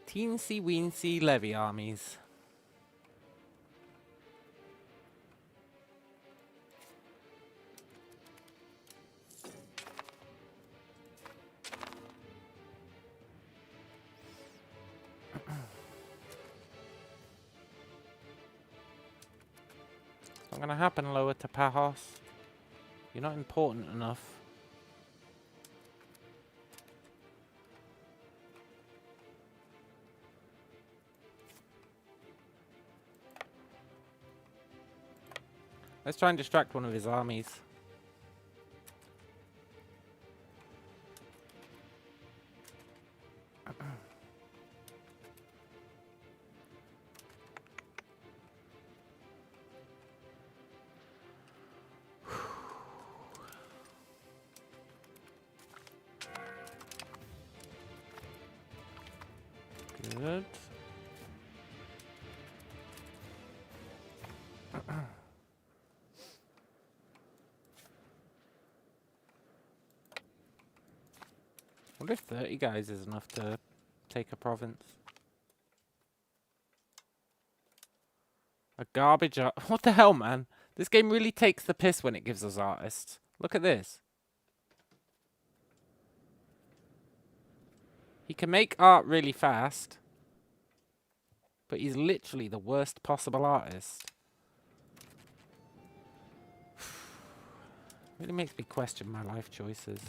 Teensy-weensy levy armies. It's not going to happen, Lower Tapajos. You're not important enough. Let's try and distract one of his armies. Good. I wonder if 30 guys is enough to take a province. A garbage art. What the hell, man? This game really takes the piss when it gives us artists. Look at this. He can make art really fast, but he's literally the worst possible artist. Really makes me question my life choices.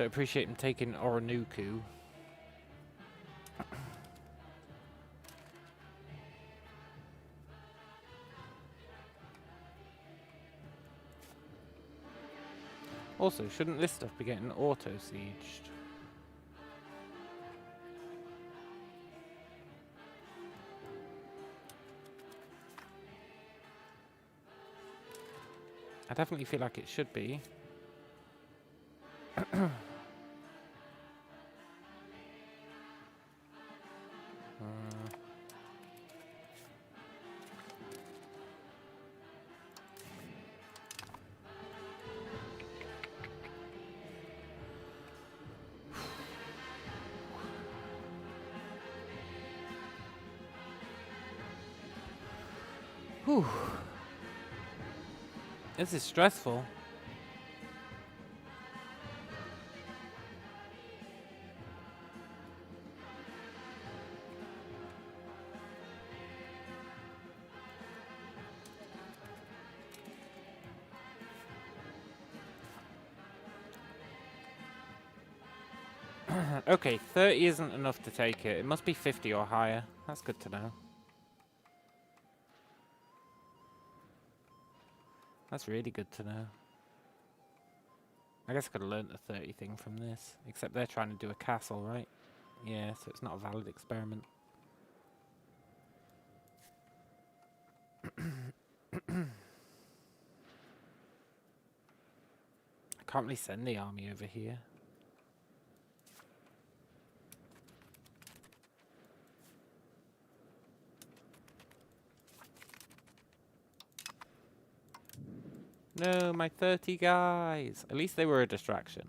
Don't appreciate him taking Oronuku. Also, shouldn't this stuff be getting auto-sieged? I definitely feel like it should be. Whew. This is stressful. Okay, 30 isn't enough to take it. It must be 50 or higher. That's good to know. That's really good to know. I guess I could have learnt the 30 thing from this. Except they're trying to do a castle, right? Yeah, so it's not a valid experiment. I can't really send the army over here. No, my 30 guys. At least they were a distraction.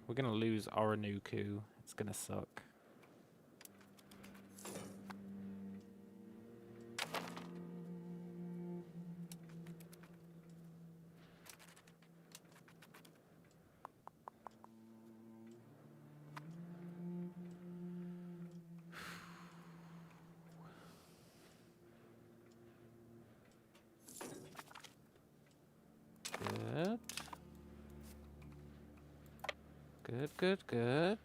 We're going to lose Oronuku. It's going to suck. Good. Good, good, good.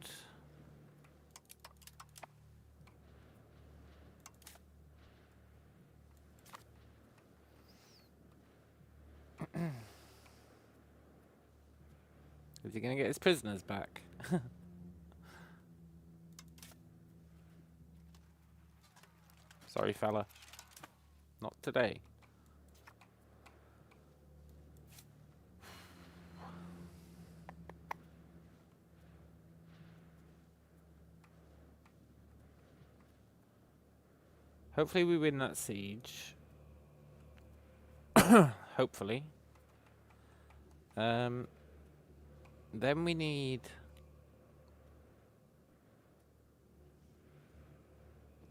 Is he going to get his prisoners back? Sorry, fella. Not today. Hopefully we win that siege. Hopefully. Then we need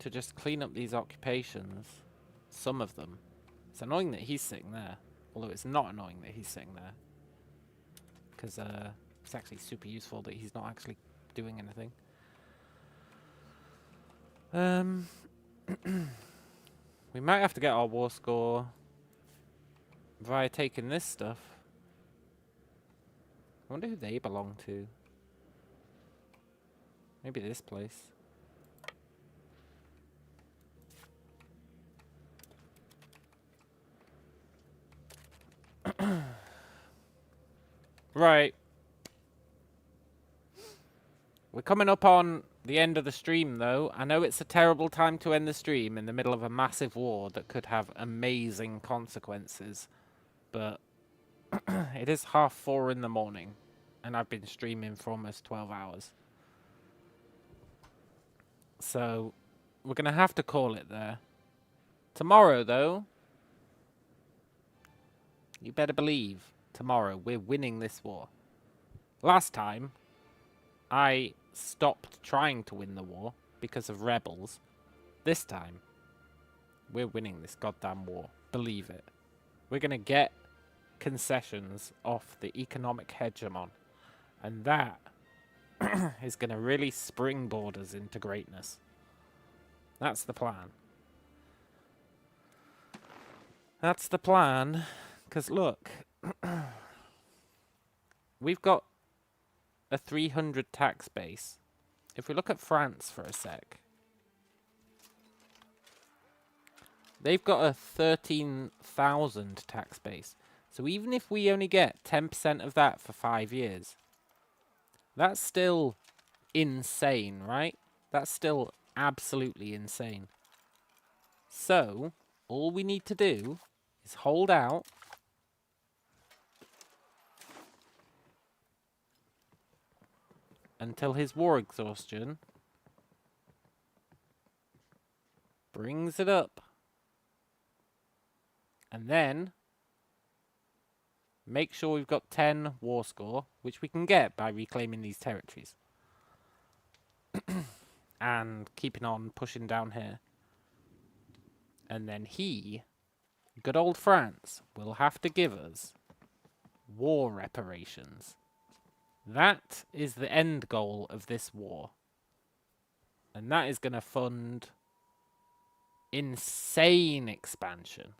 to just clean up these occupations. Some of them. It's annoying that he's sitting there. Although it's not annoying that he's sitting there. Because it's actually super useful that he's not actually doing anything. We might have to get our war score via taking this stuff. I wonder who they belong to. Maybe this place. Right. We're coming up on the end of the stream, though. I know it's a terrible time to end the stream in the middle of a massive war that could have amazing consequences. But it is 4:30 in the morning, and I've been streaming for almost 12 hours. So we're going to have to call it there. Tomorrow, though, you better believe, tomorrow we're winning this war. Last time, I stopped trying to win the war because of rebels. This time, we're winning this goddamn war. Believe it. We're going to get concessions off the economic hegemon. And that is going to really springboard us into greatness. That's the plan. That's the plan. Because look, we've got a 300 tax base. If we look at France for a sec, they've got a 13,000 tax base. So even if we only get 10% of that for 5 years, that's still insane, right? That's still absolutely insane. So, all we need to do is hold out until his war exhaustion brings it up. And then make sure we've got 10 war score, which we can get by reclaiming these territories. And keeping on pushing down here. And then he, good old France, will have to give us war reparations. That is the end goal of this war. And that is going to fund insane expansion.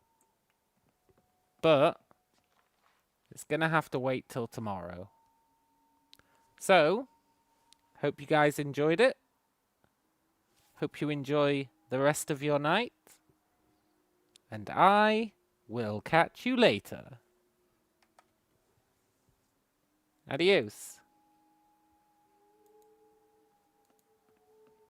But it's going to have to wait till tomorrow. So, hope you guys enjoyed it. Hope you enjoy the rest of your night. And I will catch you later. Adios.